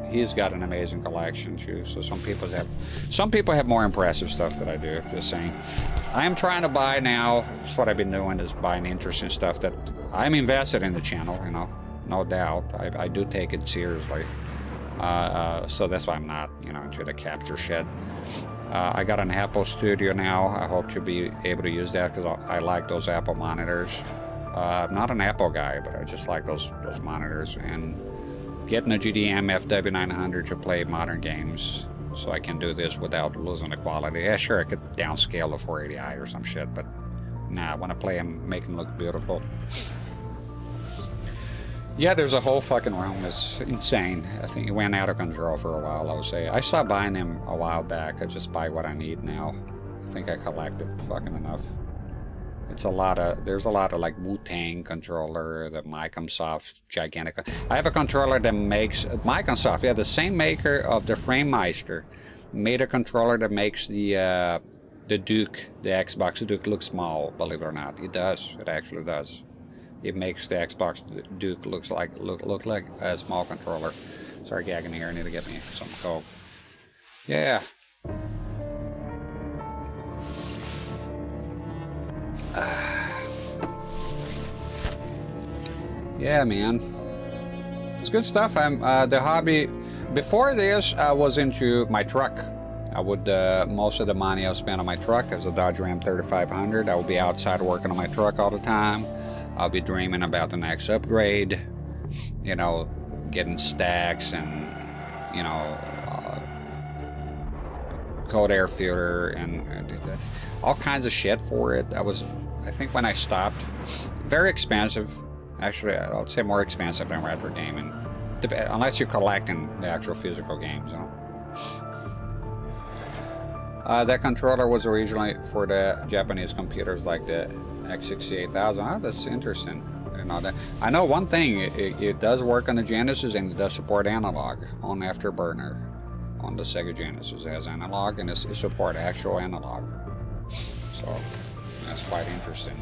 he's got an amazing collection too. So some people have more impressive stuff than I do. Just saying. I am trying to buy now. That's what I've been doing, is buying interesting stuff that I'm invested in the channel. No doubt. I do take it seriously. So that's why I'm not into the capture shit. I got an Apple Studio now. I hope to be able to use that because I like those Apple monitors. I'm not an Apple guy, but I just like those monitors, and getting a GDM FW900 to play modern games, so I can do this without losing the quality. Yeah, sure, I could downscale the 480i or some shit, but nah, I want to play them, make them look beautiful. Yeah, there's a whole fucking realm. It's insane. I think it went out of control for a while, I would say. I stopped buying them a while back. I just buy what I need now. I think I collected fucking enough. There's a lot of like Wu-Tang controller, the Microsoft gigantic. I have a controller that makes Microsoft. Yeah, the same maker of the Framemeister made a controller that makes the Duke, the Xbox Duke, look small. Believe it or not, it does. It actually does. it makes the Xbox Duke look like a small controller. Sorry, gagging here. I need to get me some Coke. Yeah. Yeah, man. It's good stuff. I'm the hobby. Before this, I was into my truck. I would most of the money I spent on my truck is a Dodge Ram 3500. I would be outside working on my truck all the time. I'll be dreaming about the next upgrade. You know, getting stacks and cold air filter and all kinds of shit for it. I think when I stopped, very expensive. Actually, I would say more expensive than retro gaming, unless you're collecting the actual physical games. You know? That controller was originally for the Japanese computers, like the X68000. Oh, that's interesting. You know that. I know one thing. It does work on the Genesis, and it does support analog on Afterburner. On the Sega Genesis, it has analog, and it supports actual analog. So that's quite interesting.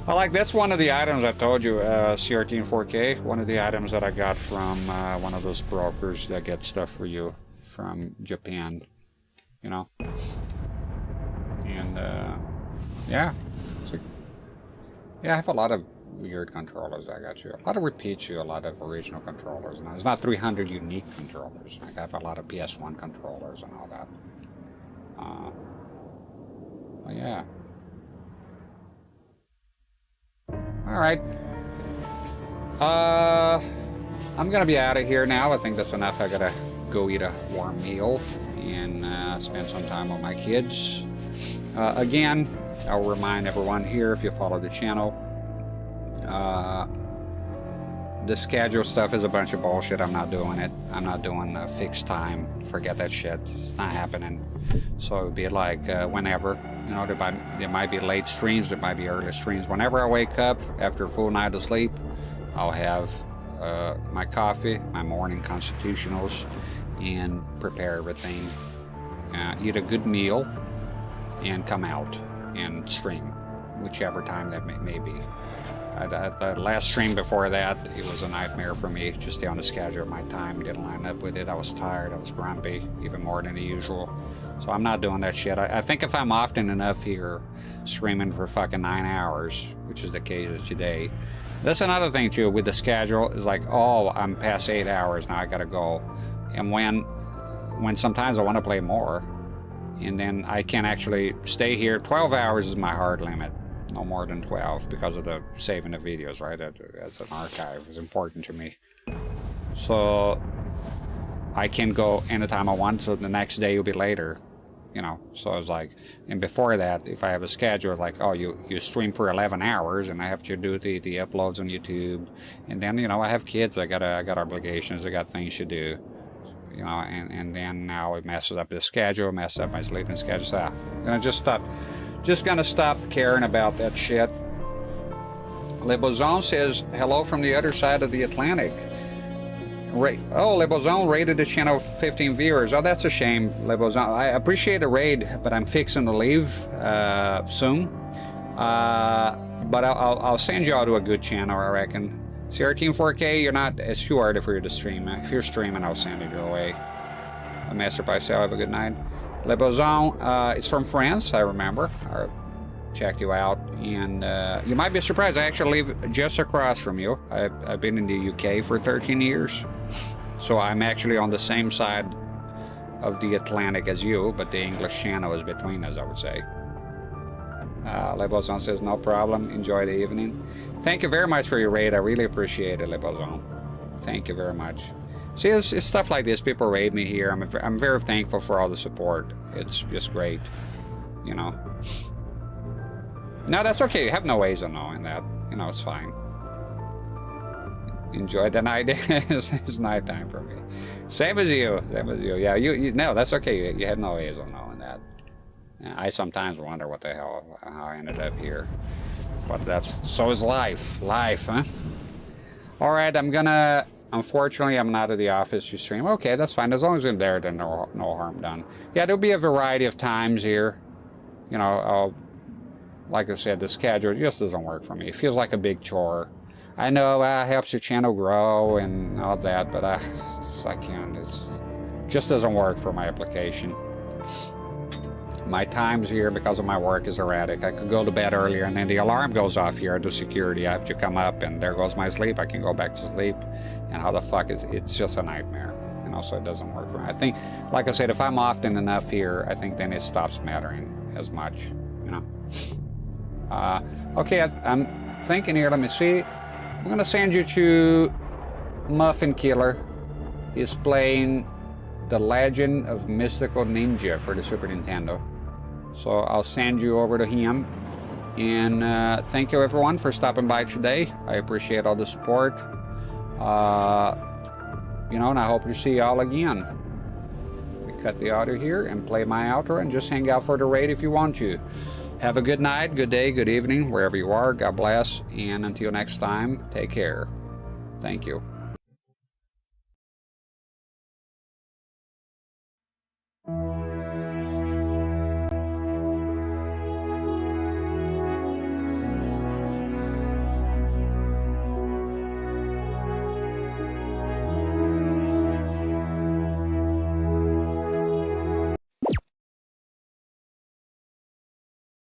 That's one of the items I told you, CRT in 4K. One of the items that I got from one of those brokers that get stuff for you from Japan, you know. And yeah, I have a lot of weird controllers. I got you a lot of repeats, a lot of original controllers. Now, there's not 300 unique controllers. Like I have a lot of PS1 controllers and all that. Well, yeah. All right. I'm gonna be out of here now. I think that's enough. I gotta go eat a warm meal and spend some time with my kids. Again, I'll remind everyone here, if you follow the channel, the schedule stuff is a bunch of bullshit. I'm not doing it. I'm not doing a fixed time. Forget that shit. It's not happening. So it would be like whenever. You know, there might be late streams, there might be early streams. Whenever I wake up after a full night of sleep, I'll have my coffee, my morning constitutionals, and prepare everything. Eat a good meal, and come out and stream, whichever time that may be. The last stream before that, it was a nightmare for me to stay on the schedule. My time didn't line up with it. I was tired, I was grumpy, even more than the usual. So I'm not doing that shit. I think if I'm often enough here streaming for fucking 9 hours, which is the case today. That's another thing too with the schedule, is like, oh, I'm past 8 hours now, I gotta go. And when sometimes I want to play more, and then I can't actually stay here. 12 hours is my hard limit. No more than 12 because of the saving the videos, right? That's an archive. It's important to me. So I can go anytime I want, so the next day will be later, you know. So it's like, and before that, if I have a schedule, like, oh, you stream for 11 hours and I have to do the uploads on YouTube, and then, you know, I have kids, I got obligations, I got things to do, you know, and then now it messes up the schedule, messes up my sleeping schedule. So I'm gonna just gonna stop caring about that shit. Le Bozon says, hello from the other side of the Atlantic. Oh, Le Bozon raided the channel 15 viewers. Oh, that's a shame, Le Bozon. I appreciate the raid, but I'm fixing to leave soon. But I'll send you all to a good channel, I reckon. CRT in 4K, you're not as hard if you're to stream. If you're streaming, I'll send it your way. Master Picel, have a good night. Le Bozon, it's from France, I remember. I checked you out, and you might be surprised. I actually live just across from you. I've been in the UK for 13 years, so I'm actually on the same side of the Atlantic as you, but the English channel is between us, I would say. Le Bozon says, no problem, enjoy the evening. Thank you very much for your raid, I really appreciate it, Le Bozon. Thank you very much. See, it's stuff like this. People raid me here. I'm very thankful for all the support. It's just great, you know. No, that's okay. You have no ways of knowing that. You know, it's fine. Enjoy the night. It's nighttime for me. Same as you. Same as you. Yeah, you no, that's okay. You had no ways of knowing that. I sometimes wonder what the hell, how I ended up here. But so is life. Life, huh? All right, unfortunately, I'm not at the office to stream. Okay, that's fine. As long as I'm there, then no harm done. Yeah, there'll be a variety of times here. You know, like I said, the schedule just doesn't work for me. It feels like a big chore. I know it helps your channel grow and all that, but I can't. It just doesn't work for my application. My times here, because of my work, is erratic. I could go to bed earlier, and then the alarm goes off here to security. I have to come up, and there goes my sleep. I can go back to sleep, and how the fuck is it's just a nightmare, you know. So it doesn't work for me. I think, like I said, if I'm often enough here, I think then it stops mattering as much, you know. Okay, I'm thinking here. Let me see. I'm gonna send you to Muffin Killer. He's playing The Legend of Mystical Ninja for the Super Nintendo. So I'll send you over to him. And thank you everyone for stopping by today. I appreciate all the support. You know, and I hope to see y'all again. We cut the audio here and play my outro and just hang out for the raid if you want to. Have a good night, good day, good evening, wherever you are. God bless. And until next time, take care. Thank you.